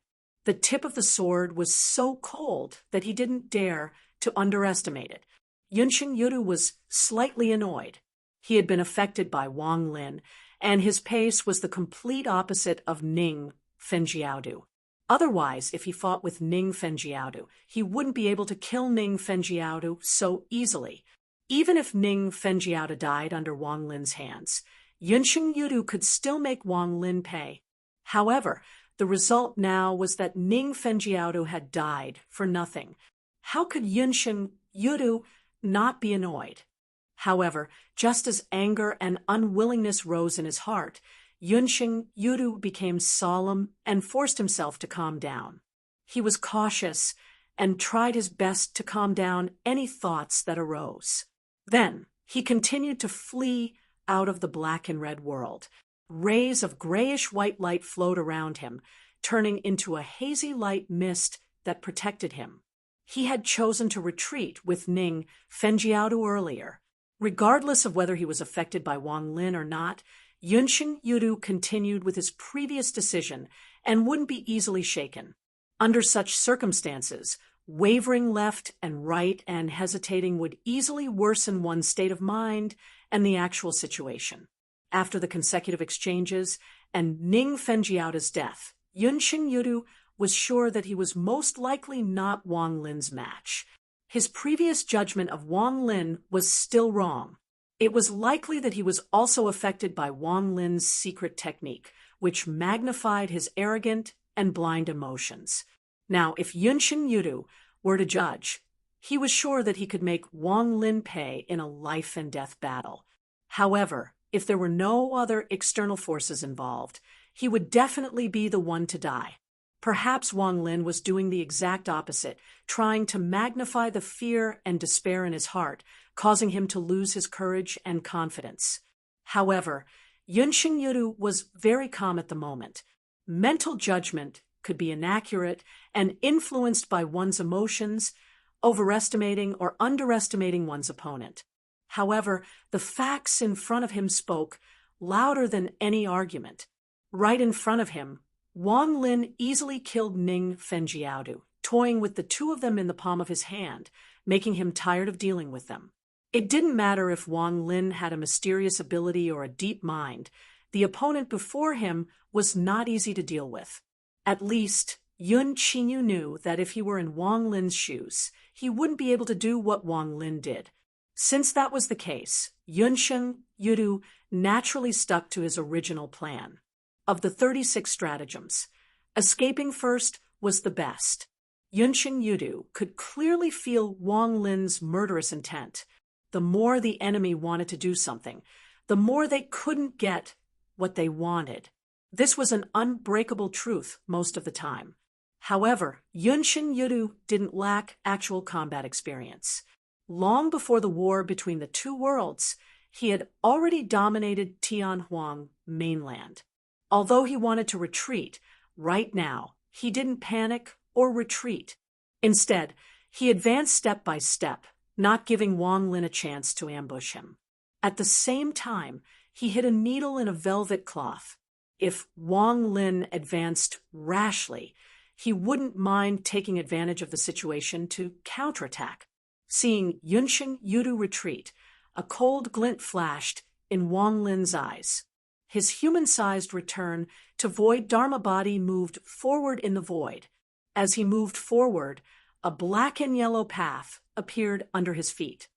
The tip of the sword was so cold that he didn't dare to underestimate it. Yunsheng Yudu was slightly annoyed. He had been affected by Wang Lin, and his pace was the complete opposite of Ning Fengjiaodu. Otherwise, if he fought with Ning Fengjiaodu, he wouldn't be able to kill Ning Fengjiaodu so easily. Even if Ning Fengjiaodu died under Wang Lin's hands, Yunsheng Yudu could still make Wang Lin pay. However, the result now was that Ning Fengjiaodu had died for nothing. How could Yunsheng Yudu not be annoyed? However, just as anger and unwillingness rose in his heart, Yunsheng Yudu became solemn and forced himself to calm down. He was cautious and tried his best to calm down any thoughts that arose. Then he continued to flee out of the black and red world. Rays of grayish-white light flowed around him, turning into a hazy light mist that protected him. He had chosen to retreat with Ning Fengjiaodu earlier. Regardless of whether he was affected by Wang Lin or not, Yunsheng Yudu continued with his previous decision and wouldn't be easily shaken. Under such circumstances, wavering left and right and hesitating would easily worsen one's state of mind and the actual situation. After the consecutive exchanges and Ning Fengjiaodu's death, Yunsheng Yudu was sure that he was most likely not Wang Lin's match. His previous judgment of Wang Lin was still wrong. It was likely that he was also affected by Wang Lin's secret technique, which magnified his arrogant and blind emotions. Now, if Yunsheng Yudu were to judge, he was sure that he could make Wang Lin pay in a life-and-death battle. However, if there were no other external forces involved, he would definitely be the one to die. Perhaps Wang Lin was doing the exact opposite, trying to magnify the fear and despair in his heart, causing him to lose his courage and confidence. However, Yunsheng Yudu was very calm at the moment. Mental judgment could be inaccurate and influenced by one's emotions, overestimating or underestimating one's opponent. However, the facts in front of him spoke louder than any argument. Right in front of him, Wang Lin easily killed Ning Fengjiaodu, toying with the two of them in the palm of his hand, making him tired of dealing with them. It didn't matter if Wang Lin had a mysterious ability or a deep mind. The opponent before him was not easy to deal with. At least, Yun Qinyu knew that if he were in Wang Lin's shoes, he wouldn't be able to do what Wang Lin did. Since that was the case, Yunsheng Yudu naturally stuck to his original plan. Of the 36 stratagems, escaping first was the best. Yunsheng Yudu could clearly feel Wang Lin's murderous intent. The more the enemy wanted to do something, the more they couldn't get what they wanted. This was an unbreakable truth most of the time. However, Yunsheng Yudu didn't lack actual combat experience. Long before the war between the two worlds, he had already dominated Tianhuang mainland. Although he wanted to retreat, right now, he didn't panic or retreat. Instead, he advanced step by step, not giving Wang Lin a chance to ambush him. At the same time, he hid a needle in a velvet cloth. If Wang Lin advanced rashly, he wouldn't mind taking advantage of the situation to counterattack. Seeing Yunsheng Yudu retreat, a cold glint flashed in Wang Lin's eyes. His human-sized return to void Dharma body moved forward in the void. As he moved forward, a black and yellow path appeared under his feet.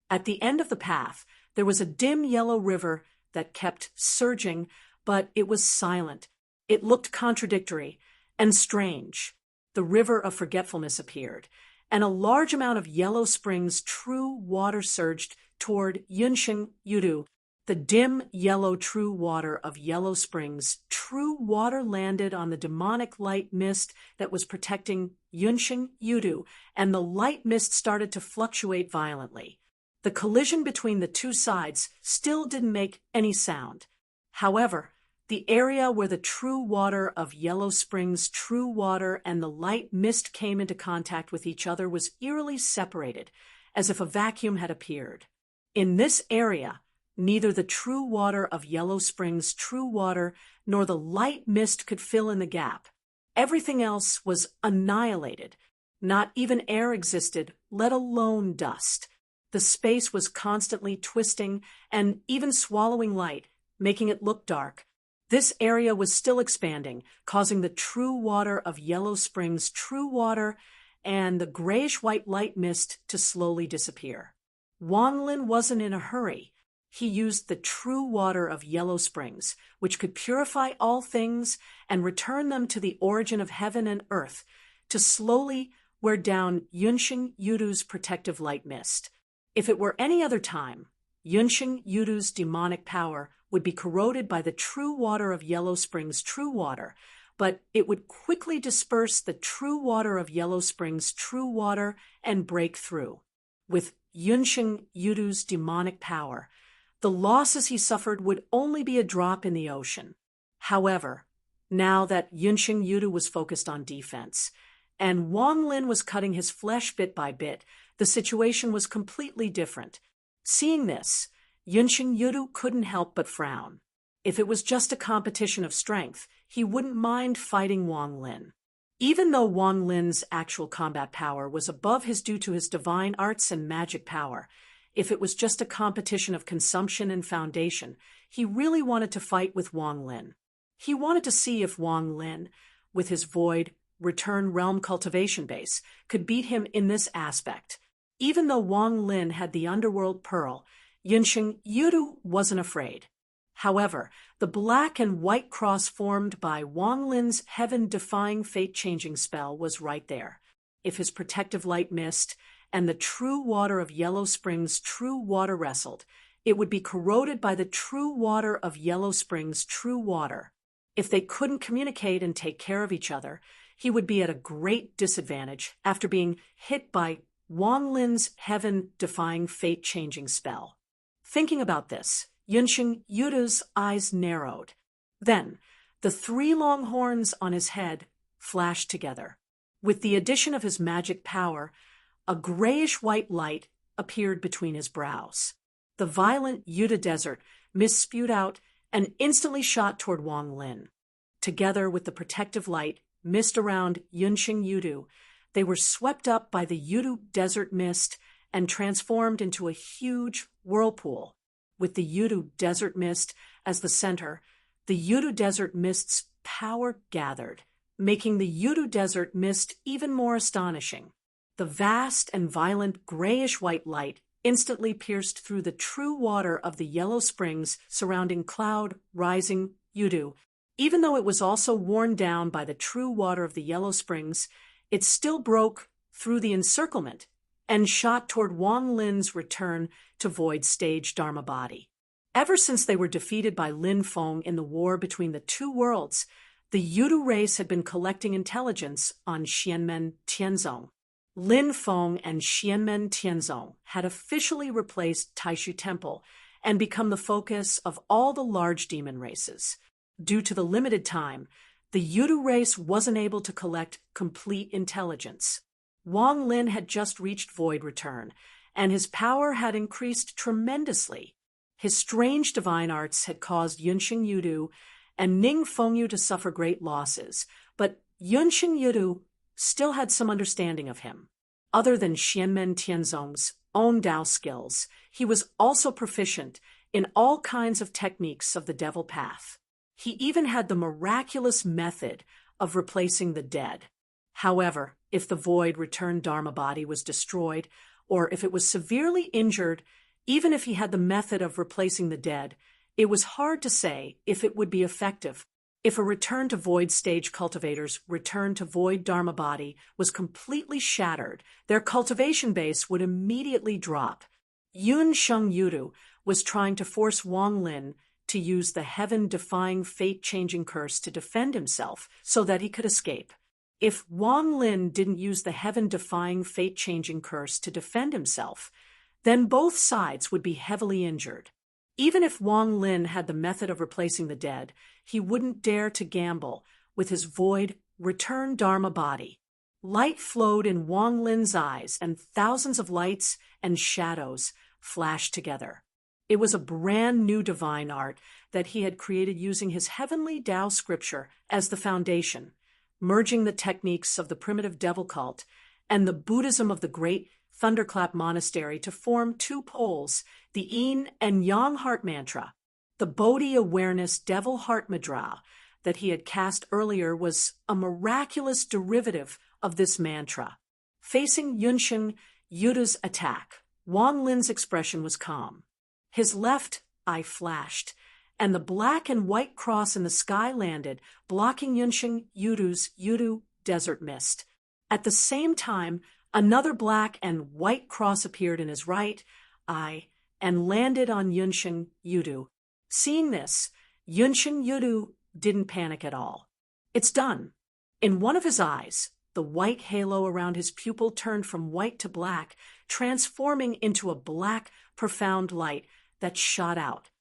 At the end of the path, there was a dim yellow river that kept surging, but it was silent. It looked contradictory and strange. The river of forgetfulness appeared, and a large amount of Yellow Springs' true water surged toward Yunsheng Yudu. The dim yellow true water of Yellow Springs' true water landed on the demonic light mist that was protecting Yunsheng Yudu, and the light mist started to fluctuate violently. The collision between the two sides still didn't make any sound. However, the area where the true water of Yellow Springs' true water and the light mist came into contact with each other was eerily separated, as if a vacuum had appeared. In this area, neither the true water of Yellow Springs' true water nor the light mist could fill in the gap. Everything else was annihilated. Not even air existed, let alone dust. The space was constantly twisting and even swallowing light, making it look dark. This area was still expanding, causing the true water of Yellow Springs' true water and the grayish-white light mist to slowly disappear. Wang Lin wasn't in a hurry. He used the true water of Yellow Springs, which could purify all things and return them to the origin of heaven and earth, to slowly wear down Yunsheng Yudu's protective light mist. If it were any other time, Yunsheng Yudu's demonic power would be corroded by the true water of Yellow Springs' true water, but it would quickly disperse the true water of Yellow Springs' true water and break through. With Yunsheng Yudu's demonic power, the losses he suffered would only be a drop in the ocean. However, now that Yunsheng Yudu was focused on defense, and Wang Lin was cutting his flesh bit by bit, the situation was completely different. Seeing this, Yunsheng Yudu couldn't help but frown. If it was just a competition of strength, he wouldn't mind fighting Wang Lin. Even though Wang Lin's actual combat power was above his due to his divine arts and magic power, if it was just a competition of consumption and foundation, he really wanted to fight with Wang Lin. He wanted to see if Wang Lin, with his void, return realm cultivation base, could beat him in this aspect. Even though Wang Lin had the underworld pearl, Yunsheng Yudu wasn't afraid. However, the black and white cross formed by Wang Lin's heaven-defying fate-changing spell was right there. If his protective light mist and the true water of Yellow Springs' true water wrestled, it would be corroded by the true water of Yellow Springs' true water. If they couldn't communicate and take care of each other, he would be at a great disadvantage after being hit by Wang Lin's heaven-defying fate-changing spell. Thinking about this, Yunsheng Yudu's eyes narrowed. Then, the three long horns on his head flashed together. With the addition of his magic power, a grayish-white light appeared between his brows. The violent Yudu desert mist spewed out and instantly shot toward Wang Lin. Together with the protective light mist around Yunqing Yudu, they were swept up by the Yudu desert mist and transformed into a huge whirlpool. With the Yudu desert mist as the center, the Yudu desert mist's power gathered, making the Yudu desert mist even more astonishing. The vast and violent grayish-white light instantly pierced through the true water of the yellow springs surrounding cloud-rising Yudu. Even though it was also worn down by the true water of the yellow springs, it still broke through the encirclement and shot toward Wang Lin's return to Void Stage Dharma Body. Ever since they were defeated by Lin Feng in the war between the two worlds, the Yudu race had been collecting intelligence on Xianmen Tianzong. Lin Feng and Xianmen Tianzong had officially replaced Taishu Temple and become the focus of all the large demon races. Due to the limited time, the Yudu race wasn't able to collect complete intelligence. Wang Lin had just reached Void Return, and his power had increased tremendously. His strange divine arts had caused Yunqing Yudu and Ning Fengyu to suffer great losses, but Yunqing Yudu still had some understanding of him. Other than Xianmen Tianzong's own Dao skills, he was also proficient in all kinds of techniques of the devil path. He even had the miraculous method of replacing the dead. However, if the Void Return Dharma Body was destroyed, or if it was severely injured, even if he had the method of replacing the dead, it was hard to say if it would be effective. If a return to Void Stage cultivator's return to Void Dharma Body was completely shattered, their cultivation base would immediately drop. Yunqing Yudu was trying to force Wang Lin to use the heaven-defying fate-changing curse to defend himself so that he could escape. If Wang Lin didn't use the heaven-defying fate-changing curse to defend himself, then both sides would be heavily injured. Even if Wang Lin had the method of replacing the dead, he wouldn't dare to gamble with his Void Return Dharma Body. Light flowed in Wang Lin's eyes, and thousands of lights and shadows flashed together. It was a brand new divine art that he had created using his heavenly Tao scripture as the foundation, merging the techniques of the primitive devil cult and the Buddhism of the great Thunderclap Monastery to form two poles, the Yin and Yang Heart Mantra. The Bodhi Awareness Devil Heart Mudra that he had cast earlier was a miraculous derivative of this mantra. Facing Yunqing Yudu's attack, Wang Lin's expression was calm. His left eye flashed, and the black and white cross in the sky landed, blocking Yunqing Yudu's Yudu desert mist. At the same time, another black and white cross appeared in his right eye and landed on Yunqing Yudu. Seeing this, Yunqing Yudu didn't panic at all. It's done. In one of his eyes, the white halo around his pupil turned from white to black, transforming into a black, profound light that shot out.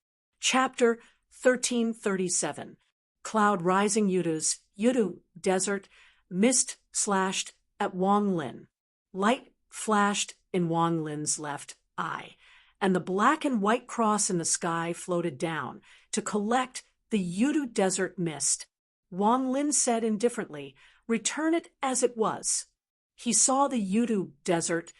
Chapter 1337. Cloud rising Yudu's Yudu desert, mist slashed at Wang Lin. Light flashed in Wang Lin's left eye, and the black and white cross in the sky floated down to collect the Yudu desert mist. Wang Lin said indifferently, "Return it as it was." He saw the Yudu desert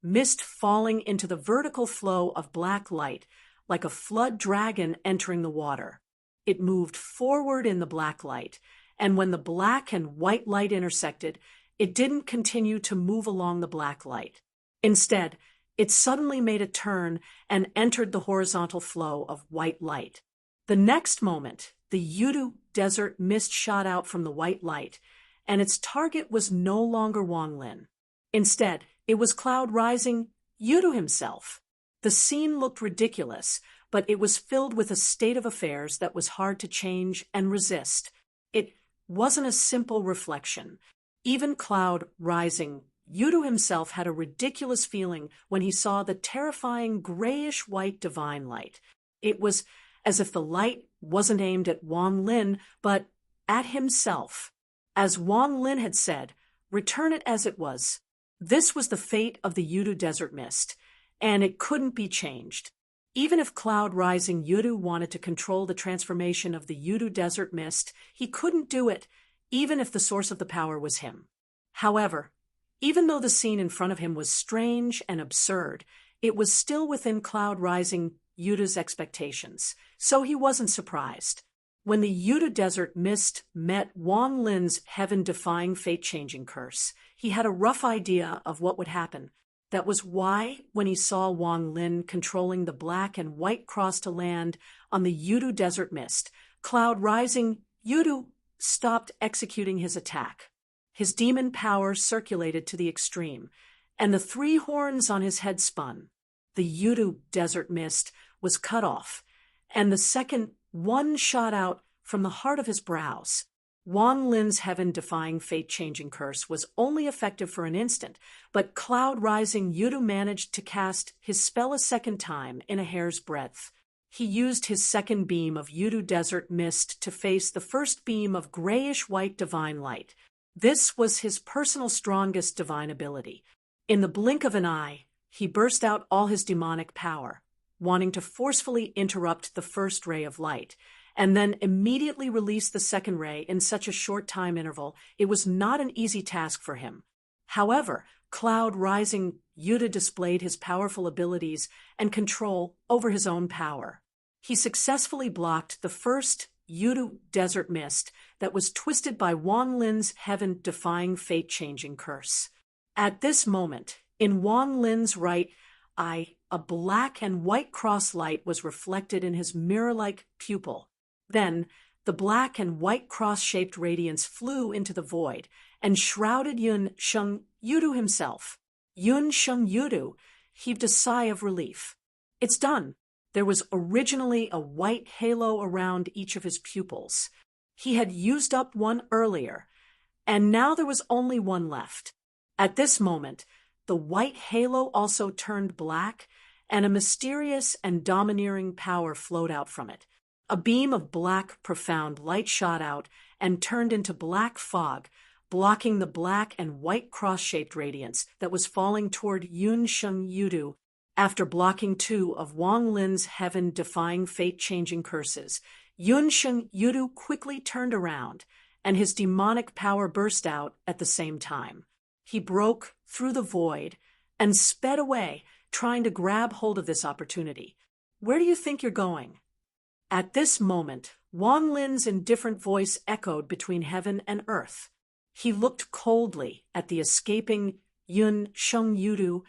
mist falling into the vertical flow of black light, like a flood dragon entering the water. It moved forward in the black light, and when the black and white light intersected, it didn't continue to move along the black light. Instead, it suddenly made a turn and entered the horizontal flow of white light. The next moment, the Yudu desert mist shot out from the white light, and its target was no longer Wang Lin. Instead, it was Cloud Rising Yudu himself. The scene looked ridiculous, but it was filled with a state of affairs that was hard to change and resist. It wasn't a simple reflection. Even Cloud Rising Yudu himself had a ridiculous feeling when he saw the terrifying grayish-white divine light. It was as if the light wasn't aimed at Wang Lin, but at himself. As Wang Lin had said, return it as it was. This was the fate of the Yudu desert mist, and it couldn't be changed. Even if cloud-rising Yudu wanted to control the transformation of the Yudu desert mist, he couldn't do it, even if the source of the power was him. However, even though the scene in front of him was strange and absurd, it was still within cloud-rising Yudu's expectations, so he wasn't surprised. When the Yudu desert mist met Wang Lin's heaven-defying fate-changing curse, he had a rough idea of what would happen. That was why, when he saw Wang Lin controlling the black and white cross to land on the Yudu desert mist, cloud-rising Yudu stopped executing his attack. His demon power circulated to the extreme, and the 3 horns on his head spun. The Yudu desert mist was cut off, and the second one shot out from the heart of his brows. Wang Lin's heaven-defying fate-changing curse was only effective for an instant, but cloud-rising Yudu managed to cast his spell a second time in a hair's breadth. He used his second beam of Yudu desert mist to face the first beam of grayish-white divine light. This was his personal strongest divine ability. In the blink of an eye, he burst out all his demonic power, wanting to forcefully interrupt the first ray of light, and then immediately release the second ray in such a short time interval. It was not an easy task for him. However, cloud-rising Yudu displayed his powerful abilities and control over his own power. He successfully blocked the first Yudu desert mist that was twisted by Wang Lin's heaven-defying fate-changing curse. At this moment, in Wang Lin's right eye, a black and white cross light was reflected in his mirror-like pupil. Then, the black and white cross-shaped radiance flew into the void and shrouded Yun Sheng Yudu himself. Yun Sheng Yudu heaved a sigh of relief. It's done. There was originally a white halo around each of his pupils. He had used up one earlier, and now there was only one left. At this moment, the white halo also turned black, and a mysterious and domineering power flowed out from it. A beam of black, profound light shot out and turned into black fog, blocking the black and white cross-shaped radiance that was falling toward Yun Sheng Yudu. After blocking 2 of Wang Lin's heaven-defying fate-changing curses, Yun Sheng Yudu quickly turned around, and his demonic power burst out at the same time. He broke through the void and sped away, trying to grab hold of this opportunity. Where do you think you're going? At this moment, Wang Lin's indifferent voice echoed between heaven and earth. He looked coldly at the escaping Yun Sheng Yudu,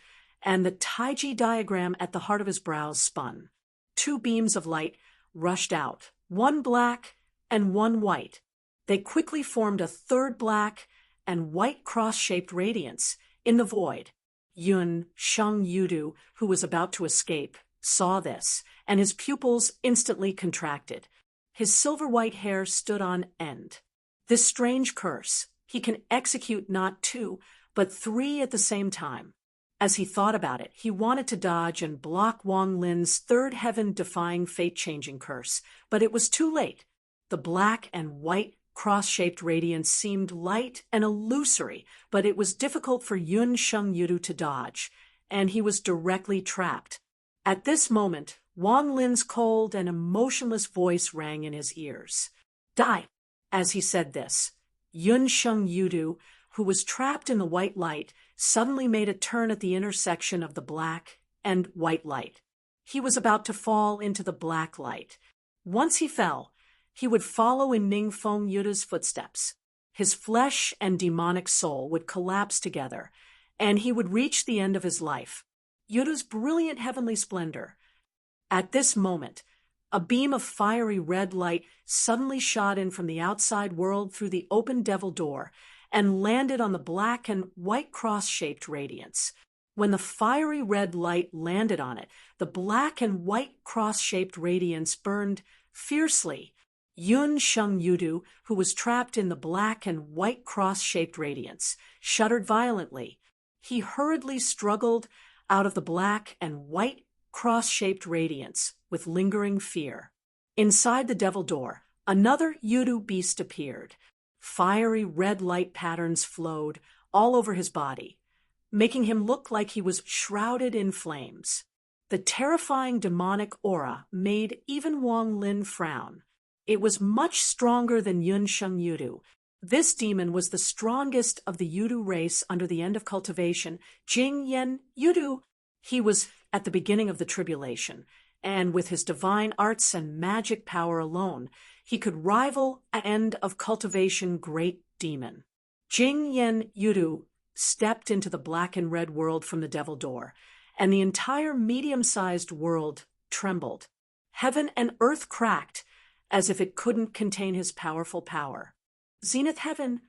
and the Taiji diagram at the heart of his brows spun. 2 beams of light rushed out, one black and one white. They quickly formed a third black and white cross-shaped radiance in the void. Yun Sheng Yudu, who was about to escape, saw this, and his pupils instantly contracted. His silver-white hair stood on end. This strange curse, he can execute not 2, but 3 at the same time. As he thought about it, he wanted to dodge and block Wang Lin's third heaven-defying fate-changing curse, but it was too late. The black and white cross-shaped radiance seemed light and illusory, but it was difficult for Yun Sheng Yudu to dodge, and he was directly trapped. At this moment, Wang Lin's cold and emotionless voice rang in his ears. Die! As he said this, Yun Sheng Yudu, who was trapped in the white light, suddenly made a turn at the intersection of the black and white light. He was about to fall into the black light. Once he fell, he would follow in Ningfeng Yuda's footsteps. His flesh and demonic soul would collapse together, and he would reach the end of his life. Yudu's brilliant heavenly splendor. At this moment, a beam of fiery red light suddenly shot in from the outside world through the open devil door and landed on the black and white cross-shaped radiance. When the fiery red light landed on it, the black and white cross-shaped radiance burned fiercely. Yun Sheng Yudu, who was trapped in the black and white cross-shaped radiance, shuddered violently. He hurriedly struggled out of the black and white cross-shaped radiance with lingering fear. Inside the devil door, another Yudu beast appeared. Fiery red light patterns flowed all over his body, making him look like he was shrouded in flames. The terrifying demonic aura made even Wang Lin frown. It was much stronger than Yun Sheng Yudu. This demon was the strongest of the Yudu race under the end of cultivation, Jing Yen Yudu. He was at the beginning of the tribulation, and with his divine arts and magic power alone, he could rival an end of cultivation great demon. Jing Yen Yudu stepped into the black and red world from the devil door, and the entire medium-sized world trembled. Heaven and earth cracked, as if it couldn't contain his powerful power. Zenith Heaven.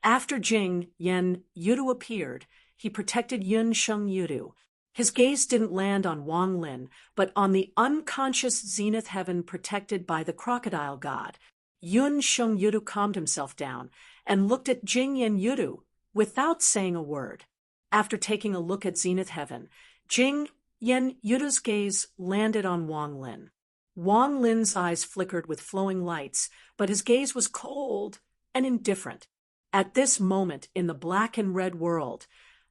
After Jing Yen Yudu appeared, he protected Yun Sheng Yudu. His gaze didn't land on Wang Lin, but on the unconscious Zenith Heaven protected by the crocodile god. Yun Sheng Yudu calmed himself down and looked at Jing Yen Yudu without saying a word. After taking a look at Zenith Heaven, Jing Yen Yudu's gaze landed on Wang Lin. Wang Lin's eyes flickered with flowing lights, but his gaze was cold and indifferent. At this moment in the black and red world,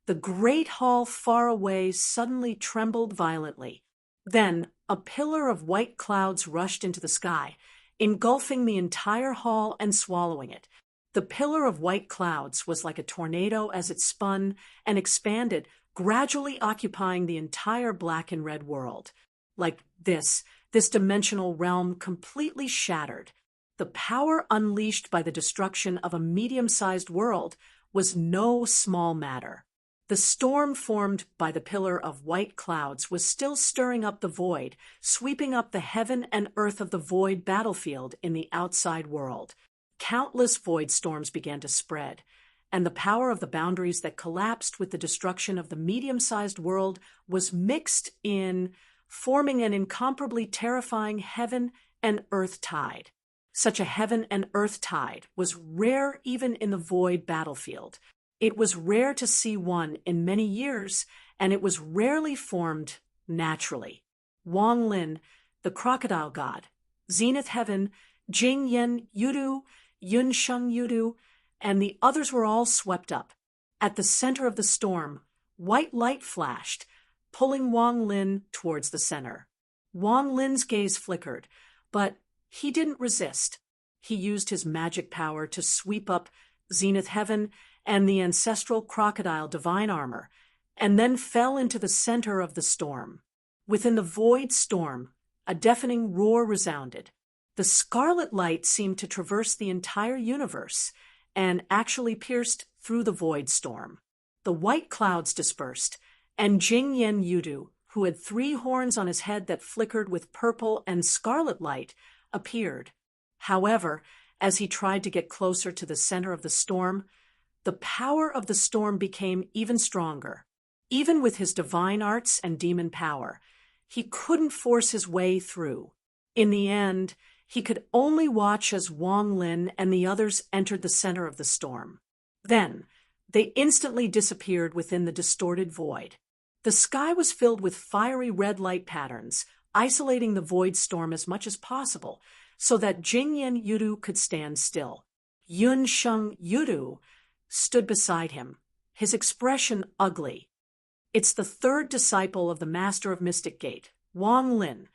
the great hall far away suddenly trembled violently. Then a pillar of white clouds rushed into the sky, engulfing the entire hall and swallowing it. The pillar of white clouds was like a tornado as it spun and expanded, gradually occupying the entire black and red world. Like this dimensional realm completely shattered. The power unleashed by the destruction of a medium-sized world was no small matter. The storm formed by the pillar of white clouds was still stirring up the void, sweeping up the heaven and earth of the void battlefield in the outside world. Countless void storms began to spread, and the power of the boundaries that collapsed with the destruction of the medium-sized world was mixed in, forming an incomparably terrifying heaven and earth tide. Such a heaven and earth tide was rare even in the void battlefield. It was rare to see one in many years, and it was rarely formed naturally. Wang Lin, the crocodile god, Zenith Heaven, Jing Yen Yudu, Yun Sheng Yudu, and the others were all swept up. At the center of the storm, white light flashed, pulling Wang Lin towards the center. Wang Lin's gaze flickered, but he didn't resist. He used his magic power to sweep up Zenith Heaven and the ancestral crocodile divine armor, and then fell into the center of the storm. Within the void storm, a deafening roar resounded. The scarlet light seemed to traverse the entire universe and actually pierced through the void storm. The white clouds dispersed, and Jing Yen Yudu, who had 3 horns on his head that flickered with purple and scarlet light, appeared. However, as he tried to get closer to the center of the storm, the power of the storm became even stronger. Even with his divine arts and demon power, he couldn't force his way through. In the end, he could only watch as Wang Lin and the others entered the center of the storm. Then, they instantly disappeared within the distorted void. The sky was filled with fiery red light patterns, isolating the void storm as much as possible, so that Jing Yen Yudu could stand still. Yun Sheng Yudu stood beside him, his expression ugly. It's the 3rd disciple of the Master of Mystic Gate, Wang Lin.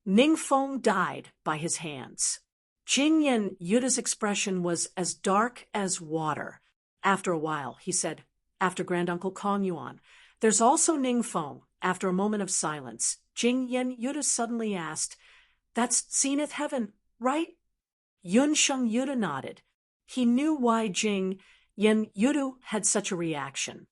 Ningfeng died by his hands. Jing Yen Yuda's expression was as dark as water. After a while, he said, after Granduncle Kong Yuan, "There's also Ningfeng." After a moment of silence, Jing Yen Yuda suddenly asked, "That's Zenith Heaven, right?" Yun Sheng Yuda nodded. He knew why Jing Yen Yudu had such a reaction.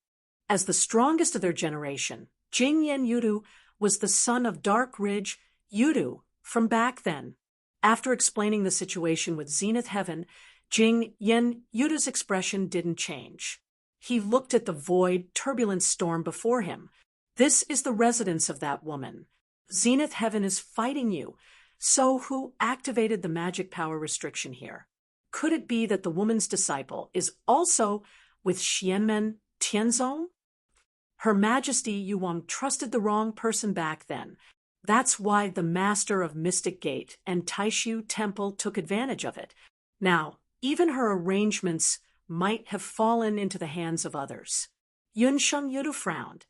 As the strongest of their generation, Jing Yen Yudu was the son of Dark Ridge Yudu from back then. After explaining the situation with Zenith Heaven, Jing Yen Yudu's expression didn't change. He looked at the void, turbulent storm before him. "This is the residence of that woman. Zenith Heaven is fighting you. So who activated the magic power restriction here? Could it be that the woman's disciple is also with Xianmen Tianzong? Her Majesty Yuwang trusted the wrong person back then. That's why the Master of Mystic Gate and Taishu Temple took advantage of it. Now, even her arrangements might have fallen into the hands of others." Yun Sheng Yudu frowned.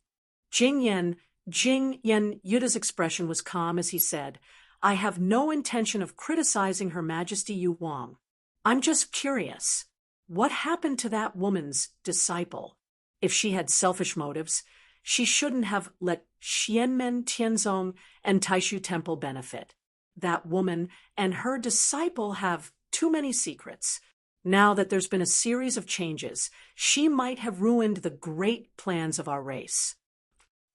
Jing Yen Jing Yen Yuda's expression was calm as he said, I have no intention of criticizing Her Majesty Yu Wang. I'm just curious. What happened to that woman's disciple? If she had selfish motives, she shouldn't have let Xianmen Tianzong and Taishu Temple benefit. That woman and her disciple have too many secrets. Now that there's been a series of changes, she might have ruined the great plans of our race.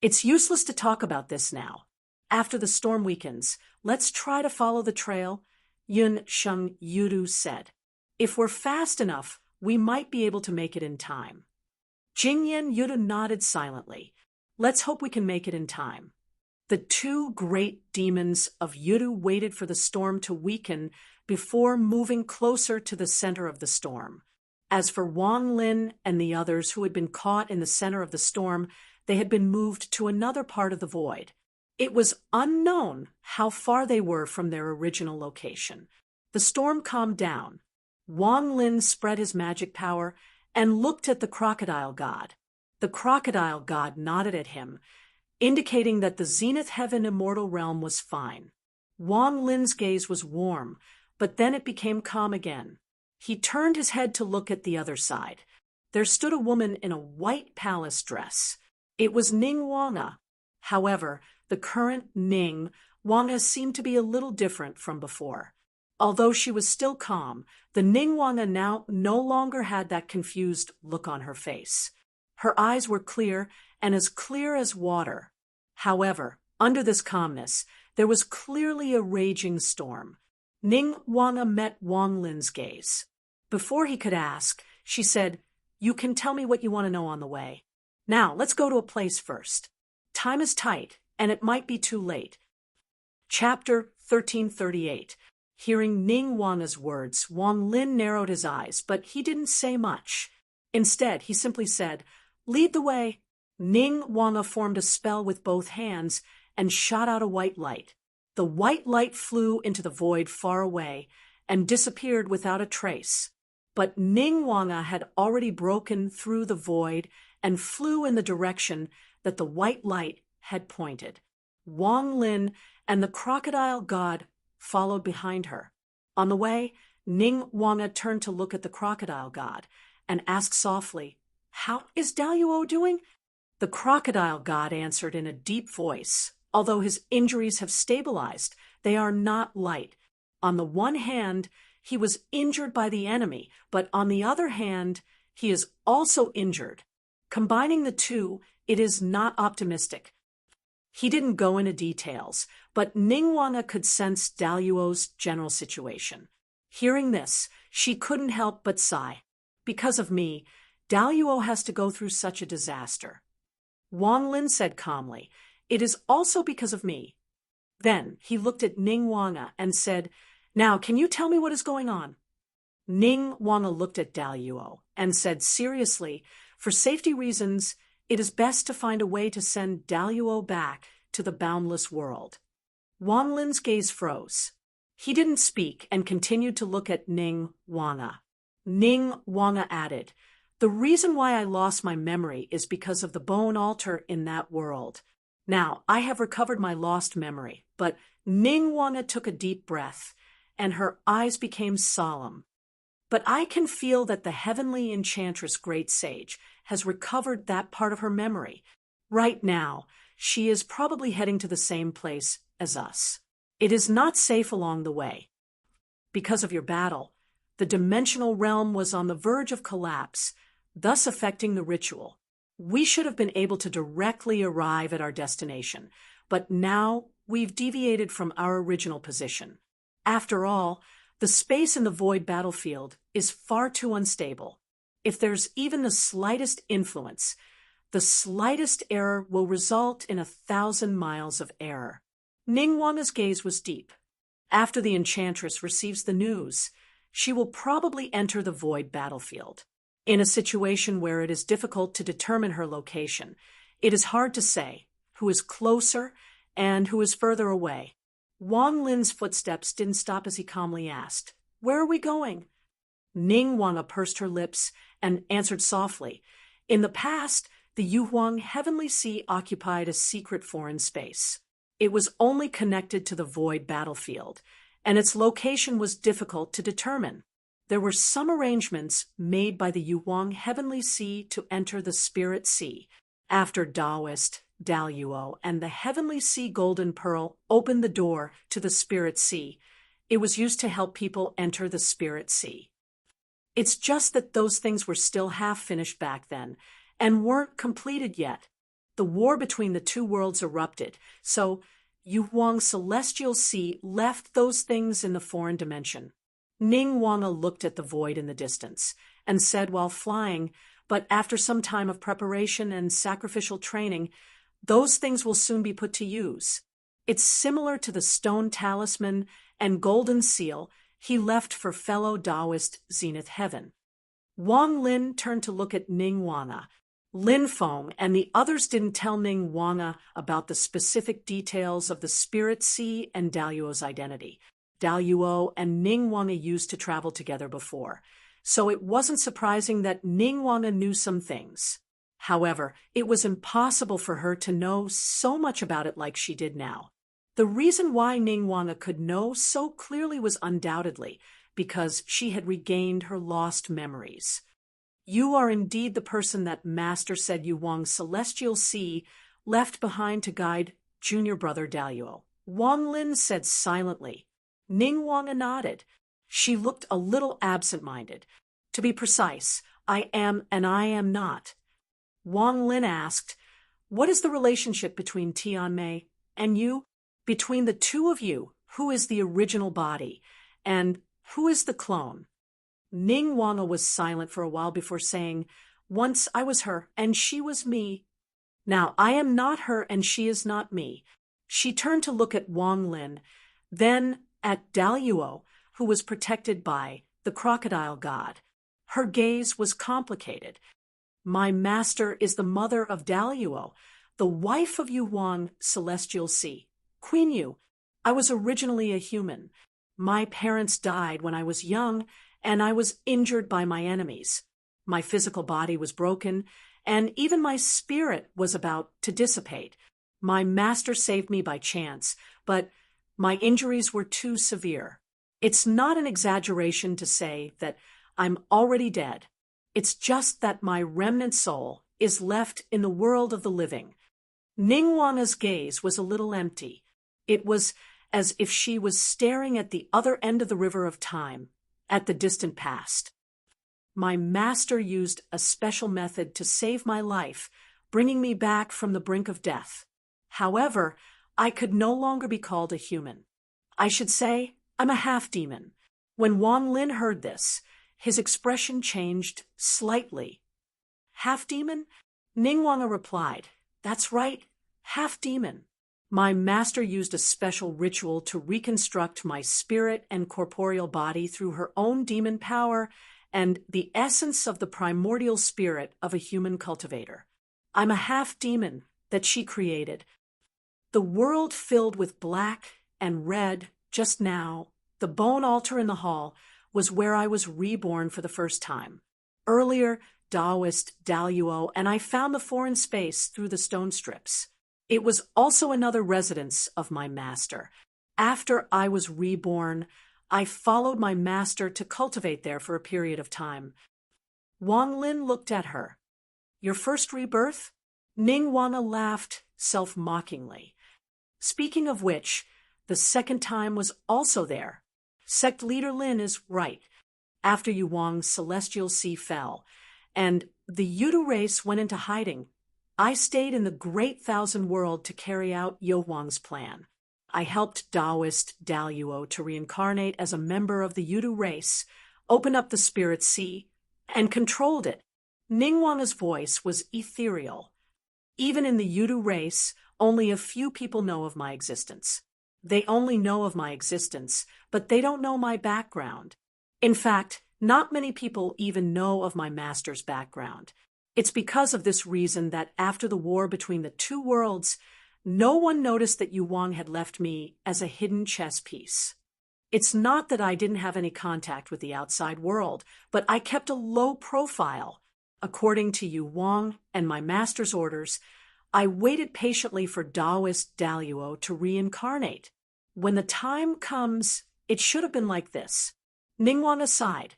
It's useless to talk about this now. After the storm weakens, let's try to follow the trail, Yun Sheng Yudu said. If we're fast enough, we might be able to make it in time. Jingyan Yudu nodded silently. Let's hope we can make it in time. The two great demons of Yudu waited for the storm to weaken before moving closer to the center of the storm. As for Wang Lin and the others who had been caught in the center of the storm, they had been moved to another part of the void. It was unknown how far they were from their original location. The storm calmed down. Wang Lin spread his magic power and looked at the crocodile god. The crocodile god nodded at him, indicating that the zenith heaven immortal realm was fine. Wang Lin's gaze was warm, but then it became calm again. He turned his head to look at the other side. There stood a woman in a white palace dress. It was Ning Wanga. However, the current Ning Wanga seemed to be a little different from before. Although she was still calm, the Ning Wanga now no longer had that confused look on her face. Her eyes were clear and as clear as water. However, under this calmness, there was clearly a raging storm. Ning Wanga met Wang Lin's gaze. Before he could ask, she said, You can tell me what you want to know on the way. Now, let's go to a place first. Time is tight, and it might be too late. Chapter 1338. Hearing Ning Wanga's words, Wang Lin narrowed his eyes, but he didn't say much. Instead, he simply said, Lead the way. Ning Wanga formed a spell with both hands and shot out a white light. The white light flew into the void far away and disappeared without a trace. But Ning Wanga had already broken through the void and flew in the direction that the white light had pointed. Wang Lin and the crocodile god followed behind her. On the way, Ning Wanga turned to look at the crocodile god and asked softly, How is Daluo doing? The crocodile god answered in a deep voice, Although his injuries have stabilized, they are not light. On the one hand, he was injured by the enemy, but on the other hand, he is also injured. Combining the two, it is not optimistic. He didn't go into details, but Ning Wanga could sense Daluo's general situation. Hearing this, she couldn't help but sigh. Because of me, Daluo has to go through such a disaster. Wang Lin said calmly, It is also because of me. Then he looked at Ning Wanga and said, Now, can you tell me what is going on? Ning Wanga looked at Daluo and said seriously, For safety reasons, it is best to find a way to send Daluo back to the boundless world. Wang Lin's gaze froze. He didn't speak and continued to look at Ning Wanga. Ning Wanga added, The reason why I lost my memory is because of the bone altar in that world. Now, I have recovered my lost memory, but Ning Wanga took a deep breath, and her eyes became solemn. But I can feel that the heavenly enchantress Great Sage has recovered that part of her memory. Right now, she is probably heading to the same place as us. It is not safe along the way. Because of your battle, the dimensional realm was on the verge of collapse, thus affecting the ritual. We should have been able to directly arrive at our destination, but now we've deviated from our original position. After all, the space in the void battlefield is far too unstable. If there's even the slightest influence, the slightest error will result in 1,000 miles of error. Ning Wanga's gaze was deep. After the enchantress receives the news, she will probably enter the void battlefield. In a situation where it is difficult to determine her location, it is hard to say who is closer and who is further away. Wang Lin's footsteps didn't stop as he calmly asked, Where are we going? Ning Wanga pursed her lips and answered softly, In the past, the Yuhuang Heavenly Sea occupied a secret foreign space. It was only connected to the void battlefield, and its location was difficult to determine. There were some arrangements made by the Yuhuang Heavenly Sea to enter the Spirit Sea. After Taoist, Daluo, and the Heavenly Sea Golden Pearl opened the door to the Spirit Sea, it was used to help people enter the Spirit Sea. It's just that those things were still half-finished back then, and weren't completed yet. The war between the two worlds erupted, so Yuhuang's celestial sea left those things in the foreign dimension. Ning Wanga looked at the void in the distance, and said while flying, "But after some time of preparation and sacrificial training, those things will soon be put to use." It's similar to the stone talisman and golden seal he left for fellow Taoist Zenith Heaven. Wang Lin turned to look at Ning Wanga. Lin Feng and the others didn't tell Ning Wanga about the specific details of the Spirit Sea and Daluo's identity. Daluo and Ning Wanga used to travel together before, so it wasn't surprising that Ning Wanga knew some things. However, it was impossible for her to know so much about it like she did now. The reason why Ning Wanga could know so clearly was undoubtedly because she had regained her lost memories. "You are indeed the person that Master said Yuhuang's celestial sea left behind to guide junior brother Daluo," Wang Lin said silently. Ning Wanga nodded. She looked a little absent-minded. "To be precise, I am and I am not." Wang Lin asked, "What is the relationship between Tianmei and you? Between the two of you, who is the original body, and who is the clone?" Ning Wanga was silent for a while before saying, "Once I was her, and she was me. Now I am not her, and she is not me." She turned to look at Wang Lin, then at Daluo, who was protected by the crocodile god. Her gaze was complicated. "My master is the mother of Daluo, the wife of Yuhuang Celestial Sea. Queen Yu, I was originally a human. My parents died when I was young, and I was injured by my enemies. My physical body was broken, and even my spirit was about to dissipate. My master saved me by chance, but my injuries were too severe. It's not an exaggeration to say that I'm already dead. It's just that my remnant soul is left in the world of the living." Ning Wanga's gaze was a little empty. It was as if she was staring at the other end of the river of time, at the distant past. "My master used a special method to save my life, bringing me back from the brink of death. However, I could no longer be called a human. I should say I'm a half-demon." When Wang Lin heard this, his expression changed slightly. "Half-demon?" Ning Wanga replied, "That's right, half-demon. My master used a special ritual to reconstruct my spirit and corporeal body through her own demon power and the essence of the primordial spirit of a human cultivator. I'm a half-demon that she created. The world filled with black and red just now, the bone altar in the hall, was where I was reborn for the first time. Earlier, Taoist, Daluo, and I found the foreign space through the stone strips. It was also another residence of my master. After I was reborn, I followed my master to cultivate there for a period of time." Wang Lin looked at her. "Your first rebirth?" Ning Wanga laughed self-mockingly. "Speaking of which, the second time was also there. Sect leader Lin is right. After Yuhuang's celestial sea fell, and the Yudu race went into hiding, I stayed in the Great Thousand World to carry out Yuhuang's plan. I helped Taoist Daluo to reincarnate as a member of the Yudu race, open up the Spirit Sea, and controlled it." Ning Wanga's voice was ethereal. "Even in the Yudu race, only a few people know of my existence. They only know of my existence, but they don't know my background. In fact, not many people even know of my master's background. It's because of this reason that after the war between the two worlds, no one noticed that Yuhuang had left me as a hidden chess piece. It's not that I didn't have any contact with the outside world, but I kept a low profile. According to Yu Wang and my master's orders, I waited patiently for Taoist Daluo to reincarnate. When the time comes, it should have been like this. Ningguang aside.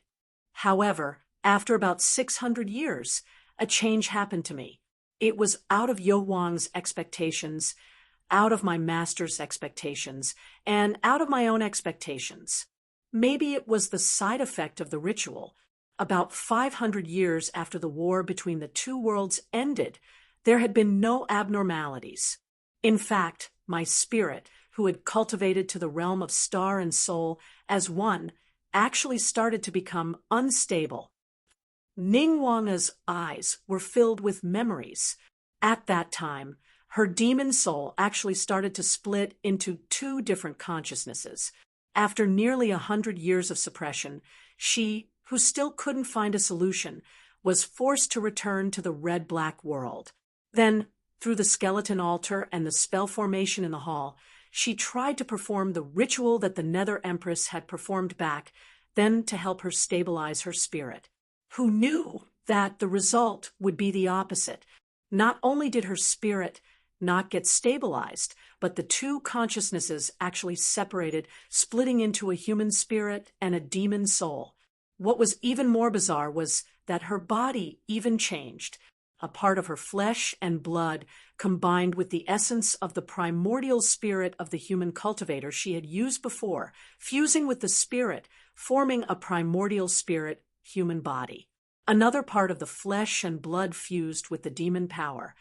However, after about 600 years, a change happened to me. It was out of Yu Wang's expectations, out of my master's expectations, and out of my own expectations. Maybe it was the side effect of the ritual. About 500 years after the war between the two worlds ended, there had been no abnormalities. In fact, my spirit, who had cultivated to the realm of star and soul as one, actually started to become unstable. Ningguang's eyes were filled with memories. At that time, her demon soul actually started to split into two different consciousnesses. After nearly 100 years of suppression, she, who still couldn't find a solution, was forced to return to the red-black world. Then, through the skeleton altar and the spell formation in the hall, she tried to perform the ritual that the Nether Empress had performed back, then to help her stabilize her spirit. Who knew that the result would be the opposite? Not only did her spirit not get stabilized, but the two consciousnesses actually separated, splitting into a human spirit and a demon soul. What was even more bizarre was that her body even changed. A part of her flesh and blood combined with the essence of the primordial spirit of the human cultivator she had used before, fusing with the spirit, forming a primordial spirit human body. Another part of the flesh and blood fused with the demon power,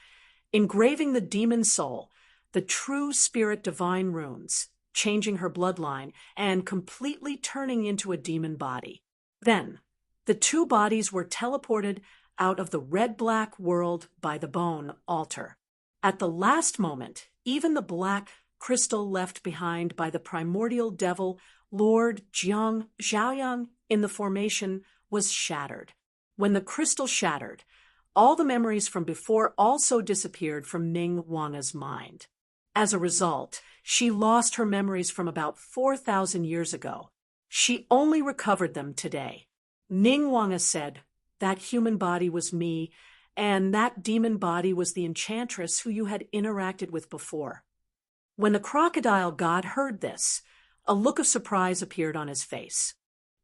engraving the demon soul, the true spirit divine runes, changing her bloodline and completely turning into a demon body. Then, the two bodies were teleported out of the red-black world by the bone altar. At the last moment, even the black crystal left behind by the primordial devil, Lord Zhaoyang, in the formation, was shattered. When the crystal shattered, all the memories from before also disappeared from Ning Wanga's mind. As a result, she lost her memories from about 4,000 years ago. She only recovered them today. Ning Wanga said, "That human body was me, and that demon body was the enchantress who you had interacted with before." When the crocodile god heard this, a look of surprise appeared on his face.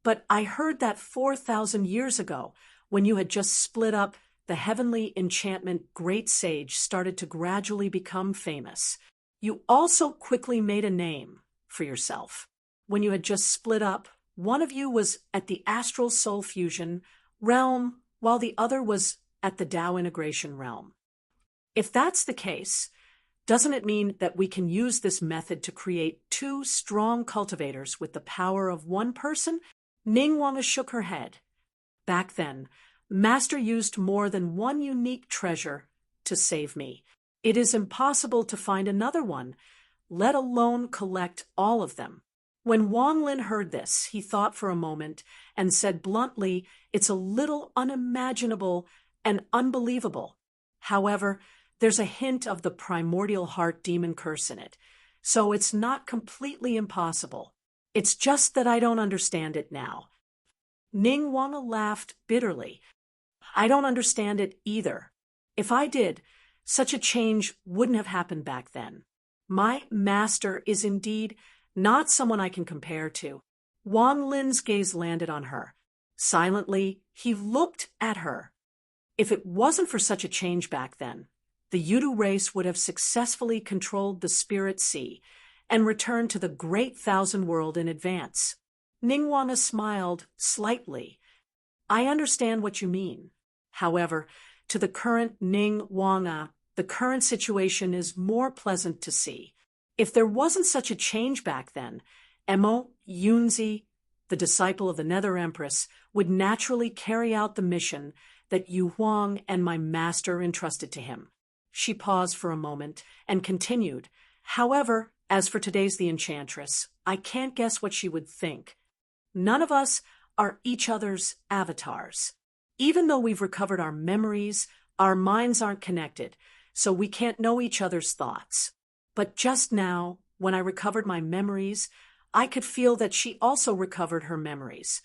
"But I heard that 4,000 years ago, when you had just split up, the heavenly enchantment great sage started to gradually become famous. You also quickly made a name for yourself. When you had just split up, one of you was at the astral soul fusion realm, while the other was at the Tao integration realm. If that's the case, doesn't it mean that we can use this method to create two strong cultivators with the power of one person?" Ning Wanga shook her head. "Back then, Master used more than one unique treasure to save me. It is impossible to find another one, let alone collect all of them." When Wang Lin heard this, he thought for a moment and said bluntly, "It's a little unimaginable and unbelievable. However, there's a hint of the primordial heart demon curse in it, so it's not completely impossible. It's just that I don't understand it now." Ning Wanga laughed bitterly. "I don't understand it either. If I did, such a change wouldn't have happened back then. My master is indeed not someone I can compare to." Wang Lin's gaze landed on her. Silently, he looked at her. If it wasn't for such a change back then, the Yudu race would have successfully controlled the spirit sea and returned to the great thousand world in advance. Ning Wanga smiled slightly. "I understand what you mean. However, to the current Ning Wanga, the current situation is more pleasant to see. If there wasn't such a change back then, Emo Yunzi, the disciple of the Nether Empress, would naturally carry out the mission that Yu Huang and my master entrusted to him." She paused for a moment and continued, "However, as for today's the Enchantress, I can't guess what she would think. None of us are each other's avatars. Even though we've recovered our memories, our minds aren't connected, so we can't know each other's thoughts. But just now, when I recovered my memories, I could feel that she also recovered her memories.